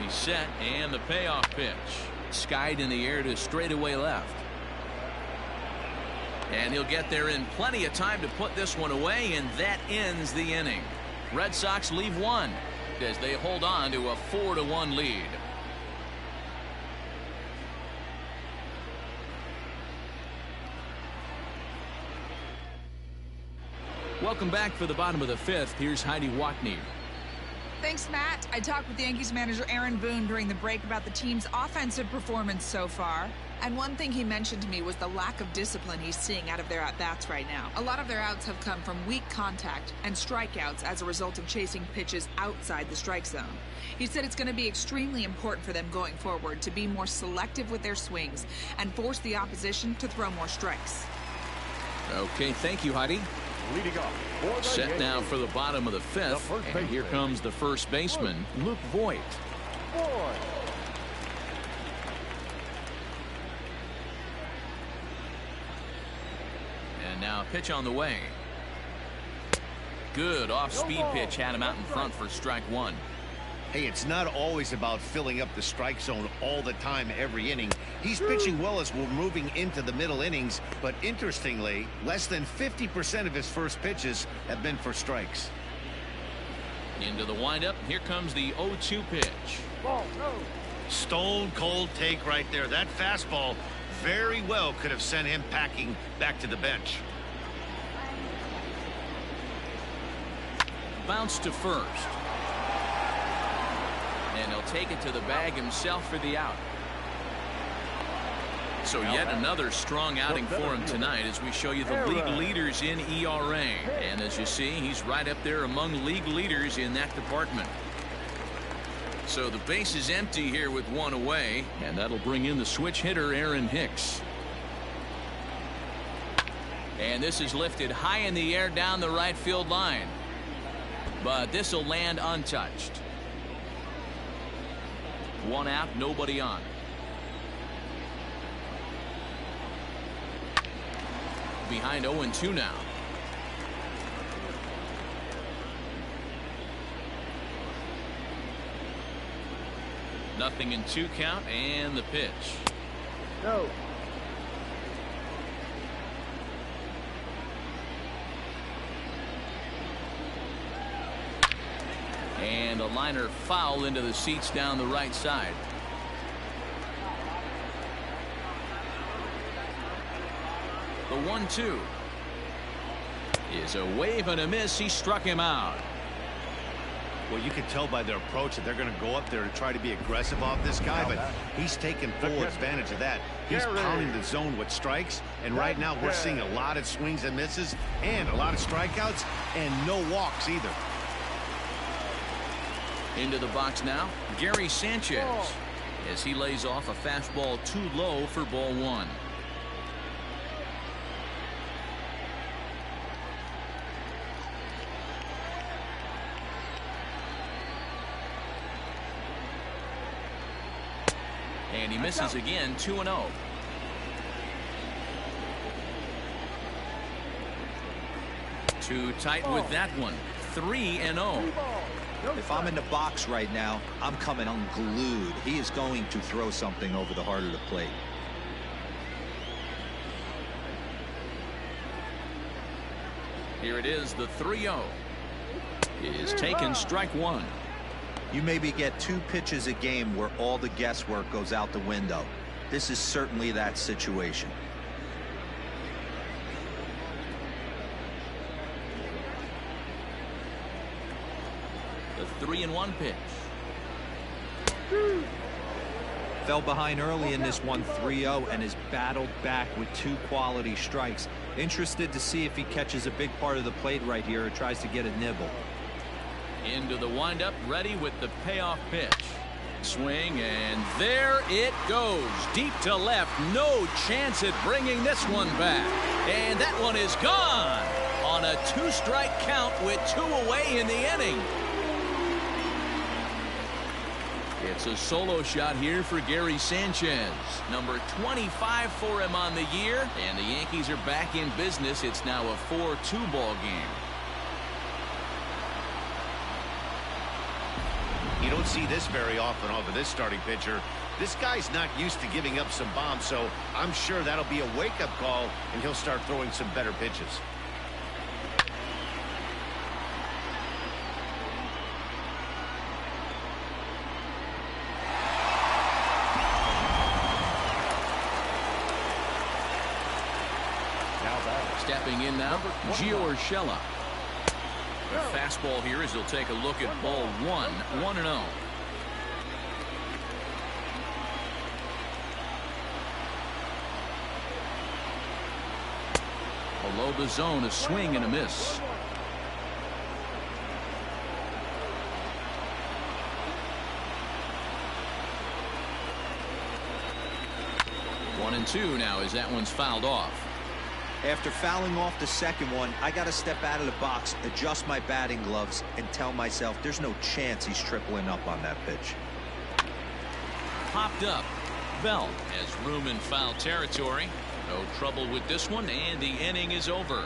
He's set, and the payoff pitch. Skied in the air to straightaway left. And he'll get there in plenty of time to put this one away, and that ends the inning. Red Sox leave 1 as they hold on to a 4-1 lead. Welcome back for the bottom of the 5th. Here's Heidi Watney. Thanks, Matt. I talked with Yankees manager Aaron Boone during the break about the team's offensive performance so far. And one thing he mentioned to me was the lack of discipline he's seeing out of their at-bats right now. A lot of their outs have come from weak contact and strikeouts as a result of chasing pitches outside the strike zone. He said it's going to be extremely important for them going forward to be more selective with their swings and force the opposition to throw more strikes. Okay, thank you, Heidi. Leading off. Set now for the bottom of the 5th. And here comes the first baseman, Luke Voigt. And now a pitch on the way. Good off-speed pitch had him out in front for strike 1. Hey, it's not always about filling up the strike zone all the time every inning. He's pitching well as we're moving into the middle innings, but interestingly, less than 50% of his first pitches have been for strikes. Into the windup, here comes the 0-2 pitch. Ball, no. Stone cold take right there. That fastball very well could have sent him packing back to the bench. Bounce to first. And he'll take it to the bag himself for the out. So yet another strong outing for him tonight as we show you the league leaders in ERA. And as you see, he's right up there among league leaders in that department. So the base is empty here with 1 away, and that'll bring in the switch hitter Aaron Hicks. And this is lifted high in the air down the right field line. But this will land untouched. 1 out, nobody on. behind 0-2 now. Nothing in 2 count, and the pitch. No. And a liner foul into the seats down the right side. The 1-2 is a wave and a miss. He struck him out. Well, you can tell by their approach that they're going to go up there to try to be aggressive off this guy, but he's taking full advantage of that. He's pounding the zone with strikes, and right now we're seeing a lot of swings and misses and a lot of strikeouts and no walks either. Into the box now, Gary Sanchez, as he lays off a fastball too low for ball 1. And he misses again, 2-0. Too tight with that one, 3-0. If I'm in the box right now, I'm coming unglued. He is going to throw something over the heart of the plate. Here it is, the 3-0 is taken, strike 1. You maybe get 2 pitches a game where all the guesswork goes out the window. This is certainly that situation. The 3-1 pitch. Fell behind early in this one, 3-0, and has battled back with 2 quality strikes. Interested to see if he catches a big part of the plate right here or tries to get a nibble. Into the windup, ready with the payoff pitch. Swing, and there it goes. Deep to left. No chance at bringing this one back. And that one is gone on a 2-strike count with 2 away in the inning. It's a solo shot here for Gary Sanchez. Number 25 for him on the year. And the Yankees are back in business. It's now a 4-2 ball game. You don't see this very often off of this starting pitcher. This guy's not used to giving up some bombs, so I'm sure that'll be a wake-up call, and he'll start throwing some better pitches. Stepping in now, Gio Urshela. The fastball here as he'll take a look at ball 1, 1-0. Below the zone, a swing and a miss. One and 2 now as that one's fouled off. After fouling off the second one, I got to step out of the box, adjust my batting gloves, and tell myself there's no chance he's tripling up on that pitch. Popped up. Bell has room in foul territory. No trouble with this one, and the inning is over.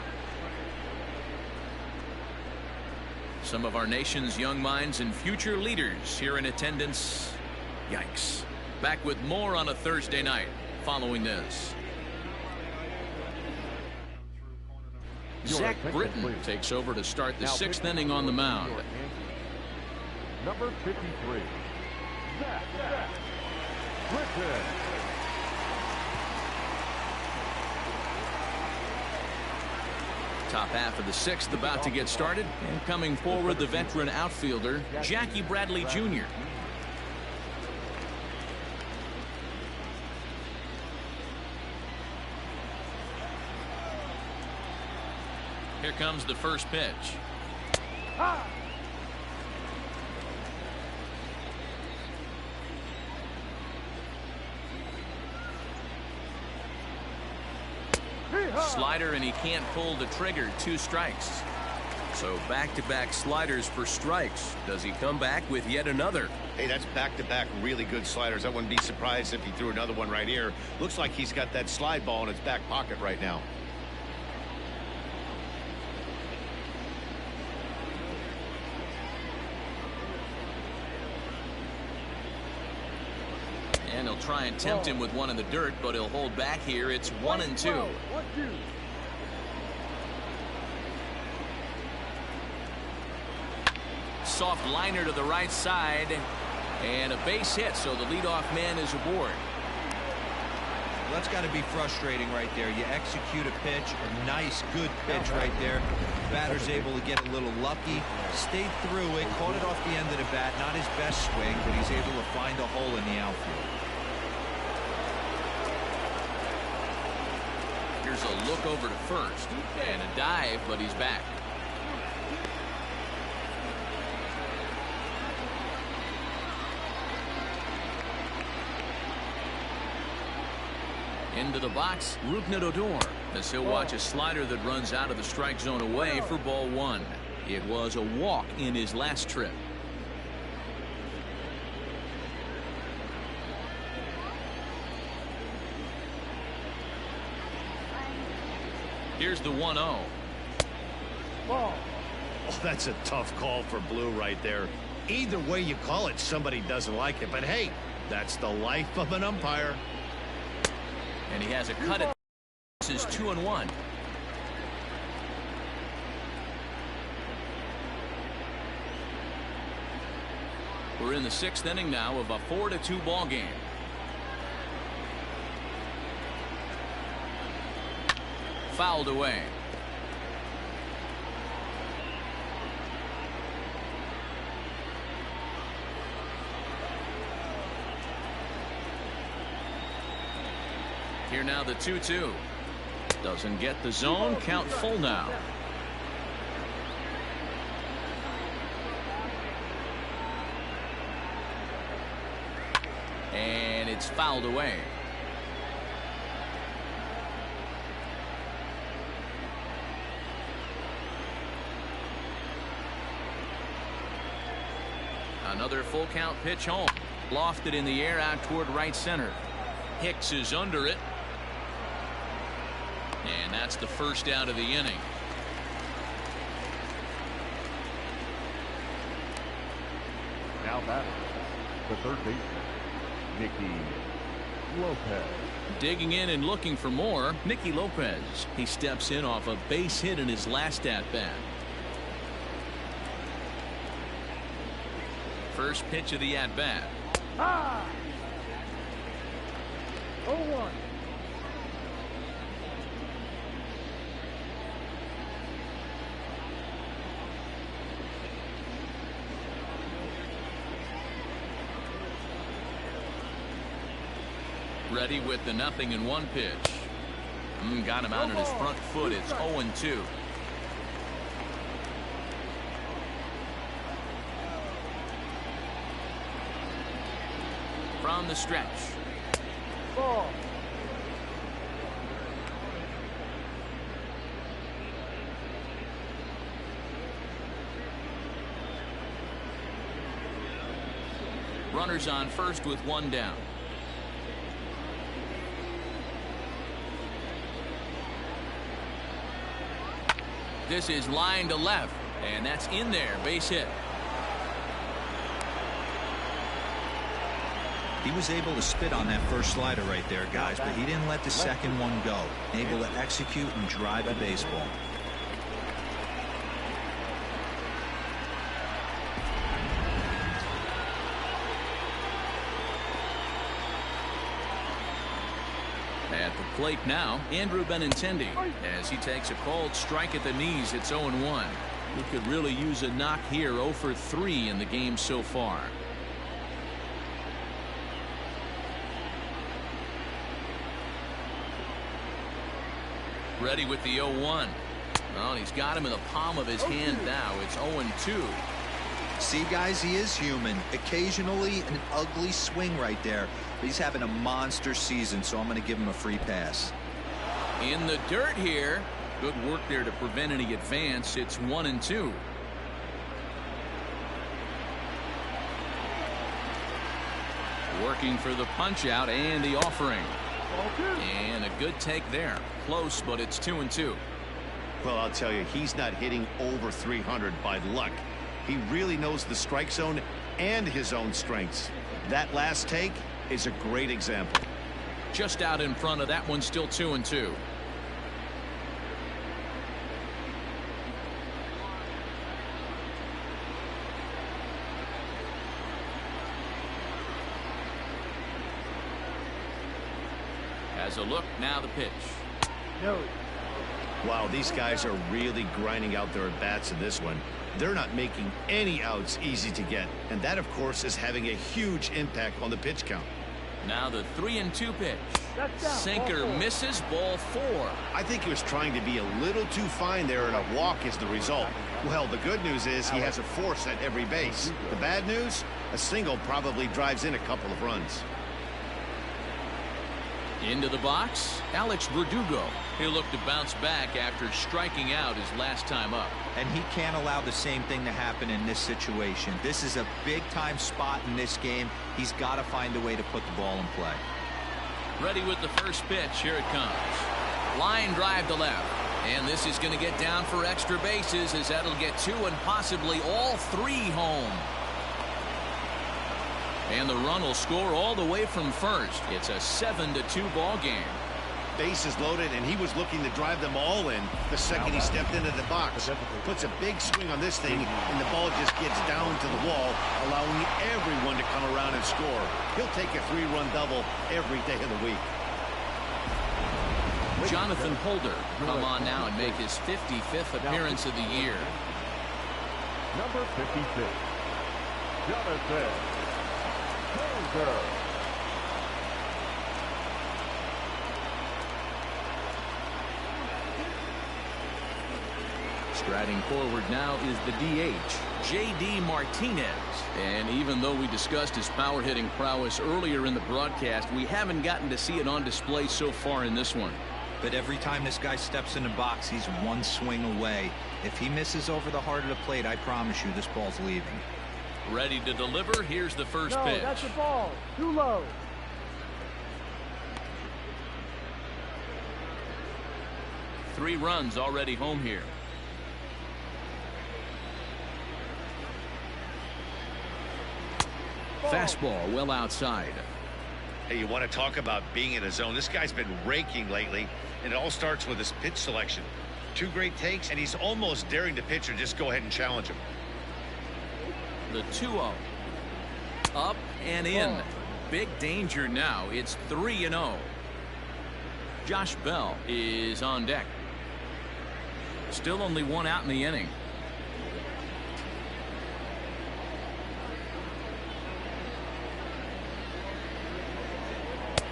Some of our nation's young minds and future leaders here in attendance. Yikes. Back with more on a Thursday night following this. Zach Britton takes over to start the 6th inning on the mound. Number 53, Zach Britton. Top half of the 6th about to get started, and coming forward the veteran outfielder Jackie Bradley Jr. Here comes the first pitch. Slider, and he can't pull the trigger. 2 strikes. So back-to-back sliders for strikes. Does he come back with yet another? Hey, that's back-to-back really good sliders. I wouldn't be surprised if he threw another one right here. Looks like he's got that slide ball in his back pocket right now. And they'll try and tempt him with one in the dirt, but he'll hold back here. It's 1-2. Soft liner to the right side, and a base hit, so the leadoff man is aboard. Well, that's got to be frustrating right there. You execute a pitch, a nice, good pitch right there. Batter's able to get a little lucky, stayed through it, caught it off the end of the bat. Not his best swing, but he's able to find a hole in the outfield. Here's a look over to first, and a dive, but he's back. Into the box, Rougned as he'll watch a slider that runs out of the strike zone away for ball 1. It was a walk in his last trip. Here's the 1-0. Oh, that's a tough call for Blue right there. Either way you call it, somebody doesn't like it. But hey, that's the life of an umpire. And he has a cut at this is 2-1. We're in the 6th inning now of a 4-2 ball game. Fouled away. Here now the 2-2. Doesn't get the zone. Count full now. And it's fouled away. Another full count pitch home. Lofted in the air out toward right center. Hicks is under it. And that's the first out of the inning. Now batting, the third baseman, Nicky Lopez. Digging in and looking for more, Nicky Lopez. He steps in off a base hit in his last at-bat. First pitch of the at-bat. 0-1. Ready with the 0-1 pitch. Got him out on his front foot. It's 0-2. From the stretch. Ball. Runners on first with one down. This is line to left, and that's in there. Base hit. He was able to spit on that first slider right there, guys, but he didn't let the second one go. Able to execute and drive a baseball. At the plate now, Andrew Benintendi, as he takes a called strike at the knees. It's 0-1. He could really use a knock here. 0 for 3 in the game so far. Ready with the 0-1. Well, he's got him in the palm of his hand now. It's 0-2. See, guys, he is human. Occasionally an ugly swing right there. But he's having a monster season, so I'm going to give him a free pass. In the dirt here. Good work there to prevent any advance. It's 1-2. Working for the punch out and the offering. And a good take there. Close, but it's 2-2. Well, I'll tell you, he's not hitting over 300 by luck. He really knows the strike zone and his own strengths. That last take, is a great example. Just out in front of that one, still 2-2. As a look, now the pitch. No. Wow, these guys are really grinding out their at-bats in this one. They're not making any outs easy to get, and that, of course, is having a huge impact on the pitch count. Now the 3-2 pitch. Sinker misses, ball 4. I think he was trying to be a little too fine there, and a walk is the result. Well, the good news is he has a force at every base. The bad news? A single probably drives in a couple of runs. Into the box, Alex Verdugo. He'll look to bounce back after striking out his last time up. And he can't allow the same thing to happen in this situation. This is a big-time spot in this game. He's got to find a way to put the ball in play. Ready with the first pitch. Here it comes. Line drive to left. And this is going to get down for extra bases, as that'll get 2 and possibly all 3 home. And the run will score all the way from first. It's a 7-2 ball game. Bases loaded, and he was looking to drive them all in the second he stepped into the box. Puts a big swing on this thing, and the ball just gets down to the wall, allowing everyone to come around and score. He'll take a 3-run double every day of the week. Jonathan Holder come on now and make his 55th appearance of the year. Number 56, Jonathan Holder. Striding forward now is the DH, J.D. Martinez. And even though we discussed his power hitting prowess earlier in the broadcast, we haven't gotten to see it on display so far in this one. But every time this guy steps in the box, he's one swing away. If he misses over the heart of the plate, I promise you this ball's leaving. Ready to deliver. Here's the first pitch. That's the ball. Too low. Three runs already home here. Fastball well outside. Hey, you want to talk about being in a zone? This guy's been raking lately, and it all starts with his pitch selection. 2 great takes, and he's almost daring the pitcher just go ahead and challenge him. The 2-0. Up and in. Big danger now. It's 3-0. Josh Bell is on deck. Still only 1 out in the inning.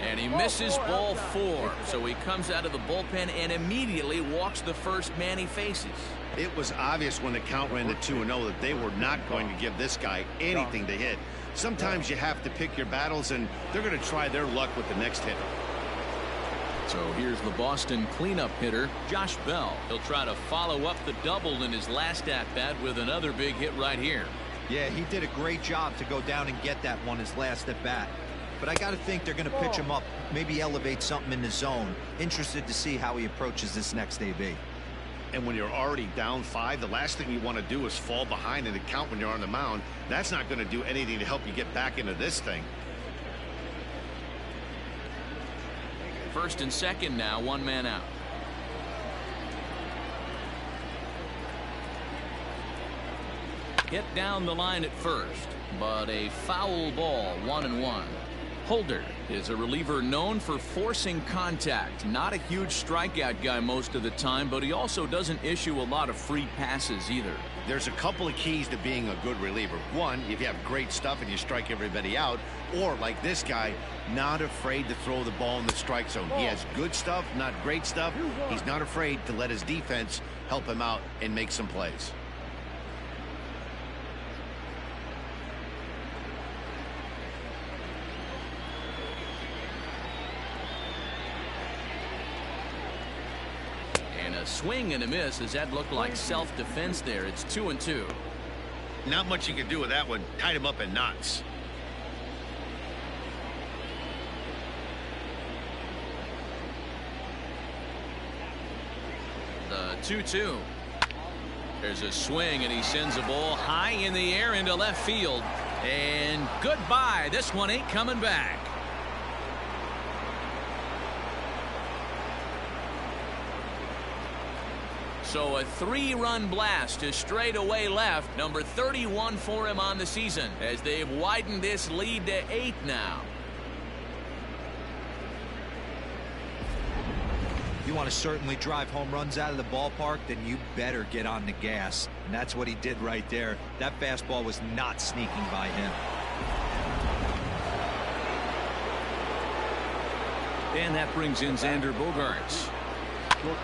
And he misses ball 4. So he comes out of the bullpen and immediately walks the first man he faces. It was obvious when the count ran to 2-0 that they were not going to give this guy anything to hit. Sometimes you have to pick your battles, and they're going to try their luck with the next hitter. So here's the Boston cleanup hitter, Josh Bell. He'll try to follow up the double in his last at-bat with another big hit right here. Yeah, he did a great job to go down and get that one his last at-bat. But I got to think they're going to pitch him up, maybe elevate something in the zone. Interested to see how he approaches this next AB. And when you're already down 5, the last thing you want to do is fall behind in the count when you're on the mound. That's not going to do anything to help you get back into this thing. First and second now, 1 man out. Hit down the line at first, but a foul ball, 1-1. Holder is a reliever known for forcing contact. Not a huge strikeout guy most of the time, but he also doesn't issue a lot of free passes either. There's a couple of keys to being a good reliever. One, if you have great stuff and you strike everybody out, or like this guy, not afraid to throw the ball in the strike zone. He has good stuff, not great stuff. He's not afraid to let his defense help him out and make some plays. Swing and a miss, as that looked like self-defense there. It's 2-2. Not much you can do with that one. Tied him up in knots. The 2-2. There's a swing, and he sends a ball high in the air into left field. And goodbye. This one ain't coming back. So a 3-run blast to straightaway left, number 31 for him on the season, as they've widened this lead to 8 now. You want to certainly drive home runs out of the ballpark, then you better get on the gas. And that's what he did right there. That fastball was not sneaking by him. And that brings in Xander Bogaerts.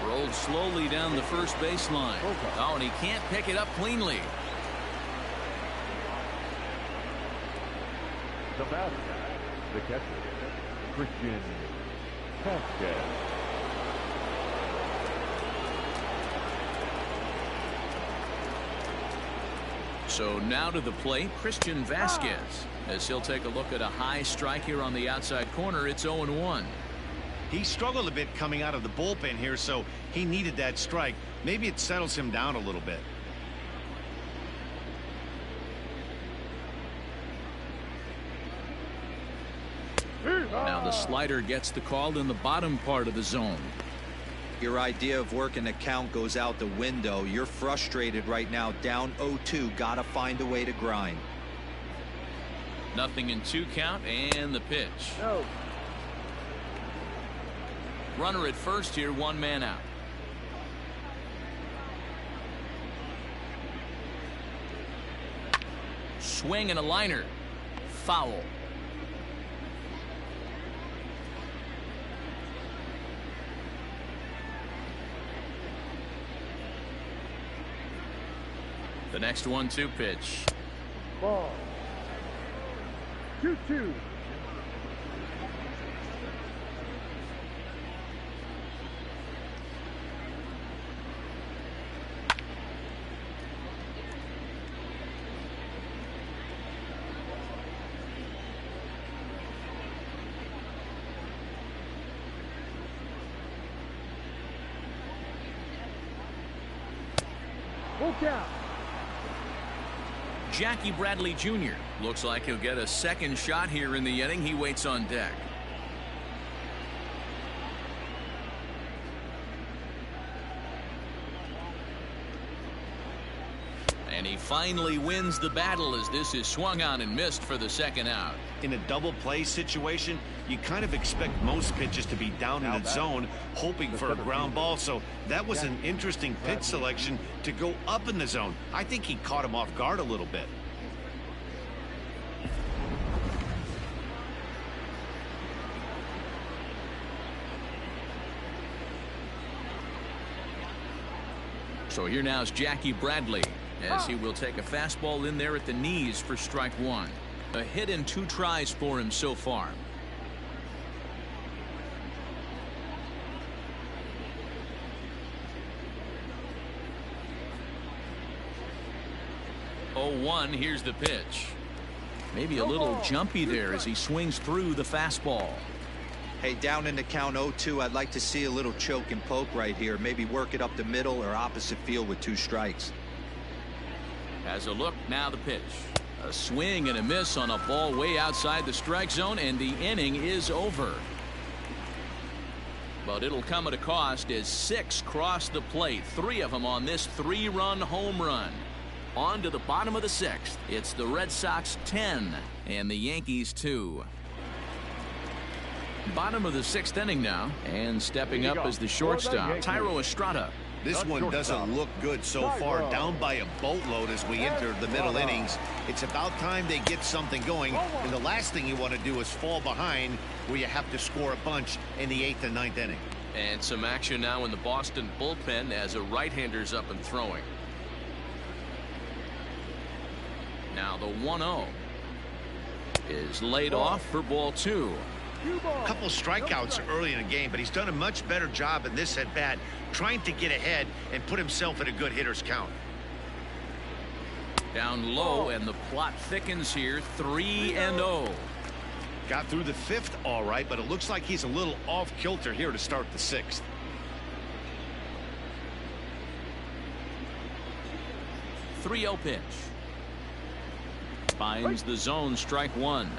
Rolled slowly down the first baseline. Oh, and he can't pick it up cleanly. The batter, the catcher, Christian Vasquez. So now to the plate, Christian Vasquez, as he'll take a look at a high strike here on the outside corner. It's 0-1. He struggled a bit coming out of the bullpen here, so he needed that strike. Maybe it settles him down a little bit. Now the slider gets the call in the bottom part of the zone. Your idea of working the count goes out the window. You're frustrated right now, down 0-2. Gotta find a way to grind. Nothing in 2 count, and the pitch. No. Runner at first here, 1 man out. Swing and a liner. Foul. The next 1-2 pitch. Ball. 2-2. Full count. Jackie Bradley Jr. looks like he'll get a second shot here in the inning. He waits on deck. And he finally wins the battle as this is swung on and missed for the second out. In a double play situation, you kind of expect most pitches to be down in the zone, hoping for a ground ball. So that was an interesting pitch selection to go up in the zone. I think he caught him off guard a little bit. So here now is Jackie Bradley, as he will take a fastball in there at the knees for strike 1. A hit in 2 tries for him so far. Oh, 1. Here's the pitch. Maybe a little jumpy there as he swings through the fastball. Hey, down in the count 0-2, I'd like to see a little choke and poke right here. Maybe work it up the middle or opposite field with 2 strikes. Has a look, now the pitch. A swing and a miss on a ball way outside the strike zone, and the inning is over. But it'll come at a cost as 6 cross the plate, 3 of them on this 3-run home run. On to the bottom of the 6th. It's the Red Sox 10 and the Yankees 2. Bottom of the 6th inning now, and stepping up as the shortstop, Thairo Estrada. This one doesn't look good so far, down by a boatload as we enter the middle innings. It's about time they get something going, and the last thing you want to do is fall behind where you have to score a bunch in the 8th and 9th inning. And some action now in the Boston bullpen as a right-hander's up and throwing. Now the 1-0 is laid off for ball 2. A couple strikeouts early in the game, but he's done a much better job in this at bat, trying to get ahead and put himself in a good hitter's count. Down low, and the plot thickens here. 3-0. Got through the 5th all right, but it looks like he's a little off kilter here to start the 6th. Pitch. Finds the zone, strike 1.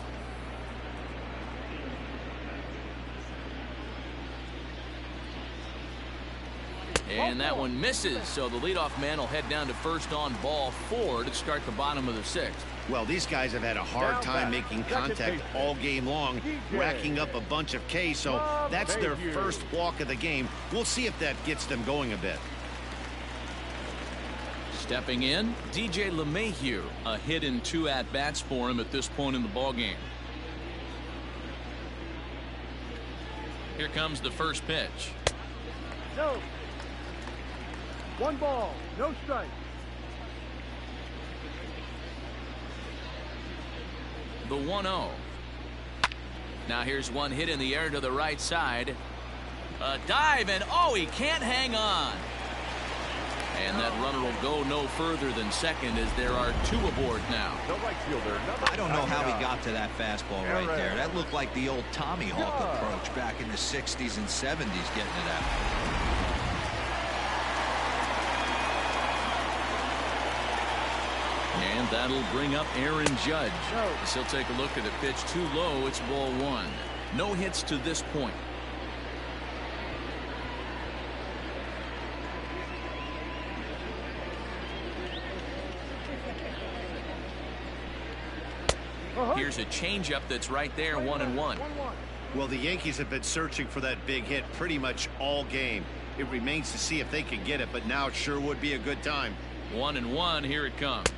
And that one misses, so the leadoff man will head down to first on ball 4 to start the bottom of the 6th. Well, these guys have had a hard time making contact all game long, racking up a bunch of Ks, so that's their first walk of the game. We'll see if that gets them going a bit. Stepping in, DJ LeMahieu, a hit in 2 at-bats for him at this point in the ballgame. Here comes the first pitch. No. 1 ball, no strike. The 1-0. Now here's one hit in the air to the right side. A dive, and oh, he can't hang on. And that runner will go no further than second as there are 2 aboard now. The right fielder, I don't know how he got to that fastball right there. That looked like the old Tommy Hawk approach back in the 60s and 70s getting it out. And that'll bring up Aaron Judge. As he'll take a look at a pitch too low. It's ball 1. No hits to this point. Here's a changeup that's right there, 1-1. Well, the Yankees have been searching for that big hit pretty much all game. It remains to see if they can get it, but now it sure would be a good time. 1-1, here it comes.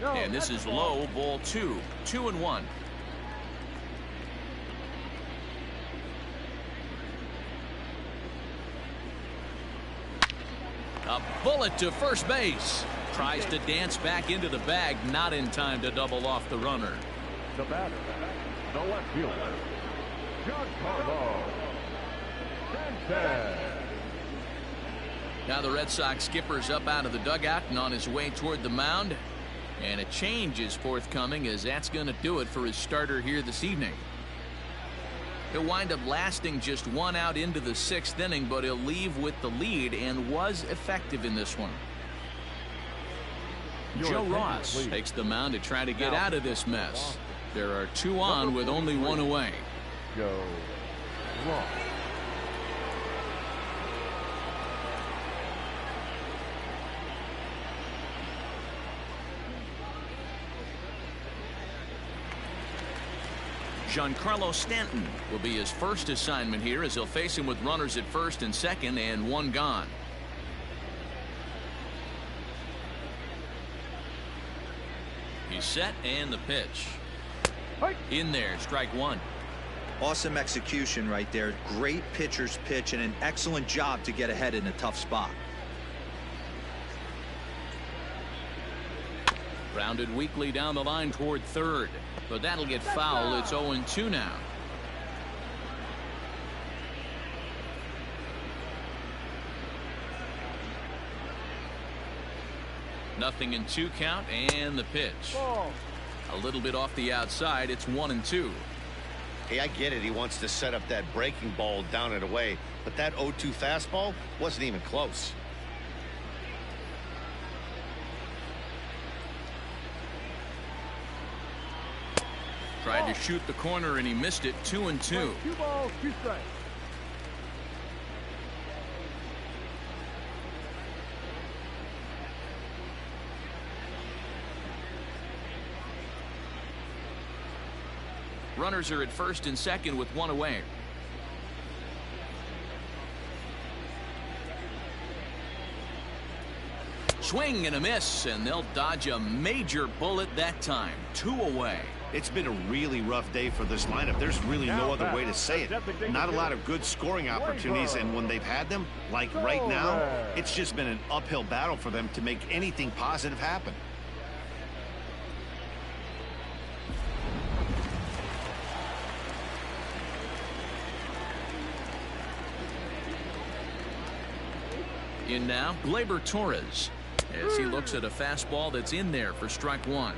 And this is low, ball 2. 2-1. A bullet to first base. Tries to dance back into the bag, not in time to double off the runner. The batter, the left fielder, Jansen. Now the Red Sox skipper's up out of the dugout and on his way toward the mound. And a change is forthcoming, as that's going to do it for his starter here this evening. He'll wind up lasting just 1 out into the 6th inning, but he'll leave with the lead and was effective in this one. Joe Ross takes the mound to try to get out of this mess. There are 2 on with only 1 away. Joe Ross. Giancarlo Stanton will be his first assignment here, as he'll face him with runners at first and second and 1 gone. He's set, and the pitch. In there, strike 1. Awesome execution right there. Great pitcher's pitch and an excellent job to get ahead in a tough spot. Grounded weakly down the line toward third, but that'll get foul. It's 0-2 now. Nothing in 2 count, and the pitch. A little bit off the outside. It's 1-2. Hey, I get it. He wants to set up that breaking ball down and away, but that 0-2 fastball wasn't even close. Tried to shoot the corner, and he missed it. 2-2. 2 balls, 2 strikes. Runners are at first and second with 1 away. Swing and a miss, and they'll dodge a major bullet that time. 2 away. It's been a really rough day for this lineup. There's really no other way to say it. Not a lot of good scoring opportunities, and when they've had them, like right now, it's just been an uphill battle for them to make anything positive happen. In now, Gleyber Torres, as he looks at a fastball that's in there for strike 1.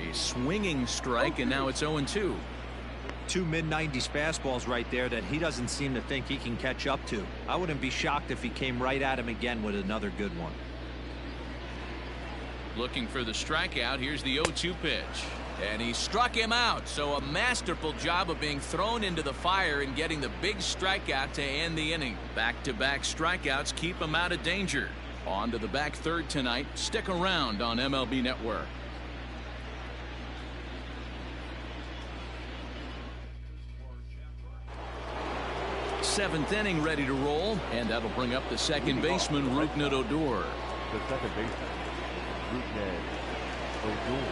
A swinging strike, and now it's 0-2. 2 mid-90s fastballs right there that he doesn't seem to think he can catch up to. I wouldn't be shocked if he came right at him again with another good one. Looking for the strikeout. Here's the 0-2 pitch. And he struck him out. So a masterful job of being thrown into the fire and getting the big strikeout to end the inning. Back-to-back strikeouts keep him out of danger. On to the back third tonight. Stick around on MLB Network. Seventh inning ready to roll, and that'll bring up the second baseman, Rougned Odor. The second baseman, Rougned Odor.